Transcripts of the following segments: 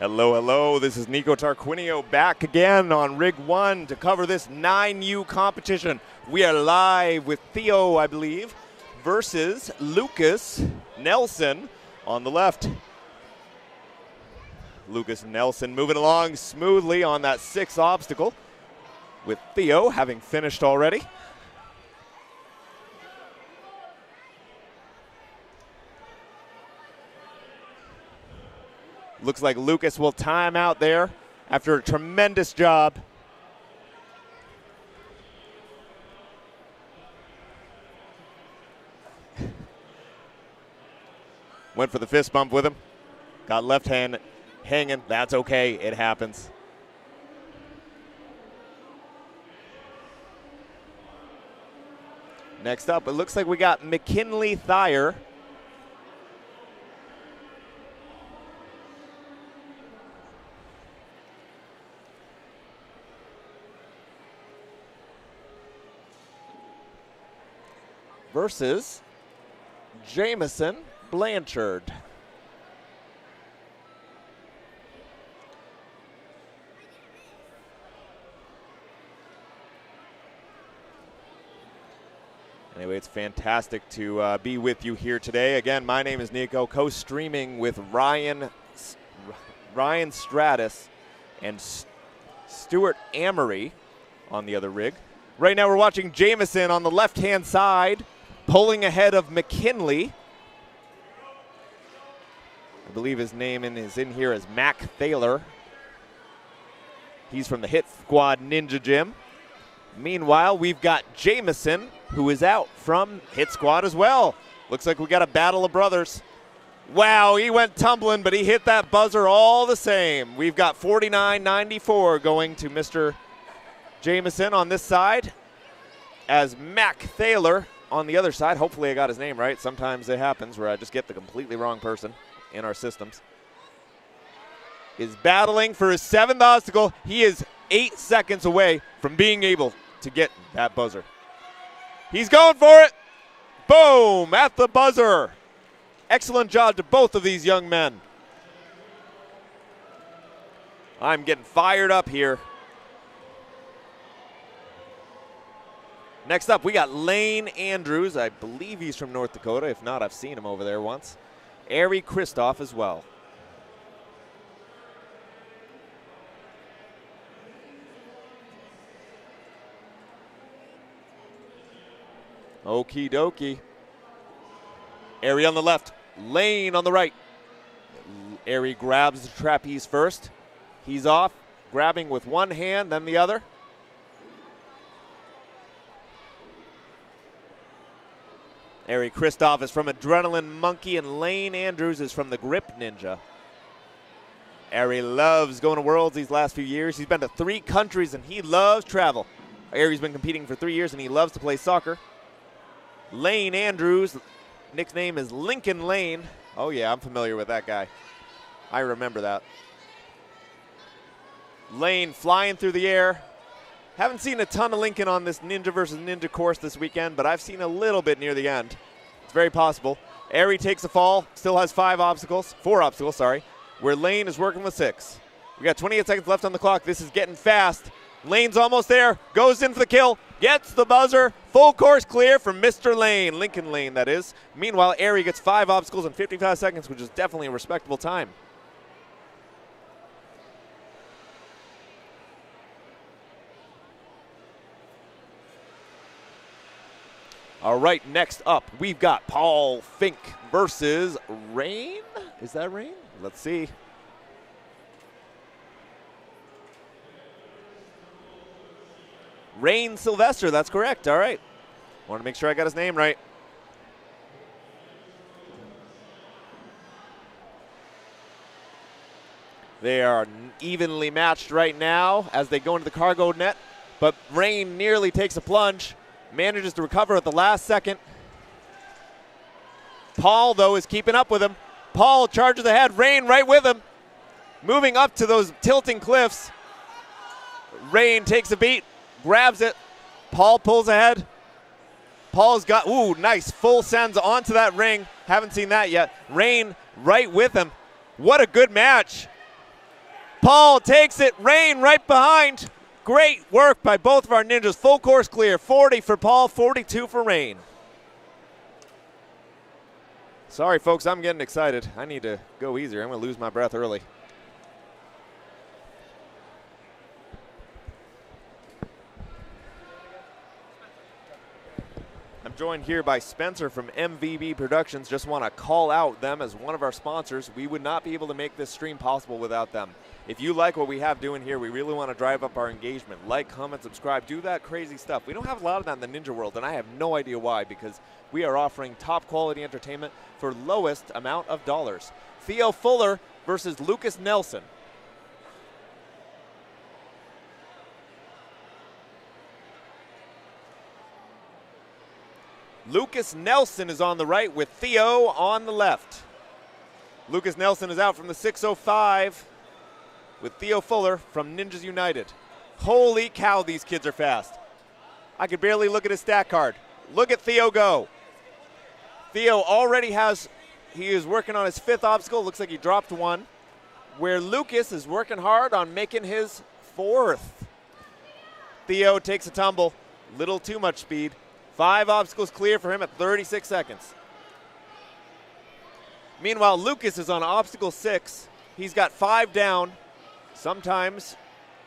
Hello, hello. This is Nico Tarquinio back again on Rig 1 to cover this 9U competition. We are live with Theo, I believe, versus Lucas Nelson on the left. Lucas Nelson moving along smoothly on that 6th obstacle, with Theo having finished already. Looks like Lucas will time out there after a tremendous job. Went for the fist bump with him. Got left hand hanging. That's okay. It happens. Next up, it looks like we got McKinley Thayer versus Jameson Blanchard. Anyway, it's fantastic to be with you here today. Again, my name is Nico, co-streaming with Ryan Stratus and Stuart Amory on the other rig. Right now we're watching Jameson on the left-hand side, pulling ahead of McKinley. I believe his name is in here as Mac Thaler. He's from the Hit Squad Ninja Gym. Meanwhile, we've got Jameson, who is out from Hit Squad as well. Looks like we got a battle of brothers. Wow, he went tumbling, but he hit that buzzer all the same. We've got 49.94 going to Mr. Jameson on this side, as Mac Thaler on the other side. Hopefully I got his name right. Sometimes it happens where I just get the completely wrong person in our systems. Is battling for his 7th obstacle. He is 8 seconds away from being able to get that buzzer. He's going for it. Boom, at the buzzer. Excellent job to both of these young men. I'm getting fired up here. Next up, we got Lane Andrews. I believe he's from North Dakota. If not, I've seen him over there once. Ari Christoph as well. Okie dokie. Ari on the left, Lane on the right. Ari grabs the trapeze first. He's off, grabbing with one hand, then the other. Ari Christoph is from Adrenaline Monkey, and Lane Andrews is from the Grip Ninja. Ari loves going to Worlds these last few years. He's been to 3 countries, and he loves travel. Ari's been competing for 3 years, and he loves to play soccer. Lane Andrews, nickname is Lincoln Lane. Oh yeah, I'm familiar with that guy. I remember that. Lane flying through the air. Haven't seen a ton of Lincoln on this Ninja versus Ninja course this weekend, but I've seen a little bit near the end. It's very possible. Ari takes a fall, still has 4 obstacles, where Lane is working with 6. We got 28 seconds left on the clock. This is getting fast. Lane's almost there, goes in for the kill, gets the buzzer. Full course clear from Mr. Lane, Lincoln Lane that is. Meanwhile, Ari gets 5 obstacles in 55 seconds, which is definitely a respectable time. All right, next up, we've got Paul Fink versus Rain. Is that Rain? Let's see. Rain Sylvester, that's correct. All right. Want to make sure I got his name right. They are evenly matched right now as they go into the cargo net, but Rain nearly takes a plunge. Manages to recover at the last second. Paul, though, is keeping up with him. Paul charges ahead. Rain right with him. Moving up to those tilting cliffs. Rain takes a beat, grabs it. Paul pulls ahead. Paul's got, ooh, nice full sends onto that ring. Haven't seen that yet. Rain right with him. What a good match. Paul takes it, Rain right behind. Great work by both of our ninjas. Full course clear, 40 for Paul, 42 for Rain. Sorry, folks, I'm getting excited. I need to go easier. I'm going to lose my breath early. I'm joined here by Spencer from MVB Productions. Just want to call out them as one of our sponsors. We would not be able to make this stream possible without them. If you like what we have doing here, we really want to drive up our engagement. Like, comment, subscribe, do that crazy stuff. We don't have a lot of that in the Ninja world, and I have no idea why, because we are offering top quality entertainment for lowest amount of dollars. Theo Fuller versus Lucas Nelson. Lucas Nelson is on the right with Theo on the left. Lucas Nelson is out from the 605 with Theo Fuller from Ninjas United. Holy cow, these kids are fast. I could barely look at his stat card. Look at Theo go. Theo already he is working on his 5th obstacle. Looks like he dropped one. Where Lucas is working hard on making his 4th. Theo takes a tumble. Little too much speed. 5 obstacles clear for him at 36 seconds. Meanwhile, Lucas is on obstacle 6. He's got 5 down. Sometimes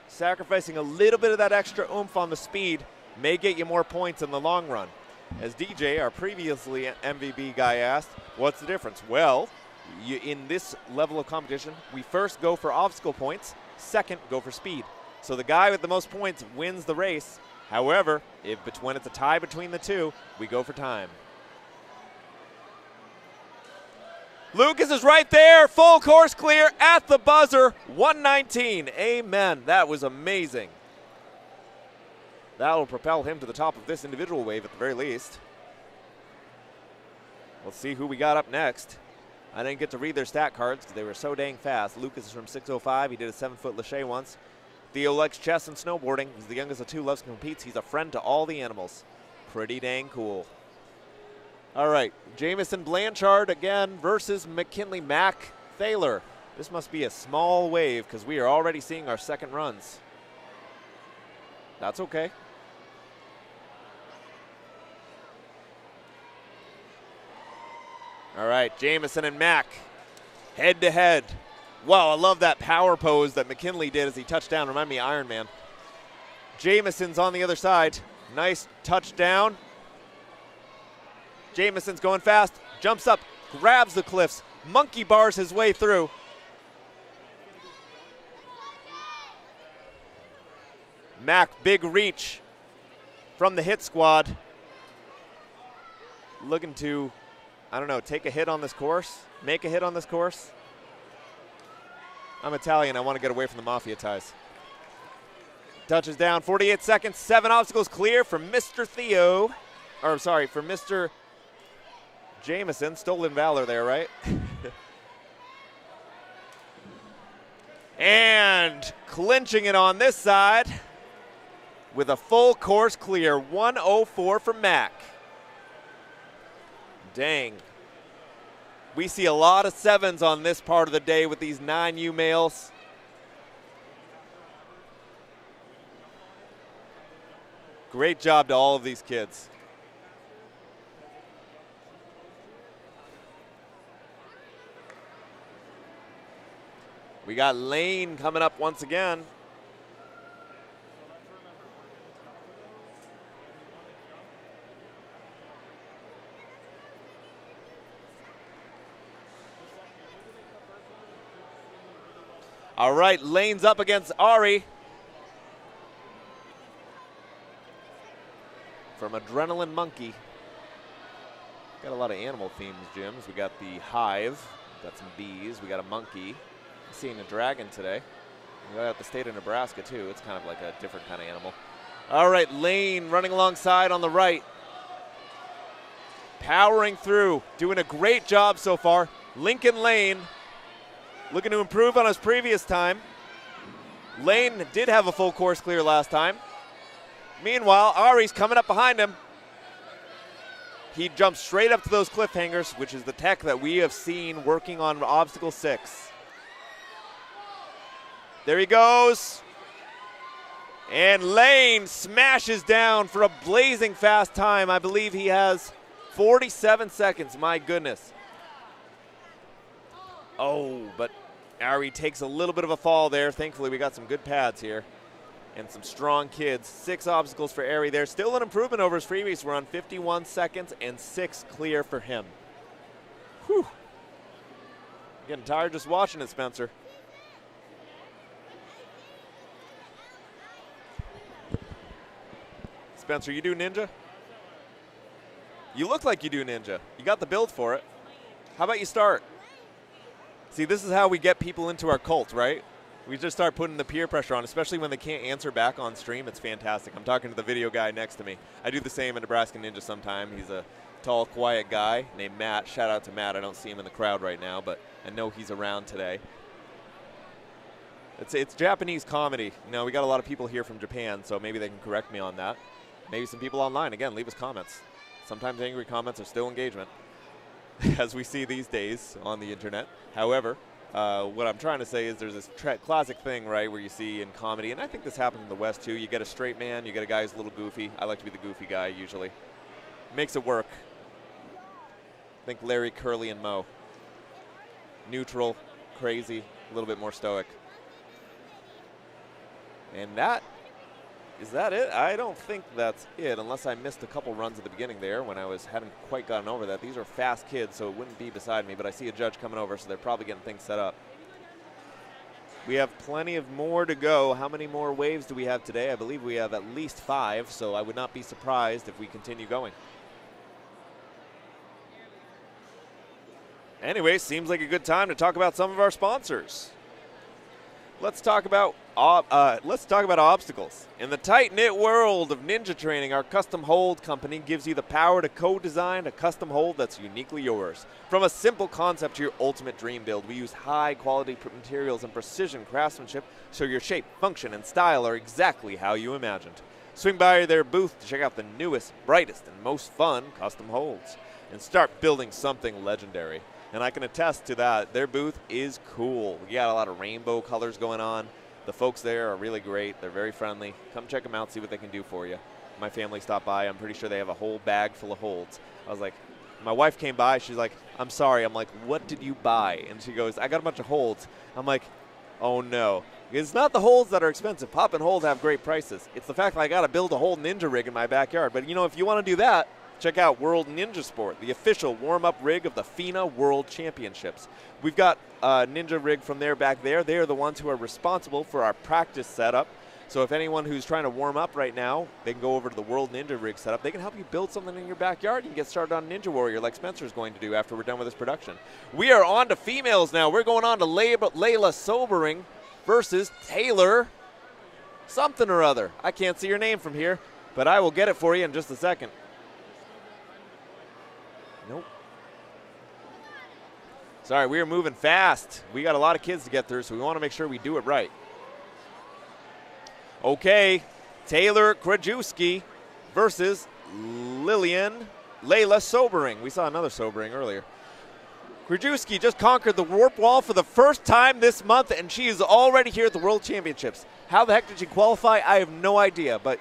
sacrificing a little bit of that extra oomph on the speed may get you more points in the long run. As DJ, our previously MVB guy, asked, what's the difference? Well, in this level of competition, we first go for obstacle points, second go for speed. So the guy with the most points wins the race. However, when it's a tie between the two, we go for time. Lucas is right there, full course clear at the buzzer, 119. Amen. That was amazing. That will propel him to the top of this individual wave at the very least. Let's see who we got up next. I didn't get to read their stat cards because they were so dang fast. Lucas is from 605. He did a 7-foot lache once. Theo likes chess and snowboarding. He's the youngest of 2, loves competes. He's a friend to all the animals. Pretty dang cool. All right, Jamison Blanchard again versus McKinley Mac Thaler. This must be a small wave because we are already seeing our second runs. That's okay. All right, Jamison and Mac head to head. Wow, I love that power pose that McKinley did as he touched down. Remind me of Iron Man. Jamison's on the other side. Nice touchdown. Jamison's going fast, jumps up, grabs the cliffs, monkey bars his way through. Mac, big reach from the hit squad. Looking to, I don't know, take a hit on this course, make a hit on this course. I'm Italian, I want to get away from the mafia ties. Touches down, 48 seconds, 7 obstacles clear for Mr. Theo, or sorry, for Mr. Jamison. Stolen valor there, right? And clinching it on this side with a full course clear, 104 for Mac. Dang. We see a lot of 7s on this part of the day with these 9U males. Great job to all of these kids. We got Lane coming up once again. All right, Lane's up against Ari. From Adrenaline Monkey. Got a lot of animal themes, gyms. We got the hive, we got some bees, we got a monkey. Seeing a dragon today. We got the state of Nebraska too. It's kind of like a different kind of animal. All right, Lane running alongside on the right. Powering through, doing a great job so far. Lincoln Lane looking to improve on his previous time. Lane did have a full course clear last time. Meanwhile, Ari's coming up behind him. He jumps straight up to those cliffhangers, which is the tech that we have seen working on obstacle 6. There he goes. And Lane smashes down for a blazing fast time. I believe he has 47 seconds. My goodness. Oh, but Ari takes a little bit of a fall there. Thankfully, we got some good pads here and some strong kids. 6 obstacles for Ari there. Still an improvement over his previous run. 51 seconds and 6 clear for him. Whew. Getting tired just watching it, Spencer. Spencer, you do Ninja? You look like you do Ninja. You got the build for it. How about you start? See, this is how we get people into our cult, right? We just start putting the peer pressure on, especially when they can't answer back on stream. It's fantastic. I'm talking to the video guy next to me. I do the same in Nebraska Ninja sometime. He's a tall, quiet guy named Matt. Shout out to Matt. I don't see him in the crowd right now, but I know he's around today. It's Japanese comedy. You know, we got a lot of people here from Japan, so maybe they can correct me on that. Maybe some people online. Again, leave us comments. Sometimes angry comments are still engagement, as we see these days on the internet. However, what I'm trying to say is there's this classic thing, right, where you see in comedy, and I think this happens in the West too. You get a straight man, you get a guy who's a little goofy. I like to be the goofy guy usually. Makes it work. Think Larry, Curly, and Mo. Neutral, crazy, a little bit more stoic. And is that it? I don't think that's it, unless I missed a couple runs at the beginning there when I hadn't quite gotten over that. These are fast kids, so it wouldn't be beside me, but I see a judge coming over, so they're probably getting things set up. We have plenty of more to go. How many more waves do we have today? I believe we have at least 5, so I would not be surprised if we continue going. Anyway, seems like a good time to talk about some of our sponsors. Let's talk about obstacles. In the tight-knit world of ninja training, our Custom Hold company gives you the power to co-design a custom hold that's uniquely yours. From a simple concept to your ultimate dream build, we use high-quality materials and precision craftsmanship so your shape, function, and style are exactly how you imagined. Swing by their booth to check out the newest, brightest, and most fun custom holds and start building something legendary. And I can attest to that. Their booth is cool. We got a lot of rainbow colors going on. The folks there are really great. They're very friendly. Come check them out, see what they can do for you. My family stopped by. I'm pretty sure they have a whole bag full of holds. I was like, my wife came by. She's like, I'm sorry. I'm like, what did you buy? And she goes, I got a bunch of holds. I'm like, oh no. It's not the holds that are expensive. Pop and hold have great prices. It's the fact that I got to build a whole ninja rig in my backyard. But, you know, if you want to do that, check out World Ninja Sport, the official warm-up rig of the FINA World Championships. We've got a ninja rig from there back there. They are the ones who are responsible for our practice setup. So if anyone who's trying to warm up right now, they can go over to the World Ninja Rig setup. They can help you build something in your backyard. You can get started on Ninja Warrior like Spencer's going to do after we're done with this production. We are on to females now. We're going on to Layla Sobering versus Taylor something or other. I can't see your name from here, but I will get it for you in just a second. Nope. Sorry, we are moving fast. We got a lot of kids to get through, so we want to make sure we do it right. Okay, Taylor Krajewski versus Layla Sobering. We saw another Sobering earlier. Krajewski just conquered the warp wall for the first time this month, and she is already here at the World Championships. How the heck did she qualify? I have no idea, but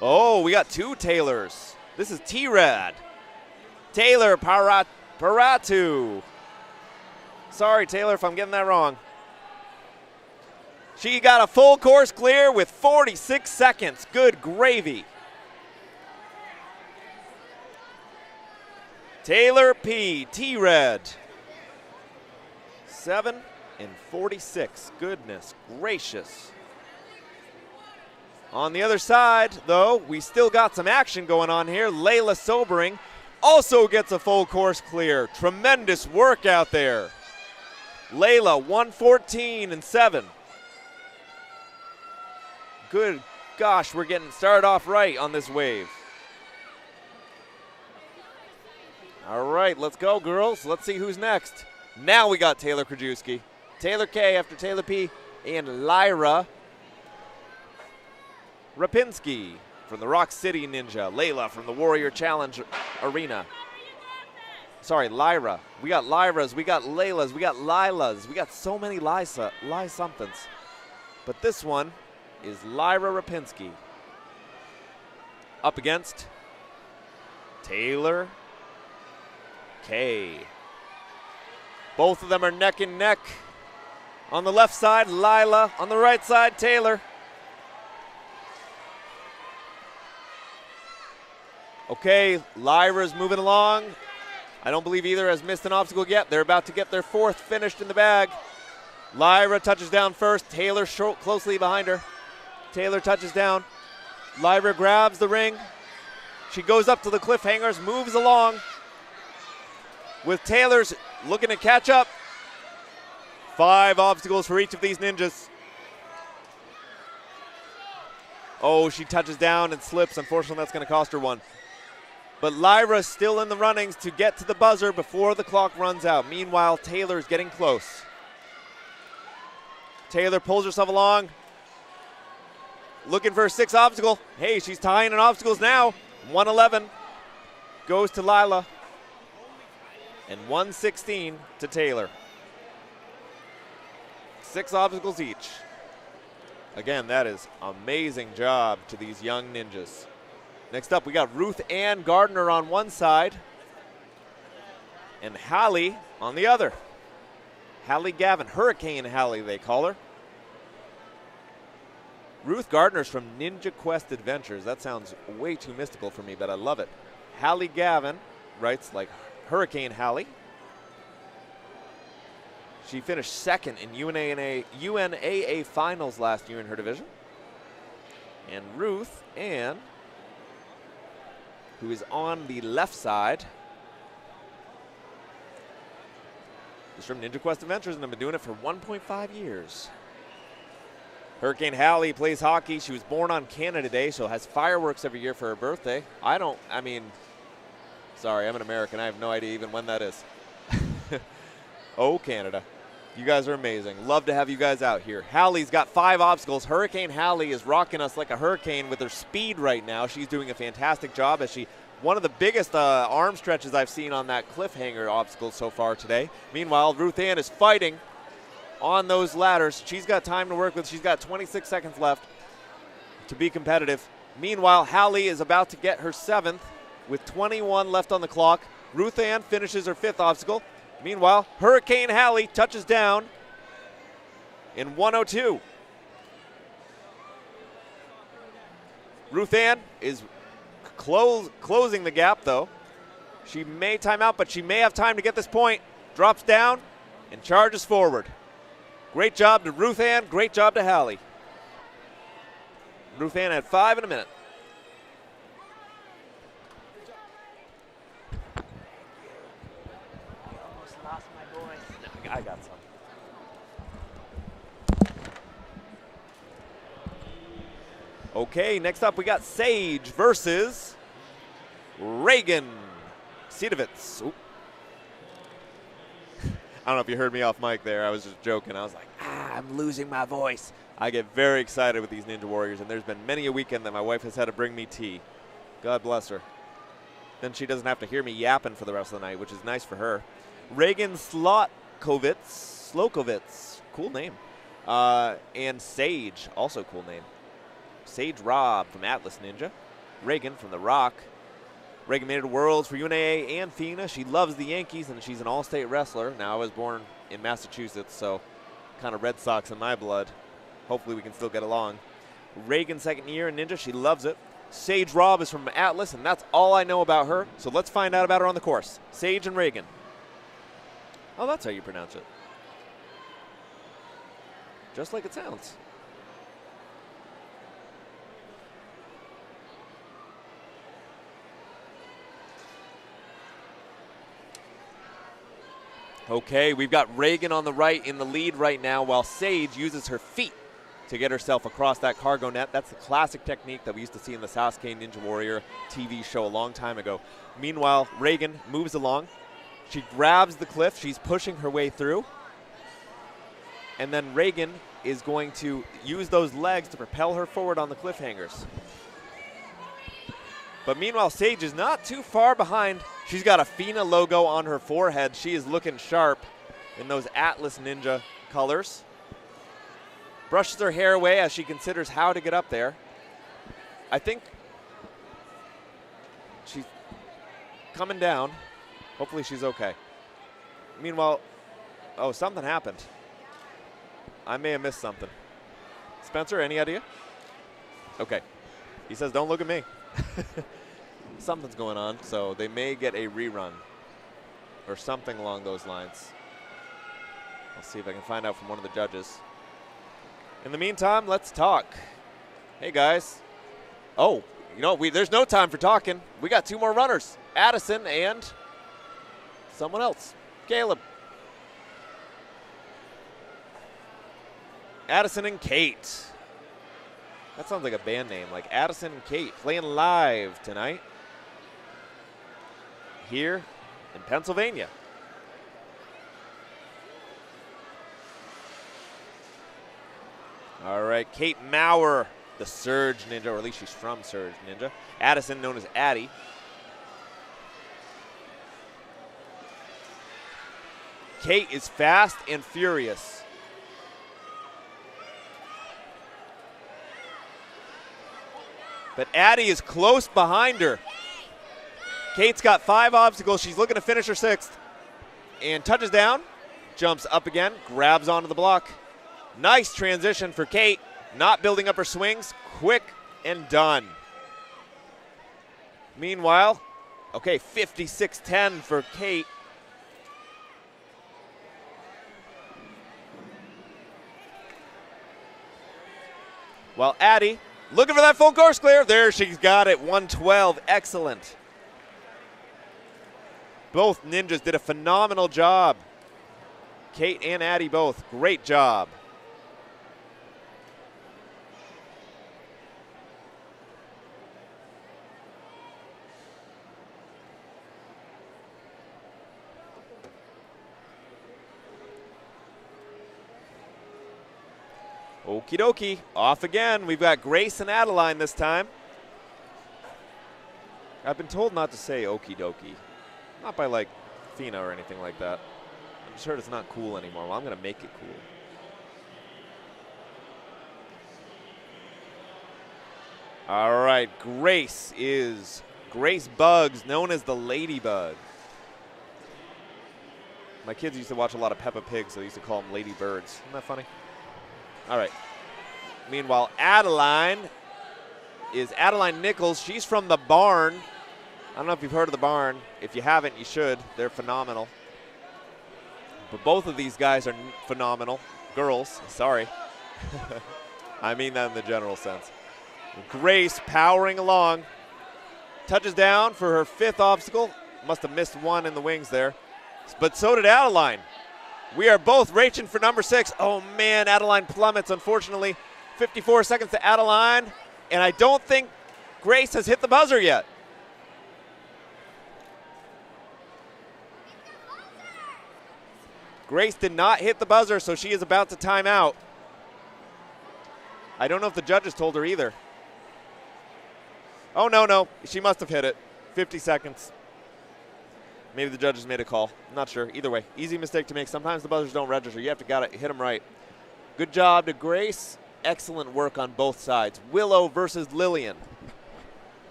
oh, we got 2 Taylors. This is T-Rad. Taylor Paratu. Sorry, Taylor, if I'm getting that wrong. She got a full course clear with 46 seconds. Good gravy. Taylor P. T-Red. 7 and 46. Goodness gracious. On the other side, though, we still got some action going on here. Layla Sobering also gets a full course clear. Tremendous work out there. Layla, 114 and 7. Good gosh, we're getting started off right on this wave. All right, let's go, girls. Let's see who's next. Now we got Taylor Krajewski. Taylor K after Taylor P. And Lyra Rapinski from the Rock City Ninja. Layla from the Warrior Challenge Arena. sorry, Lyra. We got Lyras, we got Laylas, we got Lilas. We got so many Ly somethings. But this one is Lyra Rapinski. Up against Taylor Kay. Both of them are neck and neck. On the left side, Lila. On the right side, Taylor. Okay, Lyra's moving along. I don't believe either has missed an obstacle yet. They're about to get their fourth finished in the bag. Lyra touches down first. Taylor closely behind her. Taylor touches down. Lyra grabs the ring. She goes up to the cliffhangers, moves along. With Taylor's looking to catch up. 5 obstacles for each of these ninjas. Oh, she touches down and slips. Unfortunately, that's going to cost her one. But Lyra's still in the runnings to get to the buzzer before the clock runs out. Meanwhile, Taylor's getting close. Taylor pulls herself along. Looking for a 6th obstacle. Hey, she's tying in obstacles now. 111 goes to Lila. And 116 to Taylor. 6 obstacles each. Again, that is amazing job to these young ninjas. Next up, we got Ruth Ann Gardner on one side and Hallie on the other. Hallie Gavin, Hurricane Hallie they call her. Ruth Gardner's from Ninja Quest Adventures. That sounds way too mystical for me, but I love it. Hallie Gavin writes like Hurricane Hallie. She finished 2nd in UNAA finals last year in her division. And Ruth Ann, who is on the left side, is from Ninja Quest Adventures and have been doing it for 1.5 years. Hurricane Hallie plays hockey. She was born on Canada Day, so has fireworks every year for her birthday. Sorry, I'm an American. I have no idea even when that is. Oh, Canada. You guys are amazing. Love to have you guys out here. Hallie's got 5 obstacles. Hurricane Hallie is rocking us like a hurricane with her speed right now. She's doing a fantastic job as one of the biggest arm stretches I've seen on that cliffhanger obstacle so far today. Meanwhile, Ruth Ann is fighting on those ladders. She's got time to work with. She's got 26 seconds left to be competitive. Meanwhile, Hallie is about to get her 7th with 21 left on the clock. Ruth Ann finishes her 5th obstacle. Meanwhile, Hurricane Hallie touches down in 102. Ruth Ann is closing the gap, though. She may time out, but she may have time to get this point. Drops down and charges forward. Great job to Ruth Ann. Great job to Hallie. Ruth Ann had 5 in a minute. I got some. Okay, next up we got Sage versus Reagan Sidovitz. Oop. I don't know if you heard me off mic there. I was just joking. I was like, I'm losing my voice. I get very excited with these Ninja Warriors, and there's been many a weekend that my wife has had to bring me tea. God bless her. Then she doesn't have to hear me yapping for the rest of the night, which is nice for her. Reagan Slokowitz, cool name. And Sage, also cool name. Sage Robb from Atlas Ninja. Reagan from The Rock. Reagan made it to Worlds for UNAA and FINA. She loves the Yankees, and she's an all-state wrestler. Now, I was born in Massachusetts, so kind of Red Sox in my blood. Hopefully we can still get along. Reagan, 2nd year in Ninja. She loves it. Sage Robb is from Atlas, and that's all I know about her. So let's find out about her on the course. Sage and Reagan. Oh, that's how you pronounce it. Just like it sounds. Okay, we've got Reagan on the right in the lead right now while Sage uses her feet to get herself across that cargo net. That's the classic technique that we used to see in the Sasuke Ninja Warrior TV show a long time ago. Meanwhile, Reagan moves along. She grabs the cliff. She's pushing her way through. And then Reagan is going to use those legs to propel her forward on the cliffhangers. But meanwhile, Sage is not too far behind. She's got a FINA logo on her forehead. She is looking sharp in those Atlas Ninja colors. Brushes her hair away as she considers how to get up there. I think she's coming down. Hopefully she's okay. Meanwhile, oh, something happened. I may have missed something. Spencer, any idea? Okay. He says, don't look at me. Something's going on, so they may get a rerun or something along those lines. I'll see if I can find out from one of the judges. In the meantime, let's talk. Hey, guys. Oh, you know, there's no time for talking. We got 2 more runners, Addison and someone else, Caleb. Addison and Kate. That sounds like a band name, like Addison and Kate, playing live tonight here in Pennsylvania. All right, Kate Maurer, the Surge Ninja, or at least she's from Surge Ninja. Addison, known as Addie. Kate is fast and furious. But Addie is close behind her. Kate's got 5 obstacles. She's looking to finish her 6th. And touches down, jumps up again, grabs onto the block. Nice transition for Kate. Not building up her swings. Quick and done. Meanwhile, okay, 56-10 for Kate. While Addie, looking for that full course clear. There, she's got it, 112, excellent. Both ninjas did a phenomenal job. Kate and Addie both, great job. Okie dokie, off again. We've got Grace and Adeline this time. I've been told not to say okie dokie. Not by like FINA or anything like that. I'm sure it's not cool anymore. Well, I'm gonna make it cool. All right, Grace is Grace Bugs, known as the Ladybug. My kids used to watch a lot of Peppa Pig, so they used to call them Lady Birds. Isn't that funny? All right. Meanwhile, Adeline is Adeline Nichols. She's from the Barn. I don't know if you've heard of the Barn. If you haven't, you should. They're phenomenal. But both of these guys are phenomenal. Girls, sorry. I mean that in the general sense. Grace powering along. Touches down for her 5th obstacle. Must have missed one in the wings there. But so did Adeline. We are both racing for number 6. Oh, man, Adeline plummets, unfortunately. 54 seconds to Adeline. And I don't think Grace has hit the buzzer yet. Grace did not hit the buzzer, so she is about to time out. I don't know if the judges told her either. Oh, no. She must have hit it. 50 seconds. Maybe the judges made a call. I'm not sure. Either way, easy mistake to make. Sometimes the buzzers don't register. You have to hit them right. Good job to Grace. Excellent work on both sides. Willow versus Lillian.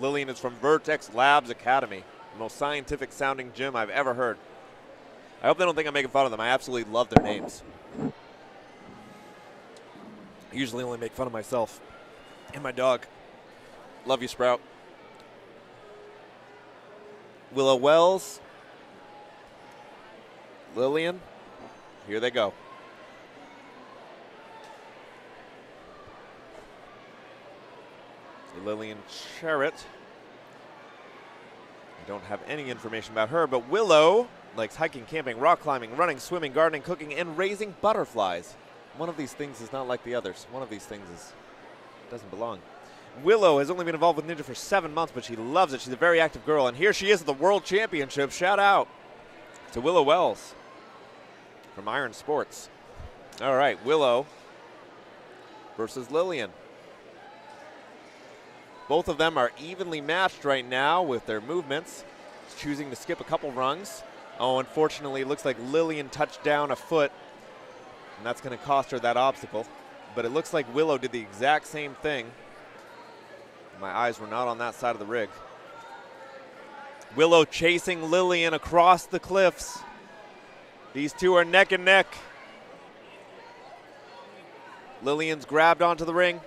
Lillian is from Vertex Labs Academy, the most scientific sounding gym I've ever heard. I hope they don't think I'm making fun of them. I absolutely love their names. I usually only make fun of myself and my dog. Love you, Sprout. Willow Wells. Lillian. Here they go. Lillian Charrett. I don't have any information about her, but Willow likes hiking, camping, rock climbing, running, swimming, gardening, cooking, and raising butterflies. One of these things is not like the others. One of these things doesn't belong. Willow has only been involved with Ninja for 7 months, but she loves it. She's a very active girl, and here she is at the World Championship. Shout out to Willow Wells. from Iron Sports. All right, Willow versus Lillian. Both of them are evenly matched right now with their movements. Choosing to skip a couple rungs. Oh, unfortunately, it looks like Lillian touched down a foot, and that's going to cost her that obstacle. But it looks like Willow did the exact same thing. My eyes were not on that side of the rig. Willow chasing Lillian across the cliffs. These two are neck and neck. Lillian's grabbed onto the ring.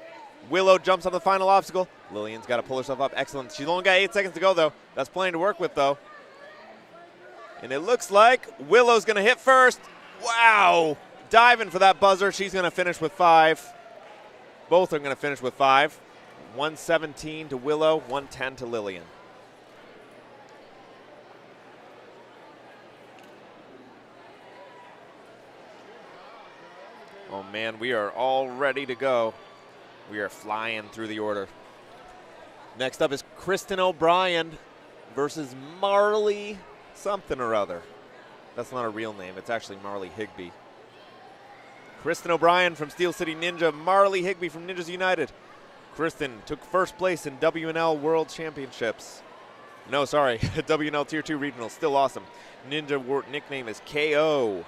Willow jumps on the final obstacle. Lillian's got to pull herself up. Excellent. She's only got 8 seconds to go, though. That's plenty to work with, though. And it looks like Willow's going to hit first. Wow. Diving for that buzzer. She's going to finish with 5. Both are going to finish with 5. 117 to Willow, 110 to Lillian. Oh, man, we are all ready to go. We are flying through the order. Next up is Kristen O'Brien versus Marley something or other. That's not a real name. It's actually Marley Higbee. Kristen O'Brien from Steel City Ninja. Marley Higbee from Ninjas United. Kristen took first place in WNL World Championships. No, sorry, WNL Tier 2 Regional. Still awesome. Ninja nickname is KO.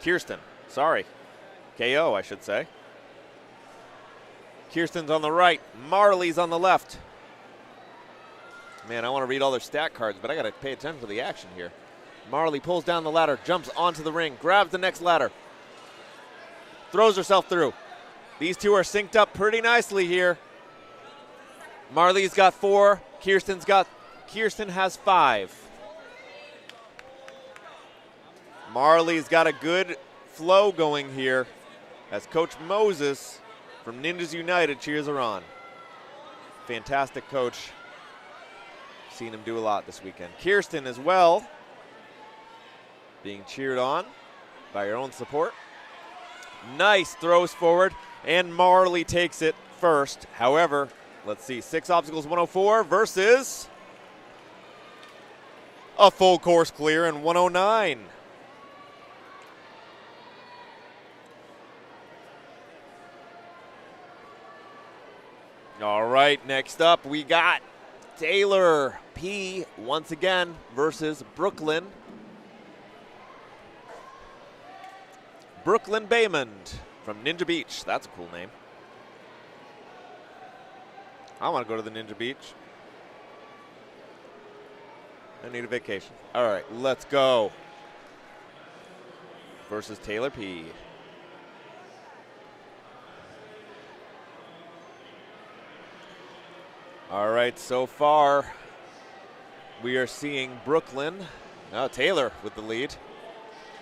Kirsten, sorry. KO, I should say. Kirsten's on the right. Marley's on the left. Man, I want to read all their stat cards, but I got to pay attention to the action here. Marley pulls down the ladder, jumps onto the ring, grabs the next ladder, throws herself through. These two are synced up pretty nicely here. Marley's got 4. Kirsten has 5. Marley's got a good flow going here as Coach Moses from Ninjas United cheers her on. Fantastic coach. Seen him do a lot this weekend. Kirsten as well, being cheered on by her own support. Nice throws forward, and Marley takes it first. However, let's see, 6 obstacles, 104 versus a full course clear in 109. All right, next up we got Taylor P. once again versus Brooklyn. Brooklyn Baymond from Ninja Beach. That's a cool name. I want to go to the Ninja Beach. I need a vacation. All right, let's go. Versus Taylor P. All right, so far we are seeing Brooklyn. Now Taylor with the lead.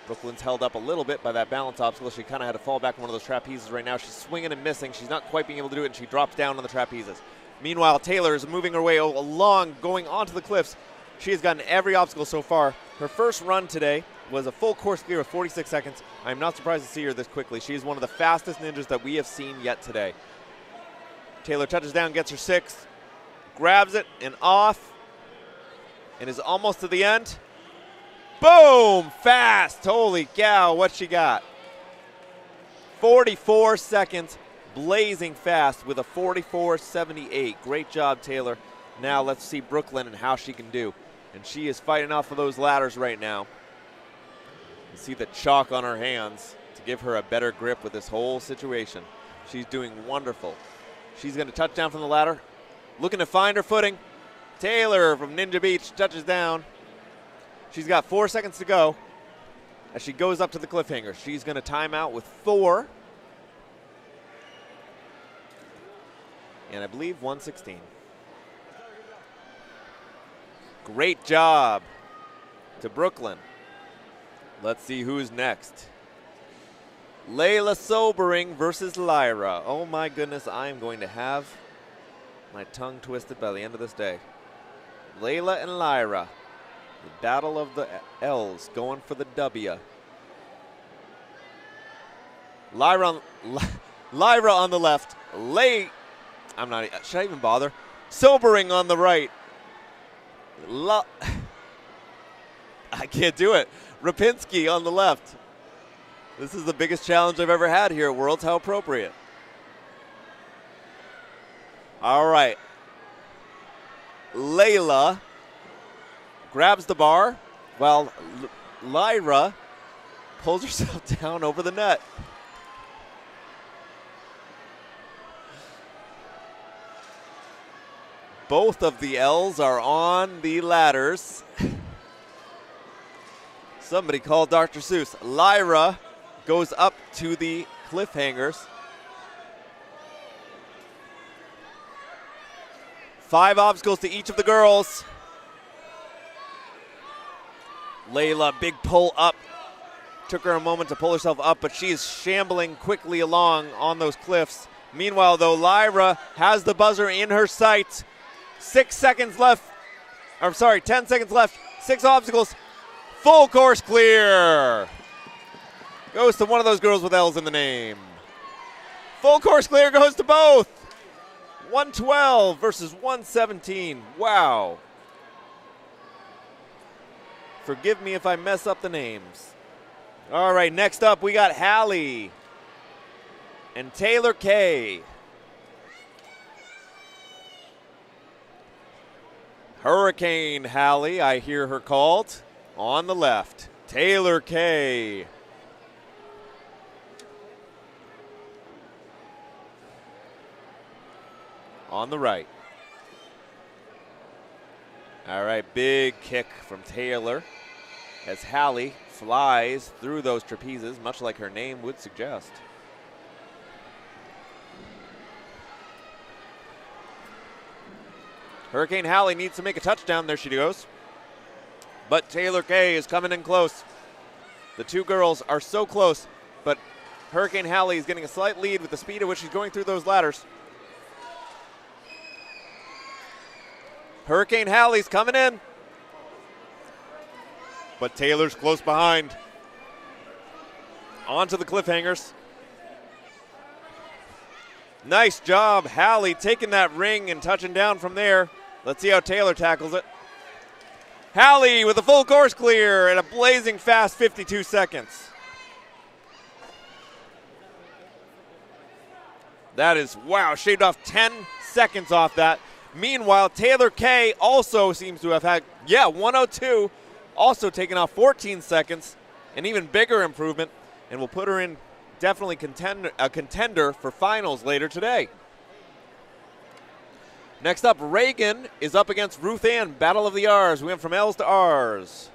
Brooklyn's held up a little bit by that balance obstacle. She kind of had to fall back on one of those trapezes right now. She's swinging and missing. She's not quite being able to do it, and she drops down on the trapezes. Meanwhile, Taylor is moving her way along, going onto the cliffs. She has gotten every obstacle so far. Her first run today was a full course clear of 46 seconds. I'm not surprised to see her this quickly. She is one of the fastest ninjas that we have seen yet today. Taylor touches down, gets her 6, grabs it and off, and is almost to the end. Boom! Fast! Holy cow, what she got? 44 seconds, blazing fast with a 44.78. Great job, Taylor. Now let's see Brooklyn and how she can do. And she is fighting off of those ladders right now. You see the chalk on her hands to give her a better grip with this whole situation. She's doing wonderful. She's going to touch down from the ladder, looking to find her footing. Taylor from Ninja Beach touches down. She's got 4 seconds to go as she goes up to the cliffhanger. She's going to time out with 4. And I believe 116. Great job to Brooklyn. Let's see who's next. Layla Sobering versus Lyra. Oh my goodness, I'm going to have my tongue twisted by the end of this day. Layla and Lyra. The battle of the L's going for the W. Lyra on the left. Should I even bother? Sobering on the right. I can't do it. Rapinski on the left. This is the biggest challenge I've ever had here at Worlds. How appropriate. All right. Layla grabs the bar while Lyra pulls herself down over the net. Both of the L's are on the ladders. Somebody call Dr. Seuss. Lyra goes up to the cliffhangers. 5 obstacles to each of the girls. Layla, big pull up. Took her a moment to pull herself up, but she is shambling quickly along on those cliffs. Meanwhile, though, Lyra has the buzzer in her sight. 6 seconds left. I'm sorry, 10 seconds left. 6 obstacles. Full course clear. Goes to one of those girls with L's in the name. Full course clear goes to both. 112 versus 117. Wow. Forgive me if I mess up the names. All right, next up we got Hallie and Taylor Kay. Hurricane Hallie, I hear her called. On the left, Taylor Kay. On the right. All right, big kick from Taylor as Hallie flies through those trapezes, much like her name would suggest. Hurricane Hallie needs to make a touchdown. There she goes. But Taylor Kay is coming in close. The two girls are so close, but Hurricane Hallie is getting a slight lead with the speed at which she's going through those ladders. Hurricane Hallie's coming in. But Taylor's close behind. Onto the cliffhangers. Nice job, Hallie, taking that ring and touching down from there. Let's see how Taylor tackles it. Hallie with a full course clear and a blazing fast 52 seconds. That is, wow, shaved off 10 seconds off that. Meanwhile, Taylor Kay also seems to have had, 102, also taken off 14 seconds, an even bigger improvement, and will put her in definitely a contender for finals later today. Next up, Reagan is up against Ruth Ann, Battle of the R's. We went from L's to R's.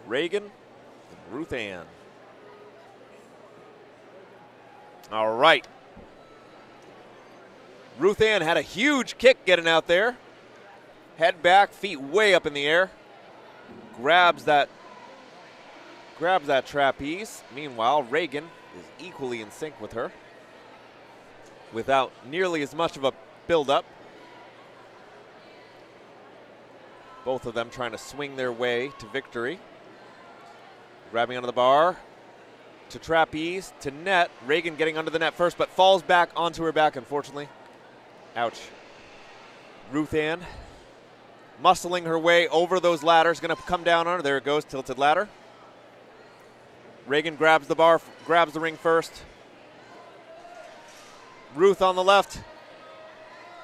Reagan and Ruth Ann. All right. Ruth Ann had a huge kick getting out there. Head back, feet way up in the air. Grabs that trapeze. Meanwhile, Reagan is equally in sync with her, without nearly as much of a build-up. Both of them trying to swing their way to victory. Grabbing onto the bar, to trapeze, to net. Reagan getting under the net first, but falls back onto her back, unfortunately. Ouch. Ruth Ann muscling her way over those ladders, gonna come down on her. There it goes, tilted ladder. Reagan grabs the bar, grabs the ring first. Ruth on the left,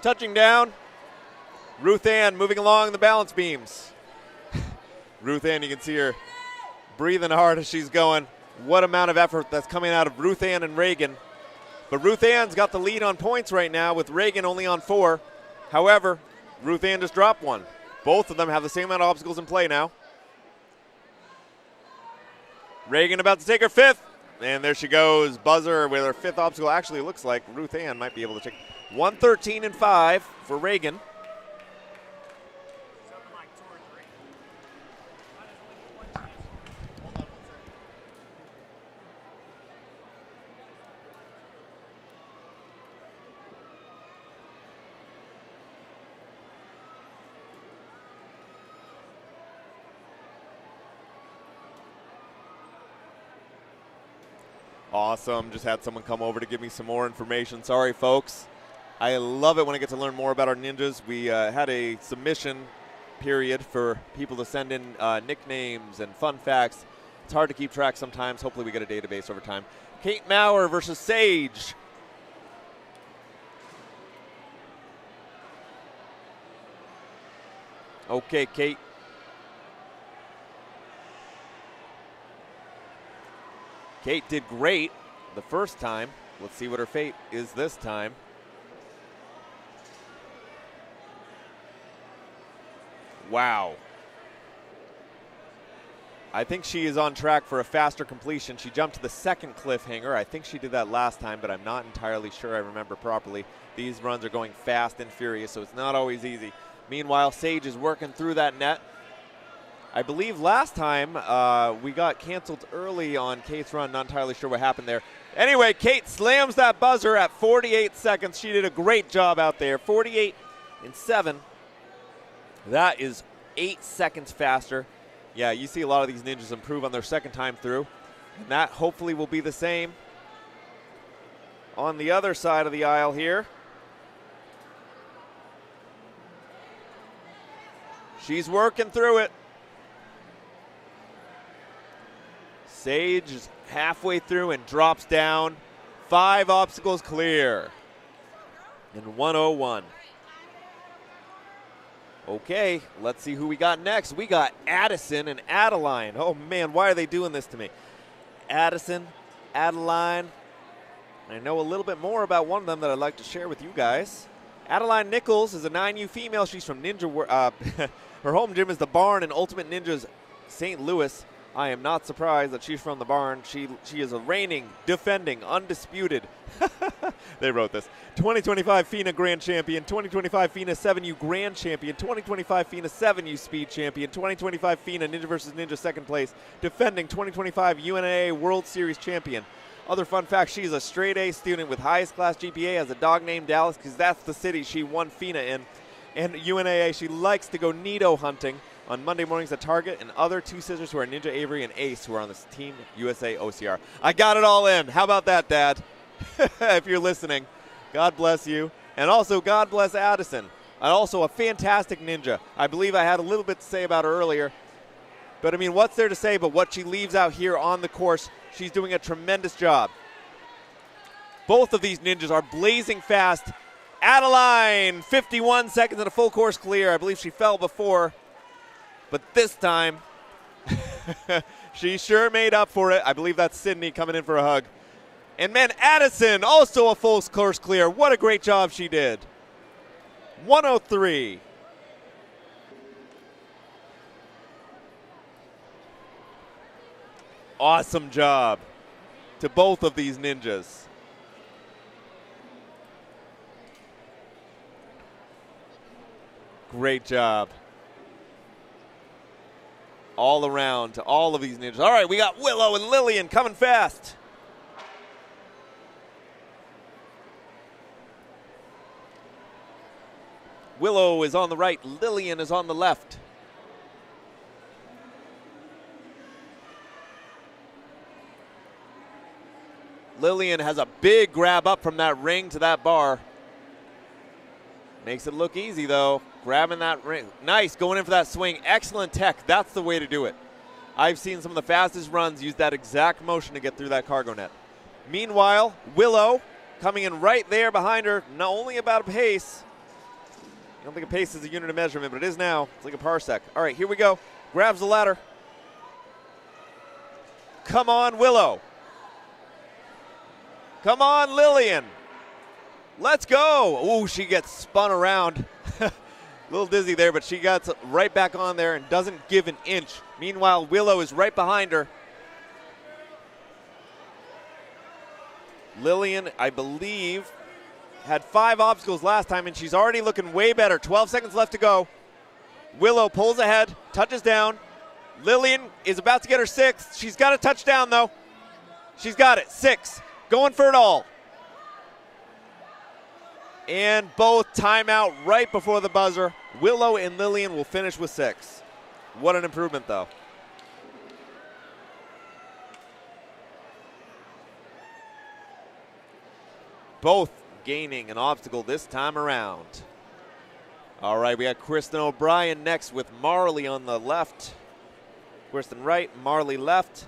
touching down. Ruth Ann moving along the balance beams. Ruth Ann, you can see her breathing hard as she's going. What amount of effort that's coming out of Ruth Ann and Reagan. But Ruth Ann's got the lead on points right now with Reagan only on 4. However, Ruth Ann just dropped one. Both of them have the same amount of obstacles in play now. Reagan about to take her 5th. And there she goes, buzzer with her 5th obstacle. Actually, it looks like Ruth Ann might be able to take 113-5 for Reagan. Awesome. Just had someone come over to give me some more information. Sorry, folks. I love it when I get to learn more about our ninjas. We had a submission period for people to send in nicknames and fun facts. It's hard to keep track sometimes. Hopefully we get a database over time. Kate Maurer versus Sage. Okay, Kate. Kate did great the first time. Let's see what her fate is this time. Wow. I think she is on track for a faster completion. She jumped to the second cliffhanger. I think she did that last time, but I'm not entirely sure I remember properly. These runs are going fast and furious, so it's not always easy. Meanwhile, Sage is working through that net. I believe last time we got canceled early on Kate's run. Not entirely sure what happened there. Anyway, Kate slams that buzzer at 48 seconds. She did a great job out there. 48 and 7. That is 8 seconds faster. Yeah, you see a lot of these ninjas improve on their second time through. And that hopefully will be the same on the other side of the aisle here. She's working through it. Sage is halfway through and drops down. 5 obstacles clear. In 101. Okay, let's see who we got next. We got Addison and Adeline. Oh man, why are they doing this to me? Addison, Adeline. I know a little bit more about one of them that I'd like to share with you guys. Adeline Nichols is a 9U female. She's from Ninja. Her home gym is the Barn in Ultimate Ninjas St. Louis. I am not surprised that she's from the Barn. She is a reigning, defending, undisputed. They wrote this. 2025 FINA Grand Champion, 2025 FINA 7U Grand Champion, 2025 FINA 7U Speed Champion, 2025 FINA Ninja vs. Ninja second place, defending 2025 UNA World Series Champion. Other fun fact, she's a straight A student with highest class GPA, has a dog named Dallas because that's the city she won FINA in. And UNAA, she likes to go Nido hunting on Monday mornings at Target, and other two sisters who are Ninja Avery and Ace who are on this Team USA OCR. I got it all in. How about that, Dad? If you're listening, God bless you. And also, God bless Addison. And also a fantastic ninja. I believe I had a little bit to say about her earlier. But, I mean, what's there to say but what she leaves out here on the course? She's doing a tremendous job. Both of these ninjas are blazing fast. Adeline, 51 seconds and a full course clear. I believe she fell before. But this time, she sure made up for it. I believe that's Sydney coming in for a hug. And man, Addison, also a full course clear. What a great job she did. 103. Awesome job to both of these ninjas. Great job. All around to all of these ninjas. All right, we got Willow and Lillian coming fast. Willow is on the right, Lillian is on the left. Lillian has a big grab up from that ring to that bar. Makes it look easy though, grabbing that ring. Nice, going in for that swing. Excellent tech, that's the way to do it. I've seen some of the fastest runs use that exact motion to get through that cargo net. Meanwhile, Willow coming in right there behind her, not only about a pace. I don't think a pace is a unit of measurement, but it is now. It's like a parsec. All right, here we go. Grabs the ladder. Come on, Willow. Come on, Lillian. Let's go. Ooh, she gets spun around. A little dizzy there, but she got right back on there and doesn't give an inch. Meanwhile, Willow is right behind her. Lillian, I believe, had 5 obstacles last time, and she's already looking way better. 12 seconds left to go. Willow pulls ahead, touches down. Lillian is about to get her 6th. She's got a touchdown, though. She's got it. 6. Going for it all. And both timeout right before the buzzer. Willow and Lillian will finish with 6. What an improvement, though. Both gaining an obstacle this time around. All right, we got Kristen O'Brien next with Marley on the left. Kristen right, Marley left.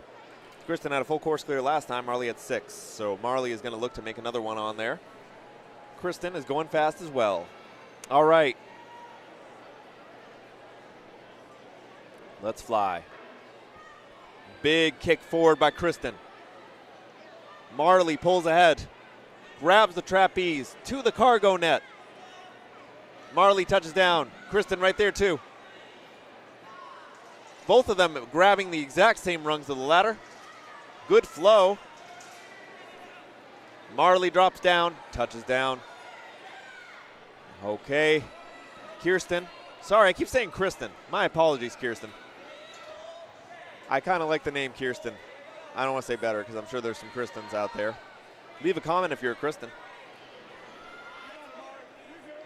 Kristen had a full course clear last time. Marley had 6. So Marley is going to look to make another one on there. Kristen is going fast as well. All right. Let's fly. Big kick forward by Kristen. Marley pulls ahead. Grabs the trapeze to the cargo net. Marley touches down. Kristen right there too. Both of them grabbing the exact same rungs of the ladder. Good flow. Marley drops down, touches down. Okay. Kirsten. Sorry, I keep saying Kristen. My apologies, Kirsten. I kind of like the name Kirsten. I don't want to say better because I'm sure there's some Kristens out there. Leave a comment if you're a Kristen.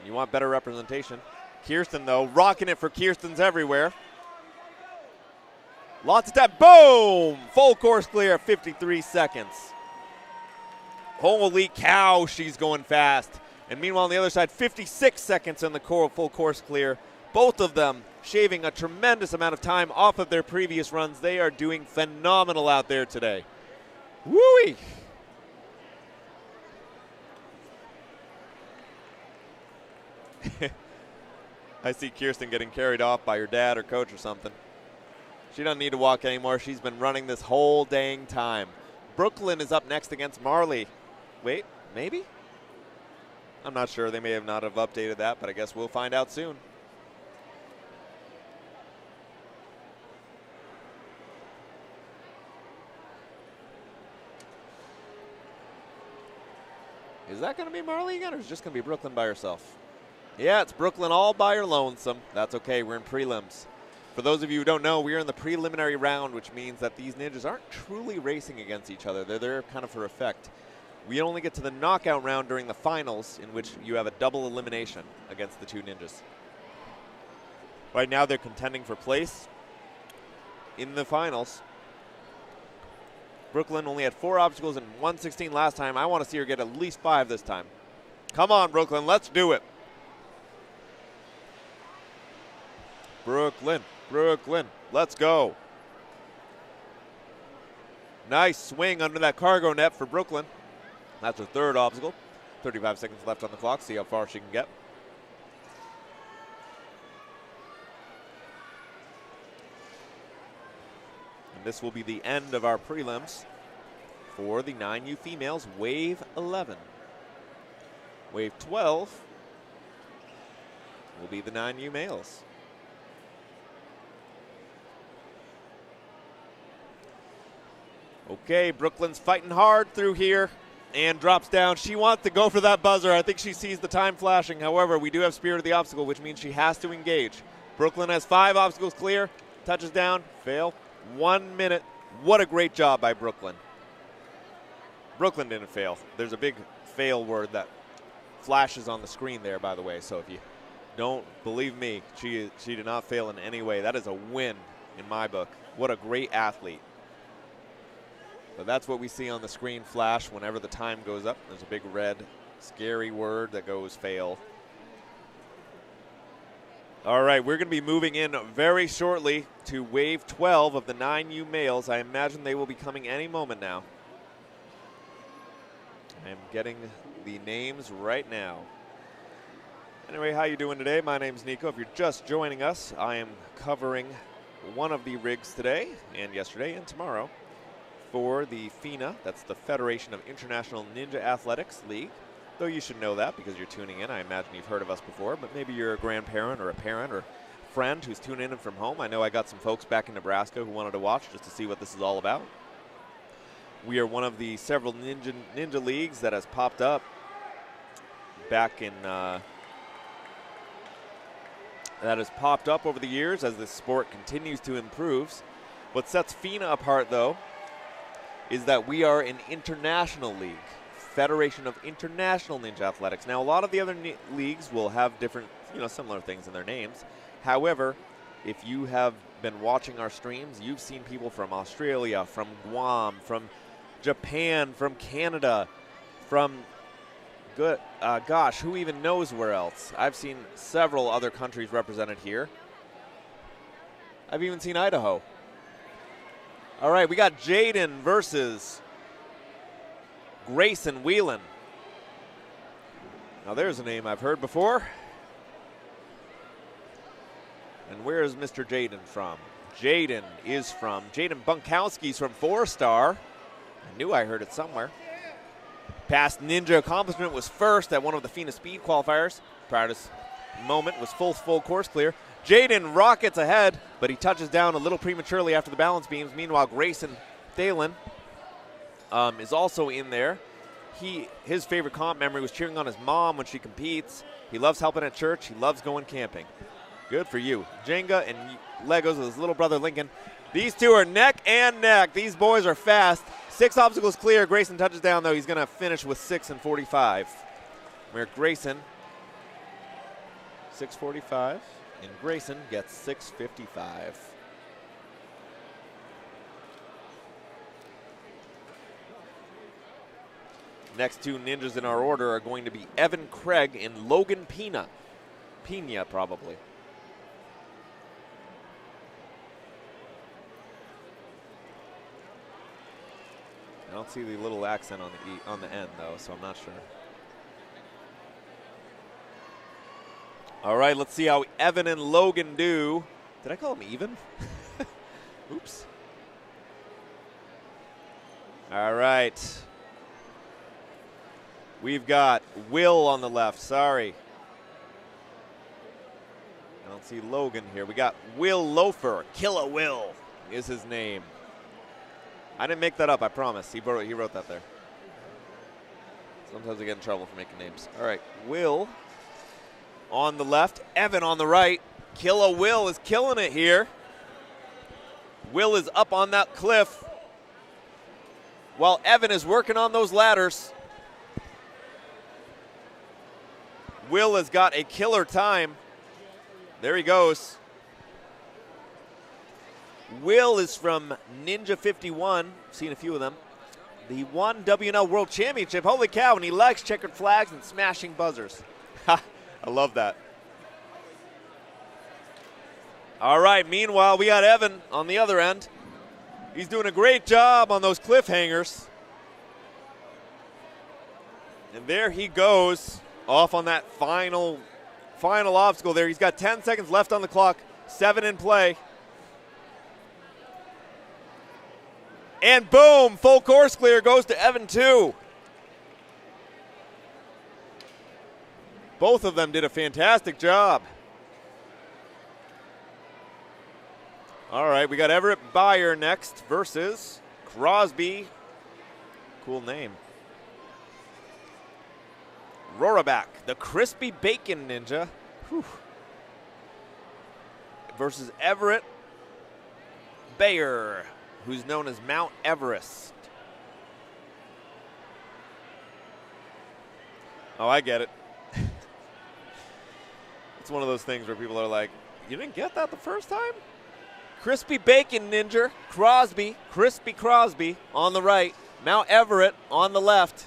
You want better representation. Kirsten, though, rocking it for Kirstens everywhere. Lots of time. Boom! Full course clear, 53 seconds. Holy cow, she's going fast. And meanwhile, on the other side, 56 seconds in the full course clear. Both of them shaving a tremendous amount of time off of their previous runs. They are doing phenomenal out there today. Woo-wee! I see Kirsten getting carried off by her dad or coach or something. She doesn't need to walk anymore. She's been running this whole dang time. Brooklyn is up next against Marley. Wait, maybe? I'm not sure. They may have not have updated that, but I guess we'll find out soon. Is that going to be Marley again, or is it just going to be Brooklyn by herself? Yeah, it's Brooklyn all by her lonesome. That's okay. We're in prelims. For those of you who don't know, we are in the preliminary round, which means that these ninjas aren't truly racing against each other. They're there kind of for effect. We only get to the knockout round during the finals, in which you have a double elimination against the two ninjas. Right now, they're contending for place in the finals. Brooklyn only had 4 obstacles and 116 last time. I want to see her get at least 5 this time. Come on, Brooklyn. Let's do it. Brooklyn, Brooklyn, let's go. Nice swing under that cargo net for Brooklyn. That's her 3rd obstacle. 35 seconds left on the clock. See how far she can get. And this will be the end of our prelims for the 9U females, Wave 11. Wave 12 will be the 9U males. Okay, Brooklyn's fighting hard through here and drops down. She wants to go for that buzzer. I think she sees the time flashing. However, we do have Spirit of the Obstacle, which means she has to engage. Brooklyn has 5 obstacles clear, touches down, fail. 1 minute. What a great job by Brooklyn. Brooklyn didn't fail. There's a big fail word that flashes on the screen there, by the way. So if you don't believe me, she did not fail in any way. That is a win in my book. What a great athlete. But that's what we see on the screen flash whenever the time goes up. There's a big red, scary word that goes fail. All right, we're going to be moving in very shortly to Wave 12 of the 9U males. I imagine they will be coming any moment now. I am getting the names right now. Anyway, how you doing today? My name's Nico. If you're just joining us, I am covering one of the rigs today and yesterday and tomorrow for the FINA, that's the Federation of International Ninja Athletics League. Though you should know that because you're tuning in. I imagine you've heard of us before, but maybe you're a grandparent or a parent or friend who's tuning in from home. I know I got some folks back in Nebraska who wanted to watch just to see what this is all about. We are one of the several ninja leagues that has popped up back in that has popped up over the years as this sport continues to improve. What sets FINA apart, though, is that we are an international league, Federation of International Ninja Athletics. Now, a lot of the other leagues will have different, similar things in their names. However, if you have been watching our streams, you've seen people from Australia, from Guam, from Japan, from Canada, from Good. Gosh, who even knows where else? I've seen several other countries represented here. I've even seen Idaho. All right, we got Jaden versus Grayson Whelan. Now there's a name I've heard before. And where is Mr. Jaden from? Jaden Bunkowski's from 4-star. I knew I heard it somewhere. Past Ninja accomplishment was first at one of the FINA speed qualifiers. Proudest moment was full course clear. Jaden rockets ahead, but he touches down a little prematurely after the balance beams. Meanwhile, Grayson Thalen is also in there. His favorite comp memory was cheering on his mom when she competes. He loves helping at church. He loves going camping. Good for you. Jenga and Legos with his little brother Lincoln. These two are neck and neck. These boys are fast. 6 obstacles clear. Grayson touches down, though. He's going to finish with 6:45. Where Grayson, 6:45, and Grayson gets 6:55. Next two ninjas in our order are going to be Evan Craig and Logan Pina. Pina, probably. I don't see the little accent on the end, though, so I'm not sure. All right, let's see how Evan and Logan do. Did I call him even? Oops. All right. We've got Will on the left. Sorry. I don't see Logan here. We got Will Loafer. Killer Will is his name. I didn't make that up, I promise. He wrote that there. Sometimes I get in trouble for making names. All right, Will on the left, Evan on the right. Killer Will is killing it here. Will is up on that cliff while Evan is working on those ladders. Will has got a killer time. There he goes. Will is from Ninja 51. Seen a few of them. The one WNL World Championship. Holy cow, and he likes checkered flags and smashing buzzers. Ha, I love that. All right, meanwhile, we got Evan on the other end. He's doing a great job on those cliffhangers. And there he goes, off on that final obstacle there. He's got 10 seconds left on the clock, 7 in play. And boom, full course clear goes to Evan too. Both of them did a fantastic job. All right, we got Everett Byer next versus Crosby. Cool name. Roraback, the crispy bacon ninja. Whew. Versus Everett Bayer, who's known as Mount Everest. Oh, I get it. It's one of those things where people are like, you didn't get that the first time? Crispy Bacon Ninja, Crosby, Crispy Crosby on the right, Mount Everett on the left.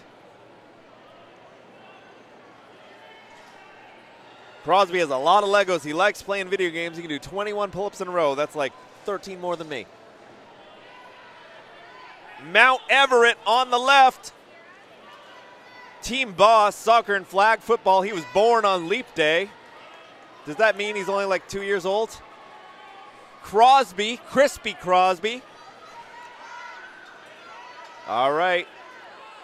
Crosby has a lot of Legos. He likes playing video games. He can do 21 pull-ups in a row. That's like 13 more than me. Mount Everett on the left. Team boss, soccer and flag football. He was born on Leap Day. Does that mean he's only like 2 years old? Crosby, Crispy Crosby. All right.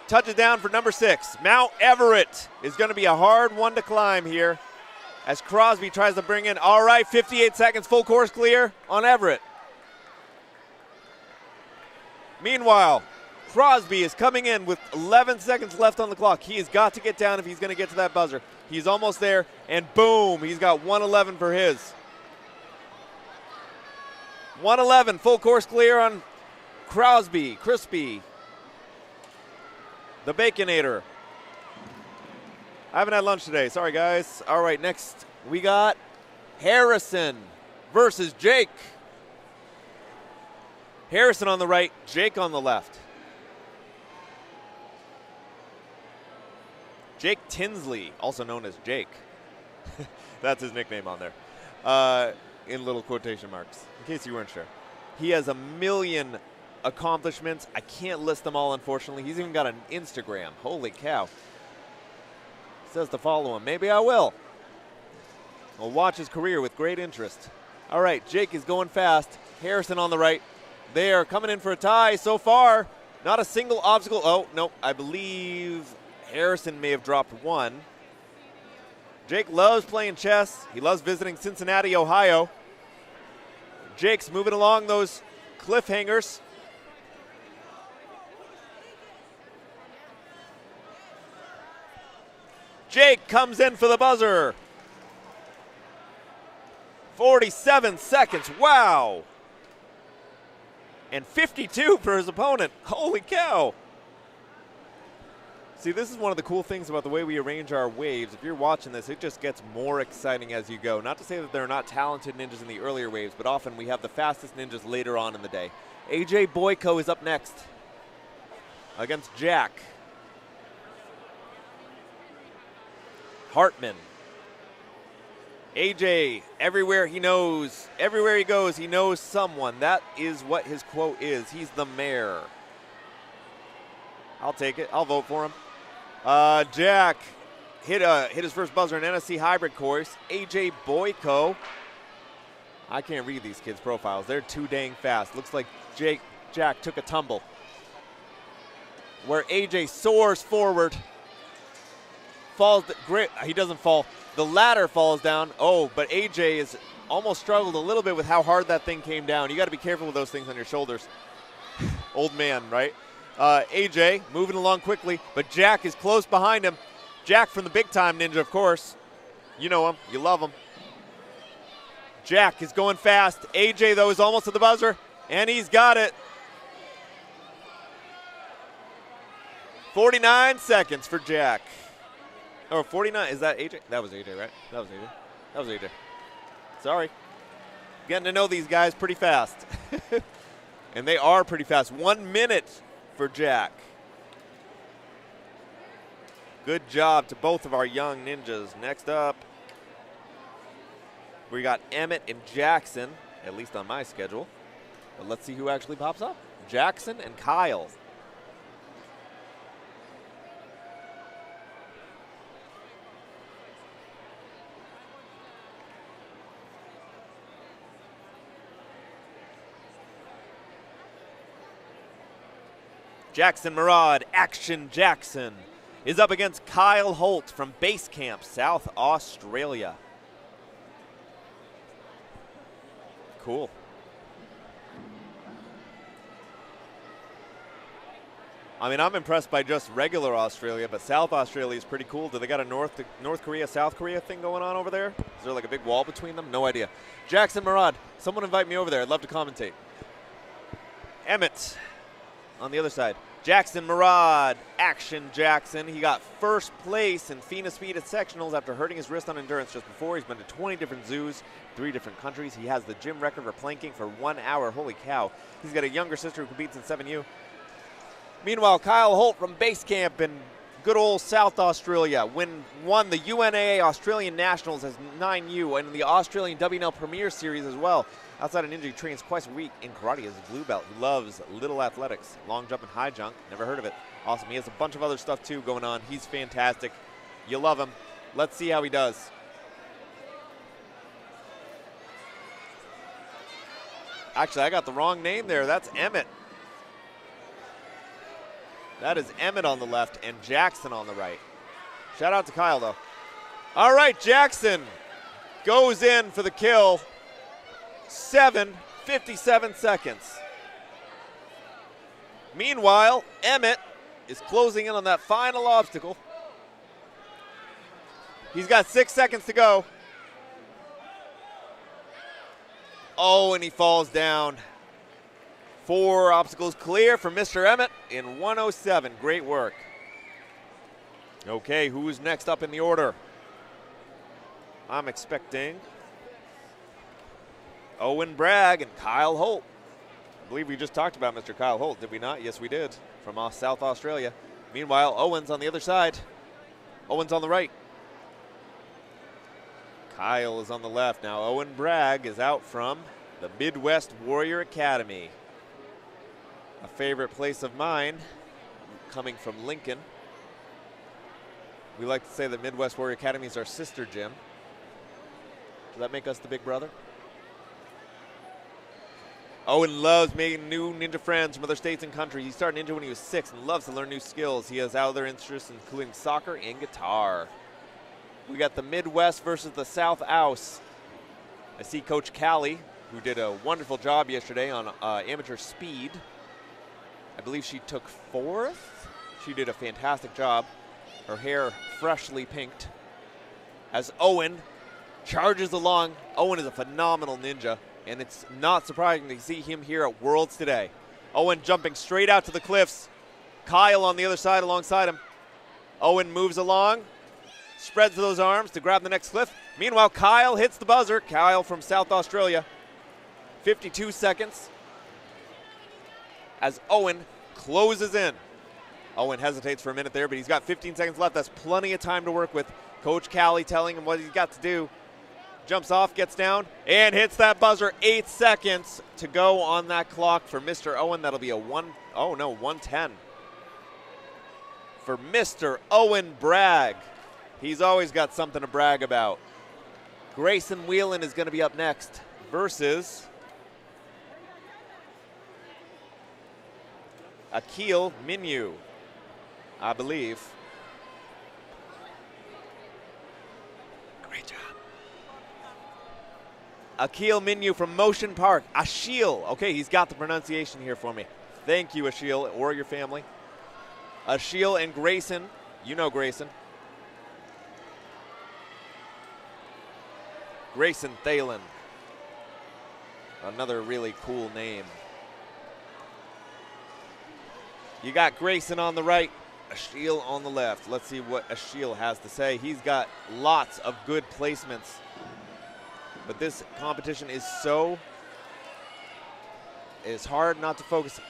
Touches down for number 6. Mount Everett is going to be a hard one to climb here as Crosby tries to bring in. All right, 58 seconds, full course clear on Everett. Meanwhile, Crosby is coming in with 11 seconds left on the clock. He has got to get down if he's going to get to that buzzer. He's almost there, and boom, he's got 111 for his. 111, full course clear on Crosby, Crispy, the Baconator. I haven't had lunch today. Sorry, guys. All right, next we got Harrison versus Jake. Harrison on the right, Jake on the left. Jake Tinsley, also known as Jake. That's his nickname on there, in little quotation marks, in case you weren't sure. He has a million accomplishments. I can't list them all, unfortunately. He's even got an Instagram. Holy cow. Says to follow him. Maybe I will. I'll watch his career with great interest. All right, Jake is going fast. Harrison on the right. They are coming in for a tie so far. Not a single obstacle. Oh, no, I believe Harrison may have dropped one. Jake loves playing chess. He loves visiting Cincinnati, Ohio. Jake's moving along those cliffhangers. Jake comes in for the buzzer. 47 seconds, wow. And 52 for his opponent, holy cow. See, this is one of the cool things about the way we arrange our waves. If you're watching this, it just gets more exciting as you go. Not to say that there are not talented ninjas in the earlier waves, but often we have the fastest ninjas later on in the day. AJ Boyko is up next against Jack. Hartman. AJ, everywhere he goes, he knows someone. That is what his quote is. He's the mayor. I'll take it. I'll vote for him. Jack hit his first buzzer in NSC hybrid course. AJ Boyko. I can't read these kids' profiles. They're too dang fast. Looks like Jack took a tumble. Where AJ soars forward. Falls, he doesn't fall. The ladder falls down. Oh, but AJ has almost struggled a little bit with how hard that thing came down. You got to be careful with those things on your shoulders. Old man, right? AJ moving along quickly, but Jack is close behind him. Jack from the Big Time Ninja, of course. You know him. You love him. Jack is going fast. AJ, though, is almost at the buzzer, and he's got it. 49 seconds for Jack. Oh, 49. Is that AJ? That was AJ, right? That was AJ. That was AJ. Sorry. Getting to know these guys pretty fast. And they are pretty fast. 1 minute for Jack. Good job to both of our young ninjas. Next up, we got Emmett and Jackson, at least on my schedule. But let's see who actually pops up. Jackson and Kyle. Jackson Murad, Action Jackson, is up against Kyle Holt from Base Camp, South Australia. Cool. I mean, I'm impressed by just regular Australia, but South Australia is pretty cool. Do they got a North Korea, South Korea thing going on over there? Is there like a big wall between them? No idea. Jackson Murad, someone invite me over there. I'd love to commentate. Emmett on the other side. Jackson Murad, Action Jackson. He got first place in FINA Speed at sectionals after hurting his wrist on endurance just before. He's been to 20 different zoos, 3 different countries. He has the gym record for planking for 1 hour. Holy cow. He's got a younger sister who competes in 7U. Meanwhile, Kyle Holt from Base Camp in good old South Australia won the UNAA Australian Nationals as 9U and the Australian WNL Premier Series as well. Outside of Ninja, he trains twice a week in karate as a blue belt. He loves little athletics, long jump and high jump. Never heard of it. Awesome. He has a bunch of other stuff too going on. He's fantastic. You love him. Let's see how he does. Actually, I got the wrong name there. That's Emmett. That is Emmett on the left and Jackson on the right. Shout out to Kyle, though. All right, Jackson goes in for the kill. 57 seconds. Meanwhile, Emmett is closing in on that final obstacle. He's got 6 seconds to go. Oh, and he falls down. 4 obstacles clear for Mr. Emmett in 107. Great work. Okay, who's next up in the order? I'm expecting Owen Bragg and Kyle Holt. I believe we just talked about Mr. Kyle Holt, did we not? Yes, we did, from South Australia. Meanwhile, Owen's on the other side. Owen's on the right. Kyle is on the left. Now Owen Bragg is out from the Midwest Warrior Academy. A favorite place of mine, coming from Lincoln. We like to say that Midwest Warrior Academy is our sister gym. Does that make us the big brother? Owen loves making new ninja friends from other states and countries. He started ninja when he was 6 and loves to learn new skills. He has other interests including soccer and guitar. We got the Midwest versus the South Ouse. I see Coach Callie, who did a wonderful job yesterday on amateur speed. I believe she took 4th. She did a fantastic job. Her hair freshly pinked. As Owen charges along. Owen is a phenomenal ninja, and it's not surprising to see him here at Worlds today. Owen jumping straight out to the cliffs. Kyle on the other side alongside him. Owen moves along, spreads those arms to grab the next cliff. Meanwhile, Kyle hits the buzzer. Kyle from South Australia. 52 seconds as Owen closes in. Owen hesitates for a minute there, but he's got 15 seconds left. That's plenty of time to work with. Coach Callie telling him what he's got to do. Jumps off, gets down, and hits that buzzer. 8 seconds to go on that clock for Mr. Owen. That'll be a 110. For Mr. Owen Bragg. He's always got something to brag about. Grayson Whelan is going to be up next versus Akil Minyu, I believe. Great job. Akil Minyu from Motion Park. Ashil. Okay, he's got the pronunciation here for me. Thank you, Ashil, or your family. Ashil and Grayson. You know Grayson. Grayson Thalen. Another really cool name. You got Grayson on the right, Ashil on the left. Let's see what Ashil has to say. He's got lots of good placements. But this competition is it's hard not to focus.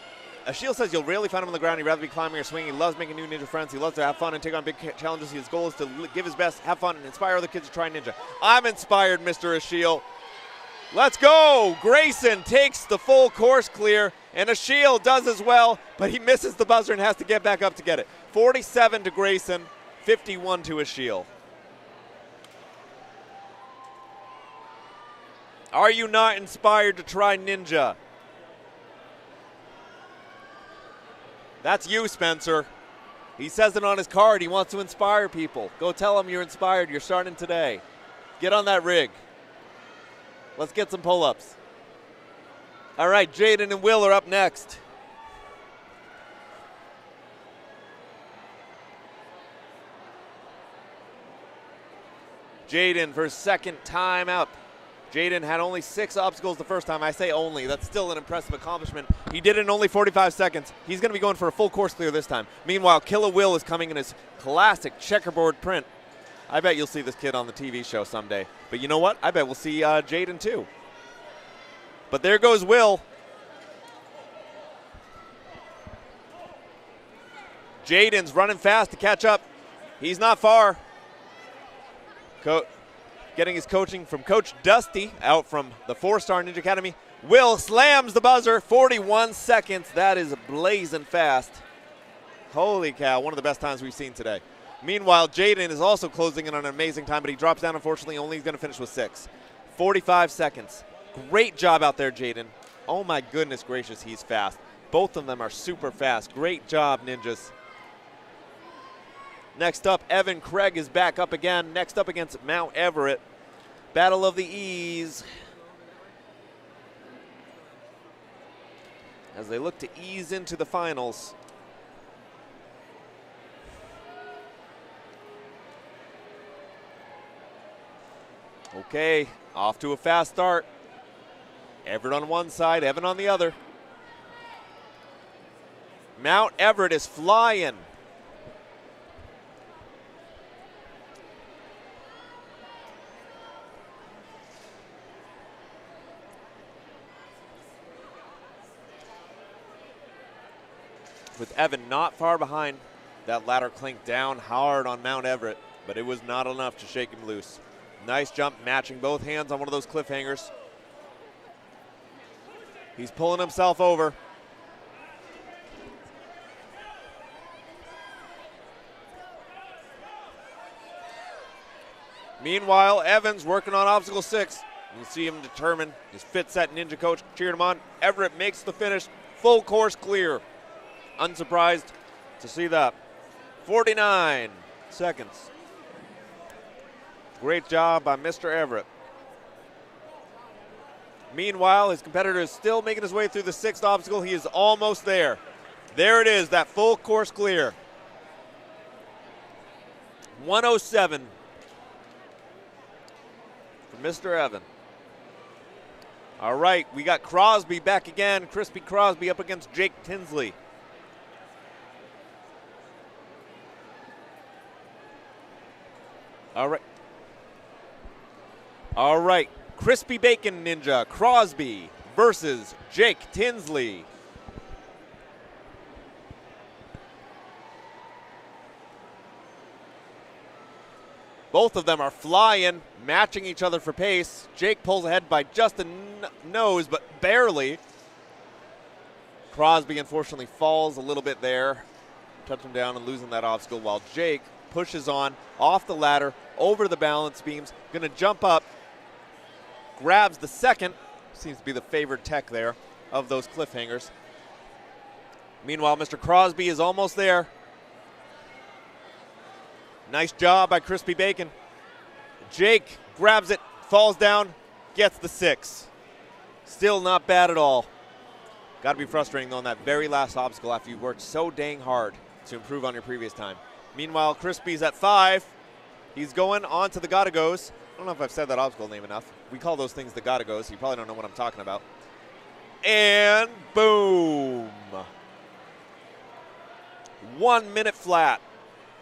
Ashil says you'll rarely find him on the ground. He'd rather be climbing or swinging. He loves making new ninja friends. He loves to have fun and take on big challenges. His goal is to give his best, have fun, and inspire other kids to try ninja. I'm inspired, Mr. Ashil. Let's go. Grayson takes the full course clear, and Ashil does as well, but he misses the buzzer and has to get back up to get it. 47 to Grayson, 51 to Ashil. Are you not inspired to try ninja? That's you, Spencer. He says it on his card. He wants to inspire people. Go tell him you're inspired. You're starting today. Get on that rig. Let's get some pull-ups. All right, Jaden and Will are up next. Jaden for second time up. Jaden had only 6 obstacles the first time. I say only. That's still an impressive accomplishment. He did it in only 45 seconds. He's going to be going for a full course clear this time. Meanwhile, Killer Will is coming in his classic checkerboard print. I bet you'll see this kid on the TV show someday. But you know what? I bet we'll see Jaden too. But there goes Will. Jaden's running fast to catch up. He's not far. Getting his coaching from Coach Dusty out from the 4-Star Ninja Academy. Will slams the buzzer, 41 seconds. That is blazing fast. Holy cow, one of the best times we've seen today. Meanwhile, Jaden is also closing in on an amazing time, but he drops down, unfortunately, only he's going to finish with 6. 45 seconds. Great job out there, Jaden. Oh my goodness gracious, he's fast. Both of them are super fast. Great job, ninjas. Next up, Evan Craig is back up again. Next up against Mount Everett. Battle of the E's. As they look to ease into the finals. Okay, off to a fast start. Everett on one side, Evan on the other. Mount Everett is flying. With Evan not far behind. That ladder clinked down hard on Mount Everett. but it was not enough to shake him loose. Nice jump, matching both hands on one of those cliffhangers. He's pulling himself over. Meanwhile, Evans working on obstacle 6. You see him determined. His fit set ninja coach cheered him on. Everett makes the finish. Full course clear. Unsurprised to see that. 49 seconds. Great job by Mr. Everett. Meanwhile, his competitor is still making his way through the 6th obstacle. He is almost there. There it is, that full course clear. 107 for Mr. Evan. All right, we got Crosby back again. Crispy Crosby up against Jake Tinsley. All right. All right, Crispy Bacon Ninja Crosby versus Jake Tinsley. Both of them are flying, matching each other for pace. Jake pulls ahead by just a nose, but barely. Crosby unfortunately falls a little bit there, touching down and losing that obstacle, while Jake pushes on off the ladder, over the balance beams, gonna jump up, grabs the second, seems to be the favored tech there of those cliffhangers. Meanwhile, Mr. Crosby is almost there. Nice job by Crispy Bacon. Jake grabs it, falls down, gets the 6. Still not bad at all. Got to be frustrating though on that very last obstacle after you worked so dang hard to improve on your previous time. Meanwhile, Crispy's at 5. He's going on to the Gotta Goes. I don't know if I've said that obstacle name enough. We call those things the Gotta Goes, so you probably don't know what I'm talking about. And boom. 1 minute flat.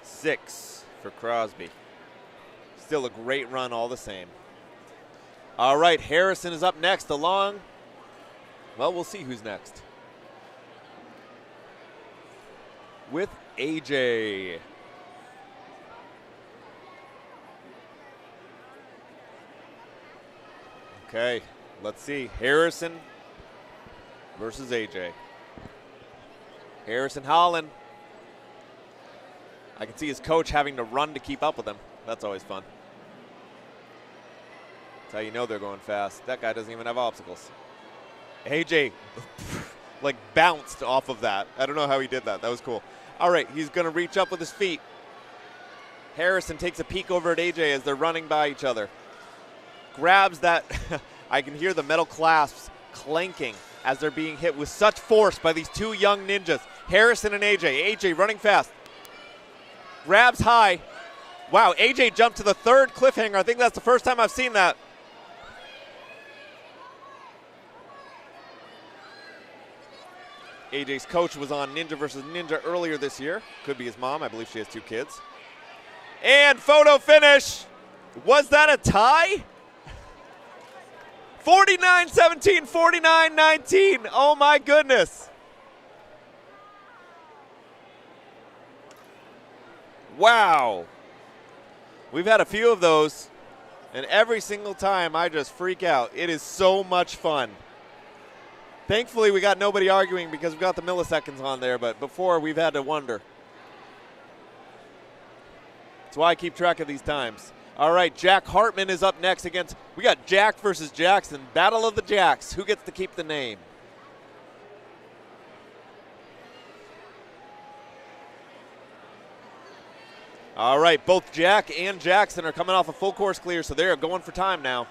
6 for Crosby. Still a great run all the same. All right, Harrison is up next along. Well, we'll see who's next. With AJ. Okay, let's see. Harrison versus AJ. Harrison Holland. I can see his coach having to run to keep up with him. That's always fun. That's how you know they're going fast. That guy doesn't even have obstacles. AJ, like, bounced off of that. I don't know how he did that. That was cool. All right, he's going to reach up with his feet. Harrison takes a peek over at AJ as they're running by each other. Grabs that. I can hear the metal clasps clanking as they're being hit with such force by these two young ninjas. Harrison and AJ. AJ running fast. Grabs high. Wow, AJ jumped to the 3rd cliffhanger. I think that's the first time I've seen that. AJ's coach was on Ninja vs. Ninja earlier this year. Could be his mom. I believe she has 2 kids. And photo finish. Was that a tie? 49-17, 49-19. Oh my goodness. Wow. We've had a few of those, and every single time I just freak out. It is so much fun. Thankfully, we got nobody arguing because we got the milliseconds on there, but before we've had to wonder. That's why I keep track of these times. All right, Jack Hartman is up next against, we got Jack versus Jackson. Battle of the Jacks. Who gets to keep the name? All right, both Jack and Jackson are coming off a full course clear, so they're going for time now.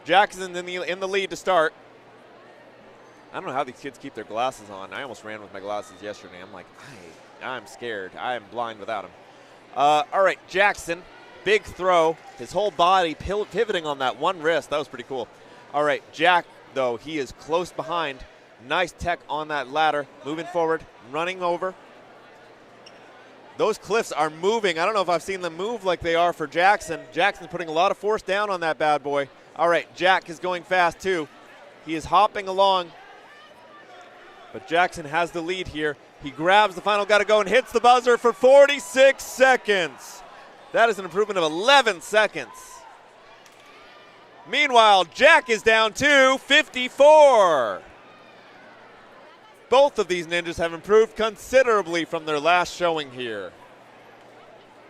Jackson's in the lead to start. I don't know how these kids keep their glasses on. I almost ran with my glasses yesterday. I'm like, I'm scared. I am blind without them. All right, Jackson, big throw. His whole body pivoting on that one wrist. That was pretty cool. All right, Jack, though, he is close behind. Nice tech on that ladder. Moving forward, running over. Those cliffs are moving. I don't know if I've seen them move like they are for Jackson. Jackson's putting a lot of force down on that bad boy. All right, Jack is going fast too. He is hopping along. But Jackson has the lead here. He grabs the final gotta go and hits the buzzer for 46 seconds. That is an improvement of 11 seconds. Meanwhile, Jack is down to 54. Both of these ninjas have improved considerably from their last showing here.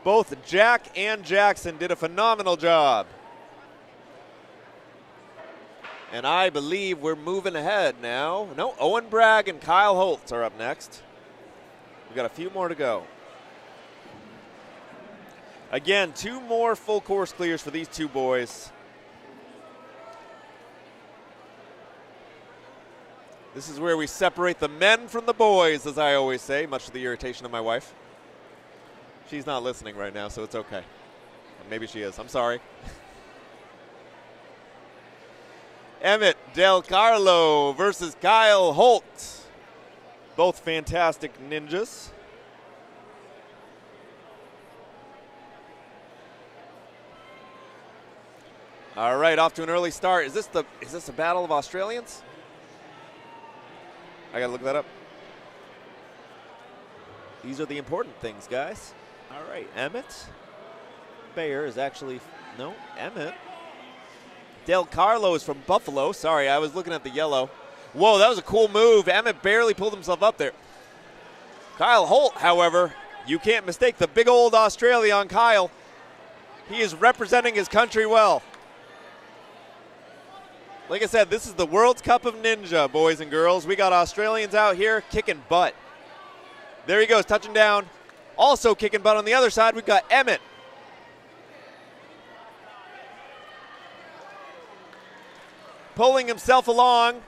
Both Jack and Jackson did a phenomenal job. And I believe we're moving ahead now. No, Owen Bragg and Kyle Holtz are up next. We've got a few more to go. Again, 2 more full course clears for these 2 boys. This is where we separate the men from the boys, as I always say, much to the irritation of my wife. She's not listening right now, so it's okay. Maybe she is. I'm sorry. Emmett Del Carlo versus Kyle Holt. Both fantastic ninjas. All right, off to an early start. Is this a battle of Australians? I gotta look that up. These are the important things, guys. All right, Emmett Bayer is actually, no, Emmett. Del Carlo is from Buffalo. Sorry, I was looking at the yellow. Whoa, that was a cool move. Emmett barely pulled himself up there. Kyle Holt, however, you can't mistake the big old Australia on Kyle. He is representing his country well. Like I said, this is the World's Cup of Ninja, boys and girls. We got Australians out here kicking butt. There he goes, touching down. Also kicking butt on the other side, we've got Emmett. Pulling himself along.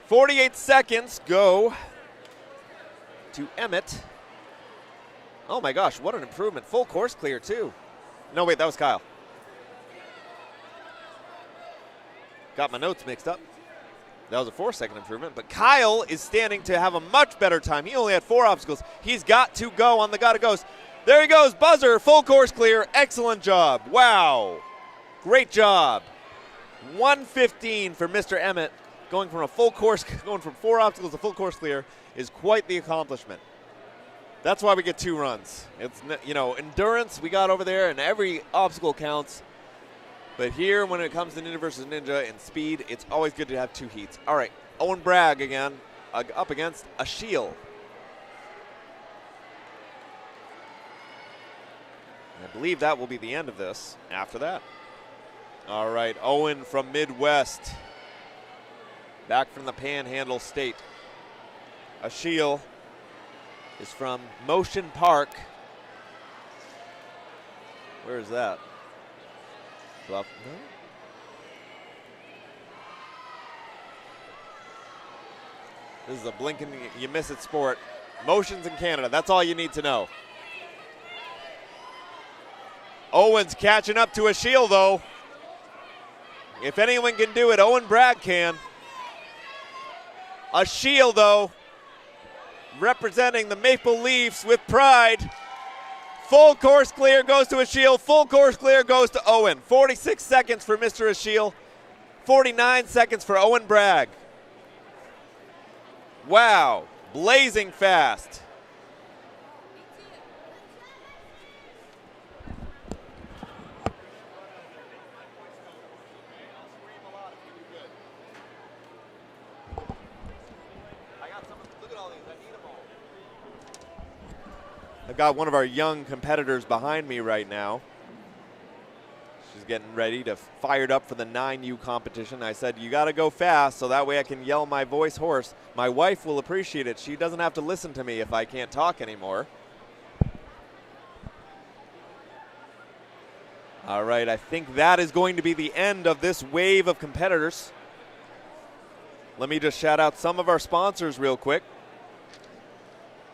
48 seconds go to Emmett. Oh my gosh, what an improvement. Full course clear too. No, wait, that was Kyle. Got my notes mixed up. That was a 4-second improvement, but Kyle is standing to have a much better time. He only had 4 obstacles. He's got to go on the gotta goes. There he goes, buzzer, full course clear. Excellent job. Wow. Great job. 115 for Mr. Emmett. Going from 4 obstacles to full course clear is quite the accomplishment. That's why we get 2 runs. It's, you know, endurance we got over there, and every obstacle counts. But here, when it comes to Ninja versus Ninja and speed, it's always good to have 2 heats. All right, Owen Bragg again, up against Ashiel. I believe that will be the end of this after that. All right, Owen from Midwest, back from the Panhandle State. Ashiel is from Motion Park. Where is that? Bluff. No. This is a blinking, you miss it sport. Motions in Canada, that's all you need to know. Owen's catching up to Ashiel though. If anyone can do it, Owen Bragg can. Ashiel though, representing the Maple Leafs with pride. Full course clear goes to Ashiel. Full course clear goes to Owen. 46 seconds for Mr. Ashiel. 49 seconds for Owen Bragg. Wow, blazing fast. I've got one of our young competitors behind me right now. She's getting ready to fired up for the 9U competition. I said, you got to go fast so that way I can yell my voice hoarse. My wife will appreciate it. She doesn't have to listen to me if I can't talk anymore. All right, I think that is going to be the end of this wave of competitors. Let me just shout out some of our sponsors real quick.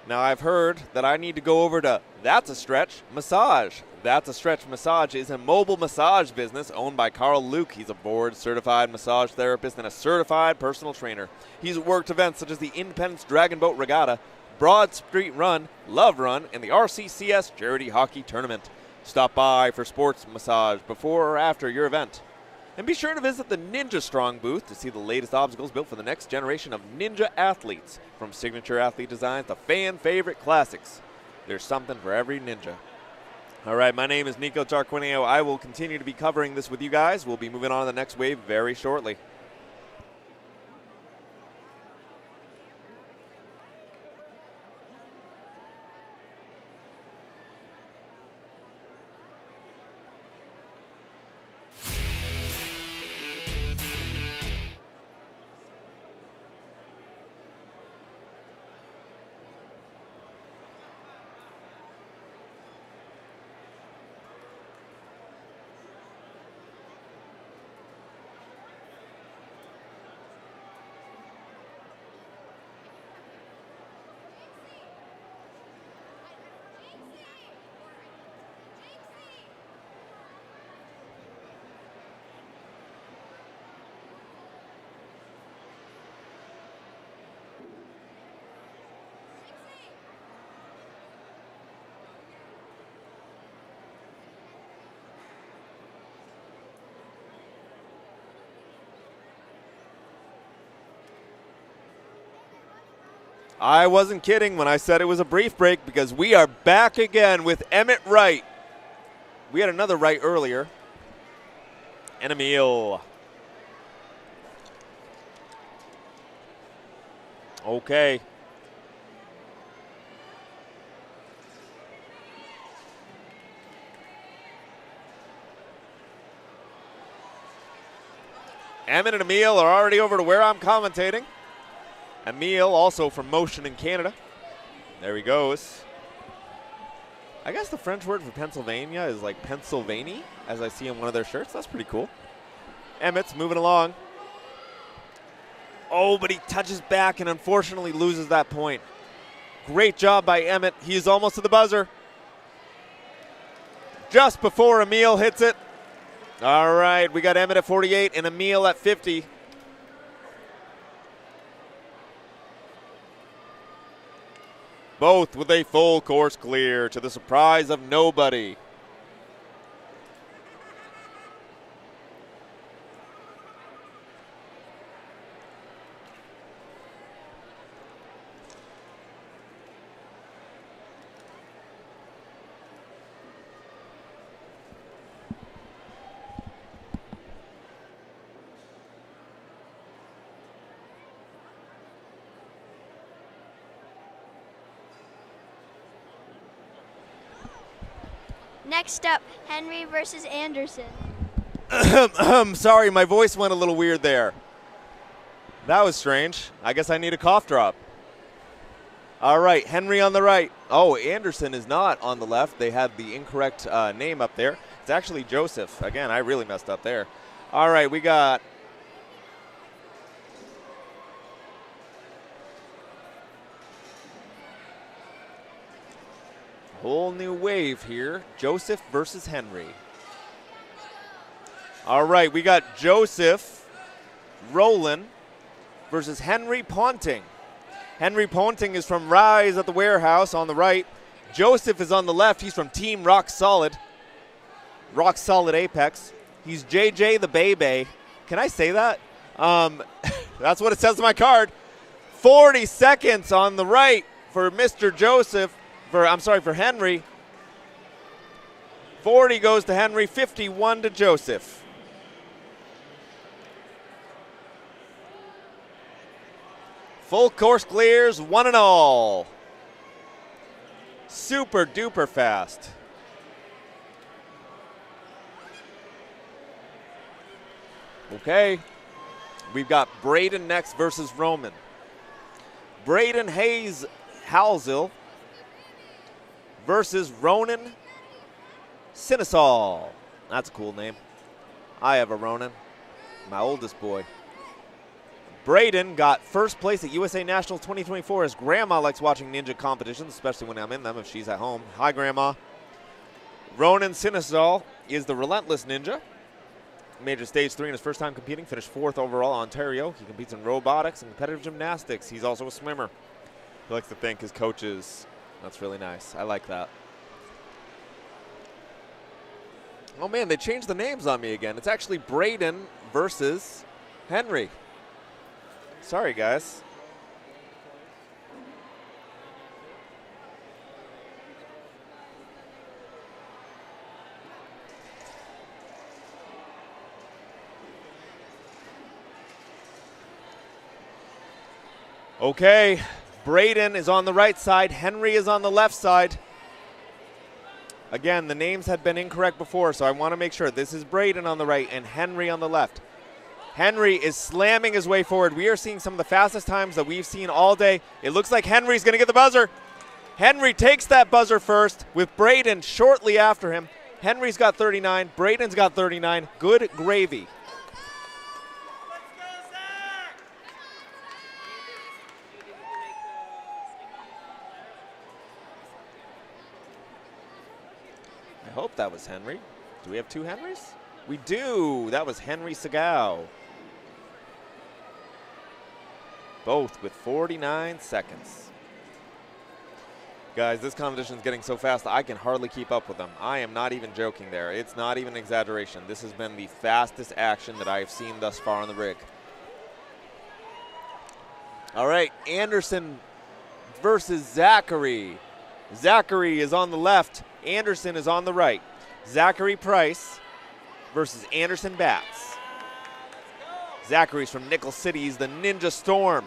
Now, I've heard that I need to go over to That's a Stretch Massage. That's a Stretch Massage is a mobile massage business owned by Carl Luke. He's a board-certified massage therapist and a certified personal trainer. He's worked events such as the Independence Dragon Boat Regatta, Broad Street Run, Love Run, and the RCCS Charity Hockey Tournament. Stop by for sports massage before or after your event. And be sure to visit the Ninja Strong booth to see the latest obstacles built for the next generation of ninja athletes. From signature athlete designs to fan favorite classics, there's something for every ninja. All right, my name is Nico Tarquinio. I will continue to be covering this with you guys. We'll be moving on to the next wave very shortly. I wasn't kidding when I said it was a brief break because we are back again with Emmett Wright. We had another Wright earlier. And Emil. Okay. Emmett and Emil are already over to where I'm commentating. Emil, also from Motion in Canada. There he goes. I guess the French word for Pennsylvania is like Pennsylvania, as I see on one of their shirts. That's pretty cool. Emmett's moving along. Oh, but he touches back and unfortunately loses that point. Great job by Emmett. He's almost to the buzzer. Just before Emil hits it. All right, we got Emmett at 48 and Emil at 50. Both with a full course clear to the surprise of nobody. Next up, Henry versus Anderson. Sorry, my voice went a little weird there. That was strange. I guess I need a cough drop. All right, Henry on the right. Oh, Anderson is not on the left. They had the incorrect name up there. It's actually Joseph. Again, I really messed up there. All right, we got whole new wave here. Joseph versus Henry. All right, we got Joseph Rowland versus Henry Ponting. Henry Ponting is from Rise at the Warehouse on the right. Joseph is on the left. He's from Team Rock Solid Apex. He's JJ the Baby. Can I say that? That's what it says on my card. 40 seconds on the right for Mr. Joseph. For Henry. 40 goes to Henry, 51 to Joseph. Full course clears, one and all. Super duper fast. Okay. We've got Braden next versus Roman. Braden Hayes Halzil versus Ronan Sinisal. That's a cool name. I have a Ronan, my oldest boy. Braden got first place at USA Nationals 2024 as Grandma likes watching ninja competitions, especially when I'm in them if she's at home. Hi, Grandma. Ronan Sinisal is the Relentless Ninja. Major Stage 3 in his first time competing. Finished 4th overall Ontario. He competes in robotics and competitive gymnastics. He's also a swimmer. He likes to thank his coaches. That's really nice. I like that. Oh, man, they changed the names on me again. It's actually Braden versus Henry. Sorry, guys. Okay, Braden is on the right side. Henry is on the left side. Again, the names had been incorrect before, so I want to make sure. This is Braden on the right and Henry on the left. Henry is slamming his way forward. We are seeing some of the fastest times that we've seen all day. It looks like Henry's going to get the buzzer. Henry takes that buzzer first with Braden shortly after him. Henry's got 39. Braden's got 39. Good gravy. I hope that was Henry. Do we have two Henrys? We do. That was Henry Segal. Both with 49 seconds. Guys, this competition is getting so fast I can hardly keep up with them. I am not even joking there. It's not even an exaggeration. This has been the fastest action that I have seen thus far on the rig. All right, Anderson versus Zachary. Zachary is on the left. Anderson is on the right. Zachary Price versus Anderson Batts. Zachary's from Nickel City. He's the Ninja Storm.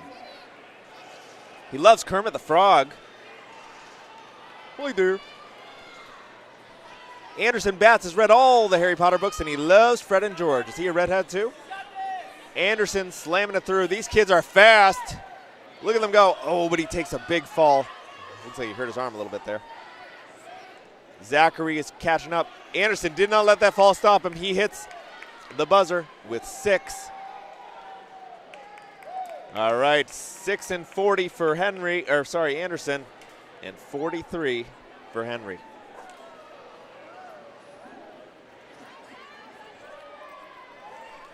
He loves Kermit the Frog. Hi there. Anderson Batts has read all the Harry Potter books, and he loves Fred and George. Is he a redhead too? Anderson slamming it through. These kids are fast. Look at them go. Oh, but he takes a big fall. Looks like he hurt his arm a little bit there. Zachary is catching up. Anderson did not let that fall stop him. He hits the buzzer with 6. All right, 6 and 40 for Anderson, and 43 for Henry.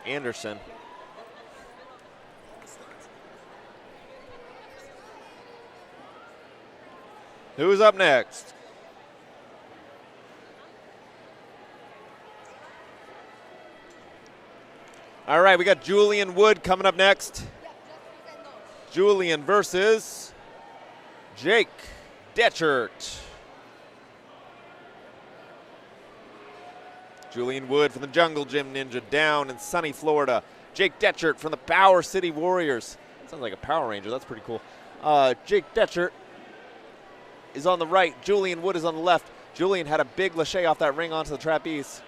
Anderson. Who's up next? All right, we got Julian Wood coming up next. Julian versus Jake Detchert. Julian Wood from the Jungle Gym Ninja down in sunny Florida. Jake Detchert from the Power City Warriors. Sounds like a Power Ranger. That's pretty cool. Jake Detchert is on the right. Julian Wood is on the left. Julian had a big lâché off that ring onto the trapeze.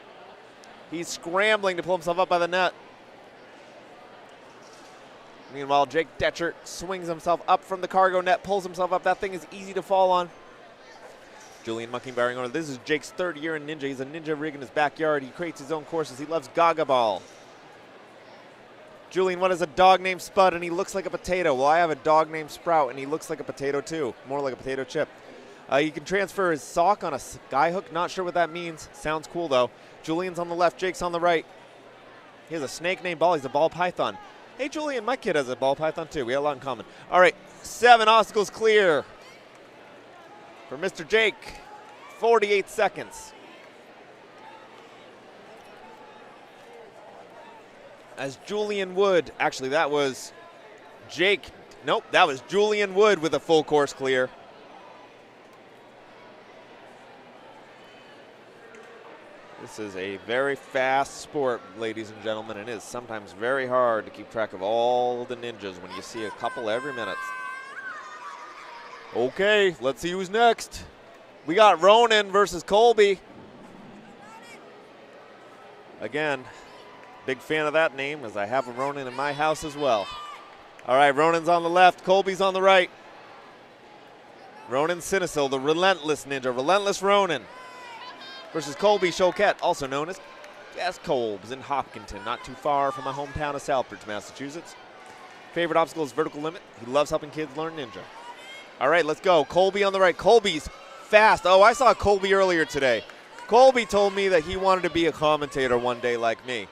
He's scrambling to pull himself up by the net. Meanwhile, Jake Detchert swings himself up from the cargo net, pulls himself up. That thing is easy to fall on. Julian mucking bearing on. This is Jake's 3rd year in Ninja. He's a ninja rig in his backyard. He creates his own courses. He loves Gaga Ball. Julian, what is a dog named Spud? And he looks like a potato. Well, I have a dog named Sprout, and he looks like a potato too. More like a potato chip. He can transfer his sock on a sky hook. Not sure what that means. Sounds cool, though. Julian's on the left. Jake's on the right. He has a snake named Ball. He's a ball python. Hey, Julian, my kid has a ball python, too. We have a lot in common. All right, 7 obstacles clear for Mr. Jake. 48 seconds. As Julian Wood, actually, that was Jake. Nope, that was Julian Wood with a full course clear. This is a very fast sport, ladies and gentlemen, and it is sometimes very hard to keep track of all the ninjas when you see a couple every minute. Okay, let's see who's next. We got Ronan versus Colby. Again, big fan of that name, as I have a Ronan in my house as well. All right, Ronan's on the left, Colby's on the right. Ronan Sinisil, the relentless ninja, relentless Ronan, versus Colby Choquette, also known as Gas Colbs in Hopkinton, not too far from my hometown of Southbridge, Massachusetts. Favorite obstacle is vertical limit. He loves helping kids learn ninja. All right, let's go. Colby on the right. Colby's fast. Oh, I saw Colby earlier today. Colby told me that he wanted to be a commentator one day like me.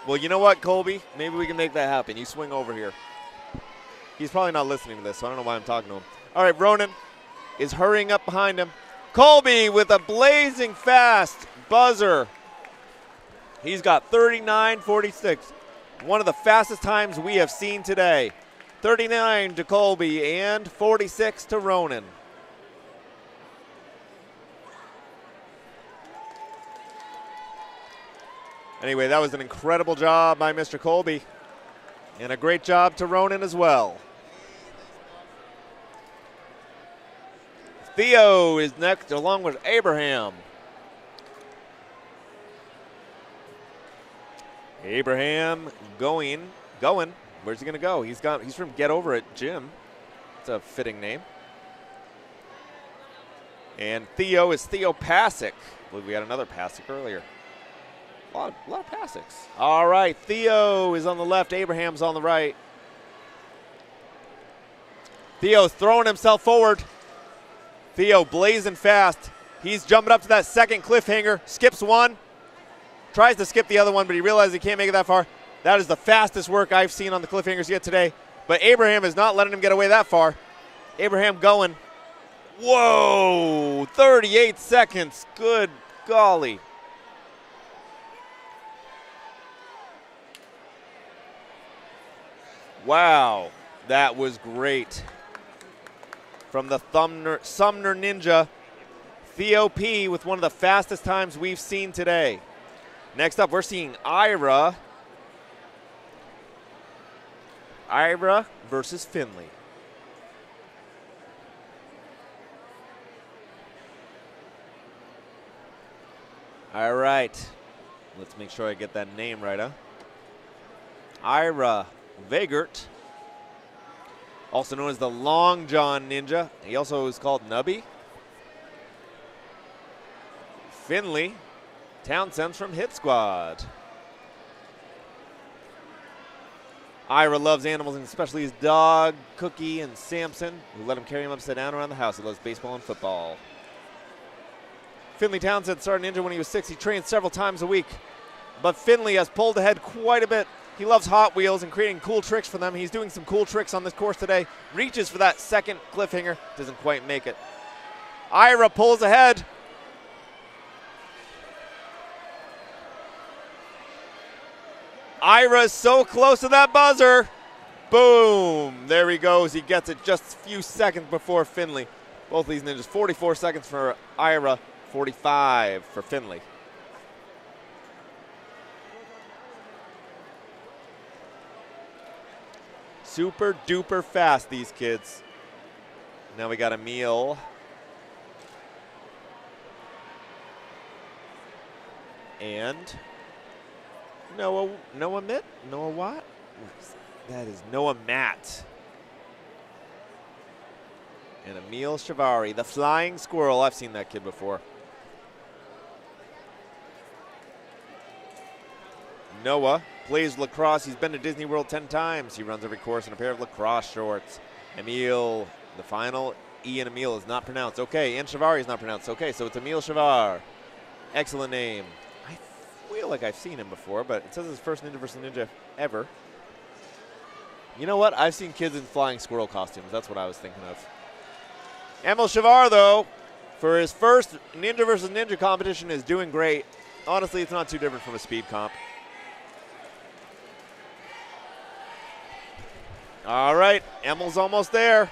Well, you know what, Colby? Maybe we can make that happen. You swing over here. He's probably not listening to this, so I don't know why I'm talking to him. All right, Ronan is hurrying up behind him. Colby with a blazing fast buzzer He's got 39.46. One of the fastest times we have seen today. 39 to Colby and 46 to Ronan. Anyway, that was an incredible job by Mr. Colby. And a great job to Ronan as well. Theo is next along with Abraham. Abraham going. Where's he gonna go? He's from Get Over It Gym. It's a fitting name. And Theo is Theo Pasick. I believe we had another Pasick earlier. A lot of Pasicks. All right, Theo is on the left, Abraham's on the right. Theo's throwing himself forward. Theo blazing fast. He's jumping up to that second cliffhanger, skips one, tries to skip the other one, but he realizes he can't make it that far. That is the fastest work I've seen on the cliffhangers yet today. But Abraham is not letting him get away that far. Abraham going. Whoa, 38 seconds. Good golly. Wow, that was great. From the Sumner Ninja, Theo P with one of the fastest times we've seen today. Next up, we're seeing Ira. Ira versus Finley. All right. Let's make sure I get that name right, huh? Ira Vagert, also known as the Long John Ninja. He also is called Nubby. Finley Townsend's from Hit Squad. Ira loves animals, and especially his dog, Cookie, and Samson, who let him carry him upside down around the house. He loves baseball and football. Finley Townsend started Ninja when he was 6. He trained several times a week, but Finley has pulled ahead quite a bit. He loves Hot Wheels and creating cool tricks for them. He's doing some cool tricks on this course today. Reaches for that second cliffhanger, doesn't quite make it. Ira pulls ahead. Ira's so close to that buzzer. Boom, there he goes. He gets it just a few seconds before Finley. Both of these ninjas, 44 seconds for Ira, 45 for Finley. Super duper fast, these kids. Now we got Emil. And Noah Mitt? Noah what? That is Noah Matt. And Emil Shavari, the flying squirrel. I've seen that kid before. Noah plays lacrosse. He's been to Disney World 10 times. He runs every course in a pair of lacrosse shorts. Emil, the final E in Emil is not pronounced. Okay, and Shavari is not pronounced. Okay, so it's Emil Shavar. Excellent name. I feel like I've seen him before, but it says his first Ninja versus Ninja ever. You know what? I've seen kids in flying squirrel costumes. That's what I was thinking of. Emil Shavar, though, for his first Ninja versus Ninja competition is doing great. Honestly, it's not too different from a speed comp. All right, Emil's almost there.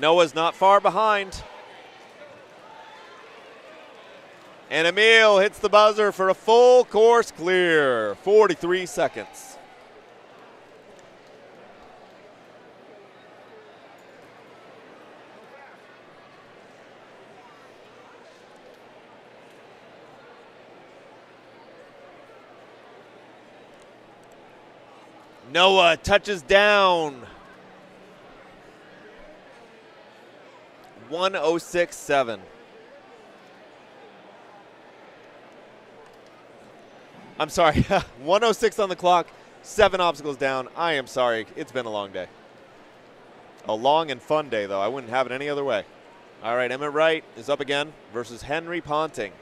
Noah's not far behind. And Emil hits the buzzer for a full course clear, 43 seconds. Noah touches down. 106.7. I'm sorry, 106 on the clock, 7 obstacles down. I am sorry, it's been a long day. A long and fun day, though. I wouldn't have it any other way. All right, Emmett Wright is up again versus Henry Ponting.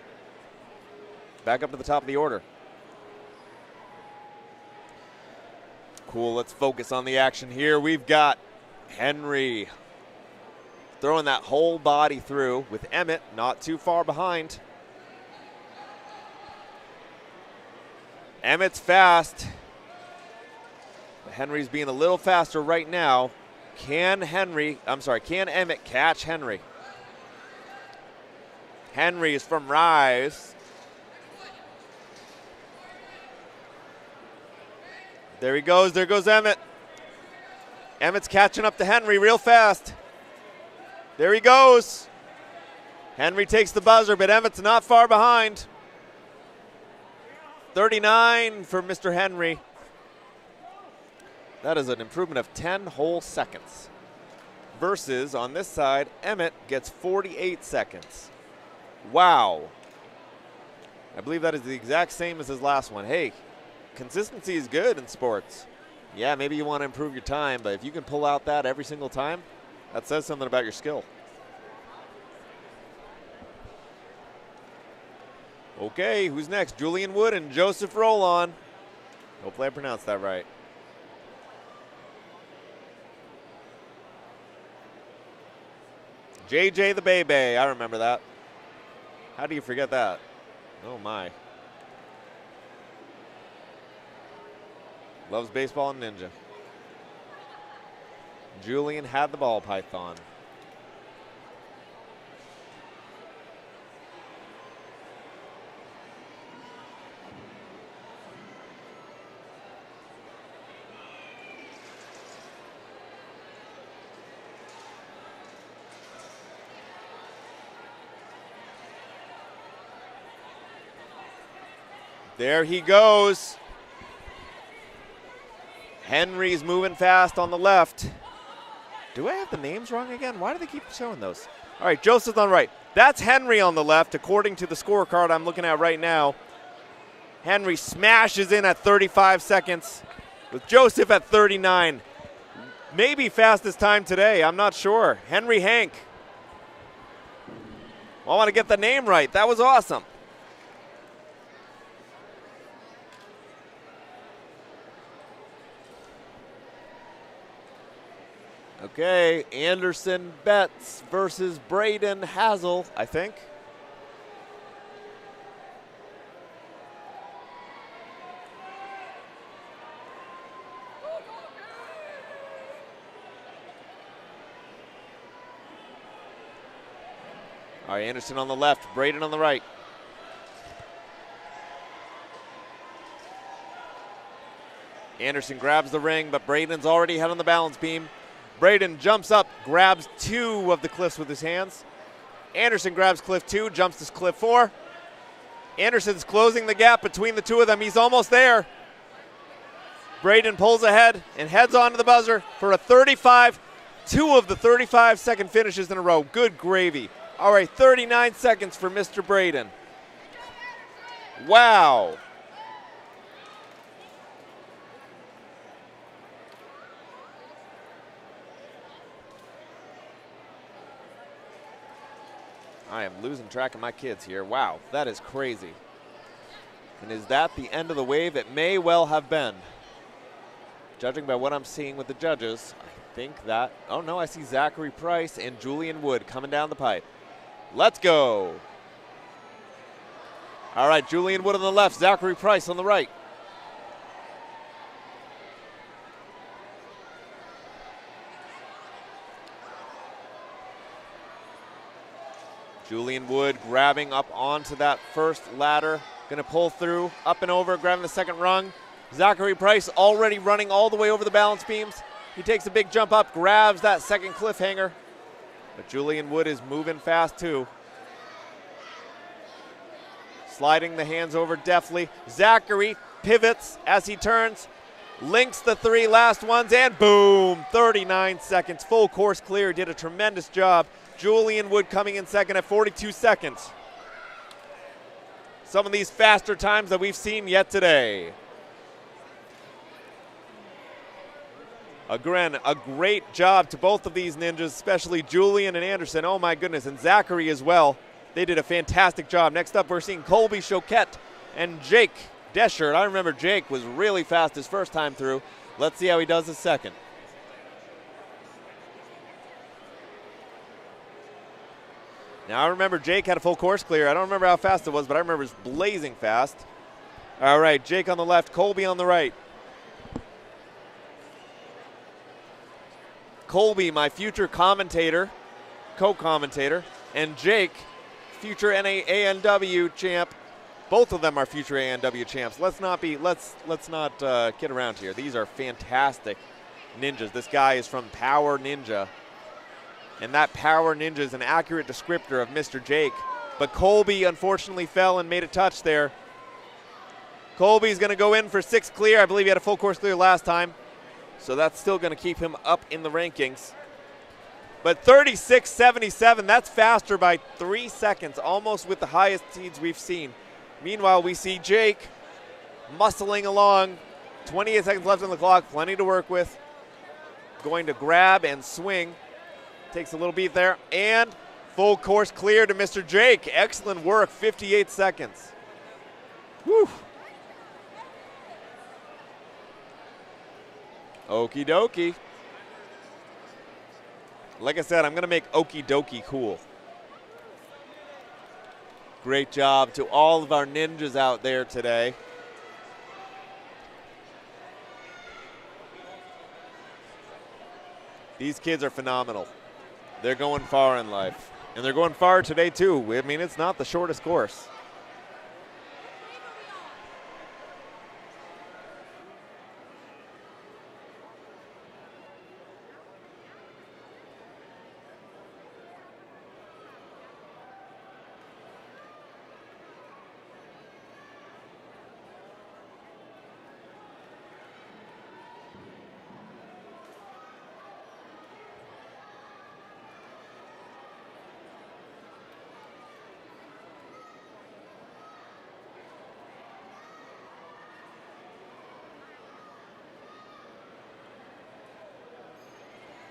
Back up to the top of the order. Cool, let's focus on the action here. We've got Henry throwing that whole body through with Emmett not too far behind. Emmett's fast. Henry's being a little faster right now. Can Emmett catch Henry? Henry is from Rise. There he goes. There goes Emmett. Emmett's catching up to Henry real fast. There he goes. Henry takes the buzzer, but Emmett's not far behind. 39 for Mr. Henry. That is an improvement of 10 whole seconds. Versus, on this side, Emmett gets 48 seconds. Wow. I believe that is the exact same as his last one. Hey, consistency is good in sports. Yeah, maybe you want to improve your time, but if you can pull out that every single time, that says something about your skill. Okay, who's next? Julian Wood and Joseph Rollon. Hopefully I pronounced that right. JJ the Bebe, I remember that. How do you forget that? Oh my. Loves baseball and ninja. Julian had the ball python. There he goes. Henry's moving fast on the left. Do I have the names wrong again? Why do they keep showing those? All right, Joseph's on the right. That's Henry on the left, according to the scorecard I'm looking at right now. Henry smashes in at 35 seconds with Joseph at 39. Maybe fastest time today, I'm not sure. Henry Hank. I want to get the name right. That was awesome. Okay, Anderson Betts versus Braden Hazel, I think. All right, Anderson on the left, Braden on the right. Anderson grabs the ring, but Braden's already head on the balance beam. Braden jumps up, grabs 2 of the cliffs with his hands. Anderson grabs cliff 2, jumps to cliff 4. Anderson's closing the gap between the two of them. He's almost there. Braden pulls ahead and heads onto the buzzer for a 35, 2 of the 35-second finishes in a row. Good gravy. All right, 39 seconds for Mr. Braden. Wow. I am losing track of my kids here. Wow, that is crazy. And is that the end of the wave? It may well have been. Judging by what I'm seeing with the judges, I think that, oh no, I see Zachary Price and Julian Wood coming down the pipe. Let's go. All right, Julian Wood on the left, Zachary Price on the right. Julian Wood grabbing up onto that first ladder. Going to pull through, up and over, grabbing the second rung. Zachary Price already running all the way over the balance beams. He takes a big jump up, grabs that second cliffhanger. But Julian Wood is moving fast too. Sliding the hands over deftly. Zachary pivots as he turns, links the 3 last ones, and boom, 39 seconds. Full course clear, did a tremendous job. Julian Wood coming in second at 42 seconds. Some of these faster times that we've seen yet today. Again, a great job to both of these ninjas, especially Julian and Anderson. Oh my goodness, and Zachary as well. They did a fantastic job. Next up, we're seeing Colby Choquette and Jake Deschert. I remember Jake was really fast his first time through. Let's see how he does his second. Now, I remember Jake had a full course clear. I don't remember how fast it was, but I remember it was blazing fast. All right, Jake on the left, Colby on the right. Colby, my future commentator, co-commentator, and Jake, future ANW champ. Both of them are future ANW champs. Let's not kid around here. These are fantastic ninjas. This guy is from Power Ninja, and that Power Ninja is an accurate descriptor of Mr. Jake. But Colby unfortunately fell and made a touch there. Colby's going to go in for 6 clear. I believe he had a full course clear last time, so that's still going to keep him up in the rankings. But 36.77, that's faster by 3 seconds, almost with the highest seeds we've seen. Meanwhile, we see Jake muscling along. 28 seconds left on the clock, plenty to work with. Going to grab and swing. Takes a little beat there, and full course clear to Mr. Jake. Excellent work, 58 seconds. Whew. Okie dokie. Like I said, I'm going to make okie dokie cool. Great job to all of our ninjas out there today. These kids are phenomenal. They're going far in life. And they're going far today, too. I mean, it's not the shortest course.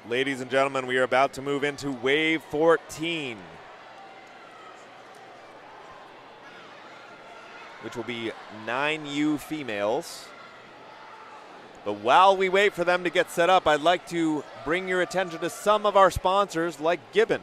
Ladies and gentlemen, we are about to move into wave 14, which will be 9U females. But while we wait for them to get set up, I'd like to bring your attention to some of our sponsors like Gibbon.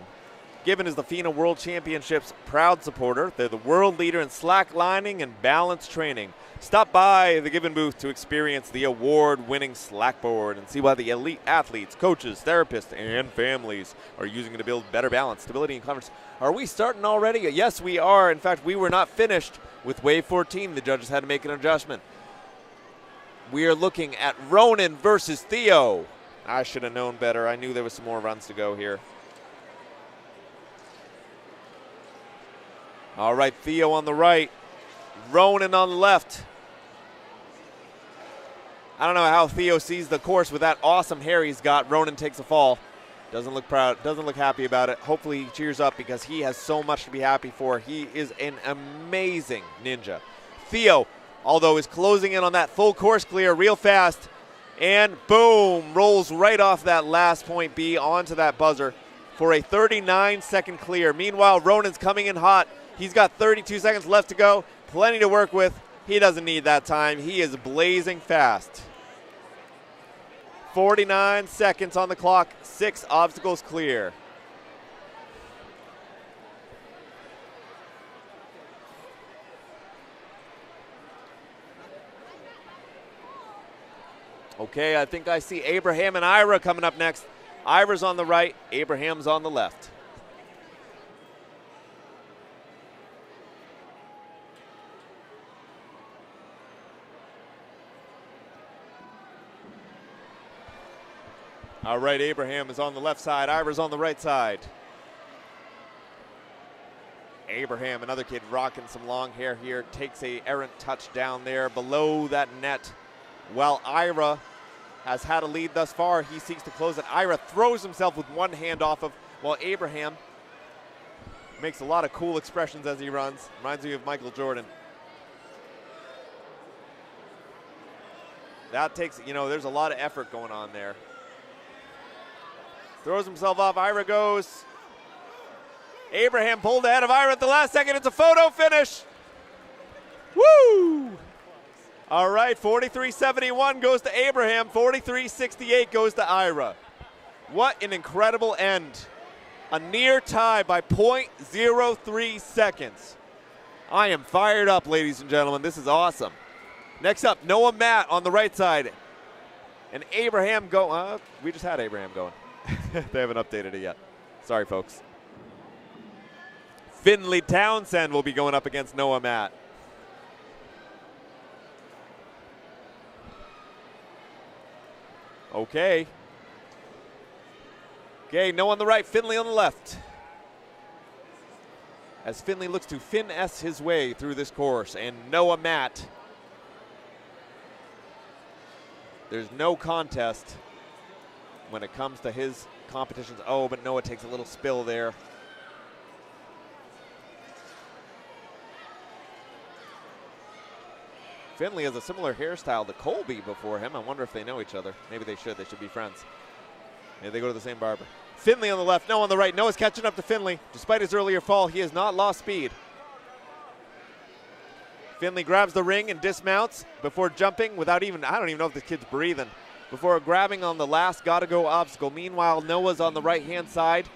Gibbon is the FINA World Championships proud supporter. They're the world leader in slacklining and balance training. Stop by the Gibbon booth to experience the award-winning slackboard and see why the elite athletes, coaches, therapists, and families are using it to build better balance, stability, and confidence. Are we starting already? Yes, we are. In fact, we were not finished with wave 14. The judges had to make an adjustment. We are looking at Ronan versus Theo. I should have known better. I knew there was some more runs to go here. All right, Theo on the right, Ronan on the left. I don't know how Theo sees the course with that awesome hair he's got. Ronan takes a fall. Doesn't look proud, doesn't look happy about it. Hopefully he cheers up because he has so much to be happy for. He is an amazing ninja. Theo, although, is closing in on that full course clear real fast. And boom, rolls right off that last point B onto that buzzer for a 39-second clear. Meanwhile, Ronan's coming in hot. He's got 32 seconds left to go. Plenty to work with. He doesn't need that time. He is blazing fast. 49 seconds on the clock. 6 obstacles clear. Okay, I think I see Abraham and Ira coming up next. Ira's on the right. Abraham's on the left. All right, Abraham is on the left side. Ira's on the right side. Abraham, another kid rocking some long hair here, takes a errant touch down there below that net. While Ira has had a lead thus far, he seeks to close it. Ira throws himself with one hand off of, while Abraham makes a lot of cool expressions as he runs. Reminds me of Michael Jordan. That takes, you know, there's a lot of effort going on there. Throws himself off, Ira goes. Abraham pulled ahead of Ira at the last second. It's a photo finish. Woo! All right, 43.71 goes to Abraham. 43.68 goes to Ira. What an incredible end. A near tie by 0.03 seconds. I am fired up, ladies and gentlemen. This is awesome. Next up, Noah Matt on the right side. And Abraham we just had Abraham going. They haven't updated it yet. Sorry, folks. Finley Townsend will be going up against Noah Matt. Okay. Okay, Noah on the right, Finley on the left. As Finley looks to finesse his way through this course, and Noah Matt. There's no contest when it comes to his competitions. Oh, but Noah takes a little spill there. Finley has a similar hairstyle to Colby before him. I wonder if they know each other. Maybe they should. They should be friends. Maybe they go to the same barber. Finley on the left, Noah on the right. Noah's catching up to Finley. Despite his earlier fall, he has not lost speed. Finley grabs the ring and dismounts before jumping without even, I don't even know if this kid's breathing, before grabbing on the last gotta-go obstacle. Meanwhile, Noah's on the right-hand side,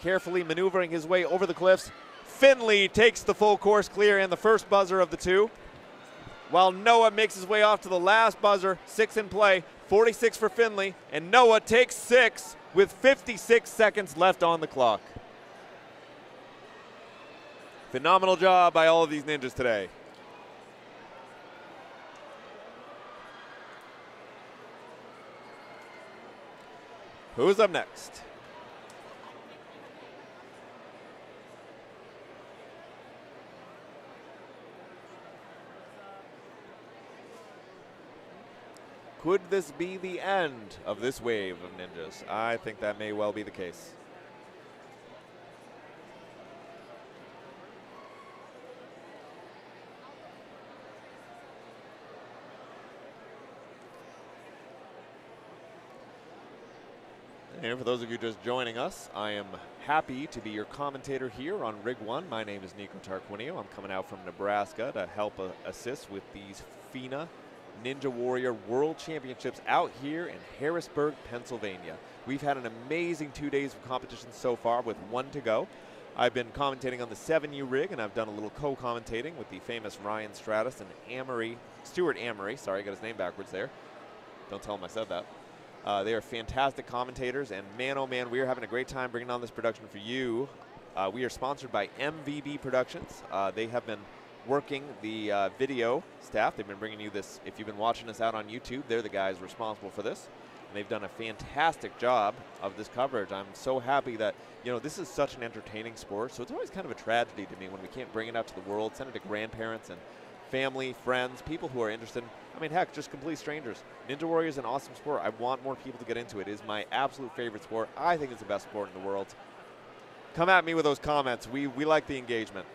carefully maneuvering his way over the cliffs. Finley takes the full course clear and the first buzzer of the two, while Noah makes his way off to the last buzzer, 6 in play, 46 for Finley, and Noah takes 6 with 56 seconds left on the clock. Phenomenal job by all of these ninjas today. Who's up next? Could this be the end of this wave of ninjas? I think that may well be the case. And for those of you just joining us, I am happy to be your commentator here on Rig 1. My name is Nico Tarquinio. I'm coming out from Nebraska to help assist with these FINA Ninja Warrior World Championships out here in Harrisburg, Pennsylvania. We've had an amazing 2 days of competition so far with 1 to go. I've been commentating on the 7U rig, and I've done a little co-commentating with the famous Ryan Stratus and Stuart Amory. Sorry, I got his name backwards there. Don't tell him I said that. They are fantastic commentators, and man, oh man, we are having a great time bringing on this production for you. We are sponsored by MVB Productions. They have been working the video staff. They've been bringing you this. If you've been watching us out on YouTube, they're the guys responsible for this. And they've done a fantastic job of this coverage. I'm so happy that, this is such an entertaining sport, so it's always kind of a tragedy to me when we can't bring it out to the world, send it to grandparents and family, friends, people who are interested. I mean, heck, just complete strangers. Ninja Warrior is an awesome sport. I want more people to get into it. It is my absolute favorite sport. I think it's the best sport in the world. Come at me with those comments. We like the engagement.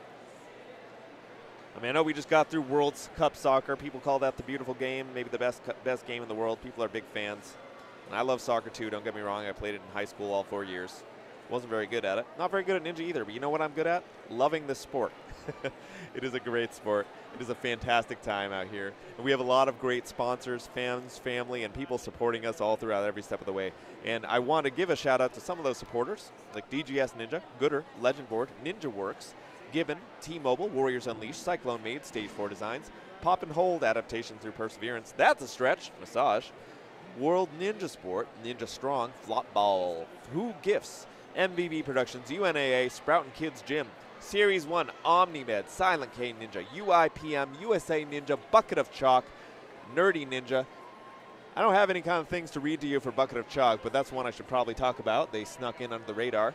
I mean, I know we just got through World Cup soccer. People call that the beautiful game, maybe the best game in the world. People are big fans. And I love soccer too, don't get me wrong. I played it in high school all 4 years. Wasn't very good at it. Not very good at Ninja either, but you know what I'm good at? Loving this sport. It is a great sport. It is a fantastic time out here. And we have a lot of great sponsors, fans, family, and people supporting us all throughout every step of the way. And I want to give a shout out to some of those supporters, like DGS Ninja, Gooder, Legend Board, Ninja Works, Gibbon, T-Mobile, Warriors Unleashed, Cyclone Made, Stage 4 Designs, Pop and Hold Adaptation Through Perseverance, that's a stretch, Massage, World Ninja Sport, Ninja Strong, Flop Ball, Who Gifts, MVB Productions, UNAA, Sprout and Kids Gym, Series 1, OmniMed, Silent K Ninja, UIPM, USA Ninja, Bucket of Chalk, Nerdy Ninja. I don't have any kind of things to read to you for Bucket of Chalk, but that's one I should probably talk about. They snuck in under the radar.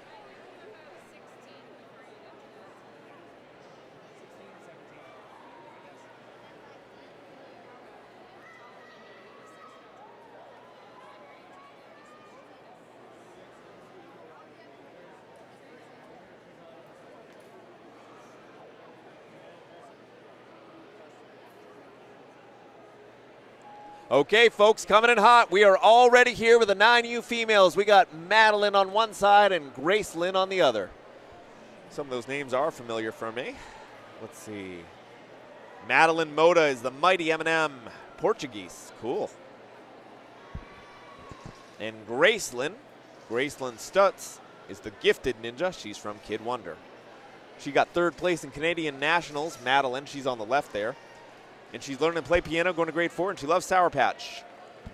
Okay, folks, coming in hot. We are already here with the 9U females. We got Madeline on one side and Grace Lynn on the other. Some of those names are familiar for me. Let's see. Madeline Moda is the mighty M&M. Portuguese. Cool. And Gracelyn Stutz is the gifted ninja. She's from Kid Wonder. She got 3rd place in Canadian Nationals. Madeline, she's on the left there. and she's learning to play piano, going to grade 4, and she loves Sour Patch.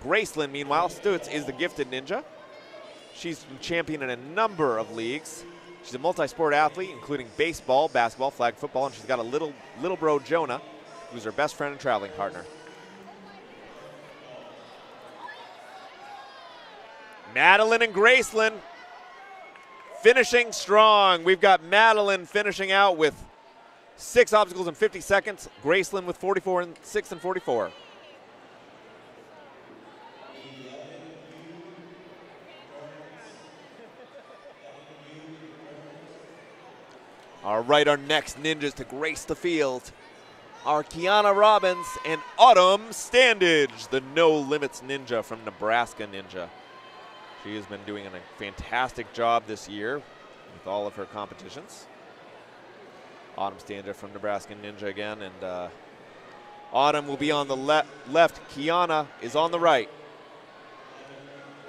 Gracelyn, meanwhile, Stutz is the gifted ninja. She's been champion in a number of leagues. She's a multi-sport athlete, including baseball, basketball, flag football, and she's got a little bro, Jonah, who's her best friend and traveling partner. Madeline and Gracelyn finishing strong. We've got Madeline finishing out with 6 obstacles in 50 seconds. Gracelyn with 44 and 6 and 44. All right, our next ninjas to grace the field are Kiana Robbins and Autumn Standage, the No Limits Ninja from Nebraska Ninja. She has been doing a fantastic job this year with all of her competitions. Autumn Standage from Nebraska Ninja again, and Autumn will be on the left. Kiana is on the right.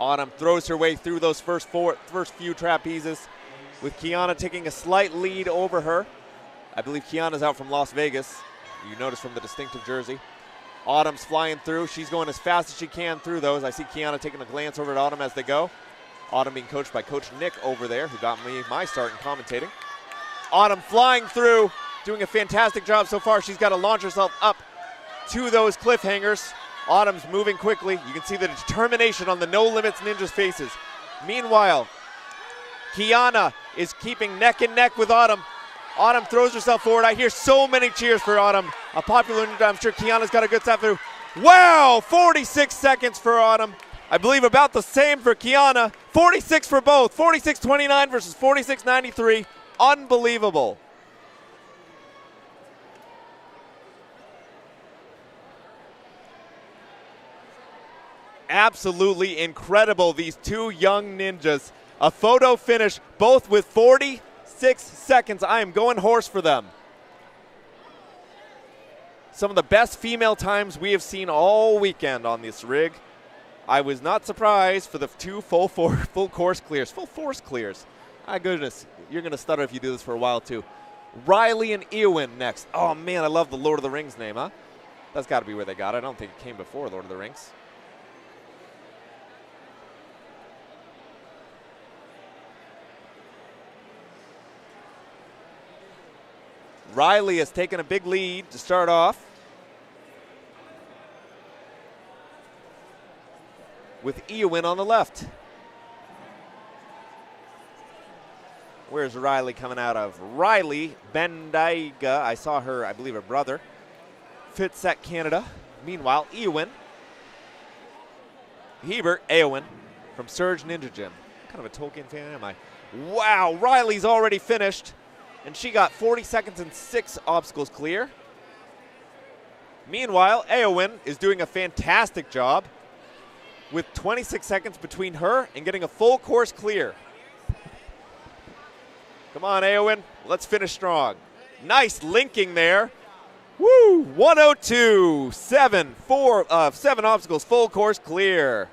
Autumn throws her way through those first few trapezes, with Kiana taking a slight lead over her. I believe Kiana's out from Las Vegas. You notice from the distinctive jersey. Autumn's flying through. She's going as fast as she can through those. I see Kiana taking a glance over at Autumn as they go. Autumn being coached by Coach Nick over there, who got me my start in commentating. Autumn flying through, doing a fantastic job so far. She's got to launch herself up to those cliffhangers. Autumn's moving quickly. You can see the determination on the No Limits Ninjas' faces. Meanwhile, Kiana is keeping neck and neck with Autumn. Autumn throws herself forward. I hear so many cheers for Autumn. A popular ninja. I'm sure Kiana's got a good step through. Wow, 46 seconds for Autumn. I believe about the same for Kiana. 46 for both. 46.29 versus 46.93. Unbelievable. Absolutely incredible, these two young ninjas. A photo finish, both with 46 seconds. I am going horse for them. Some of the best female times we have seen all weekend on this rig. I was not surprised for the 2 full course clears. Full force clears. My goodness, you're going to stutter if you do this for a while too. Riley and Eowyn next. Oh man, I love the Lord of the Rings name, huh? That's got to be where they got it. I don't think it came before Lord of the Rings. Riley has taken a big lead to start off, with Eowyn on the left. Where's Riley coming out of? Riley Bendaiga. I saw her, I believe her brother. Fit Set Canada. Meanwhile, Eowyn Eowyn from Surge Ninja Gym. What kind of a Tolkien fan am I? Wow, Riley's already finished. And she got 40 seconds and 6 obstacles clear. Meanwhile, Eowyn is doing a fantastic job with 26 seconds between her and getting a full course clear. Come on, Eowyn, let's finish strong. Nice linking there. Woo, 102, 7 obstacles, full course clear.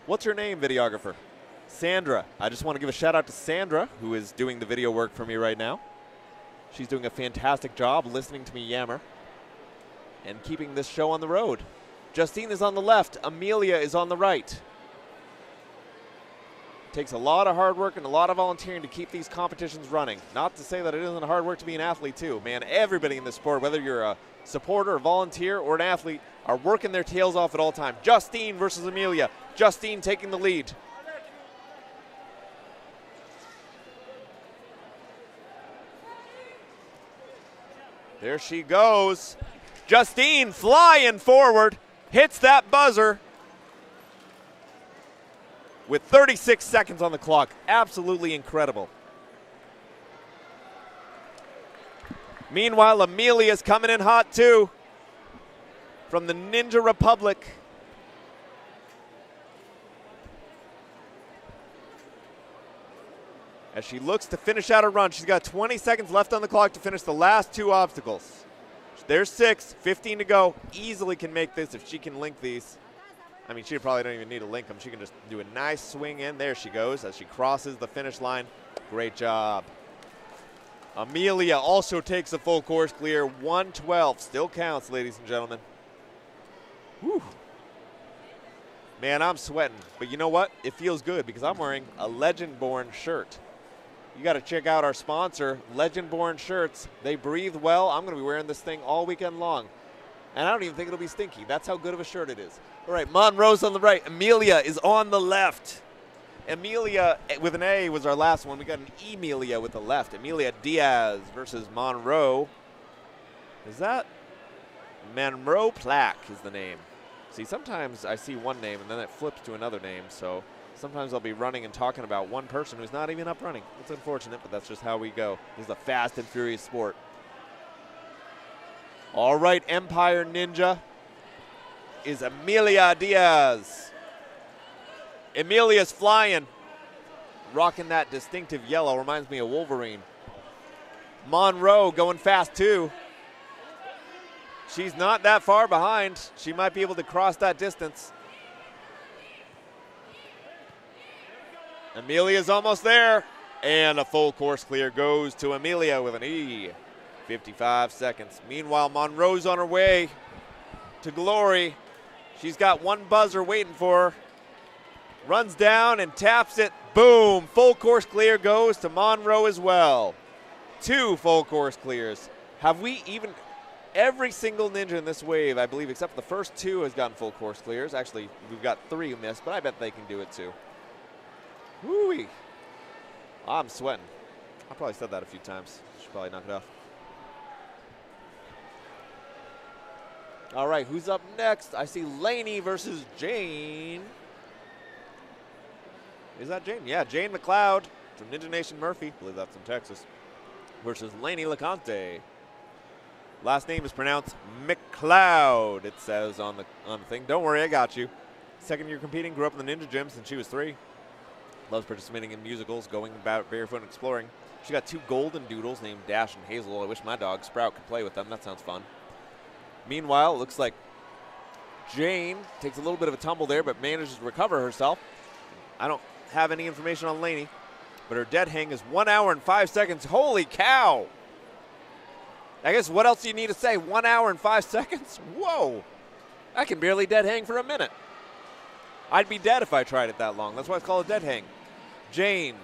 What's your name, videographer? Sandra. I just want to give a shout out to Sandra, who is doing the video work for me right now. She's doing a fantastic job listening to me yammer and keeping this show on the road. Justine is on the left. Amelia is on the right. It takes a lot of hard work and a lot of volunteering to keep these competitions running. Not to say that it isn't hard work to be an athlete too. Man, everybody in this sport, whether you're a supporter, a volunteer, or an athlete, are working their tails off at all times. Justine versus Amelia. Justine taking the lead. There she goes. Justine flying forward, hits that buzzer with 36 seconds on the clock. Absolutely incredible. Meanwhile, Amelia's coming in hot too from the Ninja Republic. as she looks to finish out her run. She's got 20 seconds left on the clock to finish the last 2 obstacles. There's 6, 15 to go. Easily can make this if she can link these. I mean, she probably don't even need to link them. She can just do a nice swing in. There she goes as she crosses the finish line. Great job. Amelia also takes a full course clear. 1:12 still counts, ladies and gentlemen. Whew. Man, I'm sweating. But you know what? It feels good because I'm wearing a Legend Born shirt. You got to check out our sponsor, Legend Born Shirts. They breathe well. I'm going to be wearing this thing all weekend long. And I don't even think it'll be stinky. That's how good of a shirt it is. All right, Monroe's on the right. Amelia is on the left. Amelia with an A was our last one. We got an Emilia with the left. Amelia Diaz versus Monroe. Is that? Monroe Plaque is the name. See, sometimes I see one name and then it flips to another name. So sometimes I'll be running and talking about one person who's not even up running. It's unfortunate, but that's just how we go. This is a fast and furious sport. All right, Empire Ninja is Amelia Diaz. Amelia's flying, rocking that distinctive yellow. Reminds me of Wolverine. Monroe going fast too. She's not that far behind. She might be able to cross that distance. Amelia's almost there. And a full course clear goes to Amelia with an E. 55 seconds. Meanwhile, Monroe's on her way to glory. She's got one buzzer waiting for her. Runs down and taps it. Boom. Full course clear goes to Monroe as well. 2 full course clears. Have we even... Every single ninja in this wave, I believe, except for the first 2, has gotten full course clears. Actually, we've got 3 missed, but I bet they can do it too. Woo-wee. I'm sweating. I probably said that a few times. Should probably knock it off. All right, who's up next? I see Lainey versus Jane. Is that Jane? Yeah, Jane McLeod from Ninja Nation Murphy. I believe that's in Texas. Versus Lainey LeConte. Last name is pronounced McLeod, it says on the thing. Don't worry, I got you. Second year competing, grew up in the Ninja Gym since she was 3. Loves participating in musicals, going about barefoot and exploring. She got 2 golden doodles named Dash and Hazel. I wish my dog Sprout could play with them. That sounds fun. Meanwhile, it looks like Jane takes a little bit of a tumble there, but manages to recover herself. I don't have any information on Lainey, but her dead hang is 1 hour and 5 seconds. Holy cow! I guess what else do you need to say? 1 hour and 5 seconds? Whoa! I can barely dead hang for a minute. I'd be dead if I tried it that long. That's why it's called a dead hang. Jane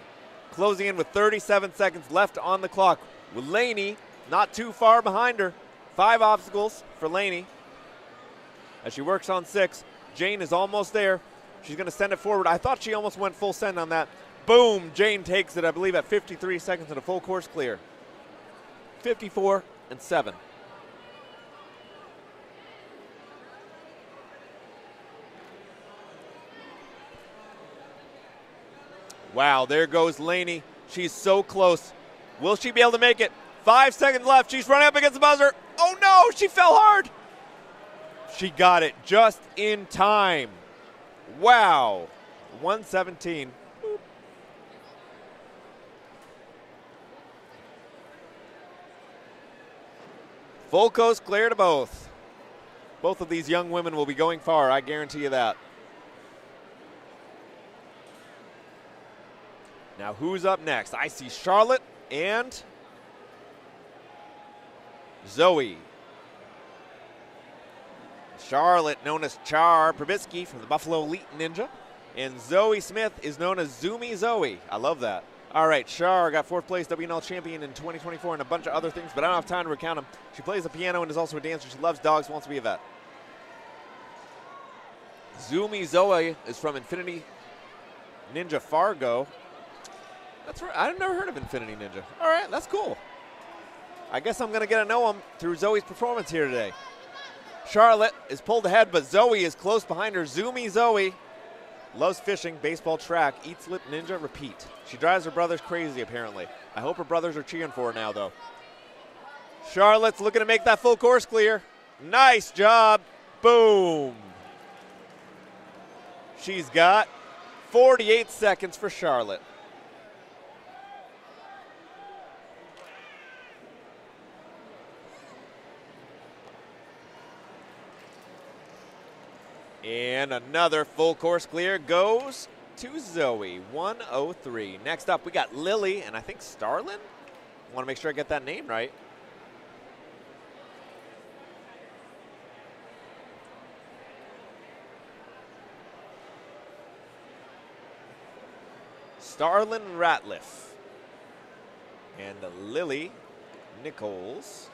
closing in with 37 seconds left on the clock. With Lainey not too far behind her. 5 obstacles for Lainey. As she works on 6, Jane is almost there. She's going to send it forward. I thought she almost went full send on that. Boom! Jane takes it, I believe, at 53 seconds and a full course clear. 54 and 7. Wow, there goes Lainey. She's so close. Will she be able to make it? 5 seconds left. She's running up against the buzzer. Oh no, she fell hard. She got it just in time. Wow. 117. Boop. Full coast clear to both. Both of these young women will be going far, I guarantee you that. Now who's up next? I see Charlotte and Zoe. Charlotte, known as Char Probitsky from the Buffalo Elite Ninja. And Zoe Smith is known as Zoomy Zoe. I love that. All right, Char got 4th place WNL champion in 2024 and a bunch of other things, but I don't have time to recount them. She plays the piano and is also a dancer. She loves dogs, wants to be a vet. Zoomy Zoe is from Infinity Ninja Fargo. That's right. I've never heard of Infinity Ninja. All right, that's cool. I guess I'm going to get to know him through Zoe's performance here today. Charlotte is pulled ahead, but Zoe is close behind her. Zoomy Zoe loves fishing, baseball, track, eats lip ninja, repeat. She drives her brothers crazy, apparently. I hope her brothers are cheering for her now, though. Charlotte's looking to make that full course clear. Nice job. Boom. She's got 48 seconds for Charlotte. And another full course clear goes to Zoe, 103. Next up, we got Lily and I think Starlin. I want to make sure I get that name right. Starlin Ratliff and Lily Nichols.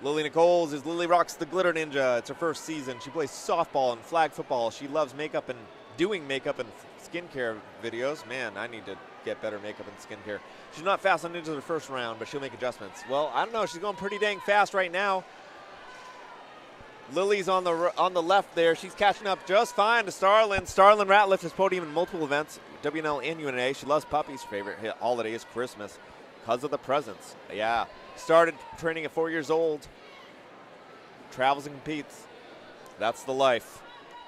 Lily Nichols is Lily Rocks the Glitter Ninja. It's her first season. She plays softball and flag football. She loves makeup and doing makeup and skincare videos. Man, I need to get better makeup and skincare. She's not fast on Ninja the first round, but she'll make adjustments. Well, I don't know. She's going pretty dang fast right now. Lily's on the left there. She's catching up just fine to Starlin. Starlin Ratliff has podiumed in multiple events, WNL and UNA. She loves puppies. Her favorite holiday is Christmas because of the presents. Yeah. Started training at 4 years old. Travels and competes. That's the life.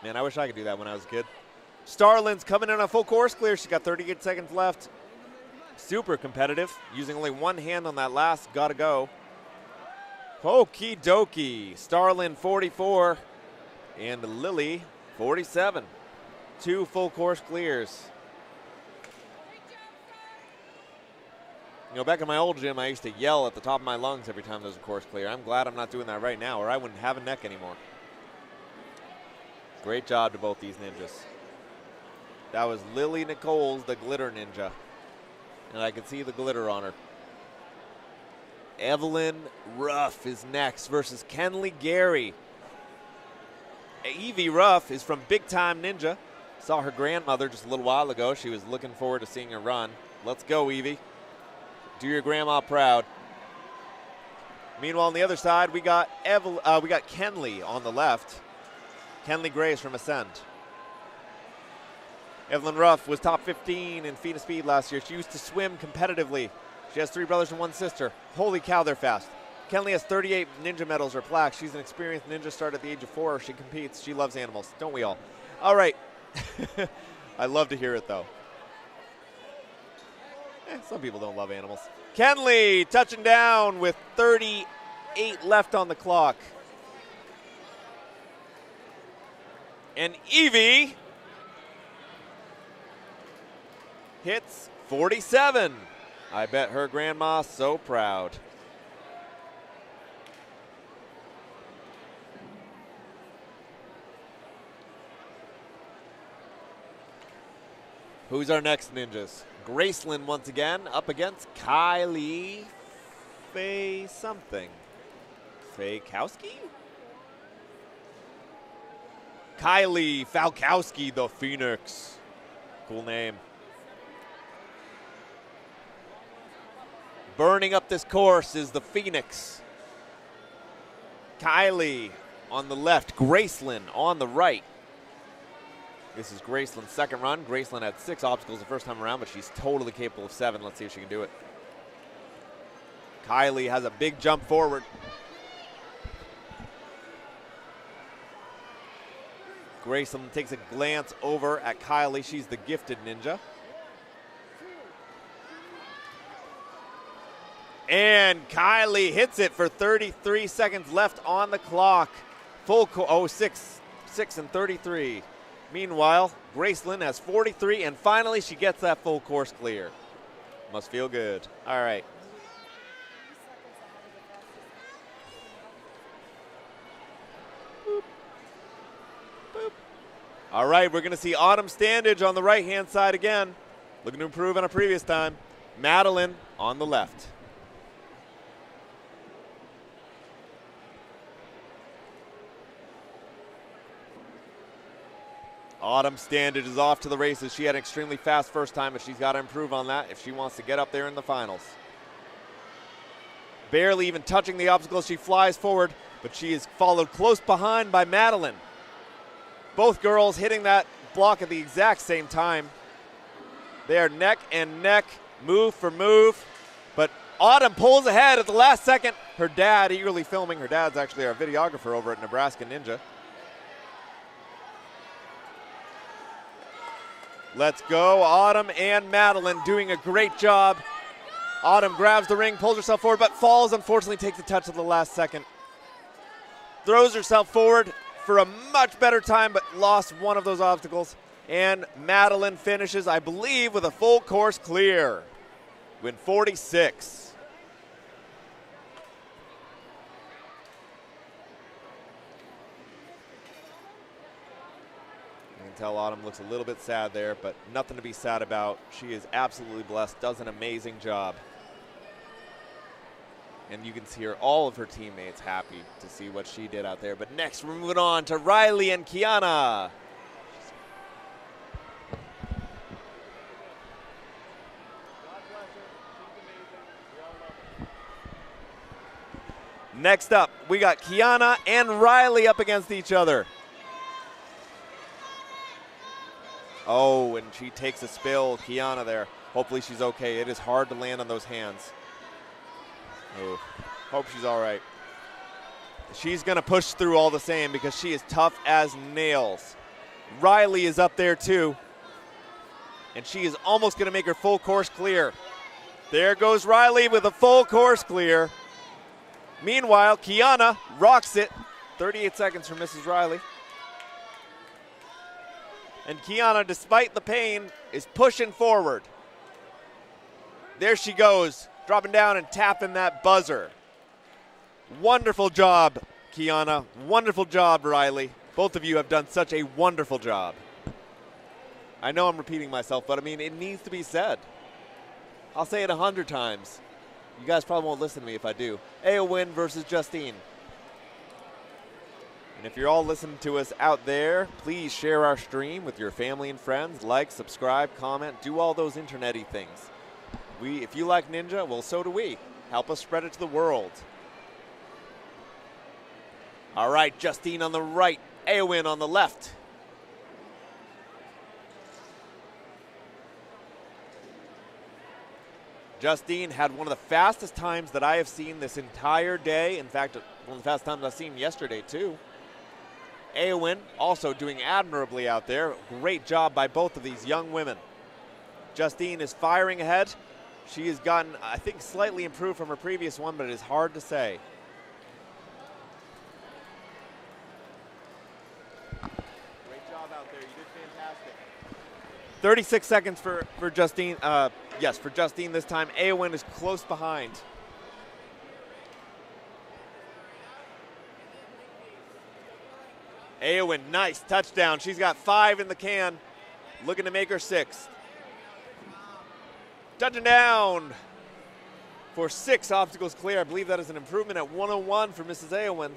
Man, I wish I could do that when I was a kid. Starlin's coming in on full course clear. She's got 38 seconds left. Super competitive. Using only one hand on that last gotta go. Okie dokie. Starlin 44 and Lily 47. 2 full course clears. You know, back in my old gym, I used to yell at the top of my lungs every time there was a course clear. I'm glad I'm not doing that right now, or I wouldn't have a neck anymore. Great job to both these ninjas. That was Lily Nichols, the Glitter Ninja. And I can see the glitter on her. Evelyn Ruff is next versus Kenley Gary. Evie Ruff is from Big Time Ninja. Saw her grandmother just a little while ago. She was looking forward to seeing her run. Let's go, Evie. Do your grandma proud. Meanwhile, on the other side, we got Kenley on the left. Kenley Grace from Ascend. Evelyn Ruff was top 15 in FINA Speed last year. She used to swim competitively. She has 3 brothers and 1 sister. Holy cow, they're fast. Kenley has 38 ninja medals or plaques. She's an experienced ninja, started at the age of 4. She competes. She loves animals. Don't we all? All right. I love to hear it, though. Some people don't love animals. Kenley touching down with 38 left on the clock. And Evie hits 47. I bet her grandma's so proud. Who's our next ninjas? Graceland once again up against Kylie Faye something. Falkowski? Kylie Falkowski, the Phoenix. Cool name. Burning up this course is the Phoenix. Kylie on the left, Graceland on the right. This is Graceland's second run. Graceland had 6 obstacles the first time around, but she's totally capable of 7. Let's see if she can do it. Kylie has a big jump forward. Graceland takes a glance over at Kylie. She's the gifted ninja. And Kylie hits it for 33 seconds left on the clock. Full 6 and 33. Meanwhile, Graceland has 43, and finally she gets that full course clear. Must feel good. All right. Boop. Boop. All right, we're going to see Autumn Standage on the right-hand side again. Looking to improve on a previous time. Madeline on the left. Autumn Standage is off to the races. She had an extremely fast first time, but she's got to improve on that if she wants to get up there in the finals. Barely even touching the obstacles, she flies forward, but she is followed close behind by Madeline. Both girls hitting that block at the exact same time. They are neck and neck, move for move, but Autumn pulls ahead at the last second. Her dad eagerly filming. Her dad's actually our videographer over at Nebraska Ninja. Let's go, Autumn and Madeline doing a great job. Autumn grabs the ring, pulls herself forward, but falls, unfortunately takes a touch at the last second. throws herself forward for a much better time, but lost one of those obstacles. And Madeline finishes, I believe, with a full course clear. Win 46. You can tell Autumn looks a little bit sad there, but nothing to be sad about. She is absolutely blessed, does an amazing job. And you can see all of her teammates happy to see what she did out there. But next, we're moving on to Riley and Kiana. Next up, we got Kiana and Riley up against each other. Oh, and she takes a spill, Kiana there. Hopefully she's okay. It is hard to land on those hands. Oh, hope she's all right. She's gonna push through all the same because she is tough as nails. Riley is up there too. And she is almost gonna make her full course clear. There goes Riley with a full course clear. Meanwhile, Kiana rocks it. 38 seconds for Mrs. Riley. And Kiana, despite the pain, is pushing forward. There she goes, dropping down and tapping that buzzer. Wonderful job, Kiana. Wonderful job, Riley. Both of you have done such a wonderful job. I know I'm repeating myself, but I mean, it needs to be said. I'll say it 100 times. You guys probably won't listen to me if I do. Eowyn versus Justine. And if you're all listening to us out there, please share our stream with your family and friends. Like, subscribe, comment, do all those internet-y things. If you like Ninja, well, so do we. Help us spread it to the world. All right, Justine on the right, Eowyn on the left. Justine had one of the fastest times that I have seen this entire day. In fact, one of the fastest times I've seen yesterday, too. Eowyn also doing admirably out there. Great job by both of these young women. Justine is firing ahead. She has gotten, I think, slightly improved from her previous one, but it is hard to say. Great job out there. You did fantastic. 36 seconds for Justine. Yes, for Justine this time. Eowyn is close behind. Eowyn, nice touchdown. She's got 5 in the can, looking to make her 6th. Touching down for 6 obstacles clear. I believe that is an improvement at 101 for Mrs. Eowyn.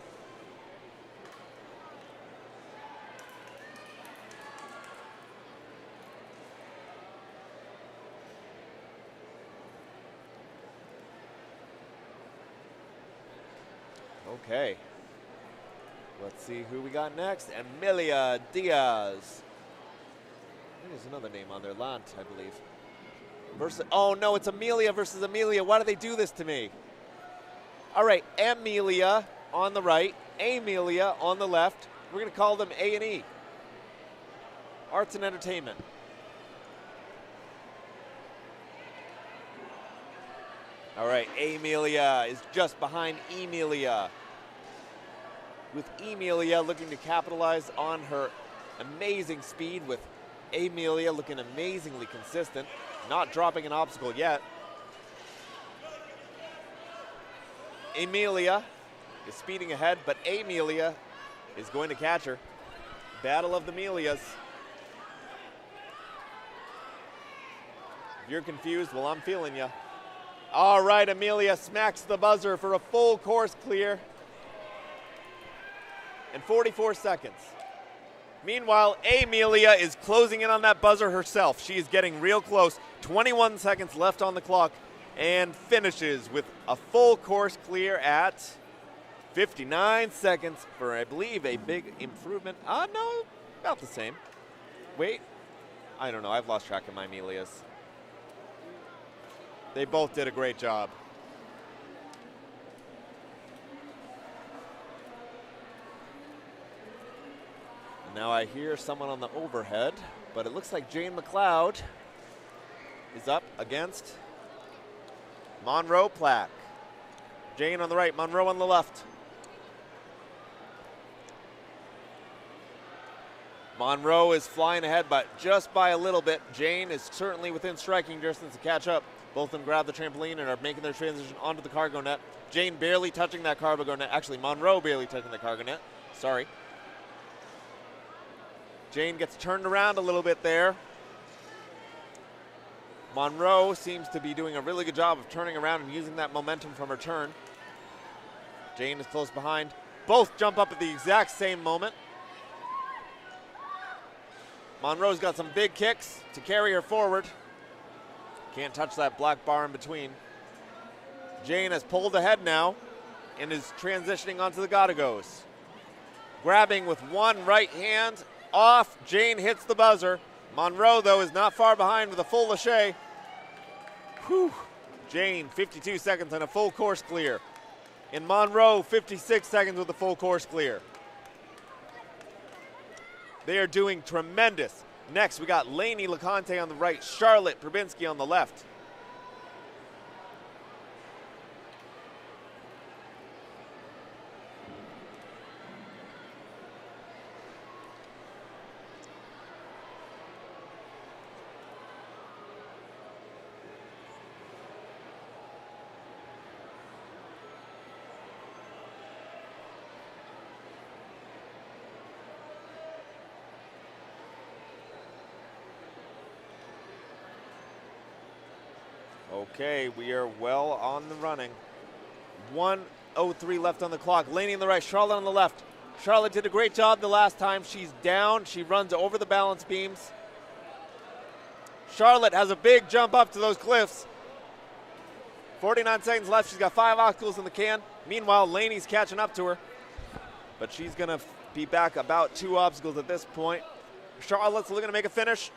Okay. Let's see who we got next. Amelia Diaz. There's another name on there, Lant, I believe. Oh no, it's Amelia versus Amelia. Why do they do this to me? All right, Amelia on the right, Amelia on the left. We're gonna call them A&E. Arts and Entertainment. All right, Amelia is just behind Emilia. With Emilia looking to capitalize on her amazing speed, with Amelia looking amazingly consistent, not dropping an obstacle yet. Amelia is speeding ahead, but Amelia is going to catch her. Battle of the Amelias. If you're confused, well, I'm feeling you. All right, Amelia smacks the buzzer for a full course clear in 44 seconds. Meanwhile, Amelia is closing in on that buzzer herself. She is getting real close. 21 seconds left on the clock and finishes with a full course clear at 59 seconds for, I believe, a big improvement. No, about the same. Wait, I don't know. I've lost track of my Amelias. They both did a great job. Now I hear someone on the overhead, but it looks like Jane McLeod is up against Monroe Plack. Jane on the right, Monroe on the left. Monroe is flying ahead, but just by a little bit. Jane is certainly within striking distance to catch up. Both of them grab the trampoline and are making their transition onto the cargo net. Jane barely touching that cargo net. Actually, Monroe barely touching the cargo net. Sorry. Jane gets turned around a little bit there. Monroe seems to be doing a really good job of turning around and using that momentum from her turn. Jane is close behind. Both jump up at the exact same moment. Monroe's got some big kicks to carry her forward. Can't touch that black bar in between. Jane has pulled ahead now and is transitioning onto the gotta-goes. Grabbing with one right hand, off, Jane hits the buzzer. Monroe, though, is not far behind with a full lâché. Whew. Jane, 52 seconds and a full course clear. And Monroe, 56 seconds with a full course clear. They are doing tremendous. Next, we got Lainey LeConte on the right, Charlotte Probinski on the left. Okay, we are well on the running. 1:03 left on the clock. Lainey on the right, Charlotte on the left. Charlotte did a great job the last time. She's down. She runs over the balance beams. Charlotte has a big jump up to those cliffs. 49 seconds left. She's got 5 obstacles in the can. Meanwhile, Lainey's catching up to her. But she's going to be back about 2 obstacles at this point. Charlotte's looking to make a finish.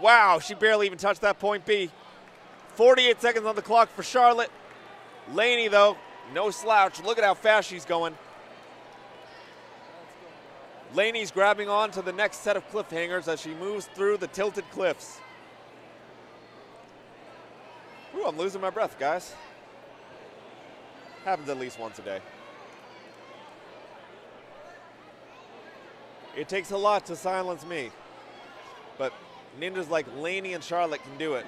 Wow, she barely even touched that point B. 48 seconds on the clock for Charlotte. Lainey, though, no slouch. Look at how fast she's going. Lainey's grabbing on to the next set of cliffhangers as she moves through the tilted cliffs. Ooh, I'm losing my breath, guys. Happens at least once a day. It takes a lot to silence me, but ninjas like Lainey and Charlotte can do it.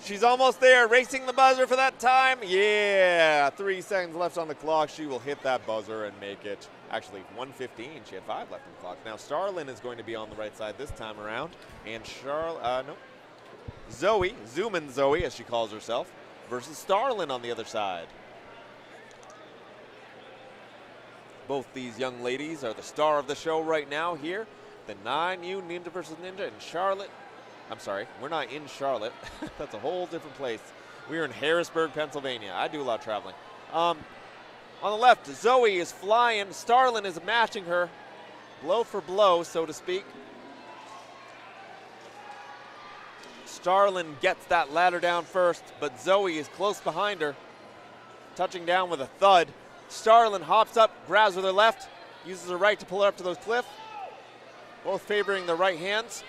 She's almost there, racing the buzzer for that time. Yeah, 3 seconds left on the clock. She will hit that buzzer and make it. Actually, 1:15. She had 5 left on the clock. Now Starlin is going to be on the right side this time around, and Zoe, Zoomin' Zoe, as she calls herself, versus Starlin on the other side. Both these young ladies are the star of the show right now here. The 9U Ninja versus Ninja in Charlotte. I'm sorry, we're not in Charlotte. That's a whole different place. We're in Harrisburg, Pennsylvania. I do a lot of traveling. On the left, Zoe is flying. Starlin is matching her, blow for blow, so to speak. Starlin gets that ladder down first, but Zoe is close behind her, touching down with a thud. Starlin hops up, grabs with her left, uses her right to pull her up to those cliffs, both favoring the right hands.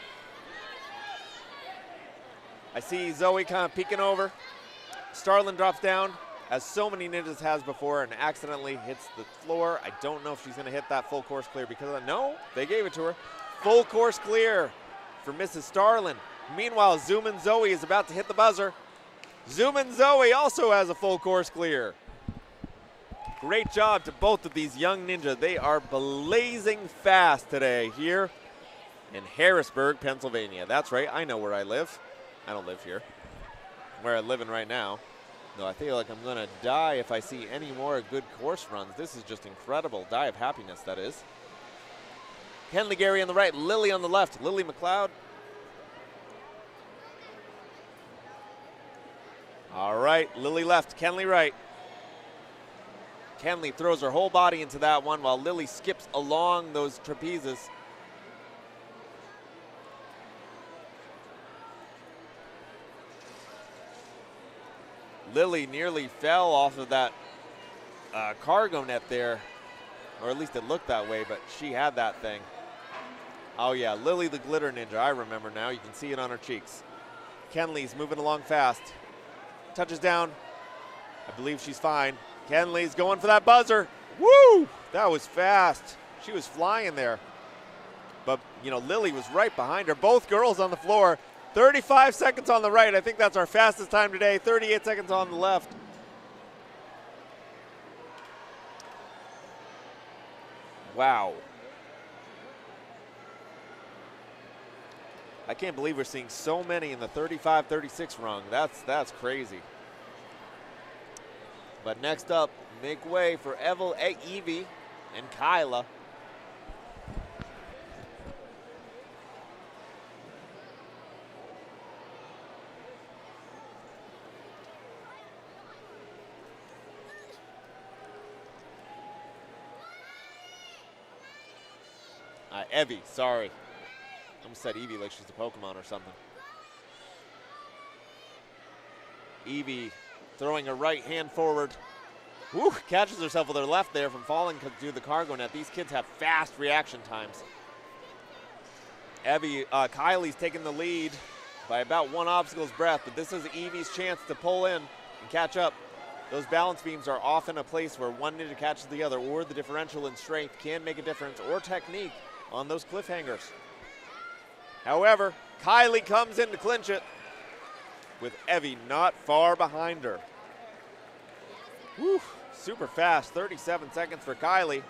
I see Zoe kind of peeking over. Starlin drops down, as so many ninjas has before, and accidentally hits the floor. I don't know if she's going to hit that full course clear because of that. No, they gave it to her. Full course clear for Mrs. Starlin. Meanwhile, Zoomin' Zoe is about to hit the buzzer. Zoomin' Zoe also has a full course clear. Great job to both of these young ninjas. They are blazing fast today here in Harrisburg, Pennsylvania. That's right, I know where I live. I don't live here. Where I'm living right now. No, I feel like I'm going to die if I see any more good course runs. This is just incredible. Die of happiness, that is. Kenley Gary on the right, Lily on the left. Lily McLeod. All right, Lily left, Kenley right. Kenley throws her whole body into that one while Lily skips along those trapezes. Lily nearly fell off of that cargo net there, or at least it looked that way, but she had that thing. Oh yeah, Lily the Glitter Ninja, I remember now. You can see it on her cheeks. Kenley's moving along fast. Touches down. I believe she's fine. Kenley's going for that buzzer. Woo! That was fast. She was flying there. But, you know, Lily was right behind her. Both girls on the floor. 35 seconds on the right. I think that's our fastest time today. 38 seconds on the left. Wow. I can't believe we're seeing so many in the 35-36 rung. That's crazy. But next up, make way for Evie and Kyla. Evie, sorry. I almost said Evie like she's a Pokemon or something. Evie throwing her right hand forward. Woo, catches herself with her left there from falling through the cargo net. These kids have fast reaction times. Kylie's taking the lead by about one obstacle's breadth, but this is Evie's chance to pull in and catch up. Those balance beams are often a place where one ninja catches the other, or the differential in strength can make a difference, or technique on those cliffhangers. However, Kylie comes in to clinch it with Evie not far behind her. Whew, super fast, 37 seconds for Kylie.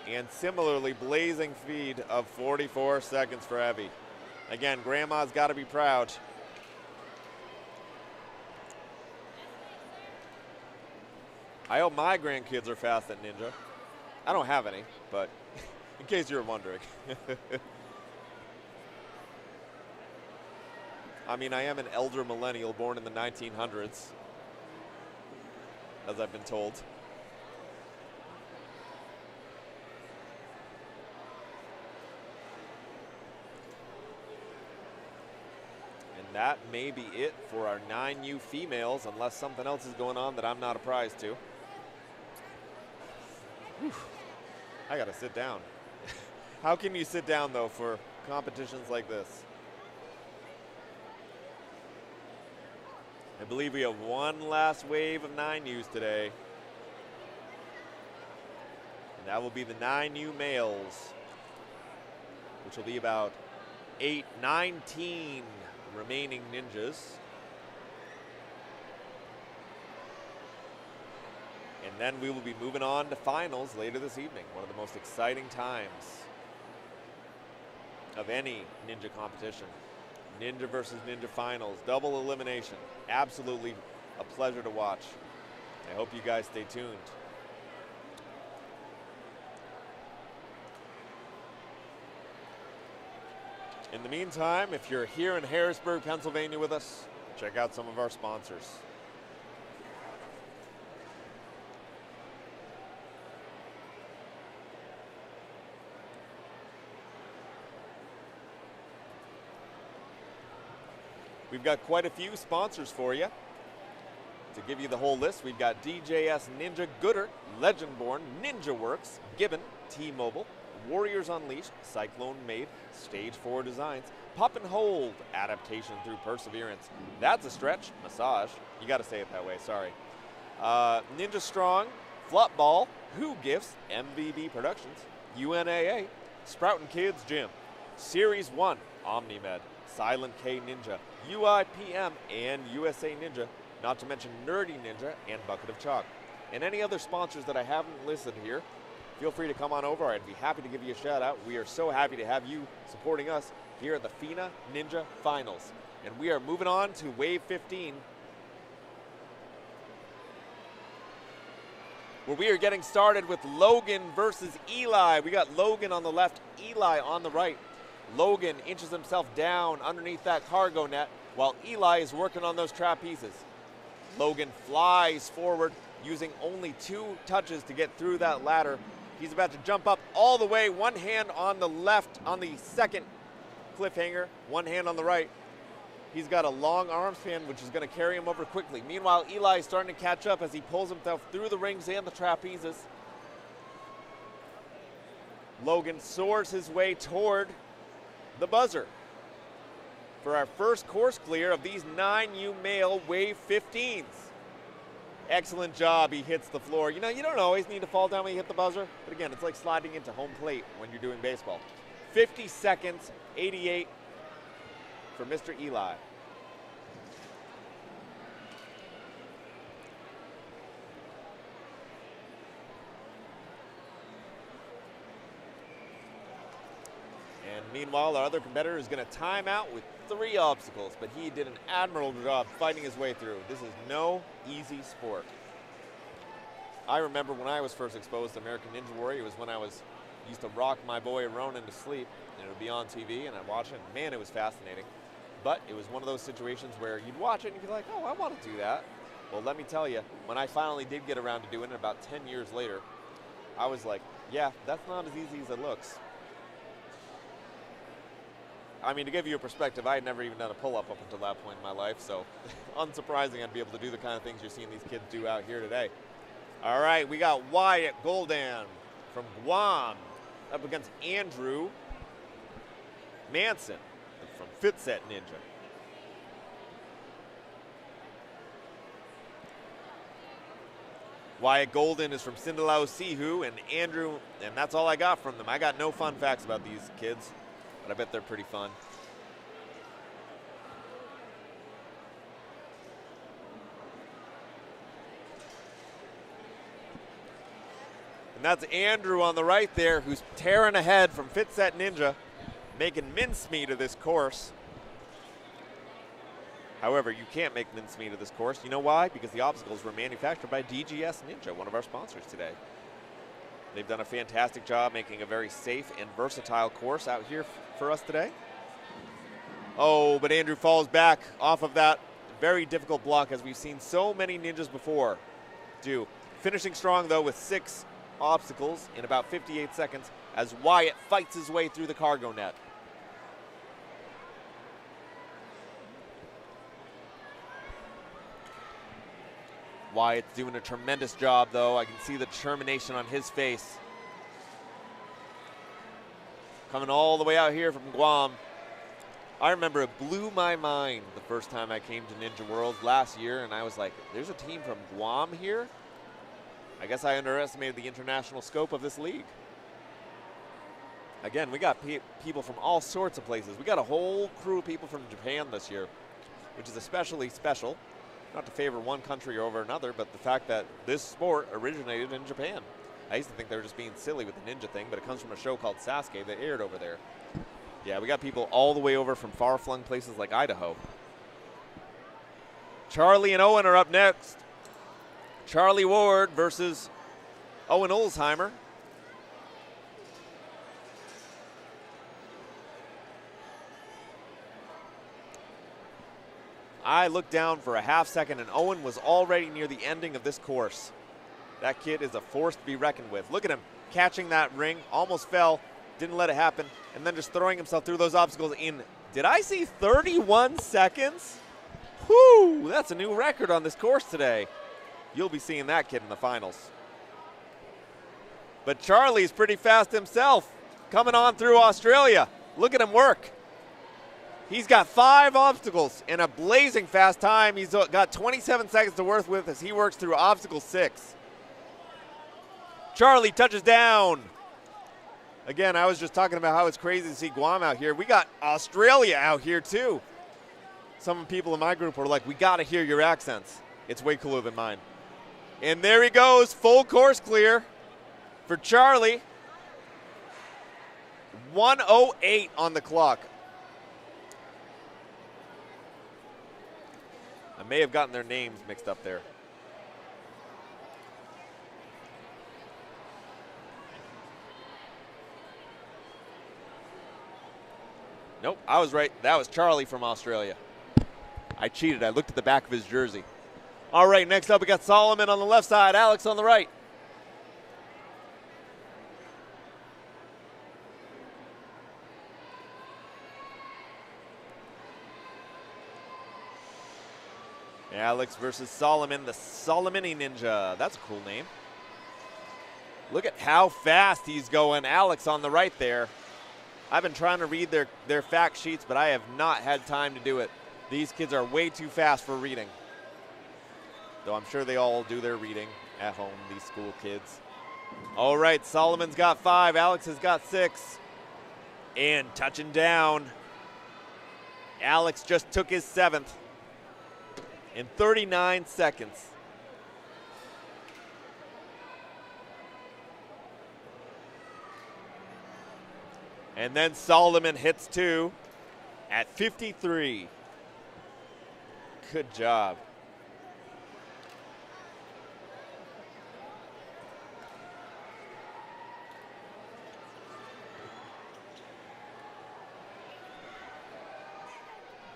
And similarly blazing feed of 44 seconds for Evie. Again, Grandma's got to be proud. I hope my grandkids are fast at Ninja. I don't have any, but in case you were wondering. I mean, I am an elder millennial born in the 1900s, as I've been told. And that may be it for our 9U females, unless something else is going on that I'm not apprised to. Whew. I gotta sit down. How can you sit down, though, for competitions like this? I believe we have one last wave of 9Us today. And that will be the 9U males, which will be about 19 remaining ninjas. And then we will be moving on to finals later this evening. One of the most exciting times of any ninja competition. Ninja versus Ninja finals, double elimination. Absolutely a pleasure to watch. I hope you guys stay tuned. In the meantime, if you're here in Harrisburg, Pennsylvania with us, check out some of our sponsors. We've got quite a few sponsors for you. To give you the whole list, we've got DJS Ninja, Gooder, Legendborn, Ninja Works, Gibbon, T-Mobile, Warriors Unleashed, Cyclone Made, Stage 4 Designs, Pop and Hold, Adaptation Through Perseverance. That's a stretch. Massage. You got to say it that way, sorry. Ninja Strong, Flop Ball, Who Gifts, MVB Productions, UNAA, Sproutin' Kids Gym, Series 1, OmniMed, Silent K Ninja, UIPM, and USA Ninja, not to mention Nerdy Ninja and Bucket of Chalk. And any other sponsors that I haven't listed here, feel free to come on over. I'd be happy to give you a shout out. We are so happy to have you supporting us here at the FINA Ninja Finals. And we are moving on to Wave 15, where we are getting started with Logan versus Eli. We got Logan on the left, Eli on the right. Logan inches himself down underneath that cargo net while Eli is working on those trapezes. Logan flies forward using only 2 touches to get through that ladder. He's about to jump up all the way, one hand on the left on the second cliffhanger, one hand on the right. He's got a long arm span, which is going to carry him over quickly. Meanwhile, Eli is starting to catch up as he pulls himself through the rings and the trapezes. Logan soars his way toward the buzzer for our first course clear of these 9U male Wave 15s. Excellent job. He hits the floor. You know, you don't always need to fall down when you hit the buzzer, but again, it's like sliding into home plate when you're doing baseball. 50 seconds, 88 for Mr. Eli. And meanwhile, our other competitor is going to time out with 3 obstacles, but he did an admirable job fighting his way through. This is no easy sport. I remember when I was first exposed to American Ninja Warrior, it was when I used to rock my boy Ronan to sleep, and it would be on TV, and I'd watch it, and man, it was fascinating. But it was one of those situations where you'd watch it, and you'd be like, oh, I want to do that. Well, let me tell you, when I finally did get around to doing it about 10 years later, I was like, yeah, that's not as easy as it looks. I mean, to give you a perspective, I had never even done a pull-up up until that point in my life, so unsurprising I'd be able to do the kind of things you're seeing these kids do out here today. All right, we got Wyatt Goldan from Guam up against Andrew Manson from FINA Ninja. Wyatt Goldan is from Sindalau Sihu, and Andrew, and that's all I got from them. I got no fun facts about these kids, but I bet they're pretty fun. And that's Andrew on the right there, who's tearing ahead from FINA Ninja, making mincemeat of this course. However, you can't make mincemeat of this course. You know why? Because the obstacles were manufactured by DGS Ninja, one of our sponsors today. They've done a fantastic job making a very safe and versatile course out here for us today. Oh, but Andrew falls back off of that very difficult block, as we've seen so many ninjas before do. Finishing strong, though, with 6 obstacles in about 58 seconds as Wyatt fights his way through the cargo net. Wyatt's doing a tremendous job, though. I can see the determination on his face. Coming all the way out here from Guam. I remember it blew my mind the first time I came to Ninja World last year, and I was like, there's a team from Guam here? I guess I underestimated the international scope of this league. Again, we got people from all sorts of places. We got a whole crew of people from Japan this year, which is especially special. Not to favor one country over another, but the fact that this sport originated in Japan. I used to think they were just being silly with the ninja thing, but it comes from a show called Sasuke that aired over there. Yeah, we got people all the way over from far-flung places like Idaho. Charlie and Owen are up next. Charlie Ward versus Owen Olsheimer. I looked down for a half second, and Owen was already near the ending of this course. That kid is a force to be reckoned with. Look at him catching that ring, almost fell, didn't let it happen, and then just throwing himself through those obstacles in, did I see 31 seconds? Whew, that's a new record on this course today. You'll be seeing that kid in the finals. But Charlie's pretty fast himself, coming on through Australia. Look at him work. He's got 5 obstacles in a blazing fast time. He's got 27 seconds to work with as he works through obstacle 6. Charlie touches down. Again, I was just talking about how it's crazy to see Guam out here. We got Australia out here too. Some people in my group were like, we got to hear your accents. It's way cooler than mine. And there he goes, full course clear for Charlie. 1:08 on the clock. I may have gotten their names mixed up there. Nope, I was right. That was Charlie from Australia. I cheated. I looked at the back of his jersey. All right, next up we got Solomon on the left side, Alex on the right. Alex versus Solomon, the Solomini Ninja. That's a cool name. Look at how fast he's going. Alex on the right there. I've been trying to read their fact sheets, but I have not had time to do it. These kids are way too fast for reading. Though I'm sure they all do their reading at home, these school kids. All right, Solomon's got 5. Alex has got 6. And touching down. Alex just took his 7th in 39 seconds. And then Solomon hits 2 at 53. Good job.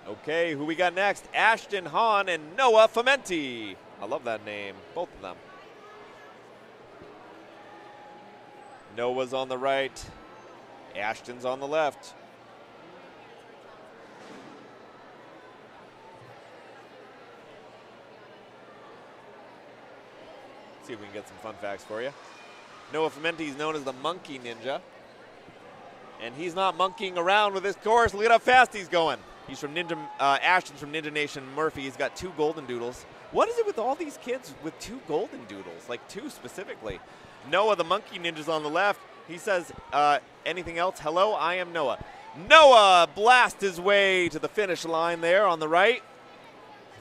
Okay, who we got next? Ashton Hahn and Noah Fomenti. I love that name, both of them. Noah's on the right. Ashton's on the left. See if we can get some fun facts for you. Noah Fomenti is known as the Monkey Ninja. And he's not monkeying around with his course. Look at how fast he's going. He's from Ashton's from Ninja Nation Murphy. He's got 2 golden doodles. What is it with all these kids with 2 golden doodles? Like 2 specifically. Noah, the Monkey Ninja's on the left. He says, anything else? Hello, I am Noah. Noah blasts his way to the finish line there on the right.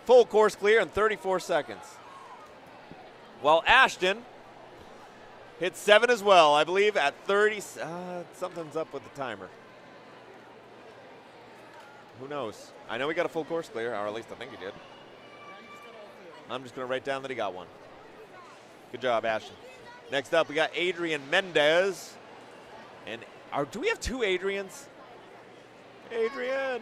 Full course clear in 34 seconds. While Ashton hit 7 as well, I believe, at 30. Something's up with the timer. Who knows? I know he got a full course clear, or at least I think he did. I'm just going to write down that he got one. Good job, Ashton. Next up, we got Adrian Mendez. And do we have 2 Adrians? Adrian.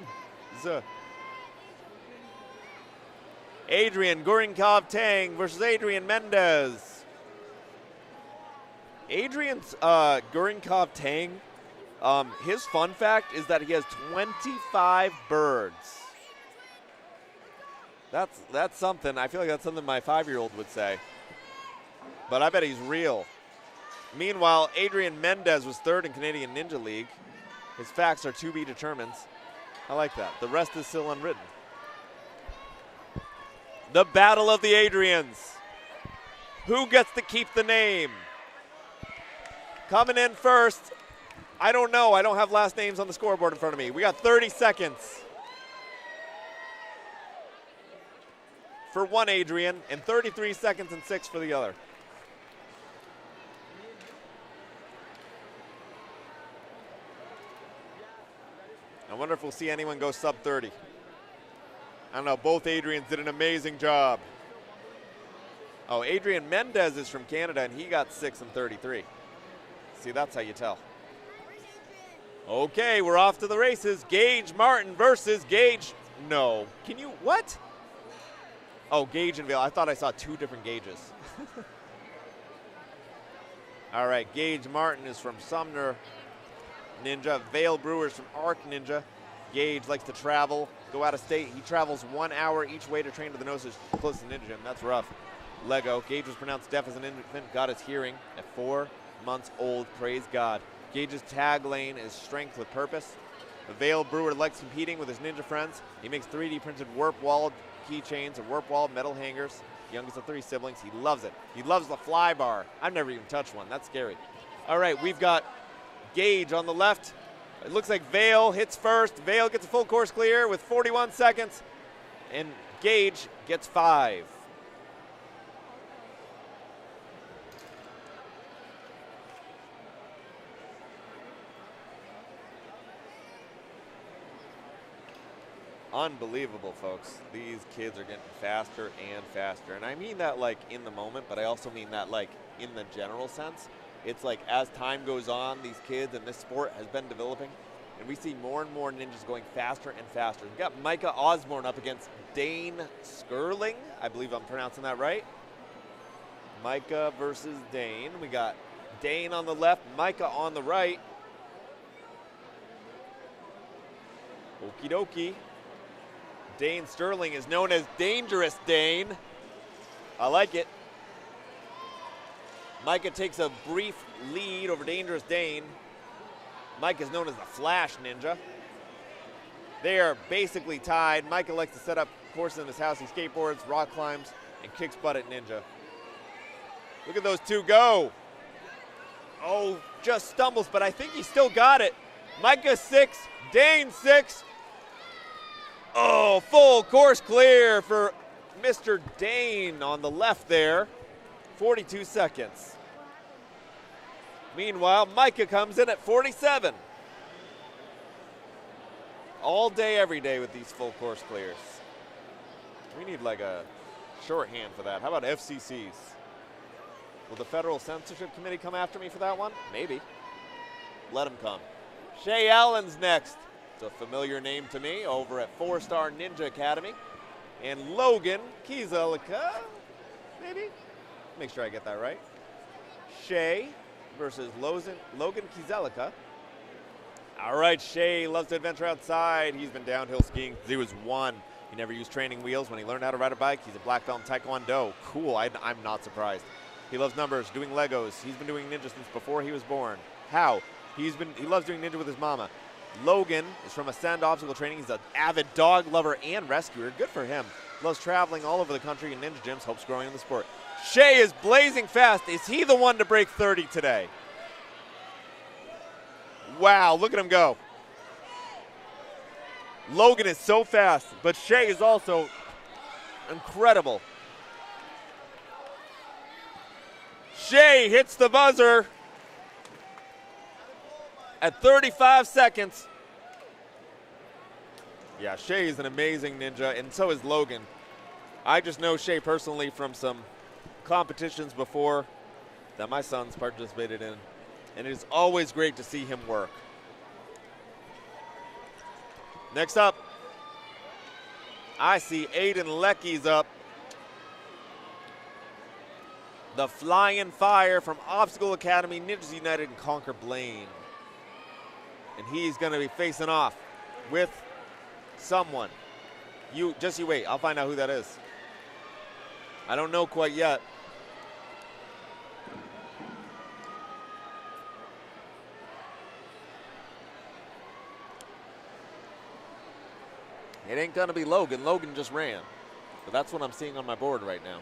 Adrian Gurinkov Tang versus Adrian Mendez. Adrian's Gurinkov Tang, his fun fact is that he has 25 birds. That's something. I feel like that's something my 5-year-old would say. But I bet he's real. Meanwhile, Adrian Mendez was 3rd in Canadian Ninja League. His facts are to be determined. I like that. The rest is still unwritten. The Battle of the Adrians. Who gets to keep the name? Coming in first. I don't know. I don't have last names on the scoreboard in front of me. We got 30 seconds for one Adrian and 33 seconds and 6 for the other. I wonder if we'll see anyone go sub 30. I don't know. Both Adrians did an amazing job. Oh, Adrian Mendez is from Canada, and he got 6 and 33. See, that's how you tell. Okay, we're off to the races. Gage Martin versus Gage. No. Can you, what? Oh, Gage and Vale. I thought I saw 2 different Gages. All right, Gage Martin is from Sumner Ninja. Vale Brewers from Arc Ninja. Gage likes to travel, go out of state. He travels 1 hour each way to train to the closest ninja gym. That's rough. Lego. Gage was pronounced deaf as an infant, got his hearing at 4 months old. Praise God. Gage's tagline is strength with purpose. The Vale Brewer likes competing with his ninja friends. He makes 3D printed warp wall keychains and warp wall metal hangers. Youngest of 3 siblings. He loves it. He loves the fly bar. I've never even touched one. That's scary. All right, we've got Gage on the left. It looks like Vale hits first. Vale gets a full course clear with 41 seconds. And Gage gets 5. Unbelievable, folks. These kids are getting faster and faster. And I mean that like in the moment, but I also mean that like in the general sense. It's like as time goes on, these kids and this sport has been developing, and we see more and more ninjas going faster and faster. We've got Micah Osborne up against Dane Skirling. I believe I'm pronouncing that right. Micah versus Dane. We got Dane on the left, Micah on the right. Okie dokie. Dane Sterling is known as Dangerous Dane. I like it. Micah takes a brief lead over Dangerous Dane. Mike is known as the Flash Ninja. They are basically tied. Micah likes to set up courses in his house. He skateboards, rock climbs, and kicks butt at Ninja. Look at those 2 go. Oh, just stumbles, but I think he still got it. Micah 6, Dane 6. Oh, full course clear for Mr. Dane on the left there. 42 seconds. Meanwhile, Micah comes in at 47. All day, every day with these full course clears. We need like a shorthand for that. How about FCCs? Will the Federal Censorship Committee come after me for that one? Maybe. Let them come. Shay Allen's next. It's a familiar name to me over at 4-Star Ninja Academy. And Logan Kieselika, maybe? Make sure I get that right. Shay versus Logan Kieselika. All right, Shay loves to adventure outside. He's been downhill skiing since he was 1. He never used training wheels when he learned how to ride a bike. He's a black belt in Taekwondo. Cool, I'm not surprised. He loves numbers, doing Legos. He's been doing ninja since before he was born. How? He loves doing ninja with his mama. Logan is from Ascend Obstacle Training. He's an avid dog lover and rescuer. Good for him. Loves traveling all over the country in ninja gyms, hopes growing in the sport. Shay is blazing fast. Is he the one to break 30 today? Wow, look at him go. Logan is so fast, but Shay is also incredible. Shay hits the buzzer at 35 seconds. Yeah, Shay is an amazing ninja, and so is Logan. I just know Shay personally from some competitions before that my sons participated in, and it is always great to see him work. Next up, I see Aiden Lecky's up. The Flying Fire from Obstacle Academy, Ninjas United in Conquer Blaine. And he's going to be facing off with someone. You wait, I'll find out who that is. I don't know quite yet. It ain't gonna be Logan. Logan just ran. But that's what I'm seeing on my board right now.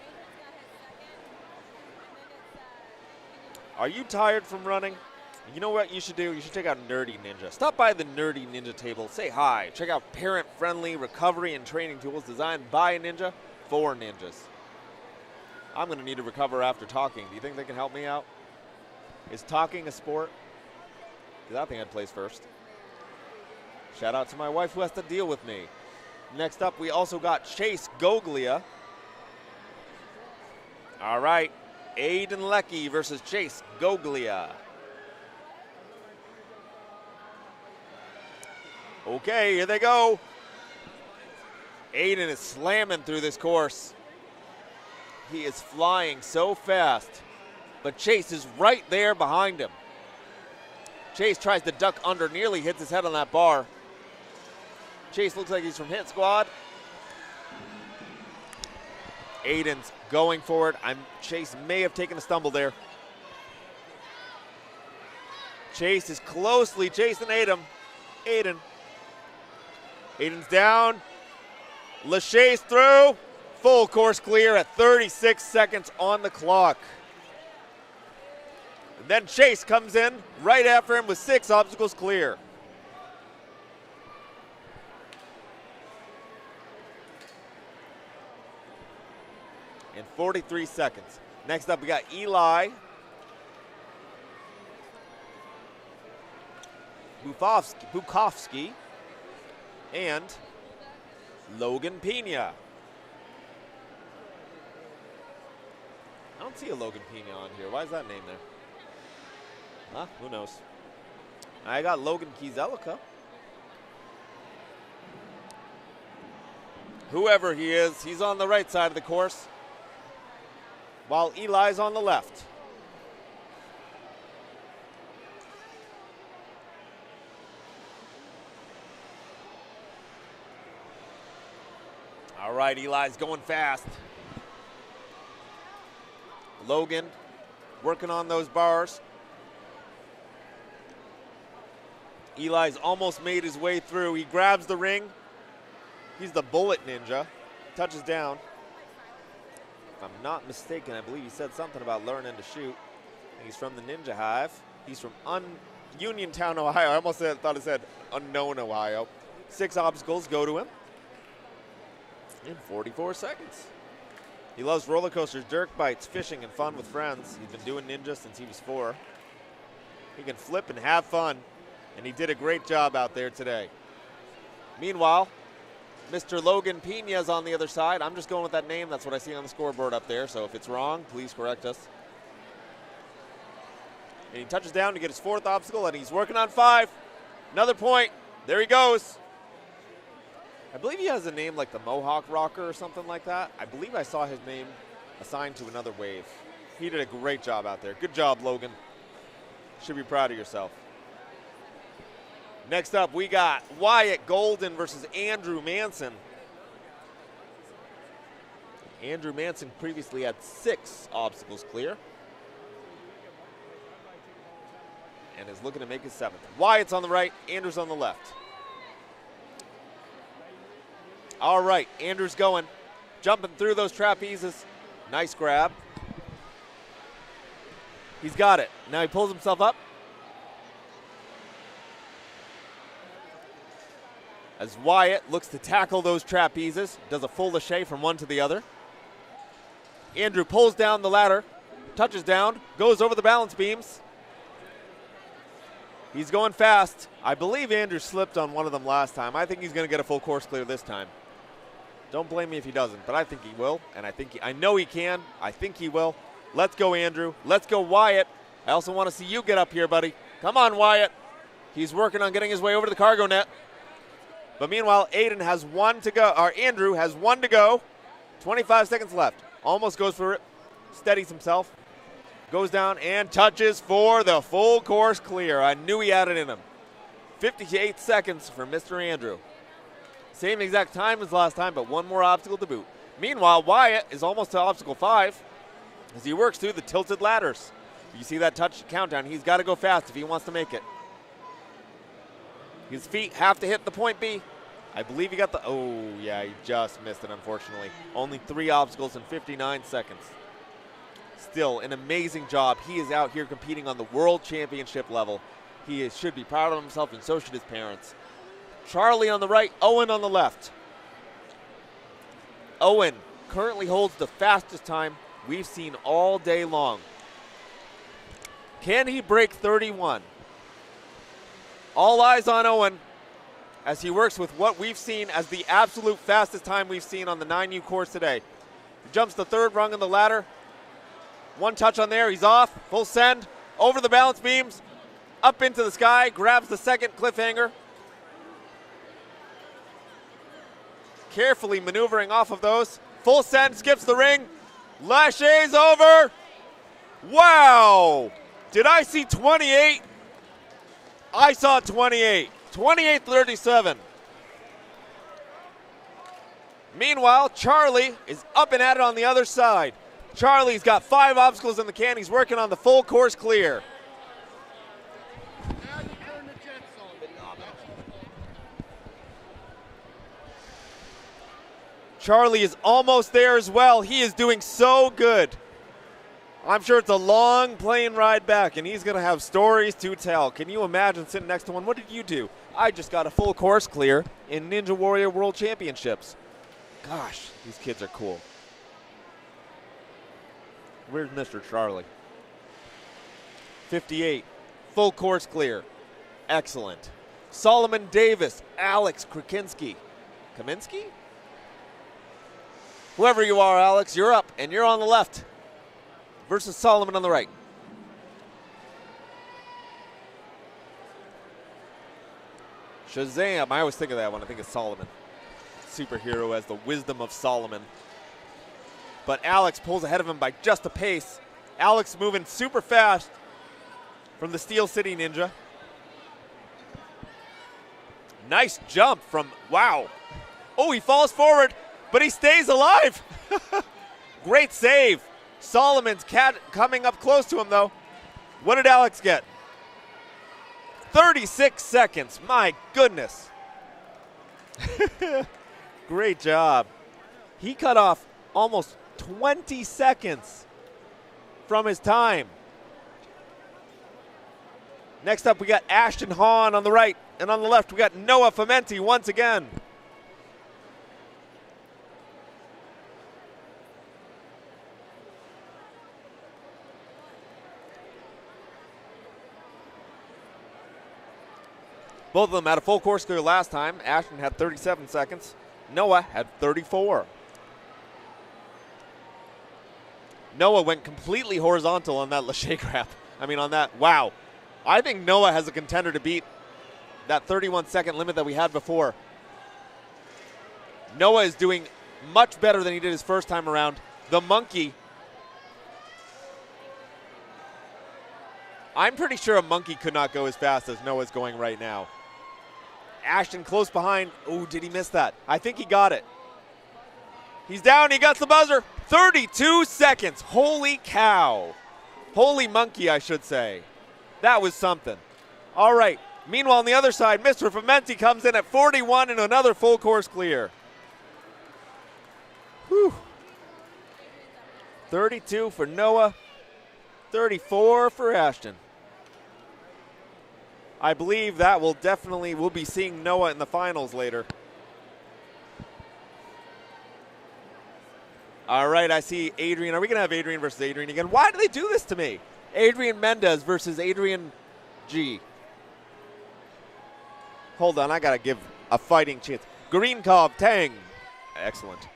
Are you tired from running? You know what you should do? You should check out Nerdy Ninja. Stop by the Nerdy Ninja table. Say hi. Check out parent-friendly recovery and training tools designed by a ninja for ninjas. I'm going to need to recover after talking. Do you think they can help me out? Is talking a sport? Because I think I'd place first. Shout out to my wife who has to deal with me. Next up, we also got Chase Goglia. All right. Aiden Lecky versus Chase Goglia. Okay, here they go. Aiden is slamming through this course. He is flying so fast, but Chase is right there behind him. Chase tries to duck under, nearly hits his head on that bar. Chase looks like he's from Hit Squad. Aiden's going for it. Chase may have taken a stumble there. Chase is closely chasing Aiden. Aiden's down. Lachey's through. Full course clear at 36 seconds on the clock. And then Chase comes in right after him with 6 obstacles clear. In 43 seconds. Next up, we got Eli Bukowski and Logan Pena. I don't see a Logan Pena on here. Why is that name there? Huh? Who knows? I got Logan Kieselika. Whoever he is, he's on the right side of the course, while Eli's on the left. All right, Eli's going fast. Logan working on those bars. Eli's almost made his way through. He grabs the ring. He's the bullet ninja. Touches down. If I'm not mistaken, I believe he said something about learning to shoot. He's from the Ninja Hive. He's from Uniontown, Ohio. I almost thought it said unknown Ohio. 6 obstacles go to him in 44 seconds. He loves roller coasters, dirt bikes, fishing, and fun with friends. He's been doing Ninja since he was 4. He can flip and have fun, and he did a great job out there today. Meanwhile, Mr. Logan Pena is on the other side. I'm just going with that name. That's what I see on the scoreboard up there, so if it's wrong, please correct us. And he touches down to get his 4th obstacle, and he's working on 5. Another point. There he goes. I believe he has a name like the Mohawk Rocker or something like that. I believe I saw his name assigned to another wave. He did a great job out there. Good job, Logan. Should be proud of yourself. Next up, we got Wyatt Golden versus Andrew Manson. Andrew Manson previously had 6 obstacles clear and is looking to make his 7th. Wyatt's on the right, Andrew's on the left. All right, Andrew's going, jumping through those trapezes. Nice grab. He's got it. Now he pulls himself up. As Wyatt looks to tackle those trapezes, does a full lache from one to the other. Andrew pulls down the ladder, touches down, goes over the balance beams. He's going fast. I believe Andrew slipped on one of them last time. I think he's going to get a full course clear this time. Don't blame me if he doesn't, but I think he will, and I know he can. I think he will. Let's go, Andrew. Let's go, Wyatt. I also want to see you get up here, buddy. Come on, Wyatt. He's working on getting his way over to the cargo net. But meanwhile, Andrew has 1 to go. 25 seconds left. Almost goes for it. Steadies himself. Goes down and touches for the full course clear. I knew he had it in him. 58 seconds for Mr. Andrew. Same exact time as last time, but 1 more obstacle to boot. Meanwhile, Wyatt is almost to obstacle 5 as he works through the tilted ladders. You see that touch countdown. He's got to go fast if he wants to make it. His feet have to hit the point B. I believe he got the, oh yeah, he just missed it, unfortunately. Only 3 obstacles in 59 seconds. Still an amazing job. He is out here competing on the world championship level. He should be proud of himself, and so should his parents. Charlie on the right, Owen on the left. Owen currently holds the fastest time we've seen all day long. Can he break 31? All eyes on Owen as he works with what we've seen as the absolute fastest time we've seen on the 9U course today. He jumps the 3rd rung on the ladder. 1 touch on there, he's off, full send, over the balance beams, up into the sky, grabs the 2nd cliffhanger. Carefully maneuvering off of those. Full send, skips the ring. Laches over. Wow. Did I see 28? I saw 28. 28-37. Meanwhile, Charlie is up and at it on the other side. Charlie's got 5 obstacles in the can. He's working on the full course clear. Charlie is almost there as well. He is doing so good. I'm sure it's a long plane ride back, and he's going to have stories to tell. Can you imagine sitting next to one? What did you do? I just got a full course clear in Ninja Warrior World Championships. Gosh, these kids are cool. Where's Mr. Charlie? 58, full course clear. Excellent. Solomon Davis, Alex Krakinski. Kaminsky? Whoever you are, Alex, you're up, and you're on the left versus Solomon on the right. Shazam. I always think of that one. I think it's Solomon. Superhero has the wisdom of Solomon. But Alex pulls ahead of him by just a pace. Alex moving super fast from the Steel City Ninja. Nice jump from, wow. Oh, he falls forward, but he stays alive. Great save. Solomon's coming up close to him, though. What did Alex get? 36 seconds. My goodness. Great job. He cut off almost 20 seconds from his time. Next up, we got Ashton Hahn on the right, and on the left, we got Noah Fomenti once again. Both of them had a full course clear last time. Ashton had 37 seconds. Noah had 34. Noah went completely horizontal on that lâché grab. I mean, on that, wow. I think Noah has a contender to beat that 31-second limit that we had before. Noah is doing much better than he did his first time around. The monkey, I'm pretty sure a monkey could not go as fast as Noah's going right now. Ashton close behind. Oh, did he miss that? I think he got it. He's down, he got the buzzer. 32 seconds, holy cow. Holy monkey, I should say. That was something. All right, meanwhile on the other side, Mr. Fomenti comes in at 41 and another full course clear. Whew. 32 for Noah, 34 for Ashton. I believe that we'll be seeing Noah in the finals later. All right, I see Adrian. Are we going to have Adrian versus Adrian again? Why do they do this to me? Adrian Mendez versus Adrian G. Hold on, I got to give a fighting chance. Greenkov Tang. Excellent.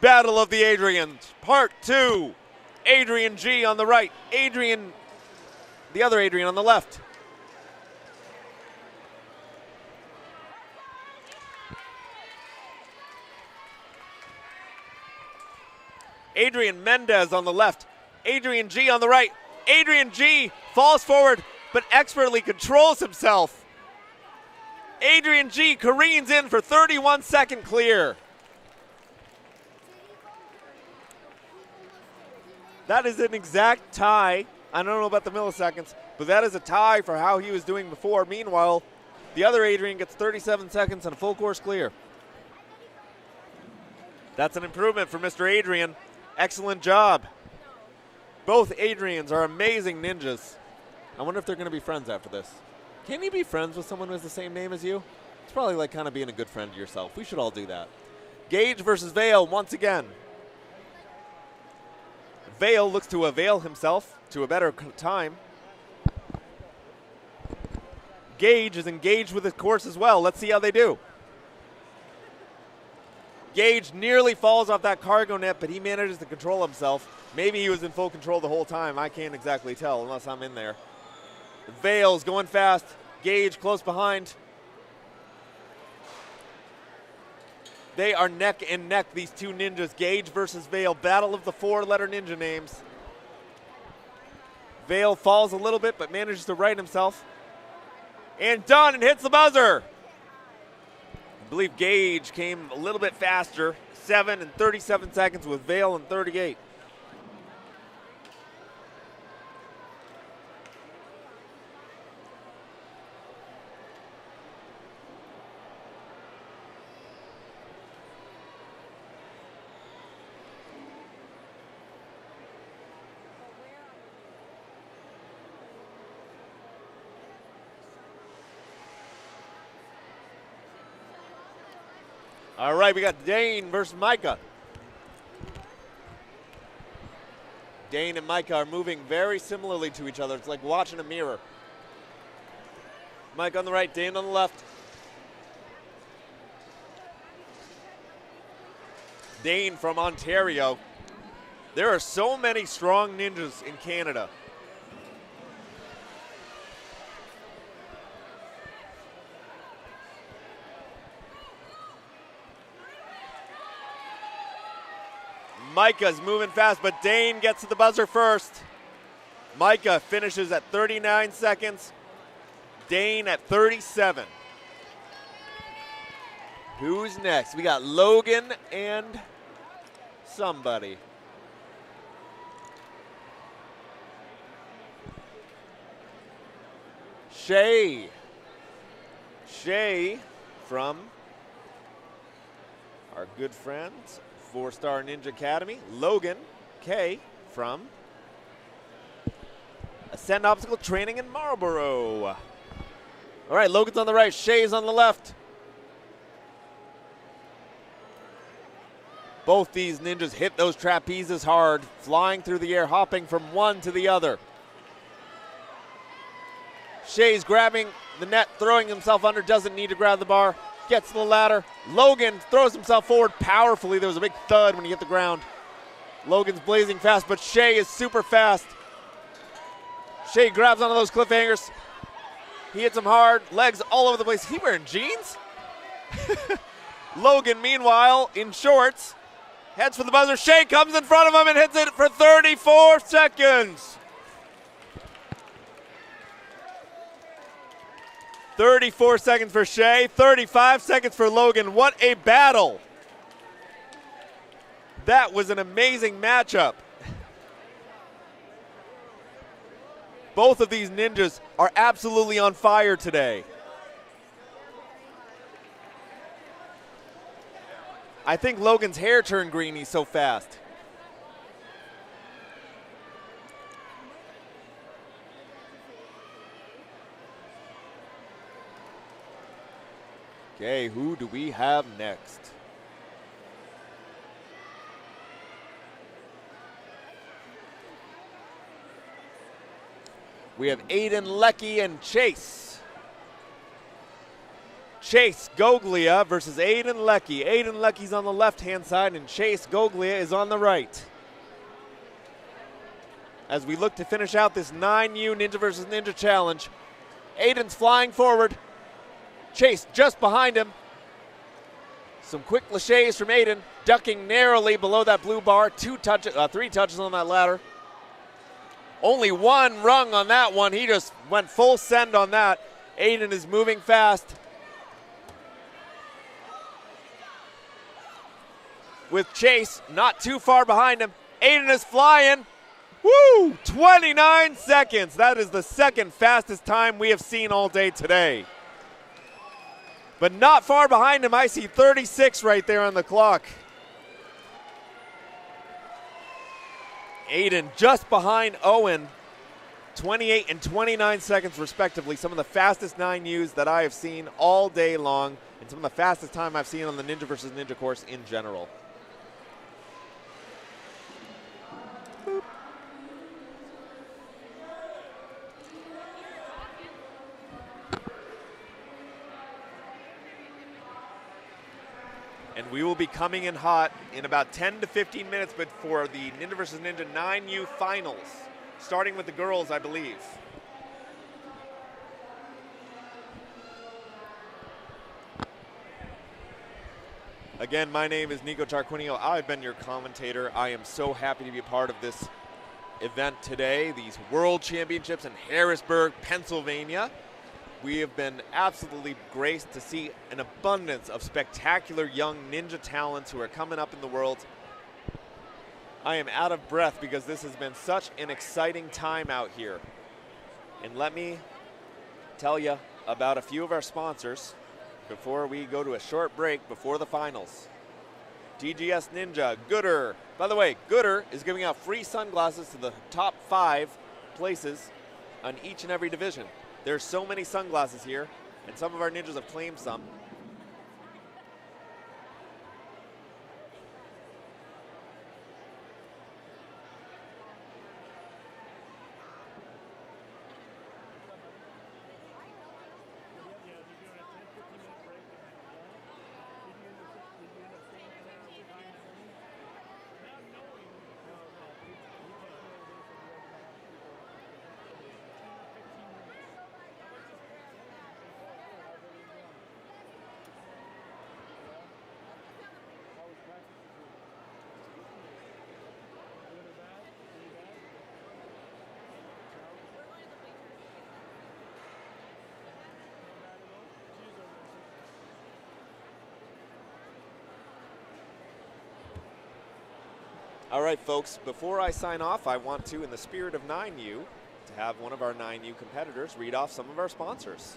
Battle of the Adrians, part 2. Adrian G on the right. The other Adrian on the left. Adrian Mendez on the left. Adrian G on the right. Adrian G falls forward, but expertly controls himself. Adrian G careens in for 31-second clear. That is an exact tie. I don't know about the milliseconds, but that is a tie for how he was doing before. Meanwhile, the other Adrian gets 37 seconds and a full course clear. That's an improvement for Mr. Adrian. Excellent job. Both Adrians are amazing ninjas. I wonder if they're going to be friends after this. Can you be friends with someone who has the same name as you? It's probably like kind of being a good friend to yourself. We should all do that. Gage versus Vale once again. Vale looks to avail himself to a better time. Gage is engaged with his course as well. Let's see how they do. Gage nearly falls off that cargo net, but he manages to control himself. Maybe he was in full control the whole time. I can't exactly tell unless I'm in there. Vale's going fast. Gage close behind. They are neck and neck, these two ninjas. Gage versus Vale. Battle of the 4-letter ninja names. Vale falls a little bit, but manages to right himself. And done, and hits the buzzer. I believe Gage came a little bit faster. 7 and 37 seconds with Vale in 38. All right, we got Dane versus Micah. Dane and Micah are moving very similarly to each other. It's like watching a mirror. Mike on the right, Dane on the left. Dane from Ontario. There are so many strong ninjas in Canada. Micah's moving fast, but Dane gets to the buzzer first. Micah finishes at 39 seconds. Dane at 37. Who's next? We got Logan and somebody. Shay. Shay from our good friends, 4-Star Ninja Academy. Logan K from a Ascend Obstacle Training in Marlboro. All right, Logan's on the right, Shay's on the left. Both these ninjas hit those trapezes hard, flying through the air, hopping from one to the other. Shay's grabbing the net, throwing himself under, doesn't need to grab the bar, gets to the ladder. Logan throws himself forward powerfully. There was a big thud when he hit the ground. Logan's blazing fast, but Shay is super fast. Shay grabs onto those cliffhangers. He hits him hard, legs all over the place. Is he wearing jeans? Logan, meanwhile, in shorts, heads for the buzzer. Shay comes in front of him and hits it for 34 seconds. 34 seconds for Shay, 35 seconds for Logan. What a battle. That was an amazing matchup. Both of these ninjas are absolutely on fire today. I think Logan's hair turned green, he's so fast. Okay, who do we have next? We have Aiden Leckie and Chase. Chase Goglia versus Aiden Leckie. Aiden Leckie's on the left-hand side and Chase Goglia is on the right. As we look to finish out this 9U Ninja versus Ninja challenge, Aiden's flying forward. Chase just behind him. Some quick laches from Aiden, ducking narrowly below that blue bar. 3 touches on that ladder. Only one rung on that one. He just went full send on that. Aiden is moving fast. With Chase not too far behind him. Aiden is flying. Woo! 29 seconds. That is the second fastest time we have seen all day today. But not far behind him, I see 36 right there on the clock. Aiden just behind Owen, 28 and 29 seconds respectively. Some of the fastest 9Us that I have seen all day long, and some of the fastest time I've seen on the Ninja versus Ninja course in general. Boop. And we will be coming in hot in about 10 to 15 minutes, but for the Ninja vs. Ninja 9U finals, starting with the girls, I believe. Again, my name is Nico Tarquinio. I've been your commentator. I am so happy to be a part of this event today, these World Championships in Harrisburg, Pennsylvania. We have been absolutely graced to see an abundance of spectacular young ninja talents who are coming up in the world. I am out of breath because this has been such an exciting time out here. And let me tell you about a few of our sponsors before we go to a short break before the finals. DGS Ninja, Gooder. By the way, Gooder is giving out free sunglasses to the top 5 places on each and every division. There's so many sunglasses here, and some of our ninjas have claimed some. All right, folks, before I sign off, I want to, in the spirit of 9U, to have one of our 9U competitors read off some of our sponsors.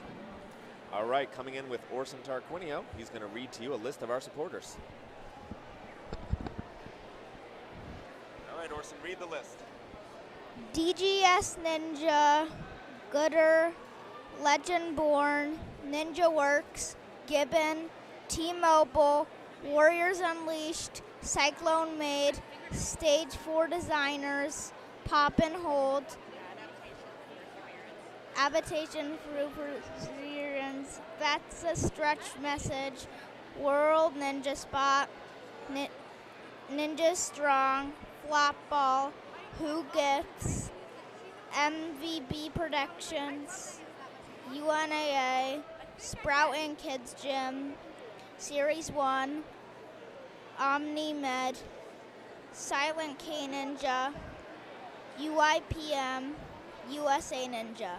All right, coming in with Orson Tarquinio, he's going to read to you a list of our supporters. All right, Orson, read the list. DGS Ninja, Gooder, Legend Born, Ninja Works, Gibbon, T-Mobile, Warriors Unleashed, Cyclone Made, Stage 4 Designers, Pop and Hold, Habitation for Perseverance, That's a Stretch Message, World Ninja Spot, Ninja Strong, Flop Ball, Who Gets, MVB Productions, UNAA, Sprout and Kids Gym, Series 1, OmniMed, Silent K Ninja, UIPM, USA Ninja.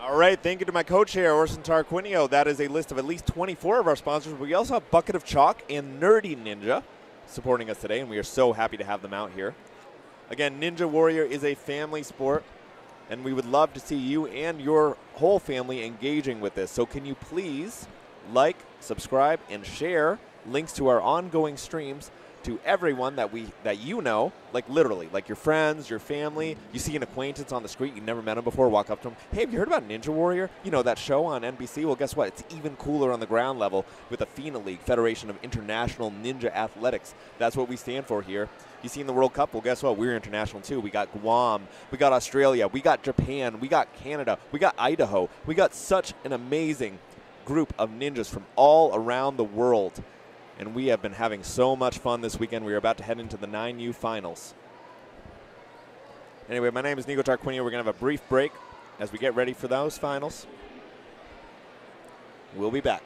All right, thank you to my coach here, Orson Tarquinio. That is a list of at least 24 of our sponsors. We also have Bucket of Chalk and Nerdy Ninja supporting us today, and we are so happy to have them out here. Again, Ninja Warrior is a family sport, and we would love to see you and your whole family engaging with this. So can you please like, subscribe, and share links to our ongoing streams to everyone that you know, like literally, like your friends, your family. You see an acquaintance on the street, you never met him before, walk up to him, hey, have you heard about Ninja Warrior? You know, that show on NBC? Well, guess what? It's even cooler on the ground level with the FINA League, Federation of International Ninja Athletics. That's what we stand for here. You see in the World Cup? Well, guess what? We're international too. We got Guam, we got Australia, we got Japan, we got Canada, we got Idaho. We got such an amazing group of ninjas from all around the world. And we have been having so much fun this weekend. We are about to head into the 9U finals. Anyway, my name is Nico Tarquinio. We're going to have a brief break as we get ready for those finals. We'll be back.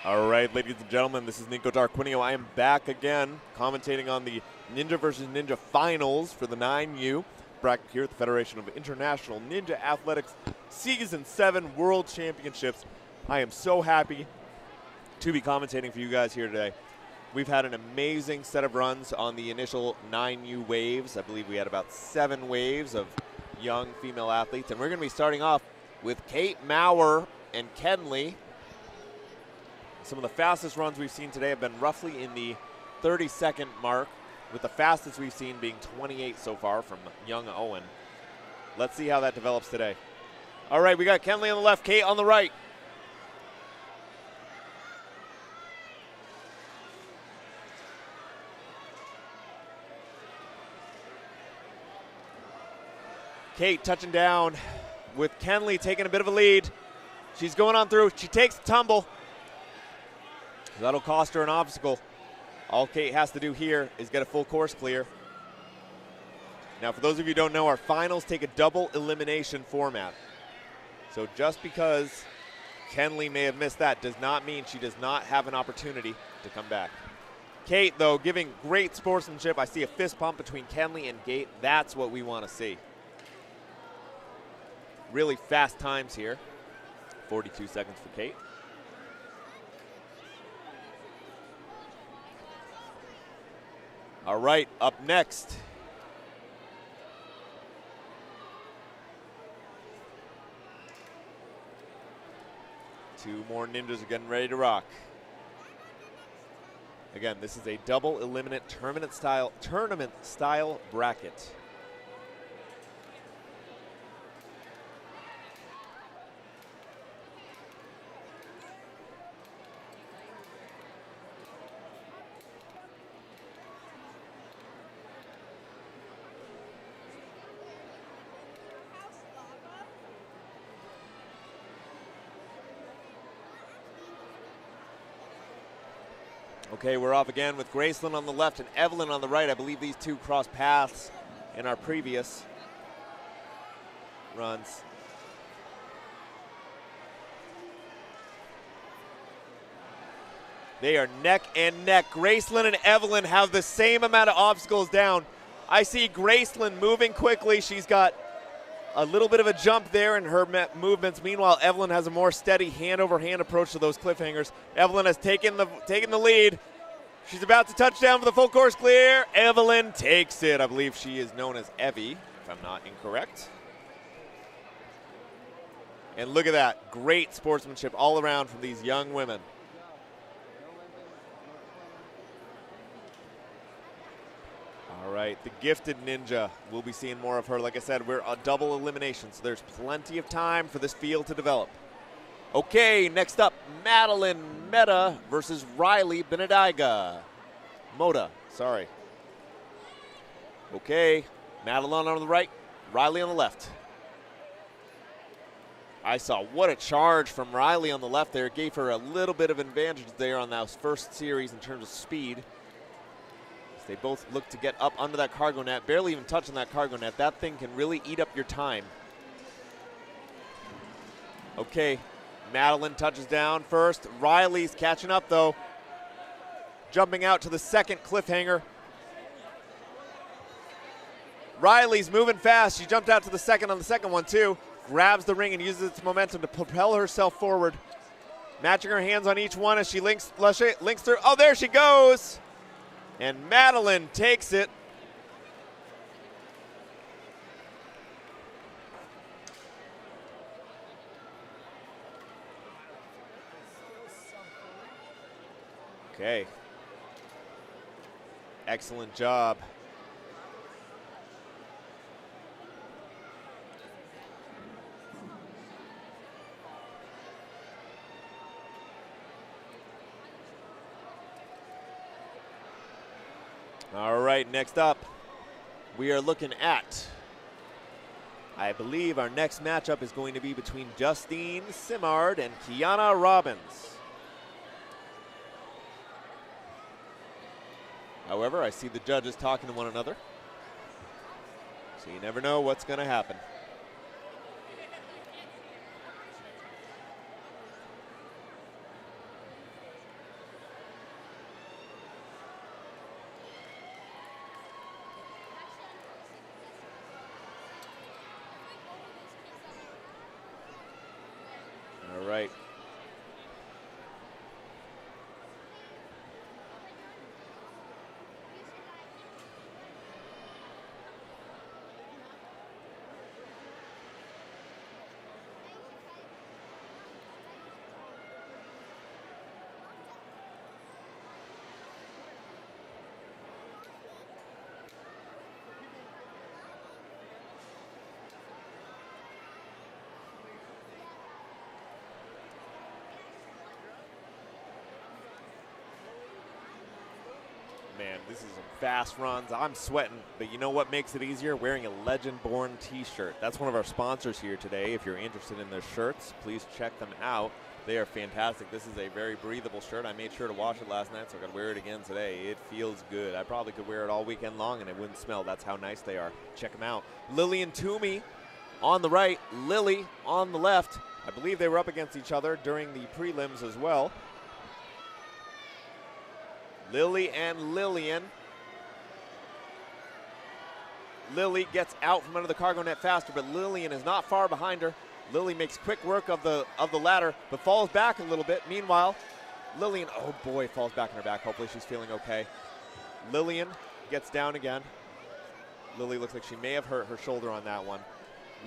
All right, ladies and gentlemen, this is Nico Darquinio. I am back again, commentating on the Ninja versus Ninja finals for the 9U bracket here at the Federation of International Ninja Athletics Season 7 World Championships. I am so happy to be commentating for you guys here today. We've had an amazing set of runs on the initial 9U waves. I believe we had about 7 waves of young female athletes, and we're going to be starting off with Kate Maurer and Kenley. Some of the fastest runs we've seen today have been roughly in the 30-second mark, with the fastest we've seen being 28 so far from young Owen. Let's see how that develops today. All right, we got Kenley on the left, Kate on the right. Kate touching down with Kenley taking a bit of a lead. She's going on through. She takes the tumble. That'll cost her an obstacle. All Kate has to do here is get a full course clear. Now, for those of you who don't know, our finals take a double elimination format. So just because Kenley may have missed that does not mean she does not have an opportunity to come back. Kate, though, giving great sportsmanship. I see a fist pump between Kenley and Kate. That's what we want to see. Really fast times here. 42 seconds for Kate. All right, up next. Two more ninjas are getting ready to rock. Again, this is a double eliminate tournament style bracket. Okay, we're off again with Gracelyn on the left and Evelyn on the right. I believe these two crossed paths in our previous runs. They are neck and neck. Gracelyn and Evelyn have the same amount of obstacles down. I see Gracelyn moving quickly. She's got a little bit of a jump there in her movements. Meanwhile, Evelyn has a more steady hand-over-hand approach to those cliffhangers. Evelyn has taken the lead. She's about to touch down for the full course clear. Evelyn takes it. I believe she is known as Evie, if I'm not incorrect. And look at that. Great sportsmanship all around from these young women. All right, the gifted ninja. We'll be seeing more of her. Like I said, we're a double elimination, so there's plenty of time for this field to develop. Okay, next up, Madeline Meta versus Riley Benediga. Moda, sorry. Okay, Madeline on the right, Riley on the left. I saw what a charge from Riley on the left there. It gave her a little bit of advantage there on that first series in terms of speed. They both look to get up under that cargo net, barely even touching that cargo net. That thing can really eat up your time. Okay, Madeline touches down first. Riley's catching up though. Jumping out to the second cliffhanger. Riley's moving fast. She jumped out to the second on the second one too. Grabs the ring and uses its momentum to propel herself forward. Matching her hands on each one as she links through. Oh, there she goes. And Madeline takes it. Okay. Excellent job. All right, next up, we are looking at, I believe our next matchup is going to be between Justine Simard and Kiana Robbins. However, I see the judges talking to one another, so you never know what's going to happen. man. This is some fast runs. I'm sweating, but you know what makes it easier? Wearing a Legend Born t-shirt. That's one of our sponsors here today. If you're interested in their shirts, please check them out. They are fantastic. This is a very breathable shirt. I made sure to wash it last night, so I got to wear it again today. It feels good. I probably could wear it all weekend long, and it wouldn't smell. That's how nice they are. Check them out. Lily and Toomey on the right, Lily on the left. I believe they were up against each other during the prelims as well. Lily and Lillian. Lily gets out from under the cargo net faster, but Lillian is not far behind her. Lily makes quick work of the ladder, but falls back a little bit. Meanwhile, Lillian, oh boy, falls back on her back. Hopefully she's feeling okay. Lillian gets down again. Lily looks like she may have hurt her shoulder on that one.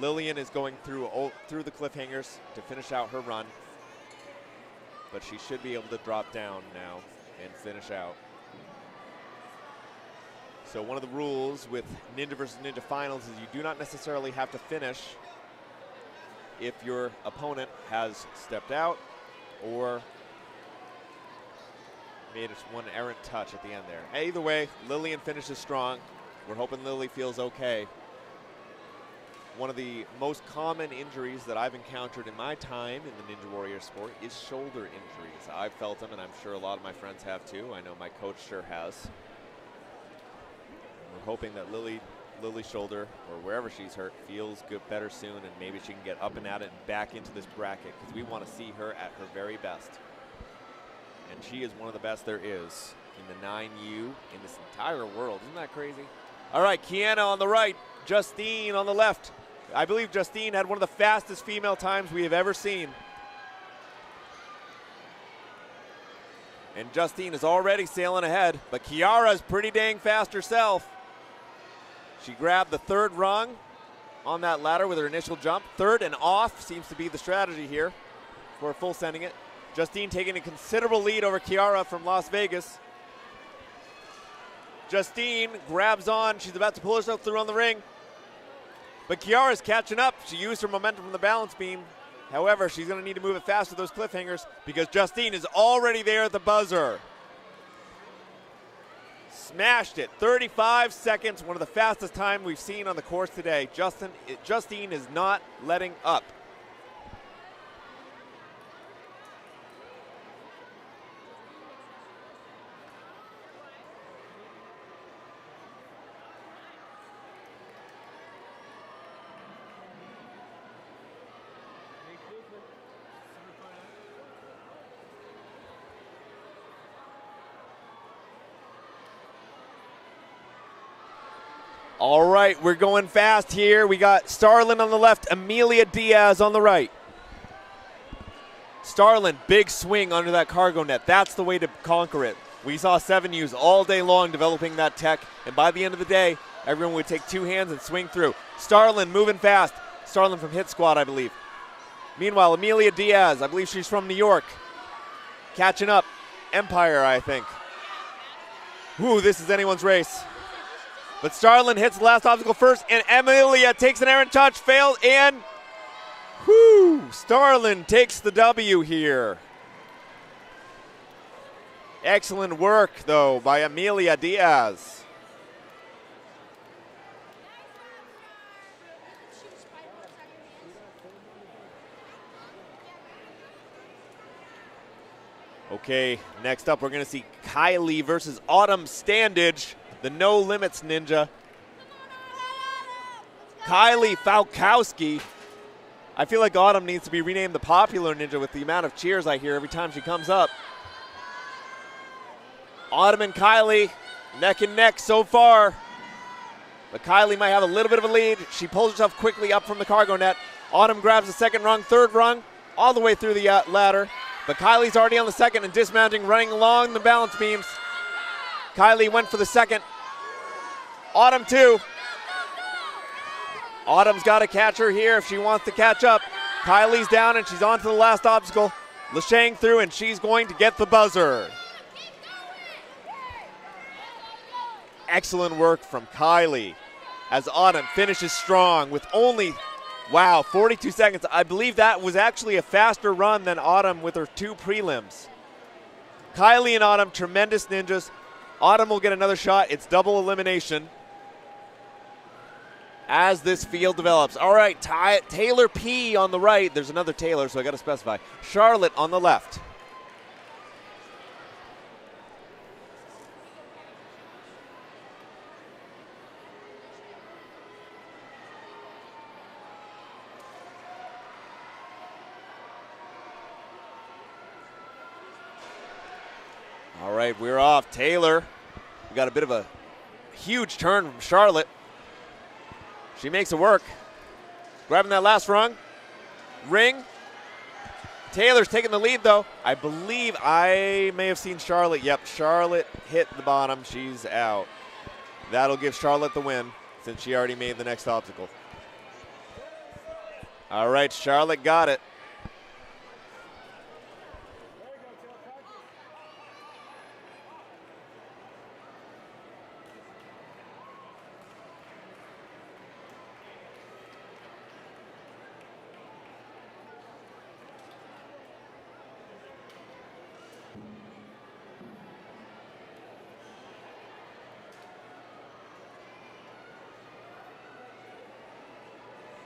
Lillian is going through the cliffhangers to finish out her run, but she should be able to drop down now and finish out. So one of the rules with Ninja versus Ninja finals is you do not necessarily have to finish if your opponent has stepped out or made one errant touch at the end there. Either way, Lillian finishes strong. We're hoping Lily feels okay. One of the most common injuries that I've encountered in my time in the Ninja Warrior sport is shoulder injuries. I've felt them, and I'm sure a lot of my friends have too. I know my coach sure has. We're hoping that Lily's shoulder, or wherever she's hurt, feels good, better soon, and maybe she can get up and at it and back into this bracket, because we want to see her at her very best. And she is one of the best there is in the 9U in this entire world. Isn't that crazy? All right, Kiana on the right, Justine on the left. I believe Justine had one of the fastest female times we have ever seen. And Justine is already sailing ahead, but Kiara's pretty dang fast herself. She grabbed the third rung on that ladder with her initial jump. Third and off seems to be the strategy here for full sending it. Justine taking a considerable lead over Kiara from Las Vegas. Justine grabs on. She's about to pull herself through on the ring. But Kiara's catching up. She used her momentum from the balance beam. However, she's going to need to move it fast with those cliffhangers because Justine is already there at the buzzer. Smashed it. 35 seconds, one of the fastest time we've seen on the course today. Justine is not letting up. All right, we're going fast here. We got Starlin on the left, Amelia Diaz on the right. Starlin, big swing under that cargo net. That's the way to conquer it. We saw 7Us all day long developing that tech, and by the end of the day, everyone would take two hands and swing through. Starlin moving fast. Starlin from Hit Squad, I believe. Meanwhile, Amelia Diaz, I believe she's from New York. Catching up. Empire, I think. Ooh, this is anyone's race. But Starlin hits the last obstacle first, and Amelia takes an errant touch, fails, and Starlin takes the W here. Excellent work, though, by Amelia Diaz. Okay, next up we're going to see Kylie versus Autumn Standage, the No Limits Ninja. Kylie Falkowski. I feel like Autumn needs to be renamed the Popular Ninja with the amount of cheers I hear every time she comes up. Autumn and Kylie neck and neck so far. But Kylie might have a little bit of a lead. She pulls herself quickly up from the cargo net. Autumn grabs the second rung, third rung, all the way through the ladder. But Kylie's already on the second and dismounting, running along the balance beams. Kylie went for the second. Autumn too. Autumn's got to catch her here if she wants to catch up. Kylie's down and she's on to the last obstacle. Lashang through and she's going to get the buzzer. Excellent work from Kylie as Autumn finishes strong with only, 42 seconds. I believe that was actually a faster run than Autumn with her two prelims. Kylie and Autumn, tremendous ninjas. Autumn will get another shot. It's double elimination as this field develops. All right, Taylor P on the right. There's another Taylor, so I got to specify. Charlotte on the left. All right, we're off. Taylor, we got a bit of a huge turn from Charlotte. She makes it work. Grabbing that last rung. Ring. Taylor's taking the lead, though. I believe I may have seen Charlotte. Yep, Charlotte hit the bottom. She's out. That'll give Charlotte the win since she already made the next obstacle. All right, Charlotte got it.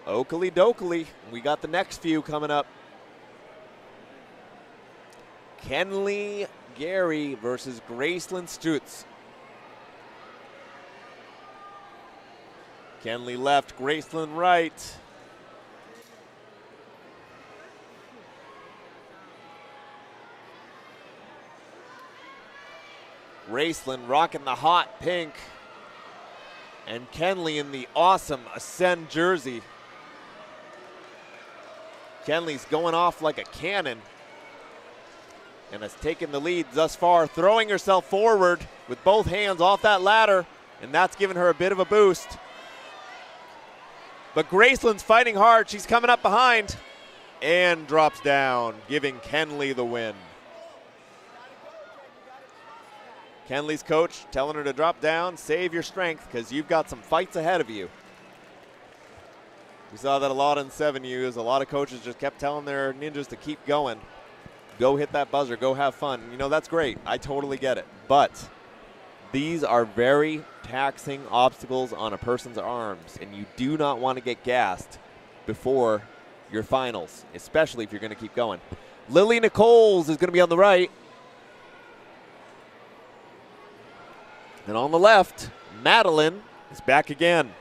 Oakley dokley. We got the next few coming up. Kenley Gary versus Gracelyn Stutz. Kenley left, Gracelyn right. Gracelyn rocking the hot pink. And Kenley in the awesome Ascend jersey. Kenley's going off like a cannon and has taken the lead thus far, throwing herself forward with both hands off that ladder, and that's given her a bit of a boost. But Gracelyn's fighting hard. She's coming up behind and drops down, giving Kenley the win. Kenley's coach telling her to drop down, save your strength, because you've got some fights ahead of you. We saw that a lot in 7Us. A lot of coaches just kept telling their ninjas to keep going. Go hit that buzzer. Go have fun. You know, that's great. I totally get it. But these are very taxing obstacles on a person's arms, and you do not want to get gassed before your finals, especially if you're going to keep going. Lily Nichols is going to be on the right. And on the left, Madeline is back again.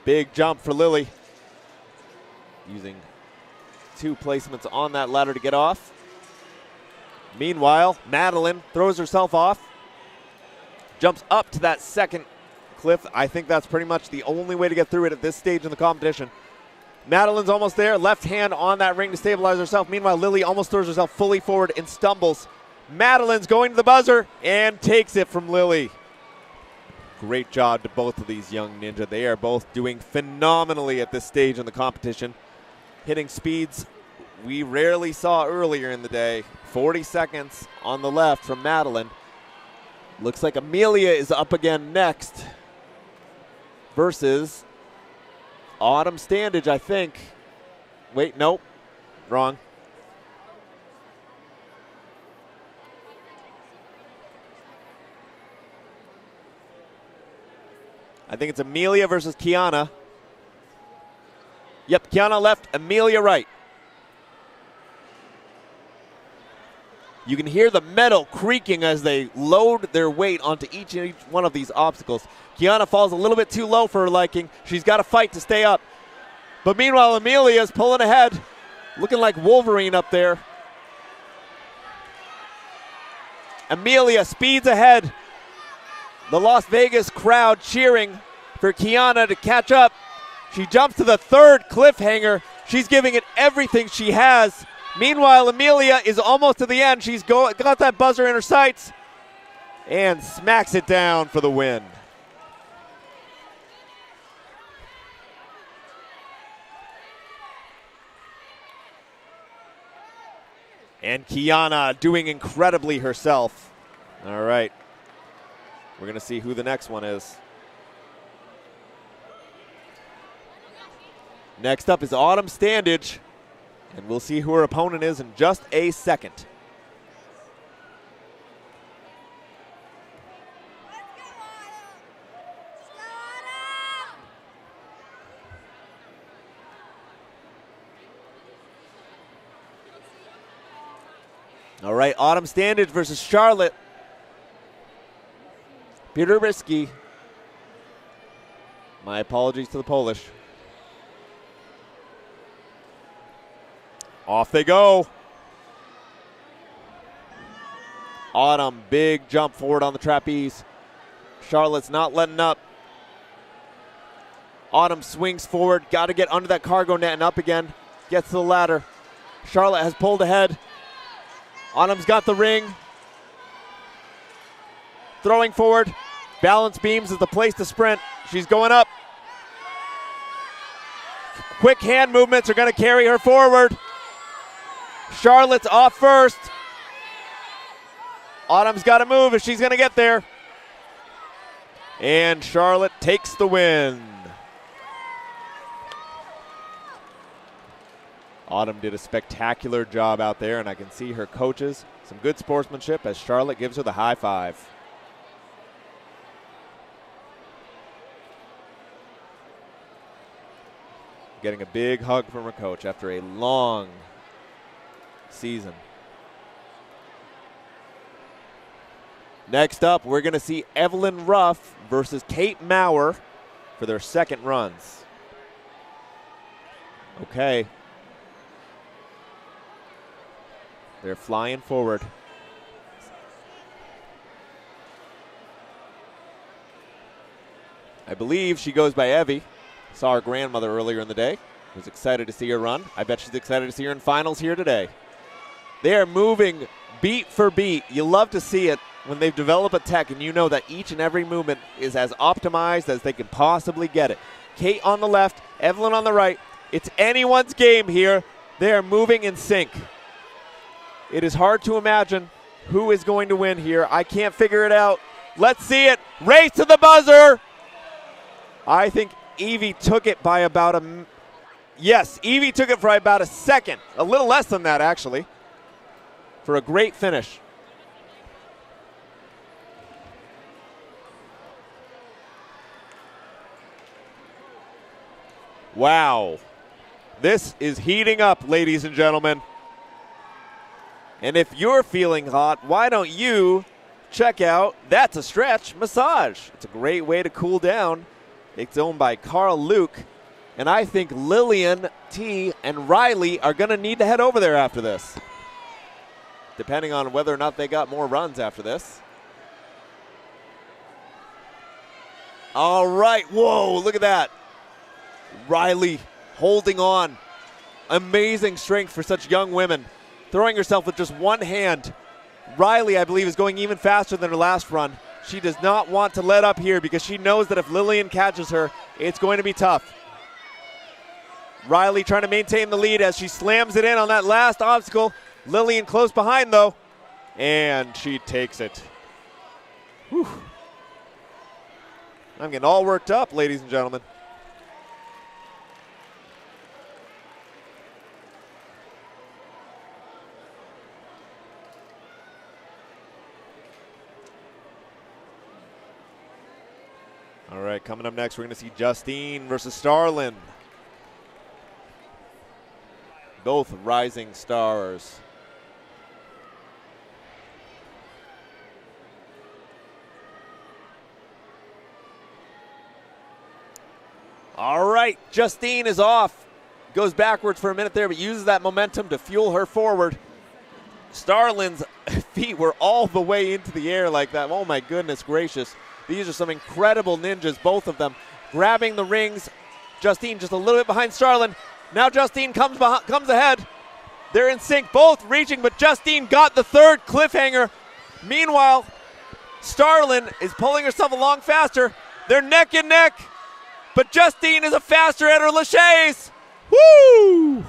Big jump for Lily. Using two placements on that ladder to get off. Meanwhile, Madeline throws herself off. Jumps up to that second cliff. I think that's pretty much the only way to get through it at this stage in the competition. Madeline's almost there. Left hand on that ring to stabilize herself. Meanwhile, Lily almost throws herself fully forward and stumbles. Madeline's going to the buzzer and takes it from Lily. Great job to both of these young ninja. They are both doing phenomenally at this stage in the competition. Hitting speeds we rarely saw earlier in the day. 40 seconds on the left from Madeline. Looks like Amelia is up again next versus Autumn Standage, I think. Wait, nope, wrong. I think it's Amelia versus Kiana. Yep, Kiana left, Amelia right. You can hear the metal creaking as they load their weight onto each one of these obstacles. Kiana falls a little bit too low for her liking. She's got to fight to stay up. But meanwhile, Amelia's pulling ahead, looking like Wolverine up there. Amelia speeds ahead. The Las Vegas crowd cheering for Kiana to catch up. She jumps to the third cliffhanger. She's giving it everything she has. Meanwhile, Amelia is almost to the end. She's got that buzzer in her sights and smacks it down for the win. And Kiana doing incredibly herself. All right. We're going to see who the next one is. Next up is Autumn Standage, and we'll see who her opponent is in just a second. All right, Autumn Standage versus Charlotte Pieruski. My apologies to the Polish. Off they go. Autumn, big jump forward on the trapeze. Charlotte's not letting up. Autumn swings forward, got to get under that cargo net and up again. Gets to the ladder. Charlotte has pulled ahead. Autumn's got the ring. Throwing forward. Balance beams is the place to sprint. She's going up. Quick hand movements are going to carry her forward. Charlotte's off first. Autumn's got to move if she's going to get there. And Charlotte takes the win. Autumn did a spectacular job out there, and I can see her coaches. Some good sportsmanship as Charlotte gives her the high five. Getting a big hug from her coach after a long season. Next up, we're going to see Evelyn Ruff versus Kate Maurer for their second runs. Okay. They're flying forward. I believe she goes by Evie. Saw her grandmother earlier in the day. Was excited to see her run. I bet she's excited to see her in finals here today. They are moving beat for beat. You love to see it when they've developed a tech and you know that each and every movement is as optimized as they can possibly get it. Kate on the left, Evelyn on the right. It's anyone's game here. They are moving in sync. It is hard to imagine who is going to win here. I can't figure it out. Let's see it. Race to the buzzer. I think Evie took it by about a... Yes, Evie took it for about a second. A little less than that, actually, for a great finish. Wow. This is heating up, ladies and gentlemen. And if you're feeling hot, why don't you check out That's a Stretch Massage. It's a great way to cool down. It's owned by Carl Luke. And I think Lillian, T, and Riley are going to need to head over there after this, depending on whether or not they got more runs after this. All right. Whoa, look at that. Riley holding on. Amazing strength for such young women. Throwing herself with just one hand. Riley, I believe, is going even faster than her last run. She does not want to let up here because she knows that if Lillian catches her, it's going to be tough. Riley trying to maintain the lead as she slams it in on that last obstacle. Lillian close behind, though, and she takes it. Whew. I'm getting all worked up, ladies and gentlemen. All right, coming up next, we're going to see Justine versus Starlin. Both rising stars. All right, Justine is off. Goes backwards for a minute there, but uses that momentum to fuel her forward. Starlin's feet were all the way into the air like that. Oh, my goodness gracious. These are some incredible ninjas, both of them. Grabbing the rings. Justine just a little bit behind Starlin. Now Justine comes ahead. They're in sync, both reaching, but Justine got the third cliffhanger. Meanwhile, Starlin is pulling herself along faster. They're neck and neck, but Justine is a faster at her laches. Woo!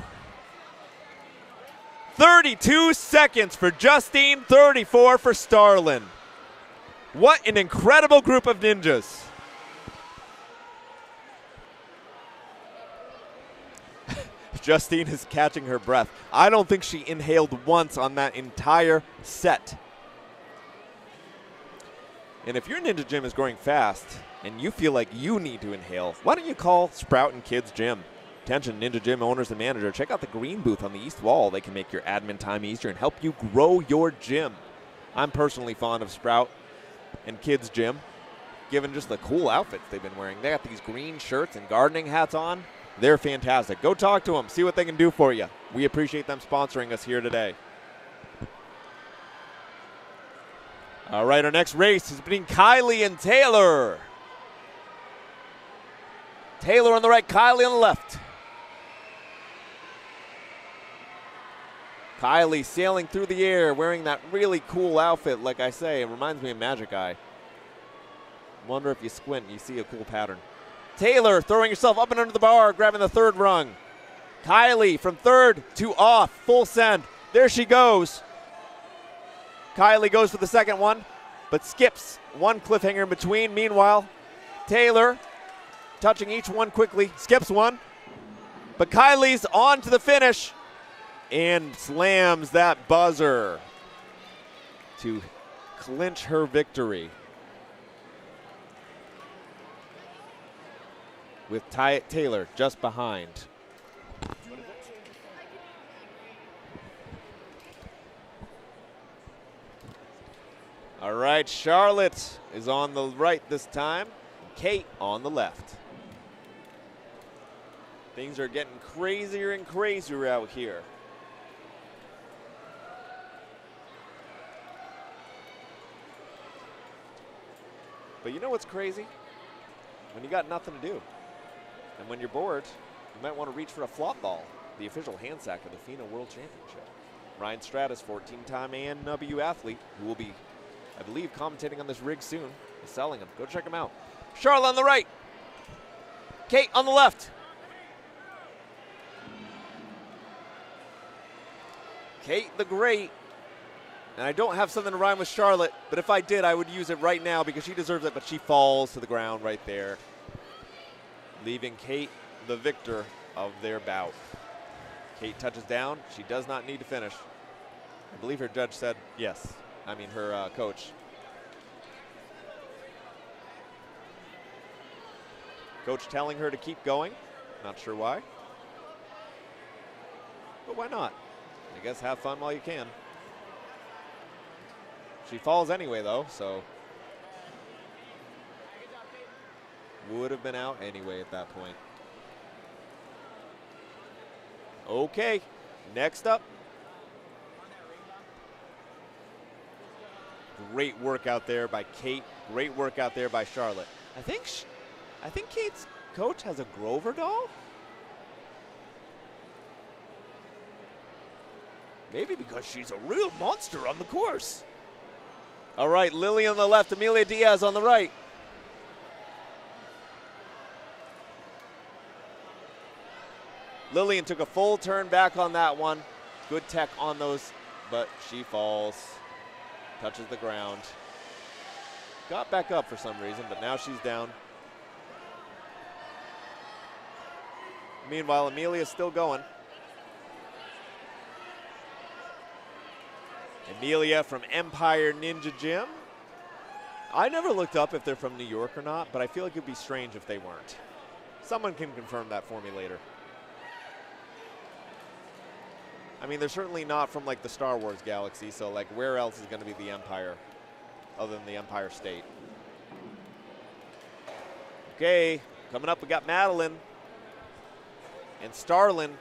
32 seconds for Justine, 34 for Starlin. What an incredible group of ninjas. Justine is catching her breath. I don't think she inhaled once on that entire set. And if your Ninja Gym is growing fast and you feel like you need to inhale, why don't you call Sprout and Kids Gym? Attention Ninja Gym owners and manager, check out the green booth on the east wall. They can make your admin time easier and help you grow your gym. I'm personally fond of Sprout and Kids Gym, given just the cool outfits they've been wearing. They got these green shirts and gardening hats on. They're fantastic. Go talk to them, see what they can do for you. We appreciate them sponsoring us here today. All right, our next race is between Kylie and Taylor. Taylor on the right, Kylie on the left. Kylie sailing through the air, wearing that really cool outfit. Like I say, it reminds me of Magic Eye. Wonder if you squint and you see a cool pattern. Taylor throwing herself up and under the bar, grabbing the third rung. Kylie from third to off, full send. There she goes. Kylie goes for the second one, but skips one cliffhanger in between. Meanwhile, Taylor touching each one quickly, skips one, but Kylie's on to the finish and slams that buzzer to clinch her victory. With Taylor just behind. All right, Charlotte is on the right this time. Kate on the left. Things are getting crazier and crazier out here. But you know what's crazy? When you got nothing to do. And when you're bored, you might want to reach for a flop ball, the official hand sack of the FINA World Championship. Ryan Stratus, 14-time ANW athlete, who will be, I believe, commentating on this rig soon, is selling them. Go check him out. Charlotte on the right. Kate on the left. Kate the Great. And I don't have something to rhyme with Charlotte, but if I did, I would use it right now because she deserves it, but she falls to the ground right there, leaving Kate the victor of their bout. Kate touches down. She does not need to finish. I believe her judge said yes. I mean, her coach. Coach telling her to keep going. Not sure why. But why not? I guess have fun while you can. She falls anyway, though, so would have been out anyway at that point. Okay, next up. Great work out there by Kate. Great work out there by Charlotte. I think Kate's coach has a Grover doll. Maybe because she's a real monster on the course. All right, Lily on the left, Amelia Diaz on the right. Lillian took a full turn back on that one. Good tech on those, but she falls, touches the ground. Got back up for some reason, but now she's down. Meanwhile, Amelia's still going. Amelia from Empire Ninja Gym. I never looked up if they're from New York or not, but I feel like it would be strange if they weren't. Someone can confirm that for me later. I mean, they're certainly not from like the Star Wars galaxy, so like where else is going to be the Empire other than the Empire State? Okay, coming up we got Madeline and Starlin.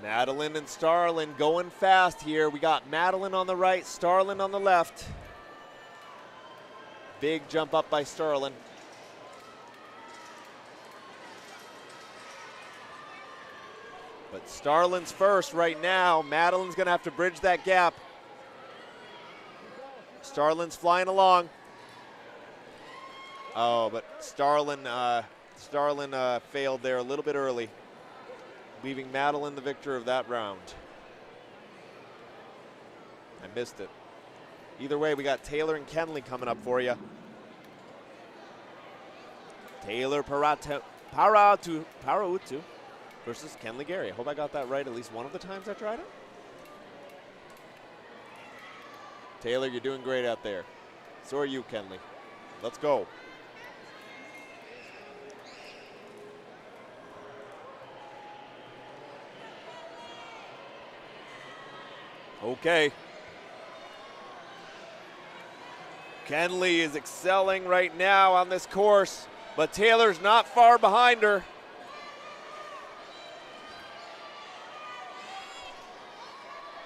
Madeline and Starlin going fast here. We got Madeline on the right, Starlin on the left. Big jump up by Starlin. But Starlin's first right now. Madeline's going to have to bridge that gap. Starlin's flying along. Oh, but Starlin failed there a little bit early, leaving Madeline the victor of that round. I missed it. Either way, we got Taylor and Kenley coming up for you. Taylor Parautu versus Kenley Gary. I hope I got that right at least one of the times I tried it. Taylor, you're doing great out there. So are you, Kenley. Let's go. Okay. Kenley is excelling right now on this course, but Taylor's not far behind her.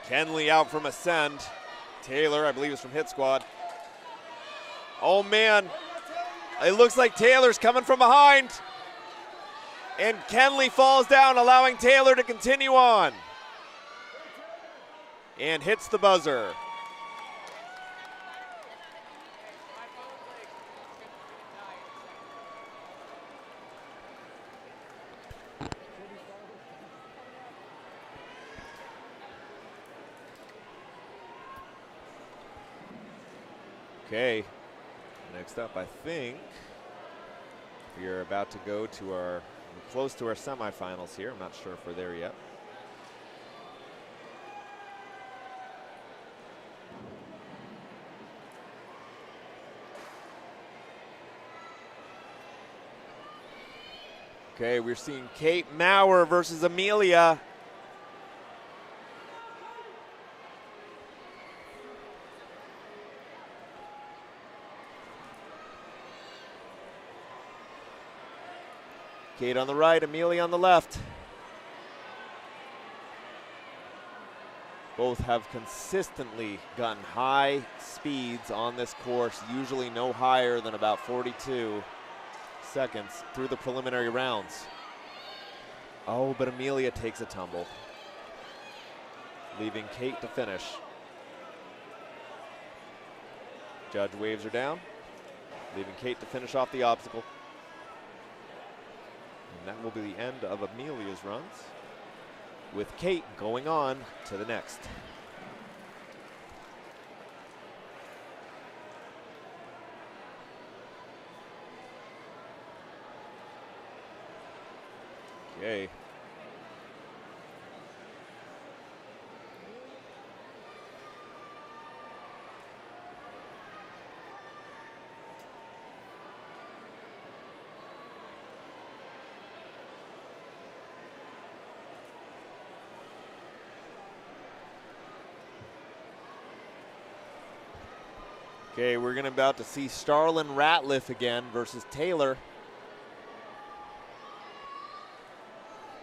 Kenley out from Ascend. Taylor, I believe, is from Hit Squad. Oh, man. It looks like Taylor's coming from behind. And Kenley falls down, allowing Taylor to continue on. And hits the buzzer. Okay, next up, I think we are about to go to we're close to our semifinals here. I'm not sure if we're there yet. Okay, we're seeing Kate Maurer versus Amelia. Kate on the right, Amelia on the left. Both have consistently gotten high speeds on this course, usually no higher than about 42 seconds through the preliminary rounds. Oh, but Amelia takes a tumble, leaving Kate to finish. Judge waves her down, leaving Kate to finish off the obstacle. And that will be the end of Amelia's runs, with Kate going on to the next. Okay. Okay, we're about to see Starlin Ratliff again versus Taylor.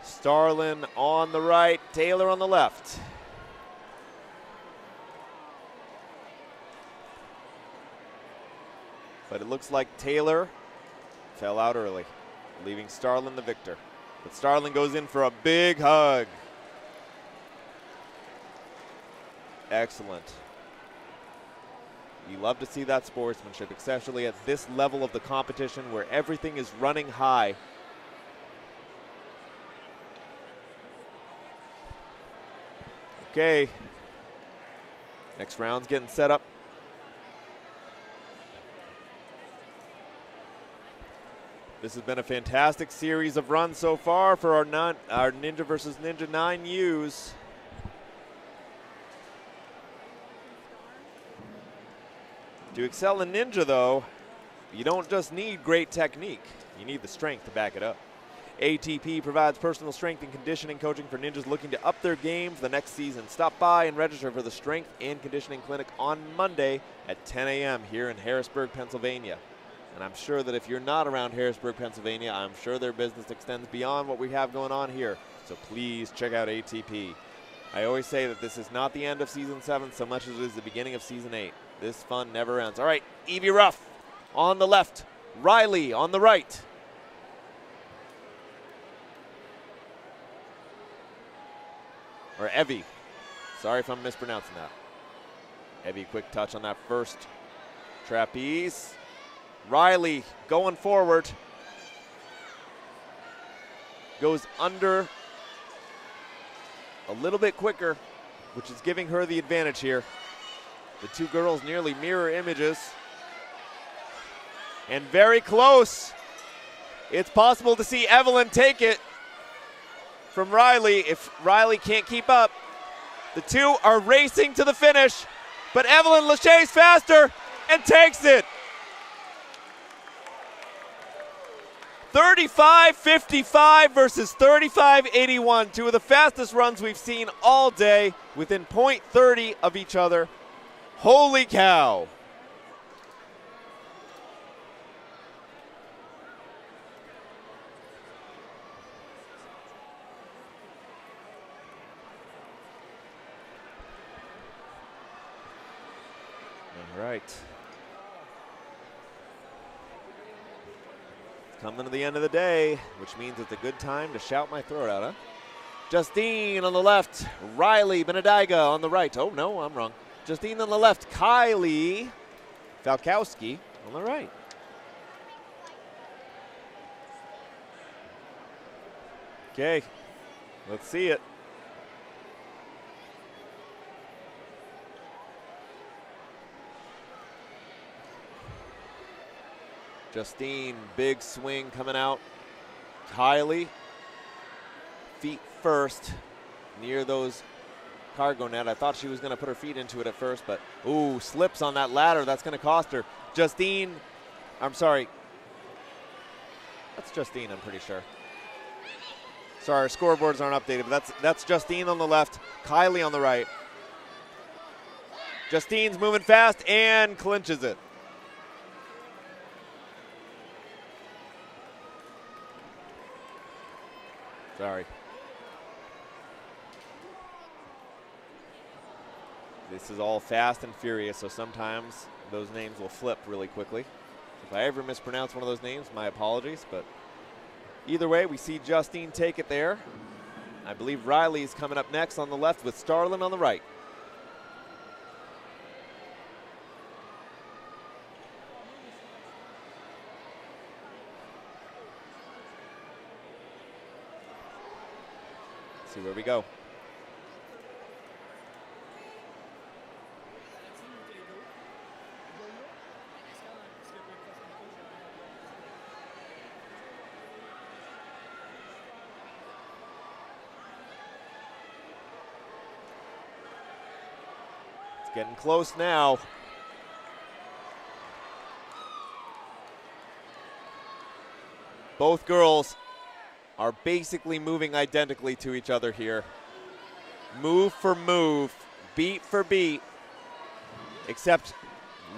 Starlin on the right, Taylor on the left. But it looks like Taylor fell out early, leaving Starlin the victor. But Starlin goes in for a big hug. Excellent. You love to see that sportsmanship, especially at this level of the competition where everything is running high. Okay. Next round's getting set up. This has been a fantastic series of runs so far for our Ninja versus Ninja 9Us. To excel in Ninja, though, you don't just need great technique. You need the strength to back it up. ATP provides personal strength and conditioning coaching for ninjas looking to up their game for the next season. Stop by and register for the Strength and Conditioning Clinic on Monday at 10 a.m. here in Harrisburg, Pennsylvania. And I'm sure that if you're not around Harrisburg, Pennsylvania, I'm sure their business extends beyond what we have going on here. So please check out ATP. I always say that this is not the end of Season 7 so much as it is the beginning of Season 8. This fun never ends. All right, Evie Ruff on the left, Riley on the right. or Evie. Sorry if I'm mispronouncing that. Evie, quick touch on that first trapeze. Riley going forward. Goes under a little bit quicker, which is giving her the advantage here. The two girls nearly mirror images. And very close. It's possible to see Evelyn take it from Riley if Riley can't keep up. The two are racing to the finish, but Evelyn Lachey's faster and takes it. 35:55 versus 35:81. Two of the fastest runs we've seen all day, within .30 of each other. Holy cow. All right. Coming to the end of the day, which means it's a good time to shout my throat out, huh? Justine on the left, Riley Benediga on the right. Oh, no, I'm wrong. Justine on the left, Kylie Falkowski on the right. Okay, let's see it. Justine, big swing coming out. Kylie, feet first, near those cargo net. I thought she was going to put her feet into it at first, but ooh, slips on that ladder. That's going to cost her. Justine, I'm sorry. That's Justine, I'm pretty sure. Sorry, our scoreboards aren't updated, but that's Justine on the left, Kylie on the right. Justine's moving fast and clinches it. Sorry. This is all fast and furious, so sometimes those names will flip really quickly. If I ever mispronounce one of those names, my apologies, but either way, we see Justine take it there. I believe Riley's coming up next on the left with Starlin on the right. See where we go. It's getting close now. Both girls are basically moving identically to each other here. Move for move, beat for beat. Except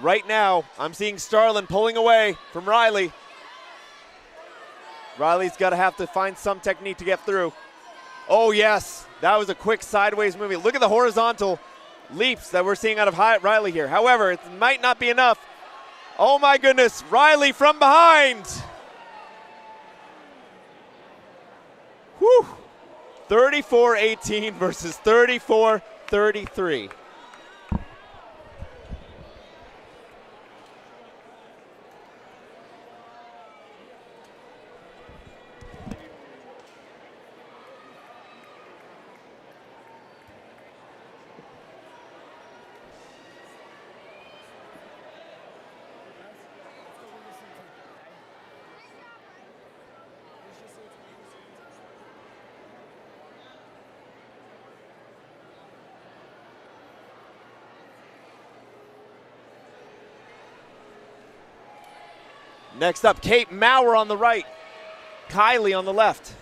right now, I'm seeing Starlin pulling away from Riley. Riley's got to have to find some technique to get through. Oh yes, that was a quick sideways movement. Look at the horizontal leaps that we're seeing out of Riley here. However, it might not be enough. Oh my goodness, Riley from behind. Whew. 34-18 versus 34-33. Next up, Kate Maurer on the right, Kylie on the left.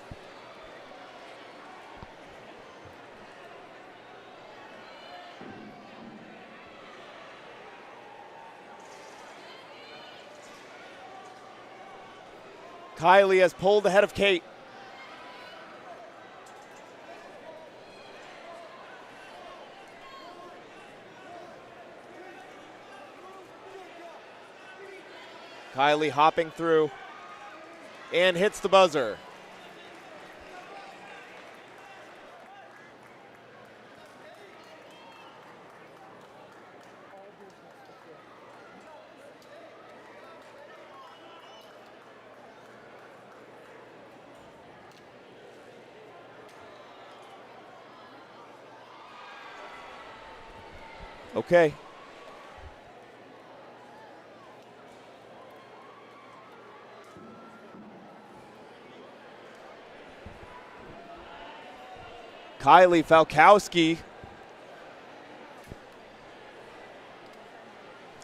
Kylie has pulled ahead of Kate. Kylie hopping through and hits the buzzer. Okay. Kylie Falkowski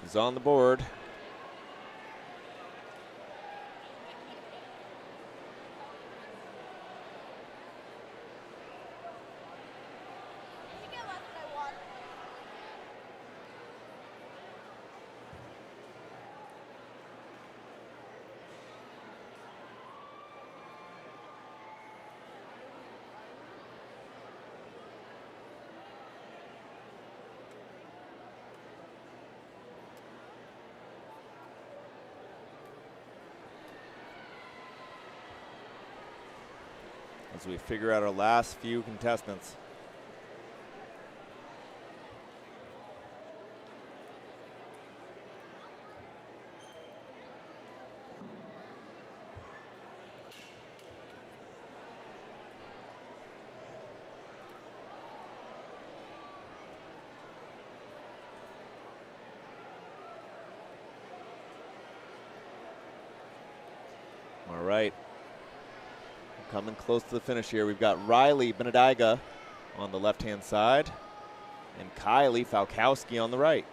is on the board. As we figure out our last few contestants. All right. Coming close to the finish here. We've got Riley Benediga on the left-hand side and Kylie Falkowski on the right.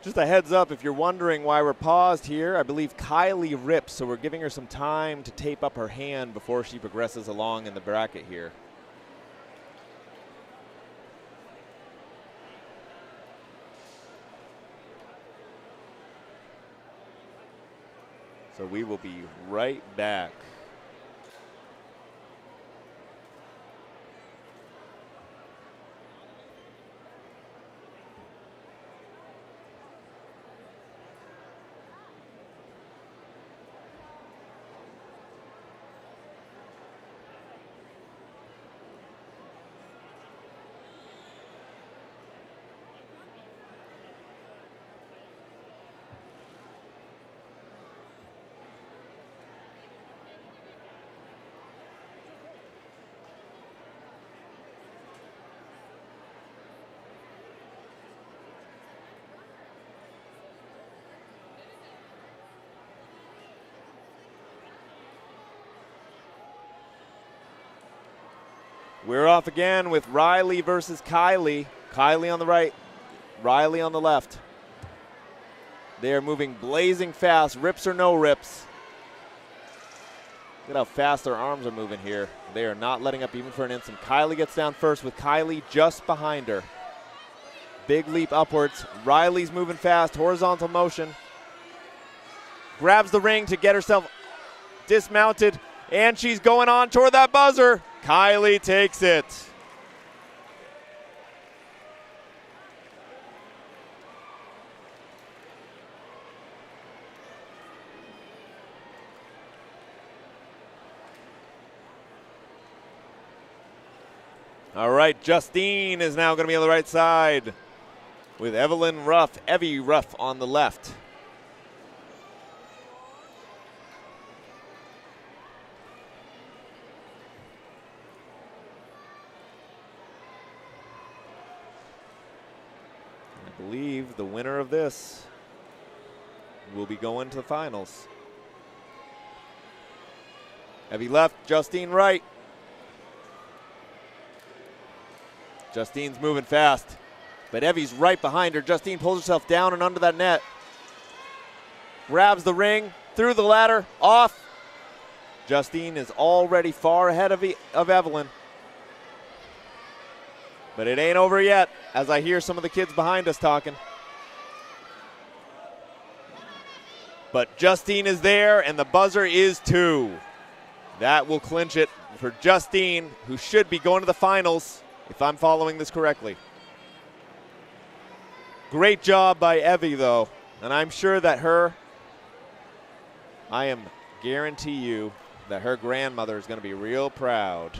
Just a heads up, if you're wondering why we're paused here, I believe Kylie rips, so we're giving her some time to tape up her hand before she progresses along in the bracket here. So we will be right back. We're off again with Riley versus Kylie. Kylie on the right, Riley on the left. They are moving blazing fast, rips or no rips. Look at how fast their arms are moving here. They are not letting up even for an instant. Kylie gets down first with Kylie just behind her. Big leap upwards. Riley's moving fast, horizontal motion. Grabs the ring to get herself dismounted, and she's going on toward that buzzer. Kylie takes it. All right, Justine is now going to be on the right side with Evelyn Ruff, Evie Ruff on the left. I believe believe the winner of this will be going to the finals. Evie left, Justine right. Justine's moving fast, but Evie's right behind her. Justine pulls herself down and under that net. Grabs the ring, through the ladder, off. Justine is already far ahead of Evelyn. But it ain't over yet, as I hear some of the kids behind us talking. But Justine is there, and the buzzer is 2. That will clinch it for Justine, who should be going to the finals, if I'm following this correctly. Great job by Evie, though, and I'm sure that I am guarantee you that her grandmother is going to be real proud.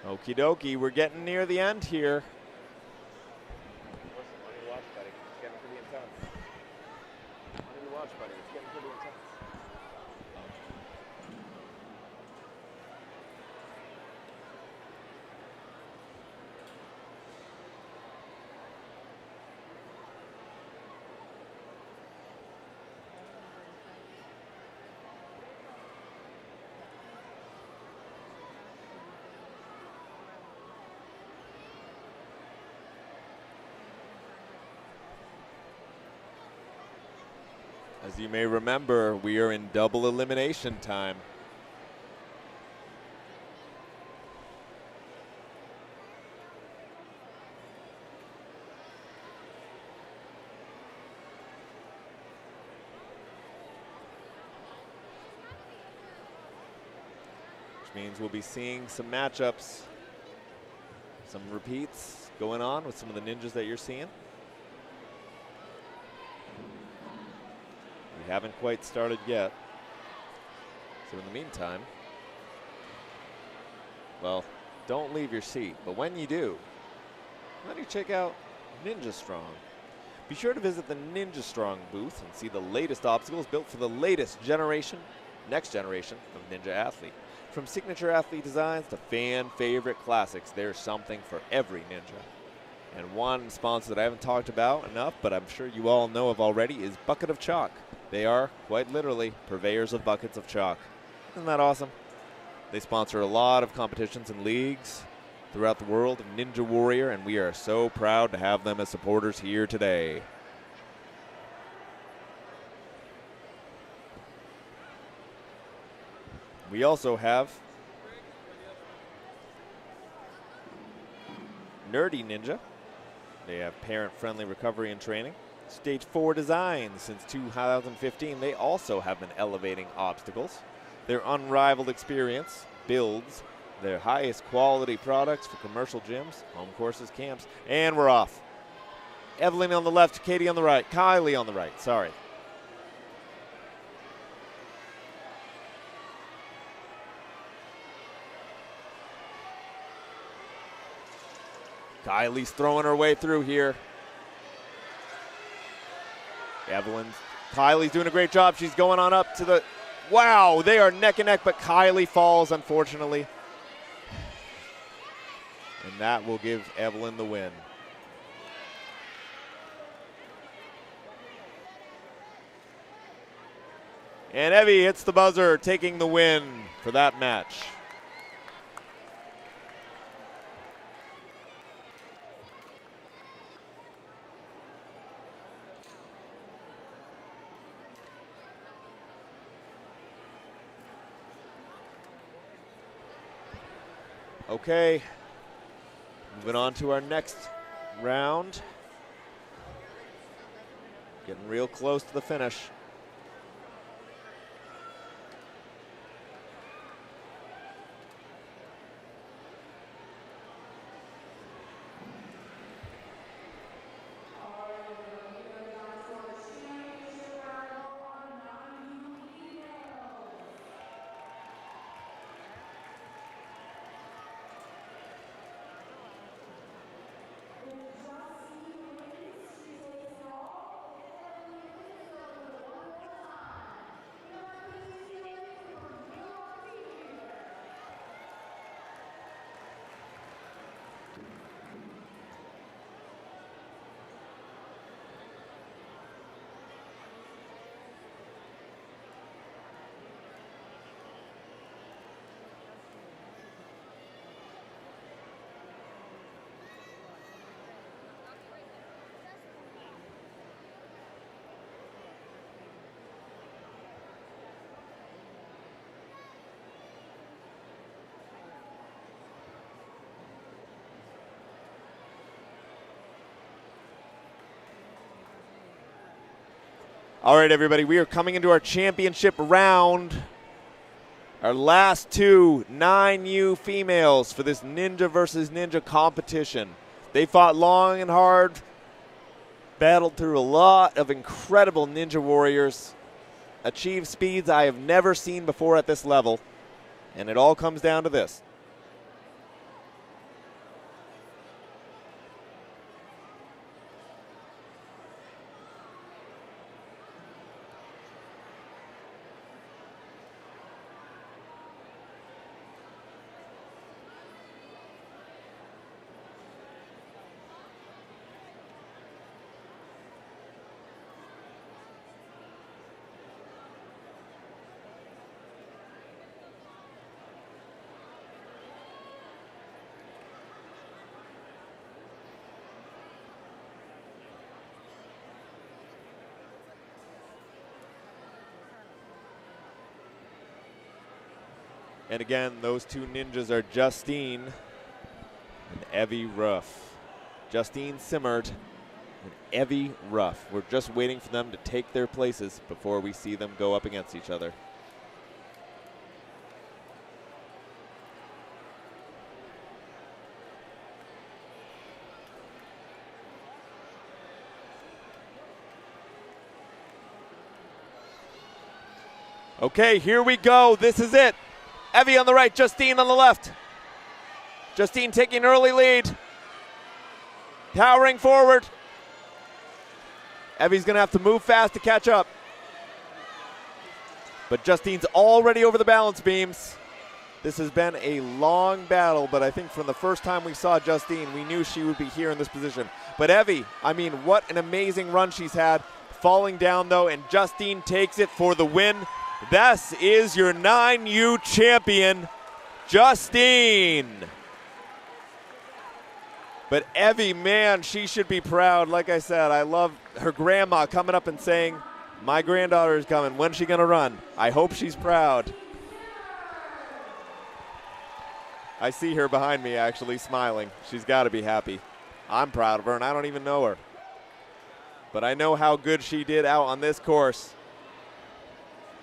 Okie dokie, we're getting near the end here. As you may remember, we are in double elimination time. Which means we'll be seeing some matchups, some repeats going on with some of the ninjas that you're seeing. We haven't quite started yet. So in the meantime, well, don't leave your seat. But when you do, why don't you check out Ninja Strong? Be sure to visit the Ninja Strong booth and see the latest obstacles built for the latest generation, next generation of Ninja athlete. From signature athlete designs to fan favorite classics, there's something for every ninja. And one sponsor that I haven't talked about enough, but I'm sure you all know of already, is Bucket of Chalk. They are, quite literally, purveyors of buckets of chalk. Isn't that awesome? They sponsor a lot of competitions and leagues throughout the world of Ninja Warrior, and we are so proud to have them as supporters here today. We also have Nerdy Ninja. They have parent-friendly recovery and training. Stage 4 Design. Since 2015, they also have been elevating obstacles. Their unrivaled experience builds their highest quality products for commercial gyms, home courses, camps, and we're off. Evelyn on the left, Katie on the right, Kylie on the right, sorry. Kylie's throwing her way through here. Kylie's doing a great job. She's going on up to the, wow, they are neck and neck, but Kylie falls, unfortunately. And that will give Evelyn the win. And Evie hits the buzzer, taking the win for that match. Okay, moving on to our next round. Getting real close to the finish. All right, everybody, we are coming into our championship round. Our last two 9U females for this Ninja versus Ninja competition. They fought long and hard, battled through a lot of incredible Ninja warriors, achieved speeds I have never seen before at this level, and it all comes down to this. And again, those two ninjas are Justine and Evie Ruff. Justine Simard and Evie Ruff. We're just waiting for them to take their places before we see them go up against each other. Okay, here we go. This is it. Evie on the right, Justine on the left. Justine taking an early lead. Powering forward. Evie's going to have to move fast to catch up. But Justine's already over the balance beams. This has been a long battle, but I think from the first time we saw Justine, we knew she would be here in this position. But Evie, I mean, what an amazing run she's had. Falling down, though, and Justine takes it for the win. This is your 9U champion, Justine. But Evie, man, she should be proud. Like I said, I love her grandma coming up and saying, my granddaughter is coming. When's she going to run? I hope she's proud. I see her behind me actually smiling. She's got to be happy. I'm proud of her, and I don't even know her. But I know how good she did out on this course.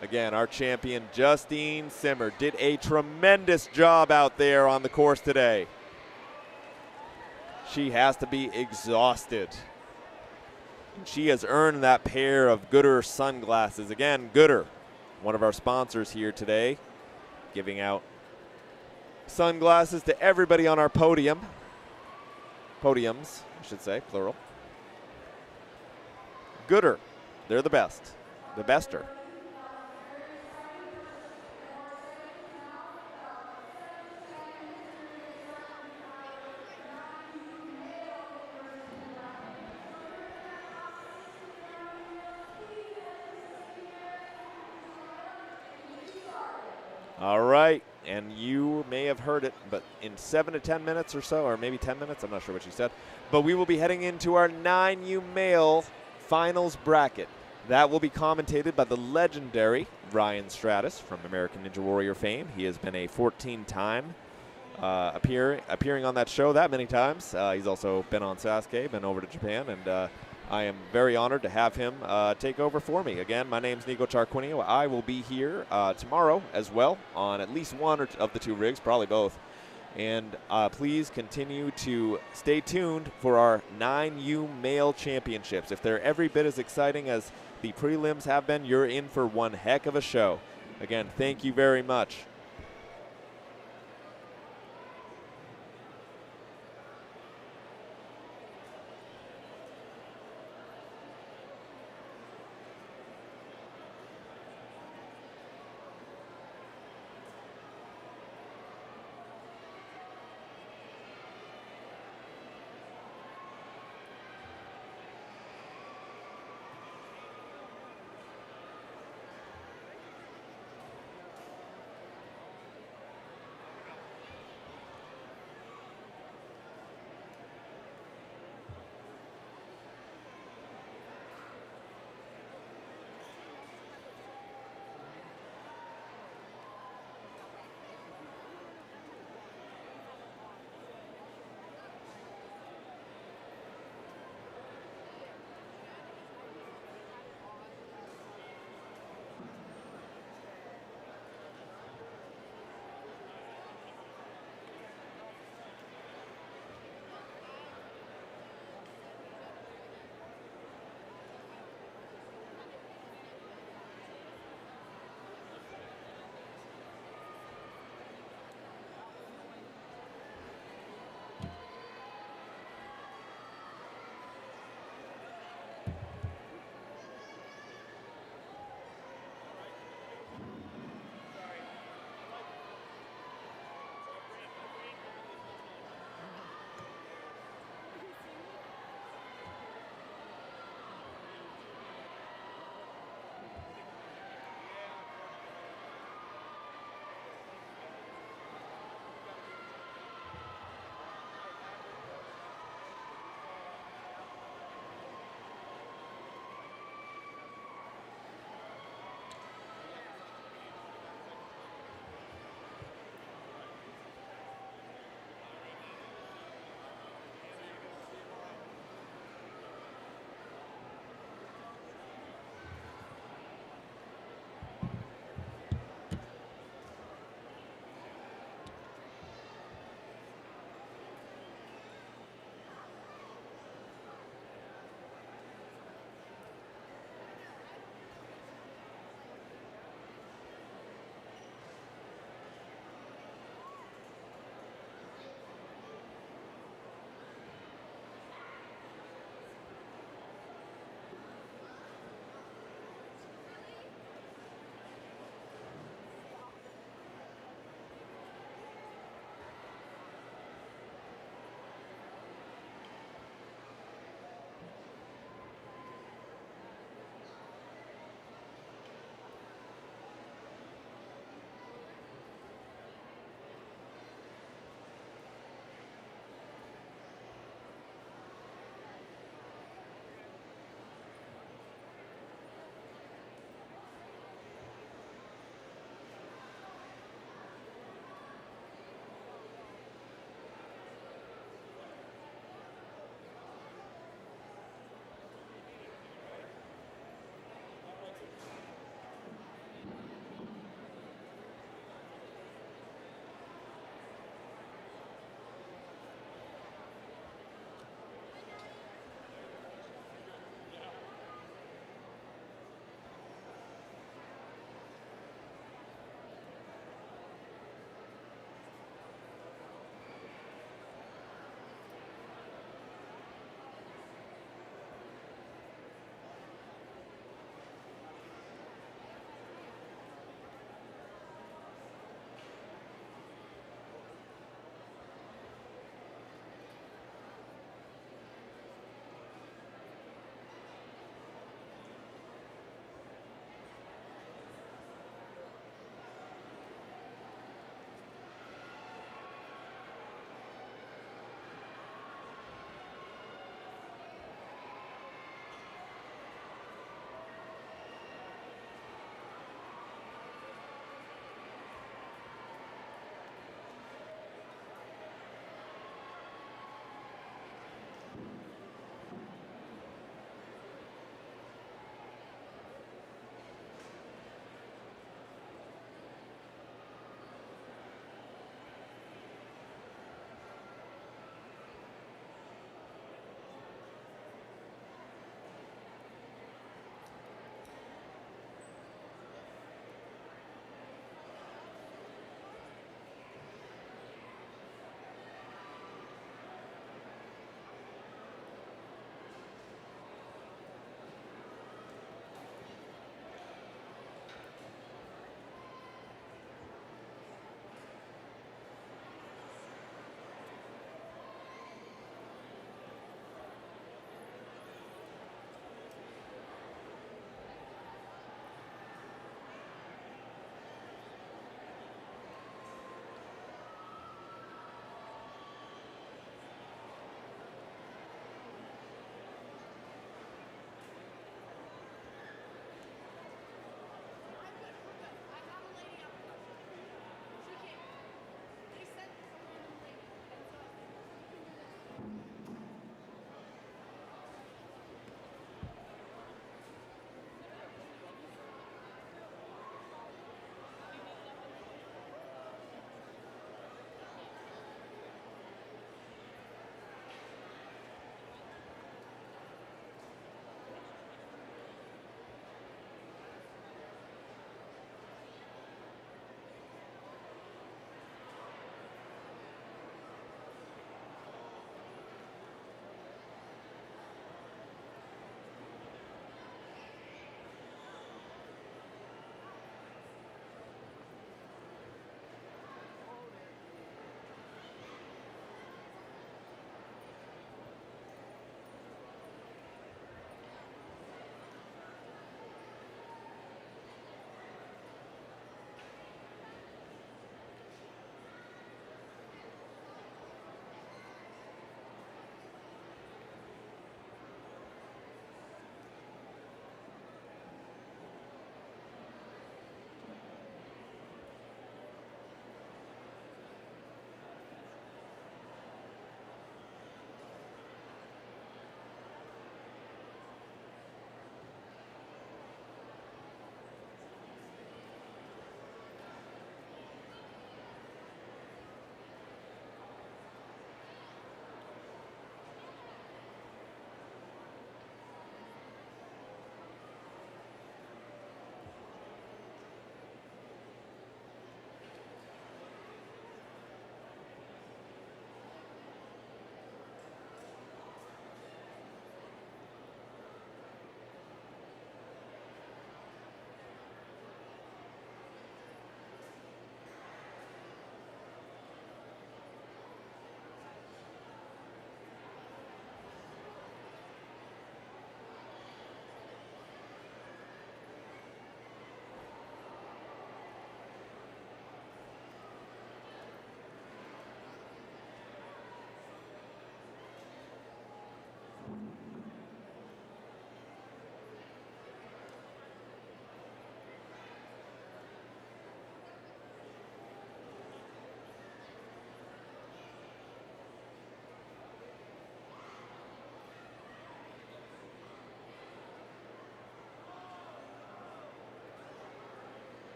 Again, our champion, Justine Simard, did a tremendous job out there on the course today. She has to be exhausted. And she has earned that pair of Gooder sunglasses. Again, Gooder, one of our sponsors here today, giving out sunglasses to everybody on our podium. Podiums, I should say, plural. Gooder, they're the best. The bester. All right, and you may have heard it, but in 7 to 10 minutes or so, or maybe 10 minutes, I'm not sure what she said, but we will be heading into our 9U male finals bracket. That will be commentated by the legendary Ryan Stratus from American Ninja Warrior fame. He has been a 14-time appearing on that show that many times. He's also been on Sasuke, been over to Japan, and I am very honored to have him take over for me. Again, my name's Nico Tarquinio. I will be here tomorrow as well on at least one of the two rigs, probably both. And please continue to stay tuned for our 9U male championships. If they're every bit as exciting as the prelims have been, you're in for one heck of a show. Again, thank you very much.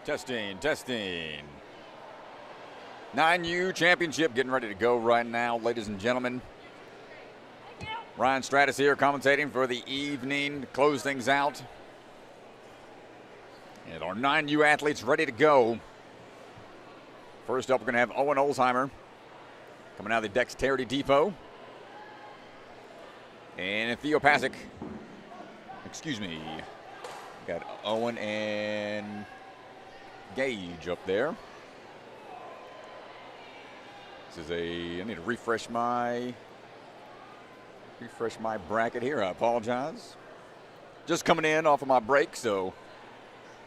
Testing, testing. 9U championship getting ready to go right now, ladies and gentlemen. Ryan Stratus here commentating for the evening to close things out. And our 9U athletes ready to go. First up, we're going to have Owen Olsheimer coming out of the Dexterity Depot. And Theo Pasic, excuse me, got Owen and Gage up there. This is I need to refresh my bracket here. I apologize. Just coming in off of my break, so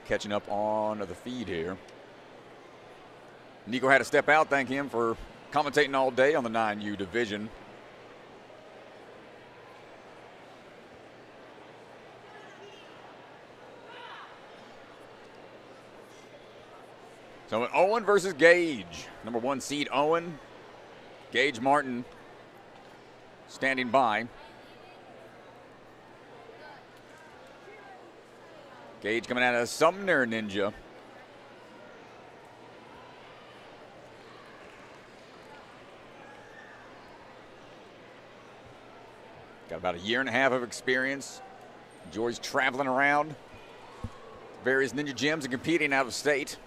catching up on the feed here. Nico had to step out. Thank him for commentating all day on the 9U division. So Owen versus Gage. Number 1 seed Owen. Gage Martin standing by. Gage coming out of Sumner Ninja. Got about a year and a half of experience. Enjoys traveling around various ninja gyms and competing out of state.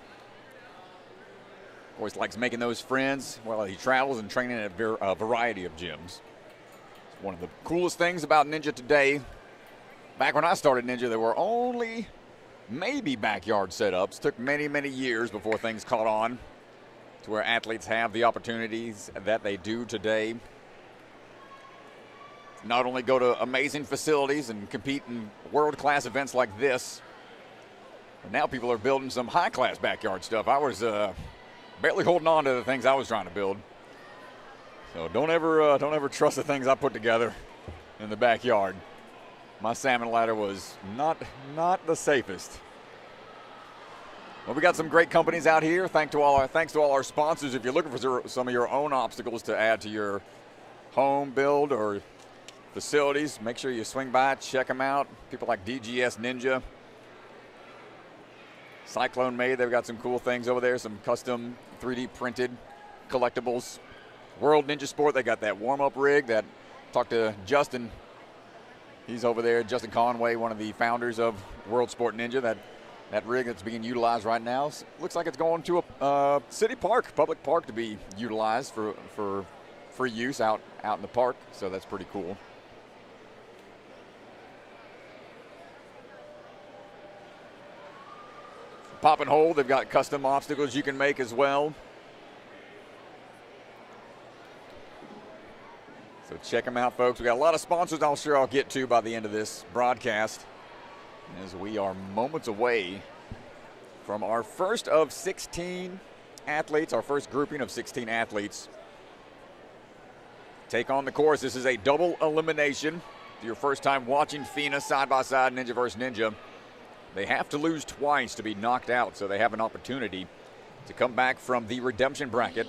Always likes making those friends while he travels and training at a variety of gyms. It's one of the coolest things about Ninja today. Back when I started Ninja, there were only maybe backyard setups. Took many, many years before things caught on to where athletes have the opportunities that they do today. Not only go to amazing facilities and compete in world-class events like this, but now people are building some high-class backyard stuff. I was barely holding on to the things I was trying to build. So don't ever trust the things I put together in the backyard. My salmon ladder was not the safest. Well, we got some great companies out here. Thanks to all our sponsors. If you're looking for some of your own obstacles to add to your home build or facilities, make sure you swing by, check them out. People like DGS Ninja, Cyclone Made, they've got some cool things over there, some custom 3D printed collectibles. World Ninja Sport, they got that warm-up rig that talked to Justin. He's over there, Justin Conway, one of the founders of World Sport Ninja. That rig that's being utilized right now looks like it's going to a city park, public park, to be utilized for free use out in the park. So that's pretty cool. Pop and Hold, they've got custom obstacles you can make as well. So check them out, folks. We got a lot of sponsors I'll get to by the end of this broadcast, as we are moments away from our first of 16 athletes, our first grouping of 16 athletes. Take on the course. This is a double elimination. If your first time watching FINA side-by-side Ninja vs. Ninja, they have to lose twice to be knocked out, so they have an opportunity to come back from the redemption bracket.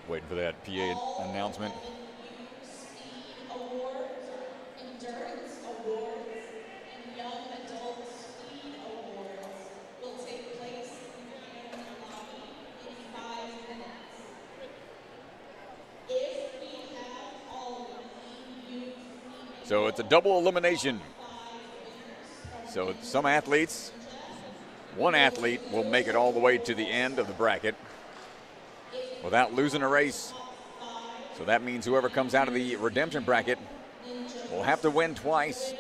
Waiting for that PA announcement. So it's a double elimination. So some athletes, one athlete will make it all the way to the end of the bracket without losing a race. So that means whoever comes out of the redemption bracket will have to win twice.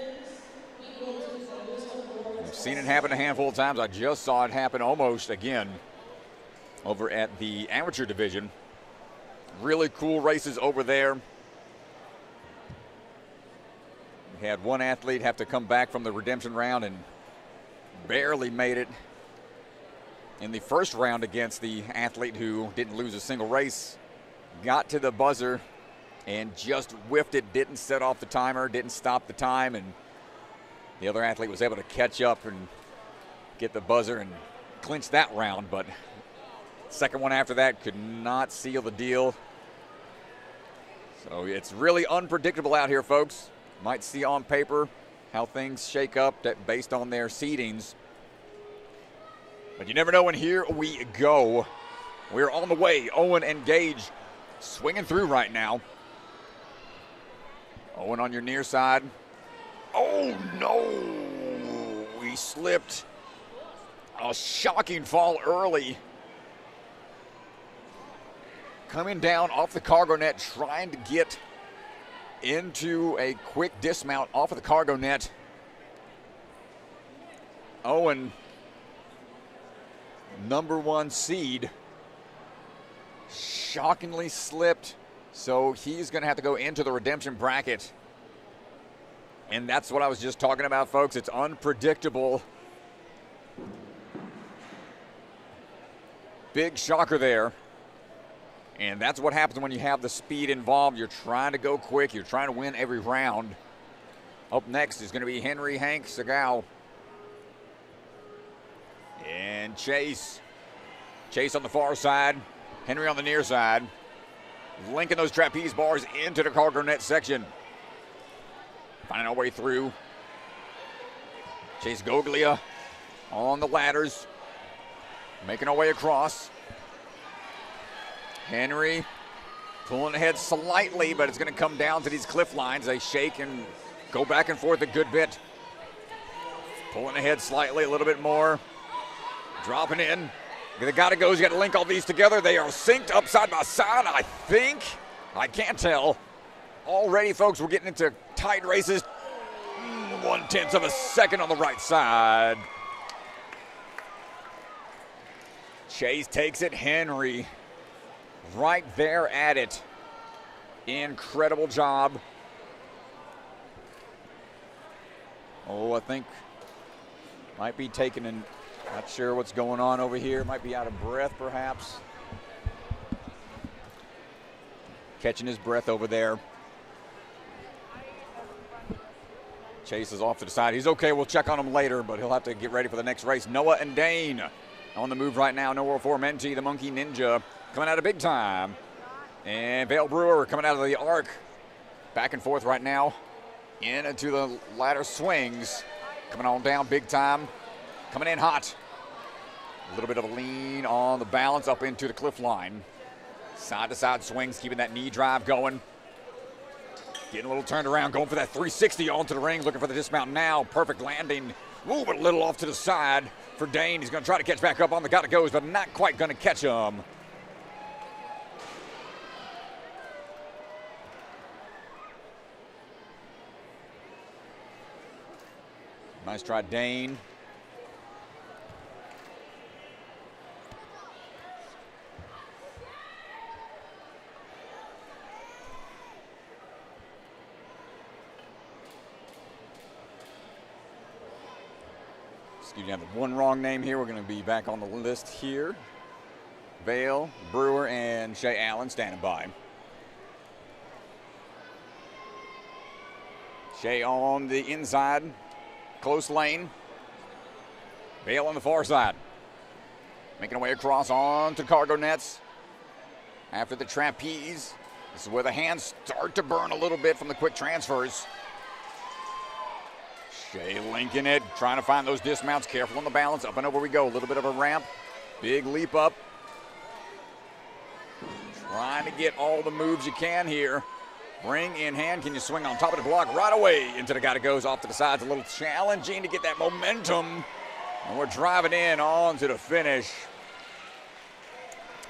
We've seen it happen a handful of times. I just saw it happen almost again over at the amateur division. Really cool races over there. We had one athlete have to come back from the redemption round and barely made it in the first round against the athlete who didn't lose a single race. Got to the buzzer and just whiffed it, didn't set off the timer, didn't stop the time, and the other athlete was able to catch up and get the buzzer and clinch that round. But Second one after that could not seal the deal. So it's really unpredictable out here, folks. Might see on paper how things shake up based on their seedings. But you never know, and here we go. We're on the way. Owen and Gage swinging through right now. Owen on your near side. Oh, no. We slipped. A shocking fall early. Coming down off the cargo net, trying to get into a quick dismount off of the cargo net. Owen, number 1 seed, shockingly slipped, so he's going to have to go into the redemption bracket. And that's what I was just talking about, folks. It's unpredictable. Big shocker there. And that's what happens when you have the speed involved. You're trying to go quick. You're trying to win every round. Up next is going to be Henry Hank Segal. And Chase. Chase on the far side. Henry on the near side. Linking those trapeze bars into the cargo net section. Finding our way through. Chase Goglia on the ladders. Making our way across. Henry pulling ahead slightly, but it's going to come down to these cliff lines. They shake and go back and forth a good bit. Pulling ahead slightly, a little bit more. Dropping in. They got to go. You got to link all these together. They are synced up side by side, I think. I can't tell. Already, folks, we're getting into tight races. 1/10 of a second on the right side. Chase takes it. Henry right there at it. Incredible job. Oh, I think might be taking an, not sure what's going on over here. Might be out of breath, perhaps. Catching his breath over there. Chase is off to the side. He's okay. We'll check on him later, but he'll have to get ready for the next race. Noah and Dane on the move right now. Noah Formenti, the Monkey Ninja, coming out of big time. And Vale Brewer coming out of the arc. Back and forth right now. Into the ladder swings. Coming on down big time. Coming in hot. A little bit of a lean on the balance up into the cliff line. Side to side swings, keeping that knee drive going. Getting a little turned around, going for that 360 onto the ring, looking for the dismount now. Perfect landing. Ooh, but a little off to the side for Dane. He's going to try to catch back up on the gotta goes, but not quite going to catch him. Nice try, Dane. Excuse me, I have one wrong name here. We're going to be back on the list here. Vale, Brewer, and Shay Allen standing by. Shay on the inside. Close lane. Vale on the far side. Making our way across onto cargo nets. After the trapeze. This is where the hands start to burn a little bit from the quick transfers. Shay linking it, trying to find those dismounts. Careful on the balance. Up and over we go. A little bit of a ramp. Big leap up. Trying to get all the moves you can here. Ring in hand, can you swing on top of the block right away into the guy that goes off to the sides? A little challenging to get that momentum. And we're driving in on to the finish.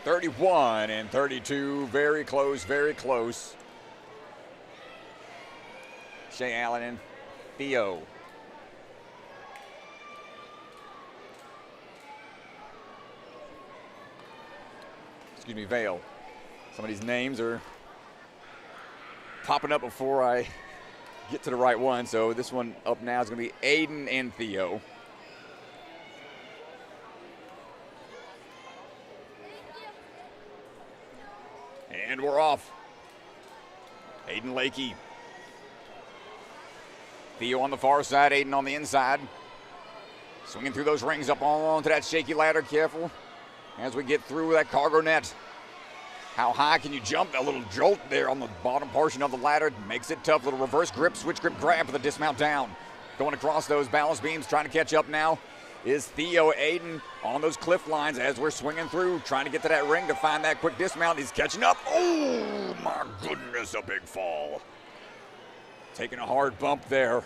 31 and 32, very close, very close. Shay Allen and Theo. Excuse me, Vale. Some of these names are popping up before I get to the right one. So this one up now is going to be Aiden and Theo. And we're off. Aiden Lakey. Theo on the far side, Aiden on the inside. Swinging through those rings up onto that shaky ladder, careful. as we get through that cargo net. How high can you jump? A little jolt there on the bottom portion of the ladder makes it tough. Little reverse grip, switch grip grab for the dismount down. Going across those balance beams, trying to catch up now is Theo Aiden on those cliff lines as we're swinging through, trying to get to that ring to find that quick dismount. He's catching up. Oh, my goodness, a big fall. Taking a hard bump there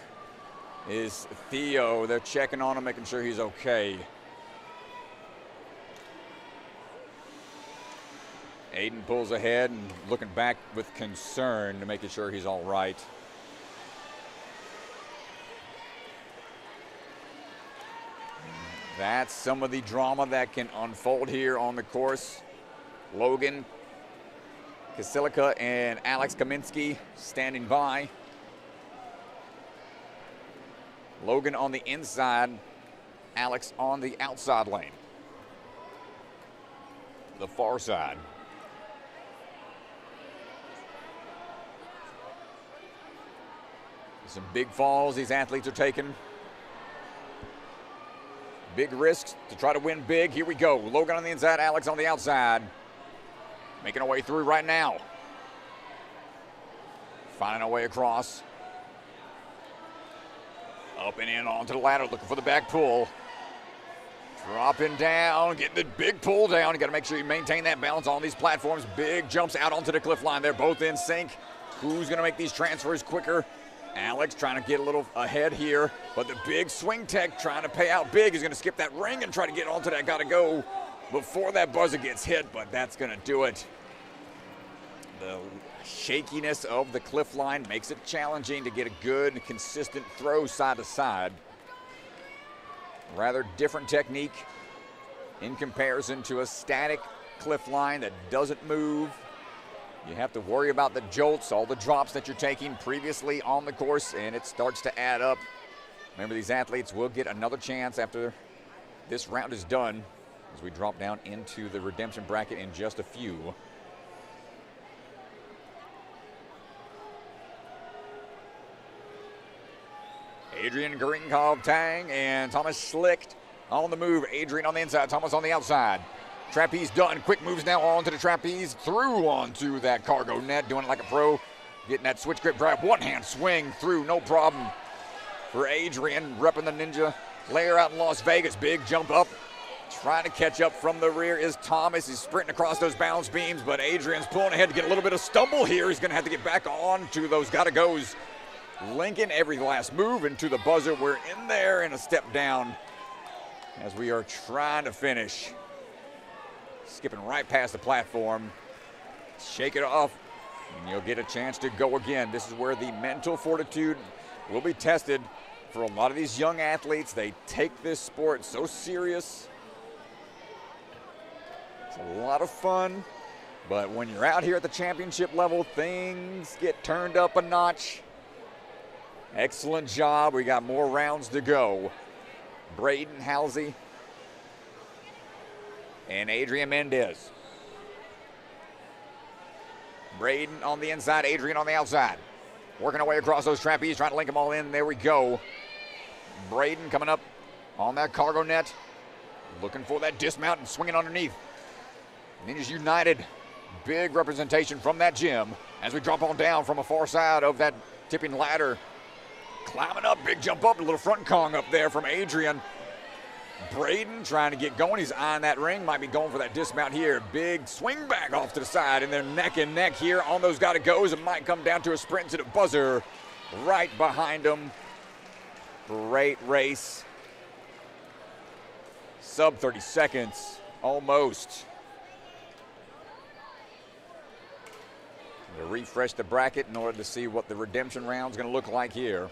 is Theo. They're checking on him, making sure he's okay. Aiden pulls ahead and looking back with concern to making sure he's all right. That's some of the drama that can unfold here on the course. Logan Kasilika and Alex Kaminsky standing by. Logan on the inside, Alex on the outside lane. The far side. Some big falls these athletes are taking. Big risks to try to win big. Here we go. Logan on the inside, Alex on the outside. Making our way through right now. Finding our way across. Up and in onto the ladder, looking for the back pull. Dropping down, getting the big pull down. You got to make sure you maintain that balance on these platforms. Big jumps out onto the cliff line. They're both in sync. Who's going to make these transfers quicker? Alex trying to get a little ahead here, but the big swing tech trying to pay out big is going to skip that ring and try to get onto that. Got to go before that buzzer gets hit, but that's going to do it. The shakiness of the cliff line makes it challenging to get a good, consistent throw side to side. Rather different technique in comparison to a static cliff line that doesn't move. You have to worry about the jolts, all the drops that you're taking previously on the course, and it starts to add up. Remember, these athletes will get another chance after this round is done as we drop down into the redemption bracket in just a few. Adrian Greenkov Tang and Thomas Schlicht on the move. Adrian on the inside, Thomas on the outside. Trapeze done. Quick moves now onto the trapeze, through onto that cargo net, doing it like a pro. Getting that switch grip grab, one hand swing through, no problem for Adrian, repping the Ninja layer out in Las Vegas. Big jump up. Trying to catch up from the rear is Thomas. He's sprinting across those balance beams, but Adrian's pulling ahead to get a little bit of stumble here. He's going to have to get back on to those gotta goes. Lincoln every last move into the buzzer. We're in there and a step down as we are trying to finish. Skipping right past the platform. Shake it off, and you'll get a chance to go again. This is where the mental fortitude will be tested for a lot of these young athletes. They take this sport so serious. It's a lot of fun, but when you're out here at the championship level, things get turned up a notch. Excellent job. We got more rounds to go. Braden Halsey and Adrian Mendez. Braden on the inside, Adrian on the outside. Working our way across those trapeze, trying to link them all in. There we go. Braden coming up on that cargo net. Looking for that dismount and swinging underneath. Ninjas United. Big representation from that gym as we drop on down from a far side of that tipping ladder. Climbing up, big jump up, a little front Kong up there from Adrian. Braden trying to get going. He's eyeing that ring, might be going for that dismount here. Big swing back off to the side, and they're neck and neck here on those gotta goes. It might come down to a sprint to the buzzer right behind them. Great race. Sub 30 seconds, almost. To refresh the bracket in order to see what the redemption round is going to look like here.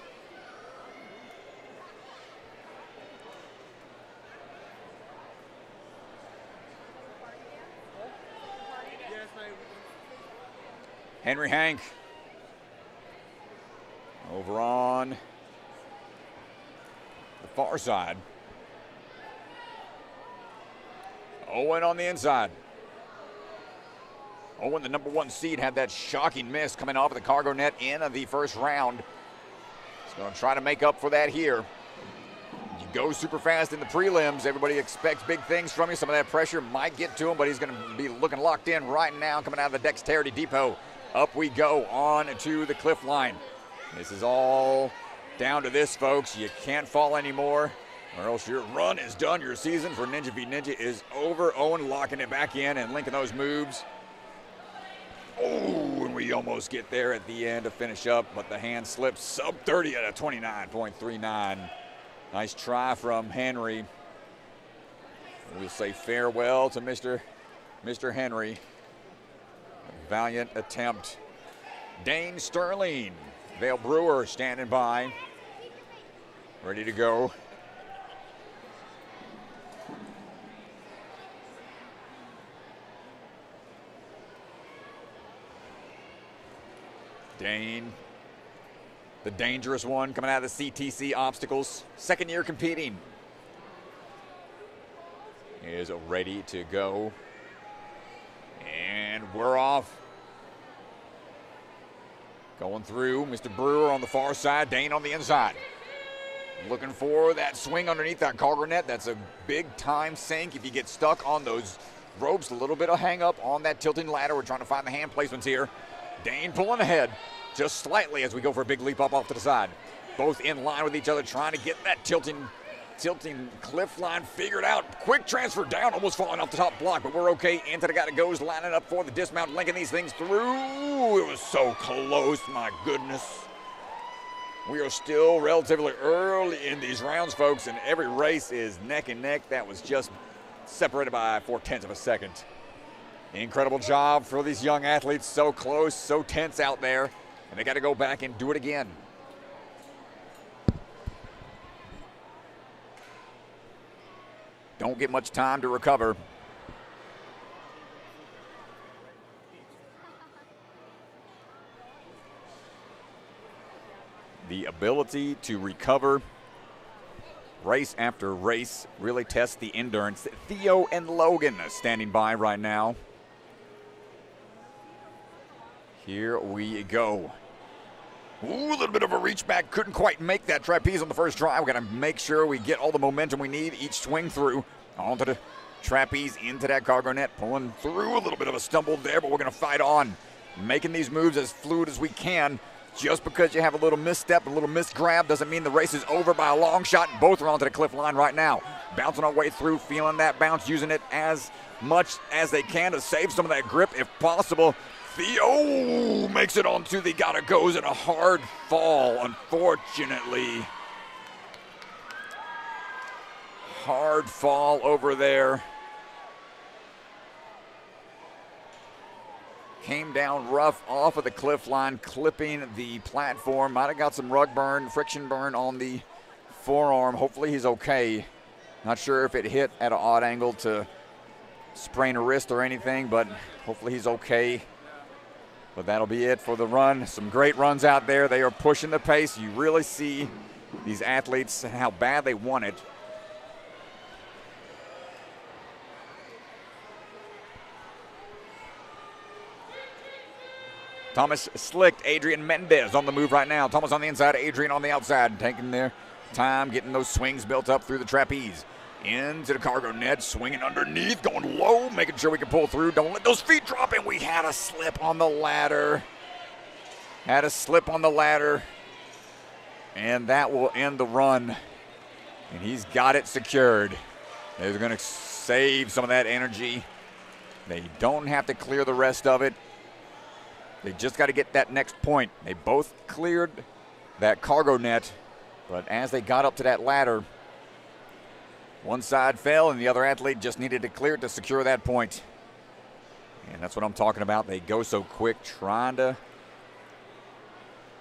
Henry Hank over on the far side. Owen on the inside. Owen, the number one seed, had that shocking miss coming off of the cargo net in the first round. He's going to try to make up for that here. You go super fast in the prelims. Everybody expects big things from you. Some of that pressure might get to him, but he's going to be looking locked in right now, coming out of the Dexterity Depot. Up we go on to the cliff line. This is all down to this, folks. You can't fall anymore, or else your run is done. Your season for Ninja v Ninja is over. Owen locking it back in and linking those moves. Oh, and we almost get there at the end to finish up, but the hand slips sub 30 at a 29.39. Nice try from Henry. We'll say farewell to Mr. Henry. A valiant attempt. Dane Sterling, Vale Brewer standing by, ready to go. Dane, the dangerous one, coming out of the CTC obstacles. Second year competing. Is ready to go. And we're off. Going through, Mr. Brewer on the far side, Dane on the inside. Looking for that swing underneath that cargo net. That's a big time sink if you get stuck on those ropes. A little bit of hang up on that tilting ladder. We're trying to find the hand placements here. Dane pulling ahead just slightly as we go for a big leap up off to the side. Both in line with each other, trying to get that tilting cliff line figured out. Quick transfer down, almost falling off the top block, but we're okay. Into the guy that goes, lining up for the dismount, linking these things through. It was so close, my goodness. We are still relatively early in these rounds, folks, and every race is neck and neck. That was just separated by 0.4 of a second. Incredible job for these young athletes. So close, so tense out there, and they got to go back and do it again. Don't get much time to recover. The ability to recover race after race really tests the endurance. Theo and Logan standing by right now. Here we go. Ooh, a little bit of a reach back. Couldn't quite make that trapeze on the first try. We're going to make sure we get all the momentum we need each swing through. Onto the trapeze, into that cargo net. Pulling through, a little bit of a stumble there, but we're going to fight on. Making these moves as fluid as we can. Just because you have a little misstep, a little misgrab, doesn't mean the race is over by a long shot. Both are onto the cliff line right now. Bouncing our way through, feeling that bounce, using it as much as they can to save some of that grip if possible. Theo makes it onto the gotta goes in a hard fall, unfortunately. Hard fall over there. Came down rough off of the cliff line, clipping the platform. Might have got some rug burn, friction burn on the forearm. Hopefully he's okay. Not sure if it hit at an odd angle to sprain a wrist or anything, but hopefully he's okay. But that'll be it for the run. Some great runs out there. They are pushing the pace. You really see these athletes and how bad they want it. Thomas slicked, Adrian Mendez on the move right now. Thomas on the inside, Adrian on the outside, taking their time, getting those swings built up through the trapeze. Into the cargo net, swinging underneath, going low, making sure we can pull through. Don't let those feet drop in. We had a slip on the ladder. Had a slip on the ladder. And that will end the run. And he's got it secured. They're going to save some of that energy. They don't have to clear the rest of it. They just got to get that next point. They both cleared that cargo net, but as they got up to that ladder, one side fell and the other athlete just needed to clear it to secure that point. And that's what I'm talking about. They go so quick, trying to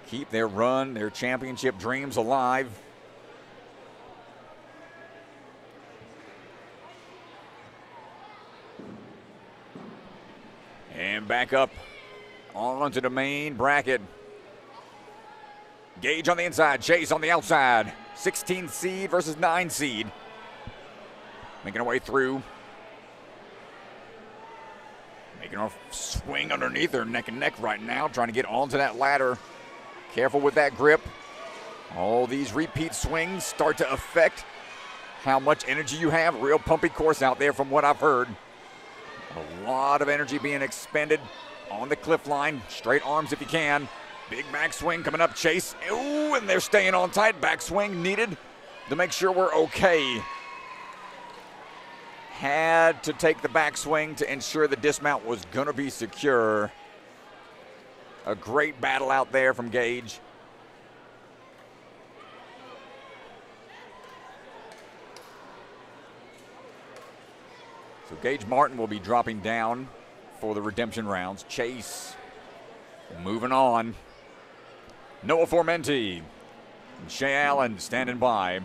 keep their run, their championship dreams alive. And back up onto the main bracket. Gage on the inside, Chase on the outside. 16 seed versus 9 seed. Making our way through. Making our swing underneath. They're neck and neck right now, trying to get onto that ladder. Careful with that grip. All these repeat swings start to affect how much energy you have. Real pumpy course out there from what I've heard. A lot of energy being expended on the cliff line. Straight arms if you can. Big backswing coming up, Chase. Ooh, and they're staying on tight. Backswing needed to make sure we're okay. Had to take the backswing to ensure the dismount was going to be secure. A great battle out there from Gage. So Gage Martin will be dropping down for the redemption rounds. Chase moving on. Noah Formenti and Shea Allen standing by.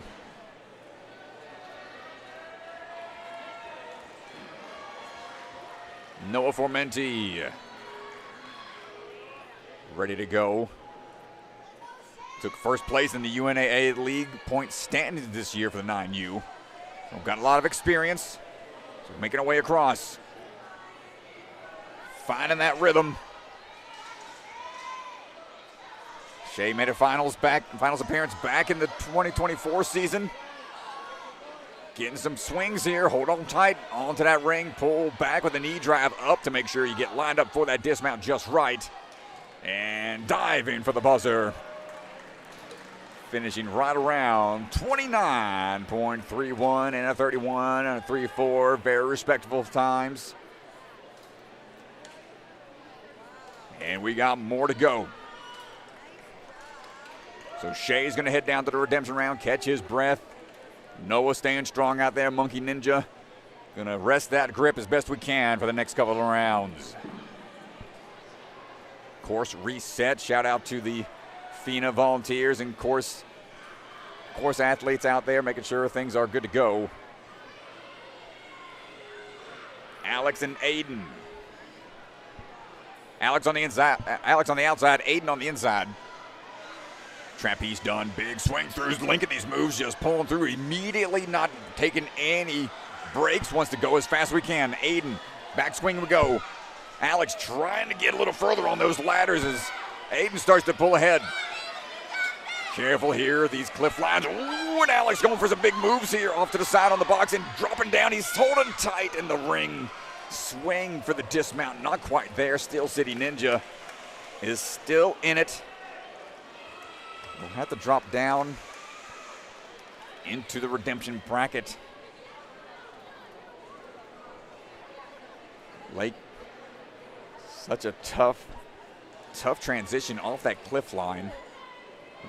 Noah Formenti ready to go. Took first place in the UNAA League point standings this year for the 9U. So got a lot of experience. So making our way across. Finding that rhythm. Shea made a finals appearance back in the 2024 season. Getting some swings here. Hold on tight onto that ring. Pull back with a knee drive up to make sure you get lined up for that dismount just right. And dive in for the buzzer. Finishing right around 29.31 and a 31 and a 3.4. Very respectable times. And we got more to go. So Shea's going to head down to the redemption round, catch his breath. Noah staying strong out there, Monkey Ninja. Going to rest that grip as best we can for the next couple of rounds. Course reset. Shout out to the FINA volunteers and course athletes out there making sure things are good to go. Alex and Aiden. Alex on the inside. Alex on the outside. Aiden on the inside. Trapeze done. Big swing throughs. Link at these moves, just pulling through immediately, not taking any breaks. Wants to go as fast as we can. Aiden, backswing we go. Alex trying to get a little further on those ladders as Aiden starts to pull ahead. Careful here, these cliff lines. Ooh, and Alex going for some big moves here off to the side on the box and dropping down. He's holding tight in the ring. Swing for the dismount, not quite there. Steel City Ninja is still in it. We'll have to drop down into the redemption bracket. Lake, such a tough transition off that cliff line.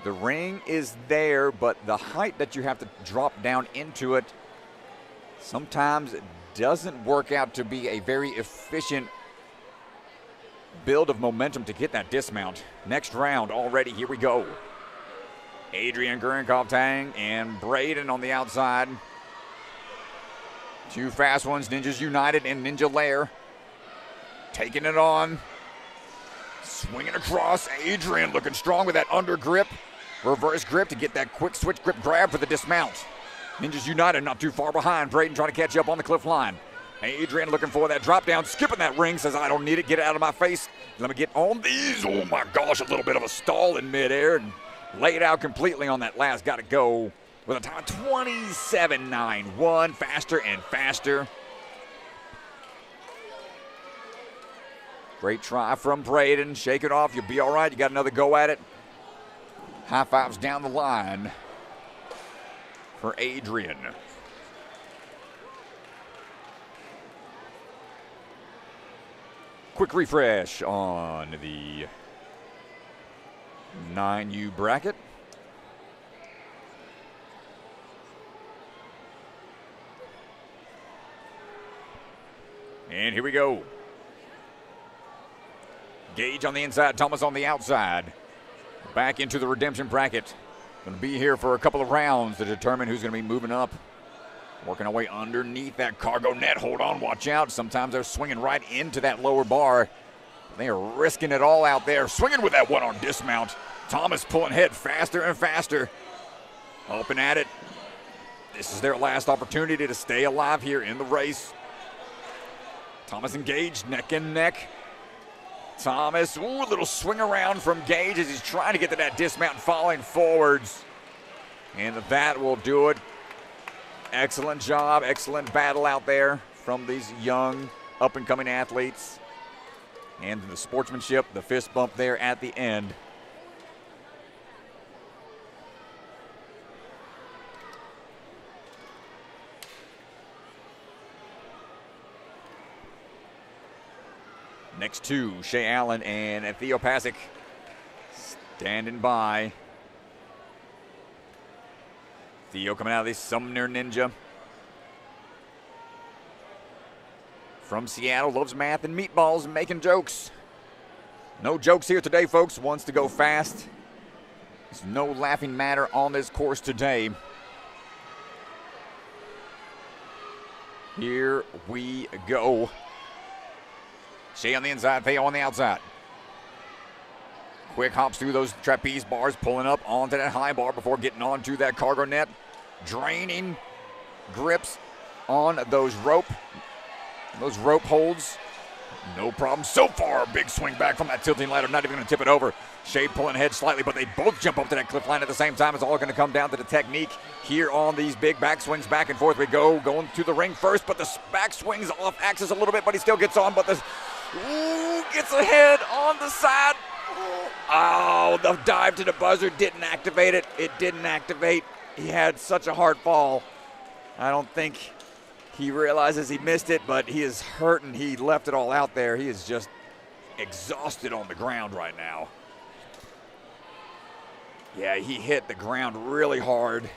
The ring is there, but the height that you have to drop down into it sometimes doesn't work out to be a very efficient build of momentum to get that dismount. Next round already, here we go. Adrian Gurenkov-Tang and Braden on the outside. Two fast ones, Ninjas United and Ninja Lair. Taking it on. Swinging across. Adrian looking strong with that under grip. Reverse grip to get that quick switch grip grab for the dismount. Ninjas United not too far behind. Braden trying to catch up on the cliff line. Adrian looking for that drop down. Skipping that ring. Says, I don't need it. Get it out of my face. Let me get on these. Oh my gosh, a little bit of a stall in midair. And laid out completely on that last. Got to go with a time of 27.91. Faster and faster. Great try from Braden. Shake it off. You'll be all right. You got another go at it. High fives down the line for Adrian. Quick refresh on the 9U bracket. And here we go. Gage on the inside, Thomas on the outside. Back into the redemption bracket. Going to be here for a couple of rounds to determine who's going to be moving up. Working our way underneath that cargo net. Hold on, watch out. Sometimes they're swinging right into that lower bar. They are risking it all out there. Swinging with that one on dismount. Thomas pulling head faster and faster. Up and at it. This is their last opportunity to stay alive here in the race. Thomas and Gage neck and neck. Thomas, ooh, a little swing around from Gage as he's trying to get to that dismount and falling forwards. And that will do it. Excellent job, excellent battle out there from these young, up-and-coming athletes. And the sportsmanship, the fist bump there at the end. Next two, Shea Allen and Theo Pasic standing by. Theo coming out of the Sumner Ninja. From Seattle, loves math and meatballs and making jokes. No jokes here today, folks. Wants to go fast. There's no laughing matter on this course today. Here we go. Shea on the inside, Theo on the outside. Quick hops through those trapeze bars, pulling up onto that high bar before getting onto that cargo net. Draining grips on those rope holds. No problem so far. Big swing back from that tilting ladder. Not even going to tip it over. Shea pulling ahead slightly, but they both jump up to that cliff line at the same time. It's all going to come down to the technique here on these big back swings. Back and forth we go. Going to the ring first, but the back swings off axis a little bit, but he still gets on. But this gets ahead on the side. Oh, the dive to the buzzer didn't activate it. It didn't activate. He had such a hard fall. I don't think he realizes he missed it, but he is hurt and he left it all out there. He is just exhausted on the ground right now. Yeah, he hit the ground really hard.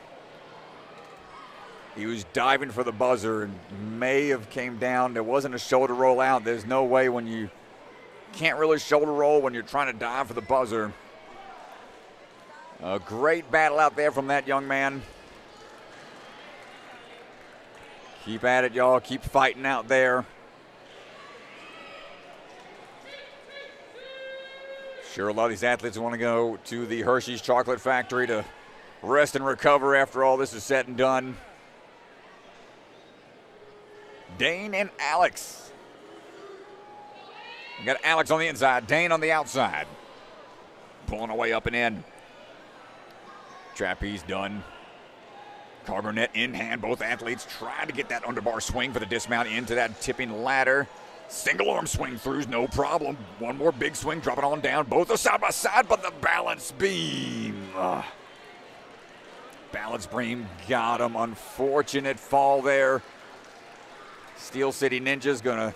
He was diving for the buzzer and may have came down. There wasn't a shoulder roll out. There's no way when you can't really shoulder roll when you're trying to dive for the buzzer. A great battle out there from that young man. Keep at it, y'all. Keep fighting out there. Sure, a lot of these athletes want to go to the Hershey's Chocolate Factory to rest and recover after all this is said and done. Dane and Alex. You got Alex on the inside, Dane on the outside. Pulling away up and in. Trapeze done. Cargo net in hand. Both athletes trying to get that underbar swing for the dismount into that tipping ladder. Single arm swing throughs, no problem. One more big swing, drop it on down. Both are side by side, but the balance beam. Balance beam got him. Unfortunate fall there. Steel City Ninja's gonna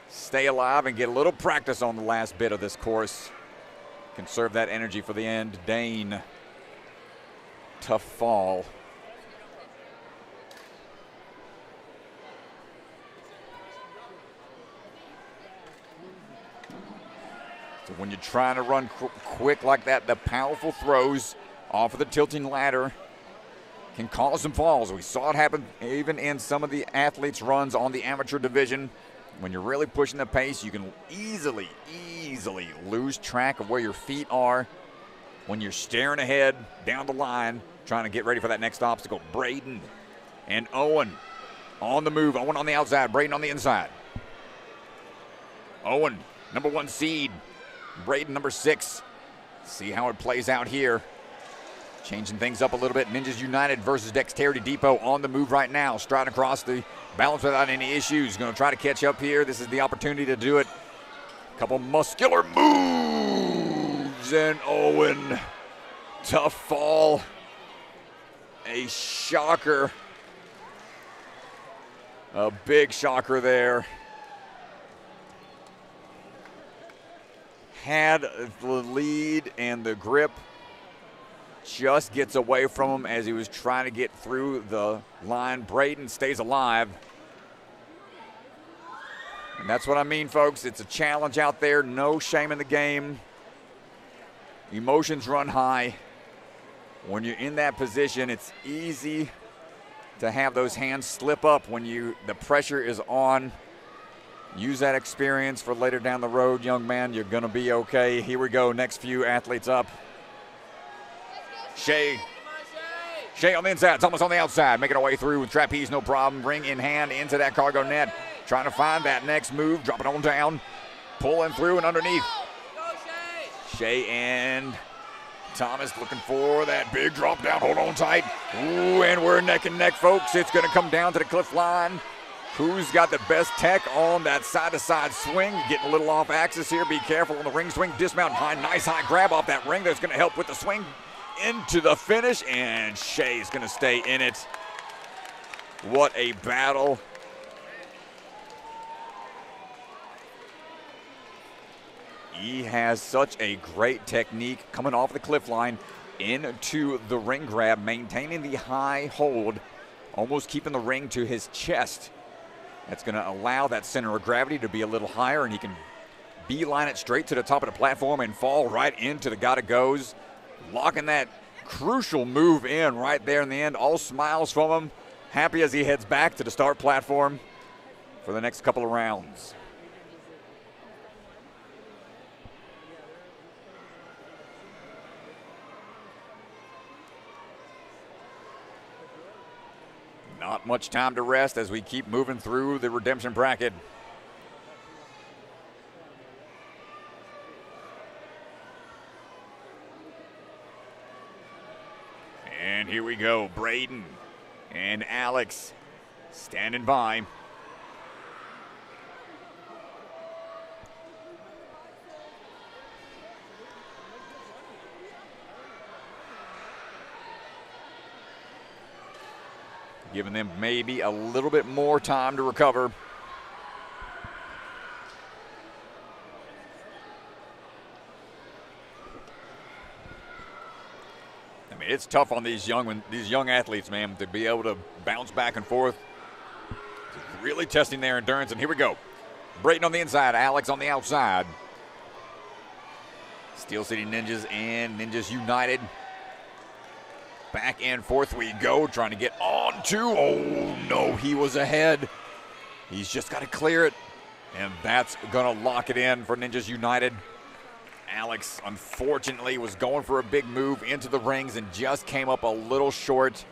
stay alive and get a little practice on the last bit of this course. Conserve that energy for the end. Dane, tough fall. So when you're trying to run quick like that, the powerful throws off of the tilting ladder can cause some falls. We saw it happen even in some of the athletes' runs on the amateur division. When you're really pushing the pace, you can easily lose track of where your feet are when you're staring ahead down the line, trying to get ready for that next obstacle. Braden and Owen on the move. Owen on the outside, Braden on the inside. Owen, number 1 seed. Braden, number 6. See how it plays out here. Changing things up a little bit. Ninjas United versus Dexterity Depot on the move right now. Striding across the balance without any issues. Going to try to catch up here. This is the opportunity to do it. Couple muscular moves. And Owen, tough fall. A shocker. A big shocker there. Had the lead and the grip. Just gets away from him as he was trying to get through the line. Braden stays alive. And that's what I mean, folks. It's a challenge out there. No shame in the game. Emotions run high. When you're in that position, it's easy to have those hands slip up when the pressure is on. Use that experience for later down the road, young man. You're going to be okay. Here we go. Next few athletes up. Shea on the inside, Thomas on the outside, making our way through with trapeze, no problem. Ring in hand into that cargo net, trying to find that next move, drop it on down, pulling through and underneath. Shea and Thomas looking for that big drop down. Hold on tight. Ooh, and we're neck and neck, folks. It's going to come down to the cliff line. Who's got the best tech on that side-to-side swing? Getting a little off axis here. Be careful on the ring swing. Dismount high. Nice high grab off that ring. That's going to help with the swing into the finish. And Shea's going to stay in it. What a battle. He has such a great technique coming off the cliff line into the ring grab, maintaining the high hold, almost keeping the ring to his chest. That's going to allow that center of gravity to be a little higher, and he can beeline it straight to the top of the platform and fall right into the gotta goes, locking that crucial move in right there in the end. All smiles from him, happy as he heads back to the start platform for the next couple of rounds. Not much time to rest as we keep moving through the redemption bracket. And here we go, Braden and Alex standing by. Giving them maybe a little bit more time to recover. I mean, it's tough on these young athletes, man, to be able to bounce back and forth. It's really testing their endurance. And here we go. Brayton on the inside, Alex on the outside. Steel City Ninjas and Ninjas United. Back and forth we go, trying to get on to. Oh, no, he was ahead. He's just got to clear it, and that's going to lock it in for Ninjas United. Alex, unfortunately, was going for a big move into the rings and just came up a little short.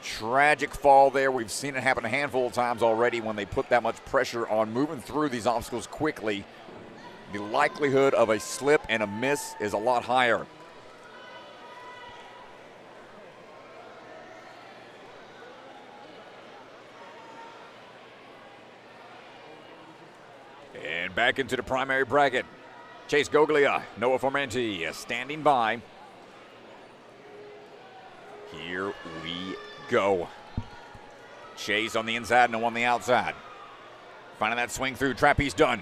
Tragic fall there. We've seen it happen a handful of times already when they put that much pressure on moving through these obstacles quickly. The likelihood of a slip and a miss is a lot higher. And back into the primary bracket. Chase Goglia, Noah Formenti standing by. Here we go. Chase on the inside, no on the outside. Finding that swing through, trapeze done.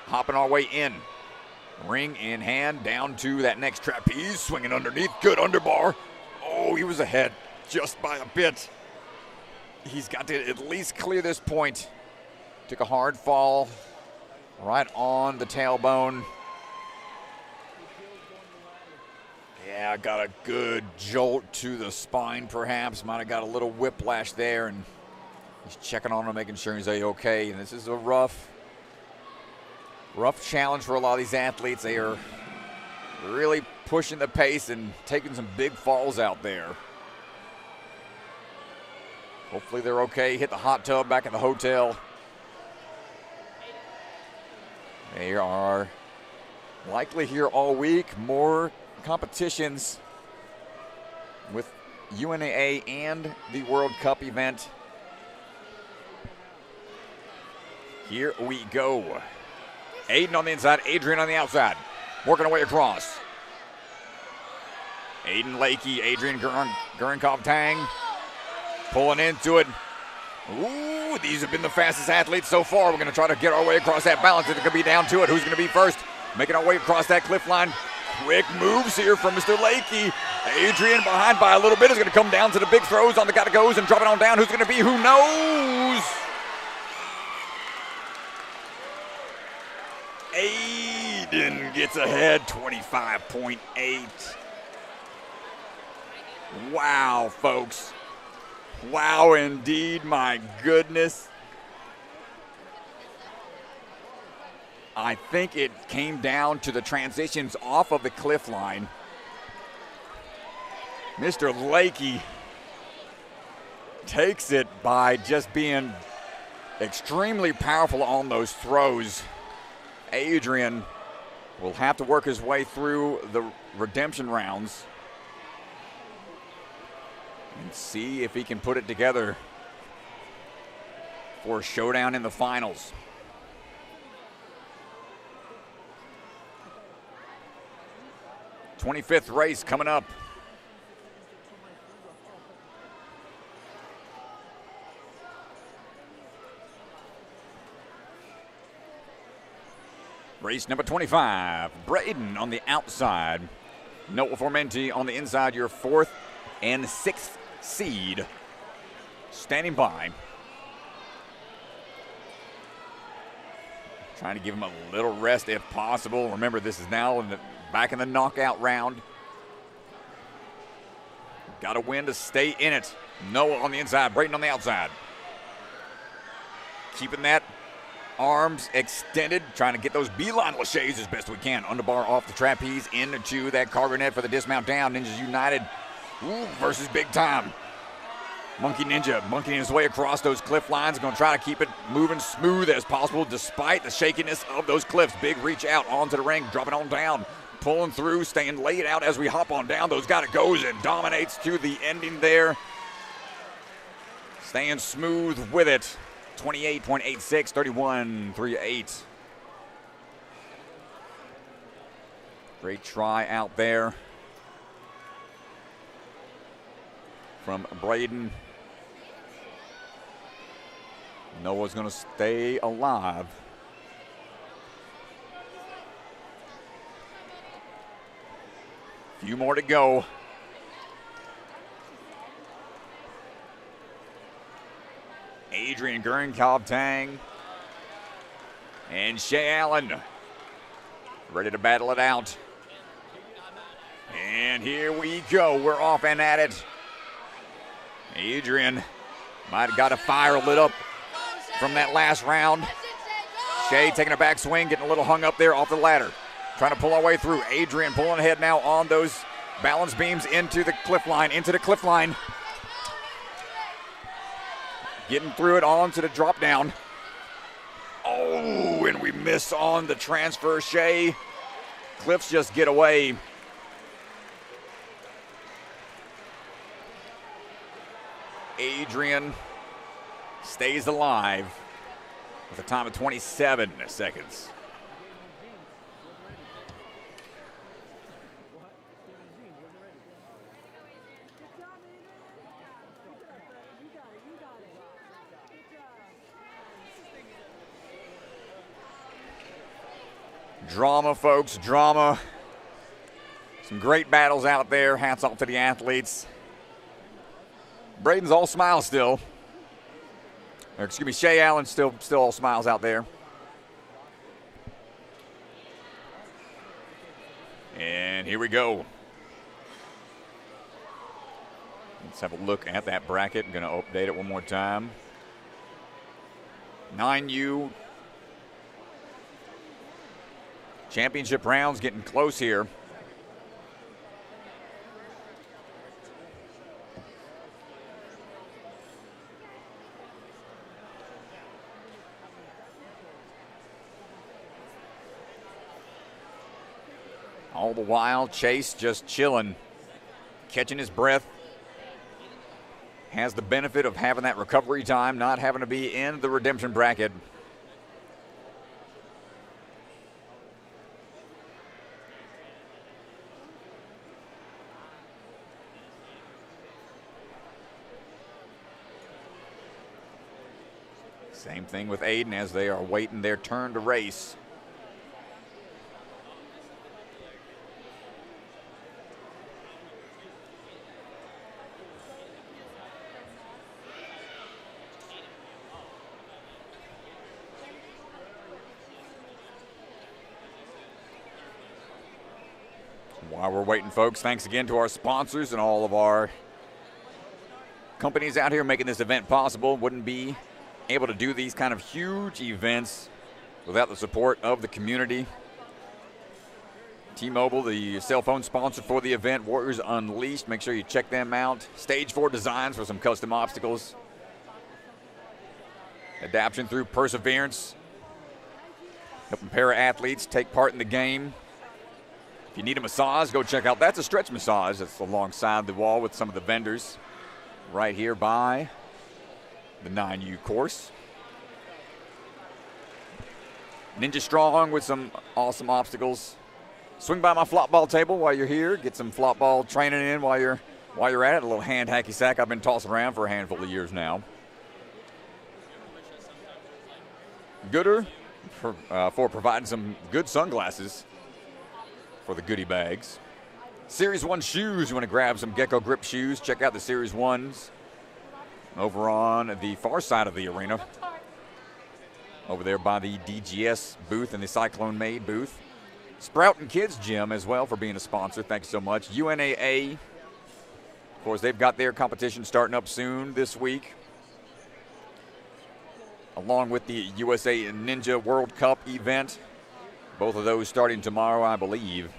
Hopping our way in. Ring in hand, down to that next trapeze, swinging underneath, good underbar. Oh, he was ahead just by a bit. He's got to at least clear this point. Took a hard fall right on the tailbone. Yeah, got a good jolt to the spine perhaps. Might have got a little whiplash there, and he's checking on him, making sure he's okay. And this is a rough challenge for a lot of these athletes. They are really pushing the pace and taking some big falls out there. Hopefully they're okay. Hit the hot tub back at the hotel. They are likely here all week. More competitions with UNAA and the World Cup event. Here we go. Aiden on the inside, Adrian on the outside. Working our way across. Aiden Lakey, Adrian Gurenkov-Tang pulling into it. Ooh, these have been the fastest athletes so far. We're going to try to get our way across that balance. It's going to be down to it. Who's going to be first? Making our way across that cliff line. Quick moves here from Mr. Lakey. Adrian behind by a little bit is going to come down to the big throws on the gotta goes and drop it on down. Who's going to be? Who knows? Aiden gets ahead, 25.8. Wow, folks. Wow, indeed, my goodness. I think it came down to the transitions off of the cliff line. Mr. Lakey takes it by just being extremely powerful on those throws. Adrian will have to work his way through the redemption rounds and see if he can put it together for a showdown in the finals. '25th race coming up. Race number 25, Braden on the outside. Noah Formenti on the inside, your 4th and 6th seed. Standing by. Trying to give him a little rest if possible. Remember, this is now back in the knockout round. Got to win to stay in it. Noah on the inside, Braden on the outside. Keeping that arms extended, trying to get those beeline laches as best we can. Underbar off the trapeze, into that cargo net for the dismount down. Ninjas United versus Big Time. Monkey Ninja monkeying his way across those cliff lines. Going to try to keep it moving smooth as possible despite the shakiness of those cliffs. Big reach out onto the ring, dropping on down. Pulling through, staying laid out as we hop on down. Those got it goes and dominates to the ending there. Staying smooth with it. 28.86, 31.38. Great try out there from Braden. Noah's going to stay alive. Few more to go. Adrian Gurenkov-Tang and Shea Allen ready to battle it out. And here we go. We're off and at it. Adrian might have got a fire lit up from that last round. Shea taking a back swing, getting a little hung up there off the ladder. Trying to pull our way through. Adrian pulling ahead now on those balance beams into the cliff line, Getting through it onto the drop down. Oh, and we miss on the transfer. Shea. Cliffs just get away. Adrian stays alive with a time of 27 seconds. Drama, folks, drama. Some great battles out there. Hats off to the athletes. Braden's all smiles still. Or excuse me, Shea Allen still all smiles out there. And here we go. Let's have a look at that bracket. I'm going to update it one more time. 9U championship rounds getting close here. All the while, Chase just chilling, catching his breath. Has the benefit of having that recovery time, not having to be in the redemption bracket. Same thing with Aiden as they are waiting their turn to race. While we're waiting, folks, thanks again to our sponsors and all of our companies out here making this event possible. Wouldn't be able to do these kind of huge events without the support of the community. T-Mobile, the cell phone sponsor for the event. Warriors Unleashed, make sure you check them out. Stage 4 Designs for some custom obstacles. Adaption through perseverance. Helping para-athletes take part in the game. If you need a massage, go check out. That's a stretch massage. That's alongside the wall with some of the vendors right here by the 9U course. Ninja Strong with some awesome obstacles. Swing by my flop ball table while you're here. Get some flop ball training in while you're at it. A little hand hacky sack I've been tossing around for a handful of years now. Gooder for providing some good sunglasses for the goodie bags. Series 1 shoes. You want to grab some Gecko Grip shoes. Check out the Series 1s over on the far side of the arena. Over there by the DGS booth and the Cyclone Made booth. Sprout and Kids Gym as well for being a sponsor. Thanks so much. UNAA, of course, they've got their competition starting up soon this week, along with the USA Ninja World Cup event. Both of those starting tomorrow, I believe.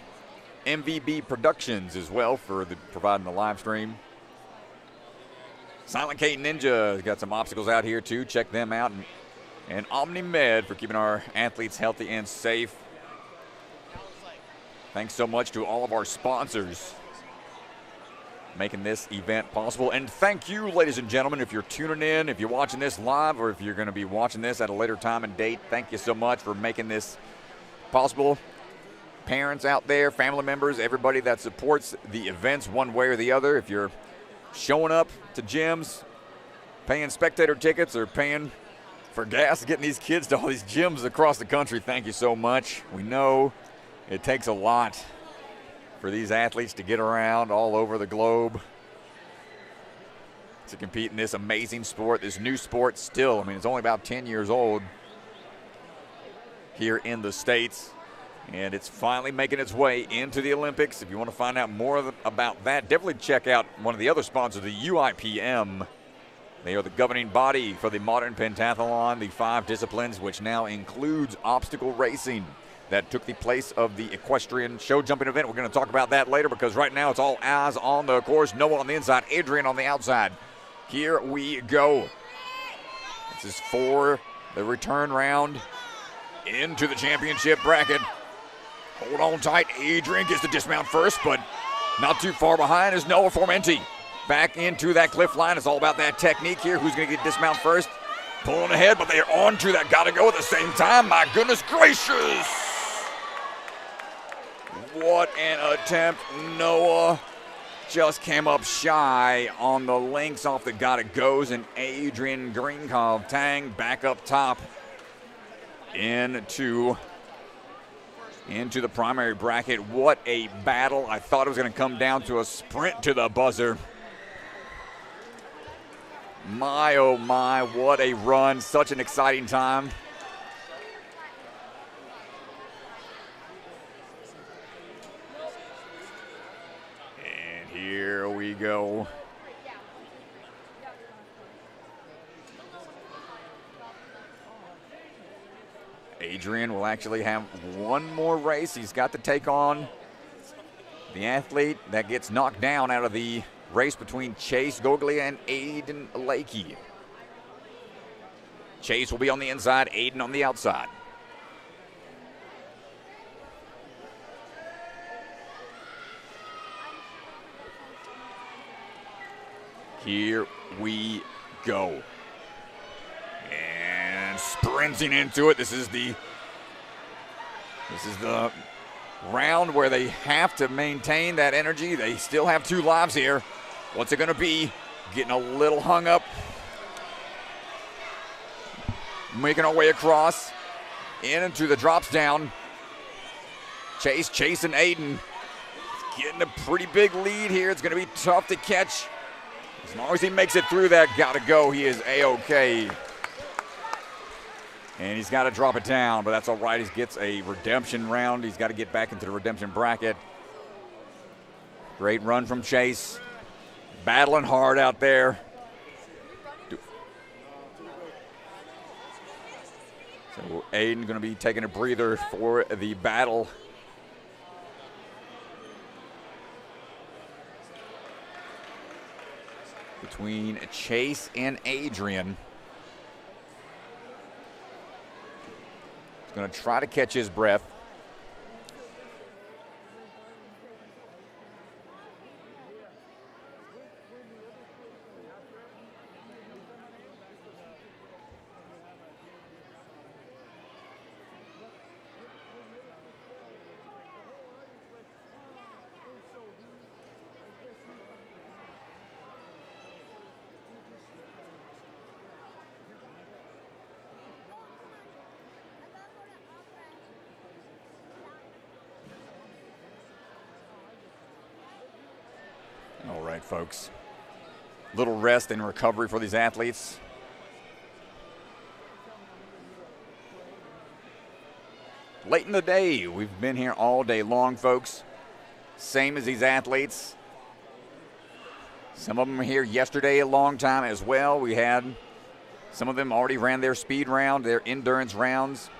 MVB Productions as well for providing the live stream. Silent K Ninja has got some obstacles out here too. Check them out. And OmniMed for keeping our athletes healthy and safe. Thanks so much to all of our sponsors making this event possible. And thank you, ladies and gentlemen, if you're tuning in, if you're watching this live, or if you're going to be watching this at a later time and date, thank you so much for making this possible. Parents out there, family members, everybody that supports the events one way or the other. If you're showing up to gyms, paying spectator tickets, or paying for gas, getting these kids to all these gyms across the country, thank you so much. We know it takes a lot for these athletes to get around all over the globe to compete in this amazing sport, this new sport still. I mean, it's only about 10 years old here in the States, and it's finally making its way into the Olympics. If you want to find out more about that, definitely check out one of the other sponsors, the UIPM. They are the governing body for the modern pentathlon, the 5 disciplines, which now includes obstacle racing. That took the place of the equestrian show jumping event. We're going to talk about that later because right now it's all eyes on the course. Noah on the inside, Adrian on the outside. Here we go. This is for the return round into the championship bracket. Hold on tight. Adrian gets the dismount first, but not too far behind is Noah Formenti. Back into that cliff line. It's all about that technique here. Who's going to get dismount first? Pulling ahead, but they're on to that. Got to go at the same time. My goodness gracious. What an attempt. Noah just came up shy on the links off the gotta goes, and Adrian Greenkov Tang back up top into the primary bracket. What a battle. I thought it was going to come down to a sprint to the buzzer. My, oh my, what a run. Such an exciting time. And here we go. Adrian will actually have one more race. He's got to take on the athlete that gets knocked down out of the race between Chase Goglia and Aiden Lakey. Chase will be on the inside, Aiden on the outside. Here we go. And sprinting into it. This is the round where they have to maintain that energy. They still have 2 lives here. What's it going to be? Getting a little hung up. Making our way across. In and through the drops down. Chase chasing Aiden. Getting a pretty big lead here. It's going to be tough to catch. As long as he makes it through that, gotta go. He is A-OK. And he's got to drop it down, but that's all right. He gets a redemption round. He's got to get back into the redemption bracket. Great run from Chase. Battling hard out there. So Aiden going to be taking a breather for the battle. Between Chase and Adrian. He's going to try to catch his breath. folks. Little rest and recovery for these athletes. Late in the day, we've been here all day long, folks. Same as these athletes. Some of them are here yesterday a long time as well. We had some of them already ran their speed round, their endurance rounds.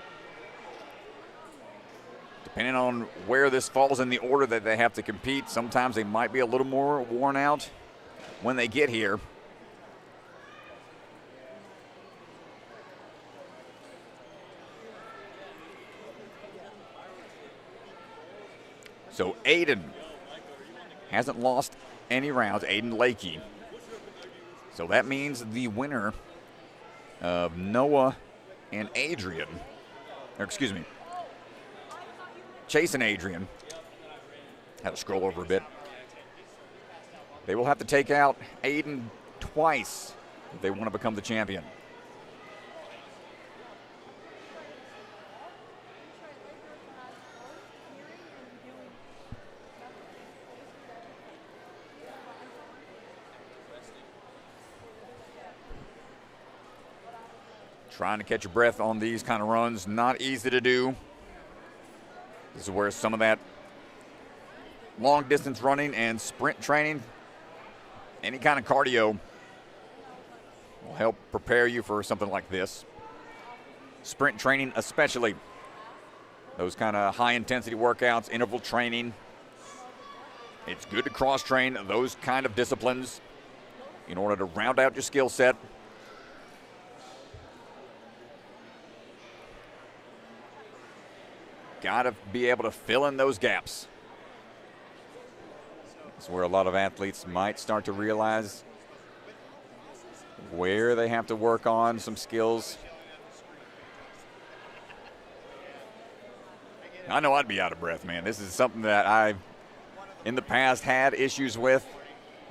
Depending on where this falls in the order that they have to compete, sometimes they might be a little more worn out when they get here. So Aiden hasn't lost any rounds, Aiden Lakey. So that means the winner of Noah and Adrian, or excuse me, Chase and Adrian, had to scroll over a bit. They will have to take out Aiden twice if they want to become the champion. Trying to catch your breath on these kind of runs, not easy to do. This is where some of that long distance running and sprint training, any kind of cardio, will help prepare you for something like this. Sprint training especially. Those kind of high intensity workouts, interval training. It's good to cross train those kind of disciplines in order to round out your skill set. Got to be able to fill in those gaps. That's where a lot of athletes might start to realize where they have to work on some skills. I know I'd be out of breath, man. This is something that I've, in the past, had issues with.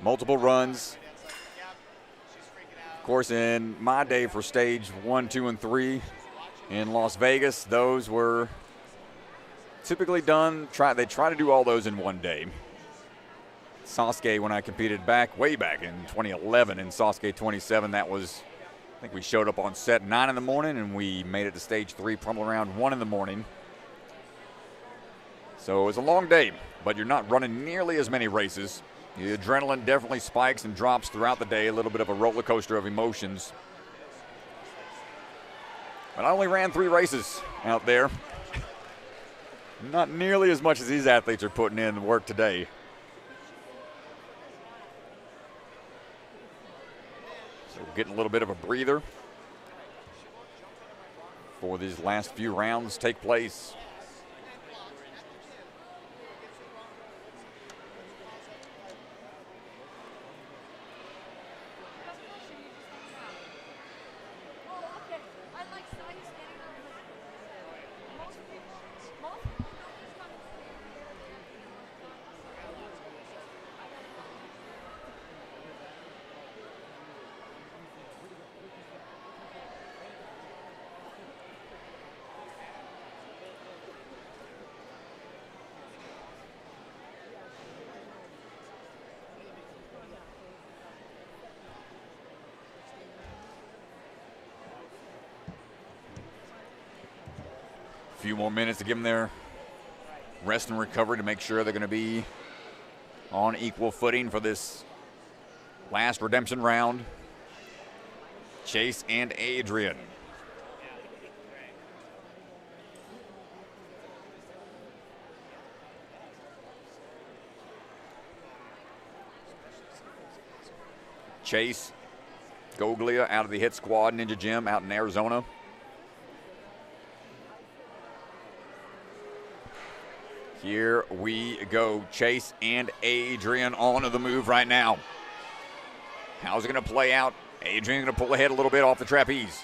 Multiple runs. Of course, in my day for stage 1, 2, and 3 in Las Vegas, those were typically done, they try to do all those in one day. Sasuke, when I competed way back in 2011 in Sasuke 27, that was, I think we showed up on set 9 in the morning and we made it to stage 3 probably around 1 in the morning. So it was a long day, but you're not running nearly as many races. The adrenaline definitely spikes and drops throughout the day, a little bit of a roller coaster of emotions. But I only ran 3 races out there. Not nearly as much as these athletes are putting in work today. So we're getting a little bit of a breather before these last few rounds take place. Few more minutes to give them their rest and recovery to make sure they're going to be on equal footing for this last redemption round. Chase and Adrian. Chase Goglia out of the Hit Squad Ninja Gym out in Arizona. Here we go. Chase and Adrian on to the move right now. How's it going to play out? Adrian going to pull ahead a little bit off the trapeze.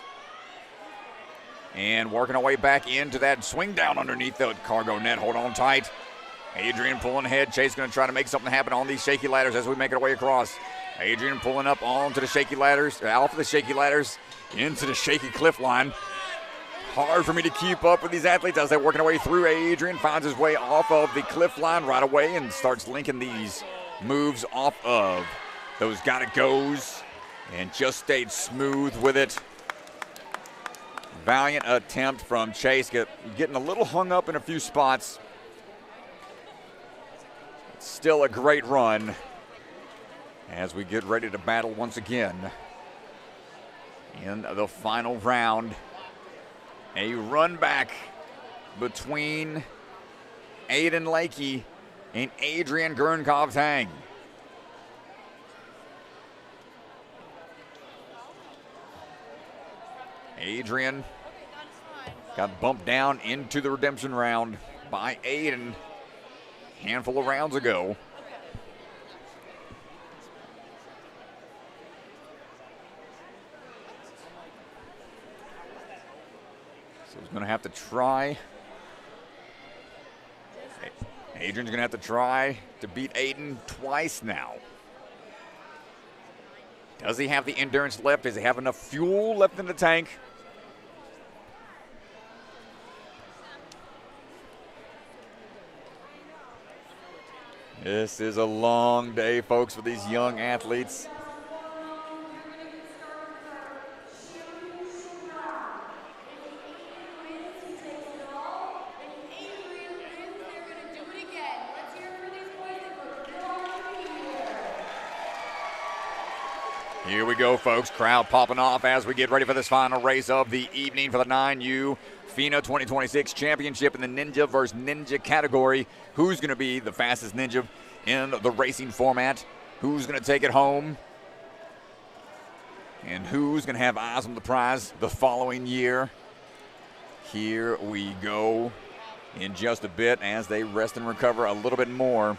And working our way back into that swing down underneath the cargo net. Hold on tight. Adrian pulling ahead. Chase going to try to make something happen on these shaky ladders as we make our way across. Adrian pulling up onto the shaky ladders, off of the shaky ladders, into the shaky cliff line. Hard for me to keep up with these athletes as they're working their way through. Adrian finds his way off of the cliff line right away and starts linking these moves off of those gotta-goes and just stayed smooth with it. Valiant attempt from Chase, getting a little hung up in a few spots. Still a great run as we get ready to battle once again in the final round. A run back between Aiden Lakey and Adrian Gurnkov-Tang. Adrian got bumped down into the redemption round by Aiden a handful of rounds ago. So he's going to have to try. Adrian's going to have to try to beat Aiden twice now. Does he have the endurance left? Does he have enough fuel left in the tank? This is a long day, folks, for these young athletes. Here we go, folks. Crowd popping off as we get ready for this final race of the evening for the 9U FINA 2026 Championship in the Ninja versus Ninja category. Who's going to be the fastest Ninja in the racing format? Who's going to take it home? And who's going to have eyes on the prize the following year? Here we go in just a bit as they rest and recover a little bit more.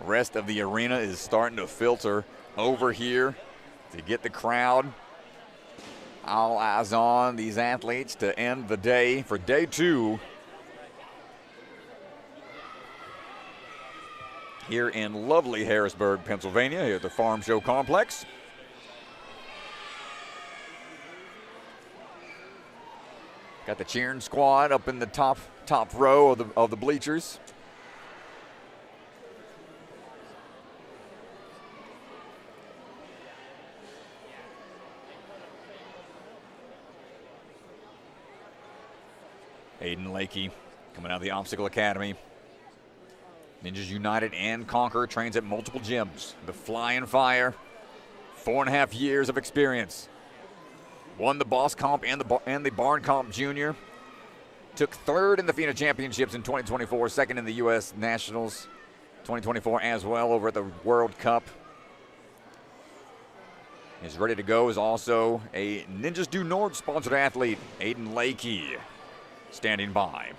Rest of the arena is starting to filter over here to get the crowd. All eyes on these athletes to end the day for day 2 here in lovely Harrisburg, Pennsylvania, here at the Farm Show Complex. Got the cheering squad up in the top row of the bleachers. Aiden Lakey coming out of the Obstacle Academy. Ninjas United and Conquer, trains at multiple gyms. The Flying Fire, 4.5 years of experience. Won the Boss Comp and the Barn Comp Junior. Took 3rd in the FINA Championships in 2024, 2nd in the U.S. Nationals 2024 as well over at the World Cup. Is ready to go, is also a Ninjas Du Nord sponsored athlete, Aiden Lakey, standing by.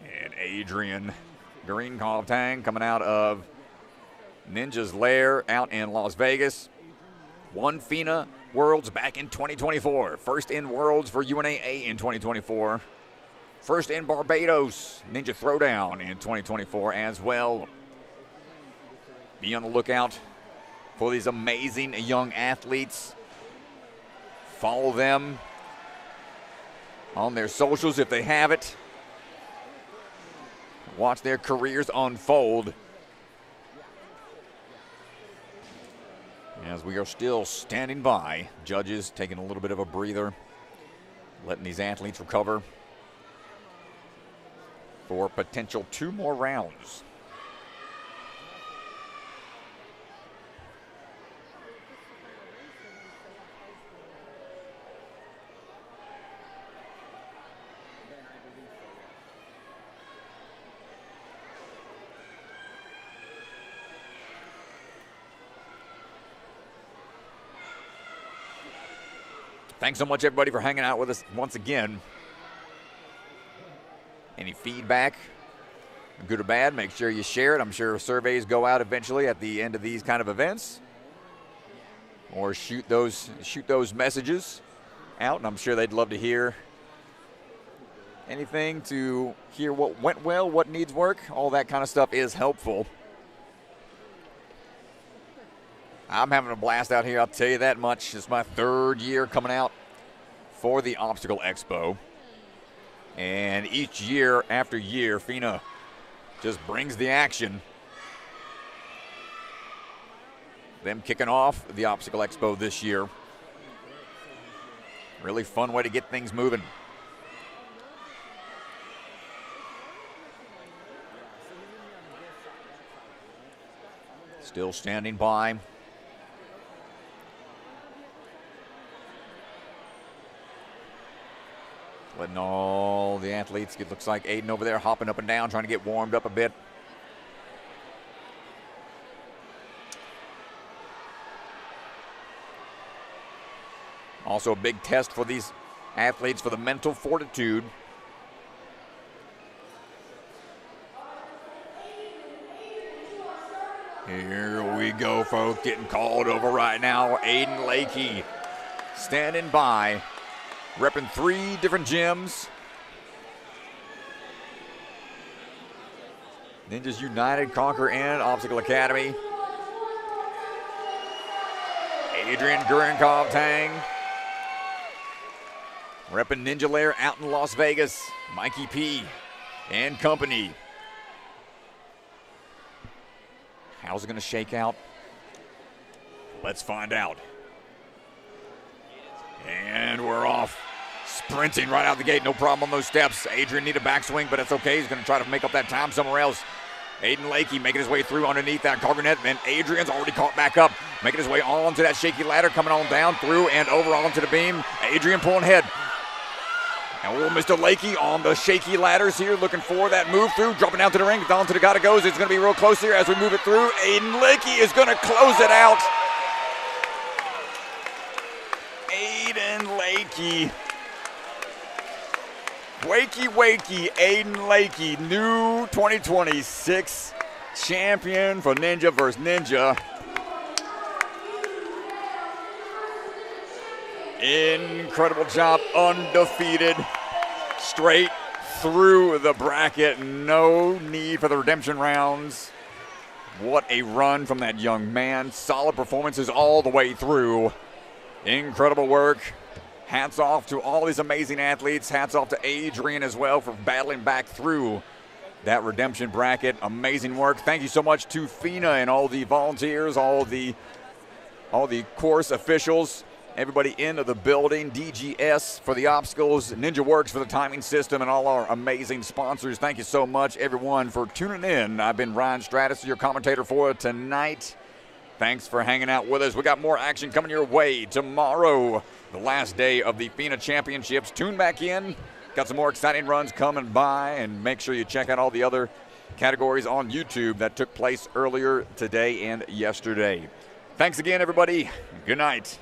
And Adrian Gurnkov-Tang coming out of Ninja's Lair out in Las Vegas. Won FINA Worlds back in 2024. First in Worlds for UNAA in 2024. First in Barbados Ninja Throwdown in 2024 as well. Be on the lookout for these amazing young athletes. Follow them on their socials if they have it. Watch their careers unfold as we are still standing by. Judges taking a little bit of a breather, letting these athletes recover for potential 2 more rounds. Thanks so much, everybody, for hanging out with us once again. Any feedback, good or bad, make sure you share it. I'm sure surveys go out eventually at the end of these kind of events. Or shoot those messages out, and I'm sure they'd love to hear anything, to hear what went well, what needs work. All that kind of stuff is helpful. I'm having a blast out here, I'll tell you that much. It's my 3rd year coming out for the Obstacle Expo. And each year after year, FINA just brings the action. Them kicking off the Obstacle Expo this year. Really fun way to get things moving. Still standing by. Letting all the athletes, it looks like Aiden over there hopping up and down, trying to get warmed up a bit. Also a big test for these athletes for the mental fortitude. Here we go, folks, getting called over right now. Aiden Lakey standing by, repping 3 different gyms. Ninjas United, Conquer, and Obstacle Academy. Adrian Gurenkov-Tang, repping Ninja Lair out in Las Vegas. Mikey P and company. How's it going to shake out? Let's find out. And we're off. Sprinting right out the gate, no problem on those steps. Adrian need a backswing, but it's okay. He's going to try to make up that time somewhere else. Aiden Lakey making his way through underneath that cargo net, and Adrian's already caught back up, making his way onto that shaky ladder, coming on down through and over onto the beam. Adrian pulling ahead. And Mr. Lakey on the shaky ladders here, looking for that move through, dropping down to the ring, down to the gotta goes. It's going to be real close here as we move it through. Aiden Lakey is going to close it out. Aiden Lakey. Wakey, Aiden Lakey, new 2026 champion for Ninja vs. Ninja. Incredible job, undefeated, straight through the bracket. No need for the redemption rounds. What a run from that young man. Solid performances all the way through. Incredible work. Hats off to all these amazing athletes. Hats off to Adrian as well for battling back through that redemption bracket. Amazing work. Thank you so much to FINA and all the volunteers, all the course officials, everybody in the building, DGS for the obstacles, Ninja Works for the timing system, and all our amazing sponsors. Thank you so much, everyone, for tuning in. I've been Ryan Stratus, your commentator for tonight. Thanks for hanging out with us. We got more action coming your way tomorrow, the last day of the FINA Championships. Tune back in. Got some more exciting runs coming by, and make sure you check out all the other categories on YouTube that took place earlier today and yesterday. Thanks again, everybody. Good night.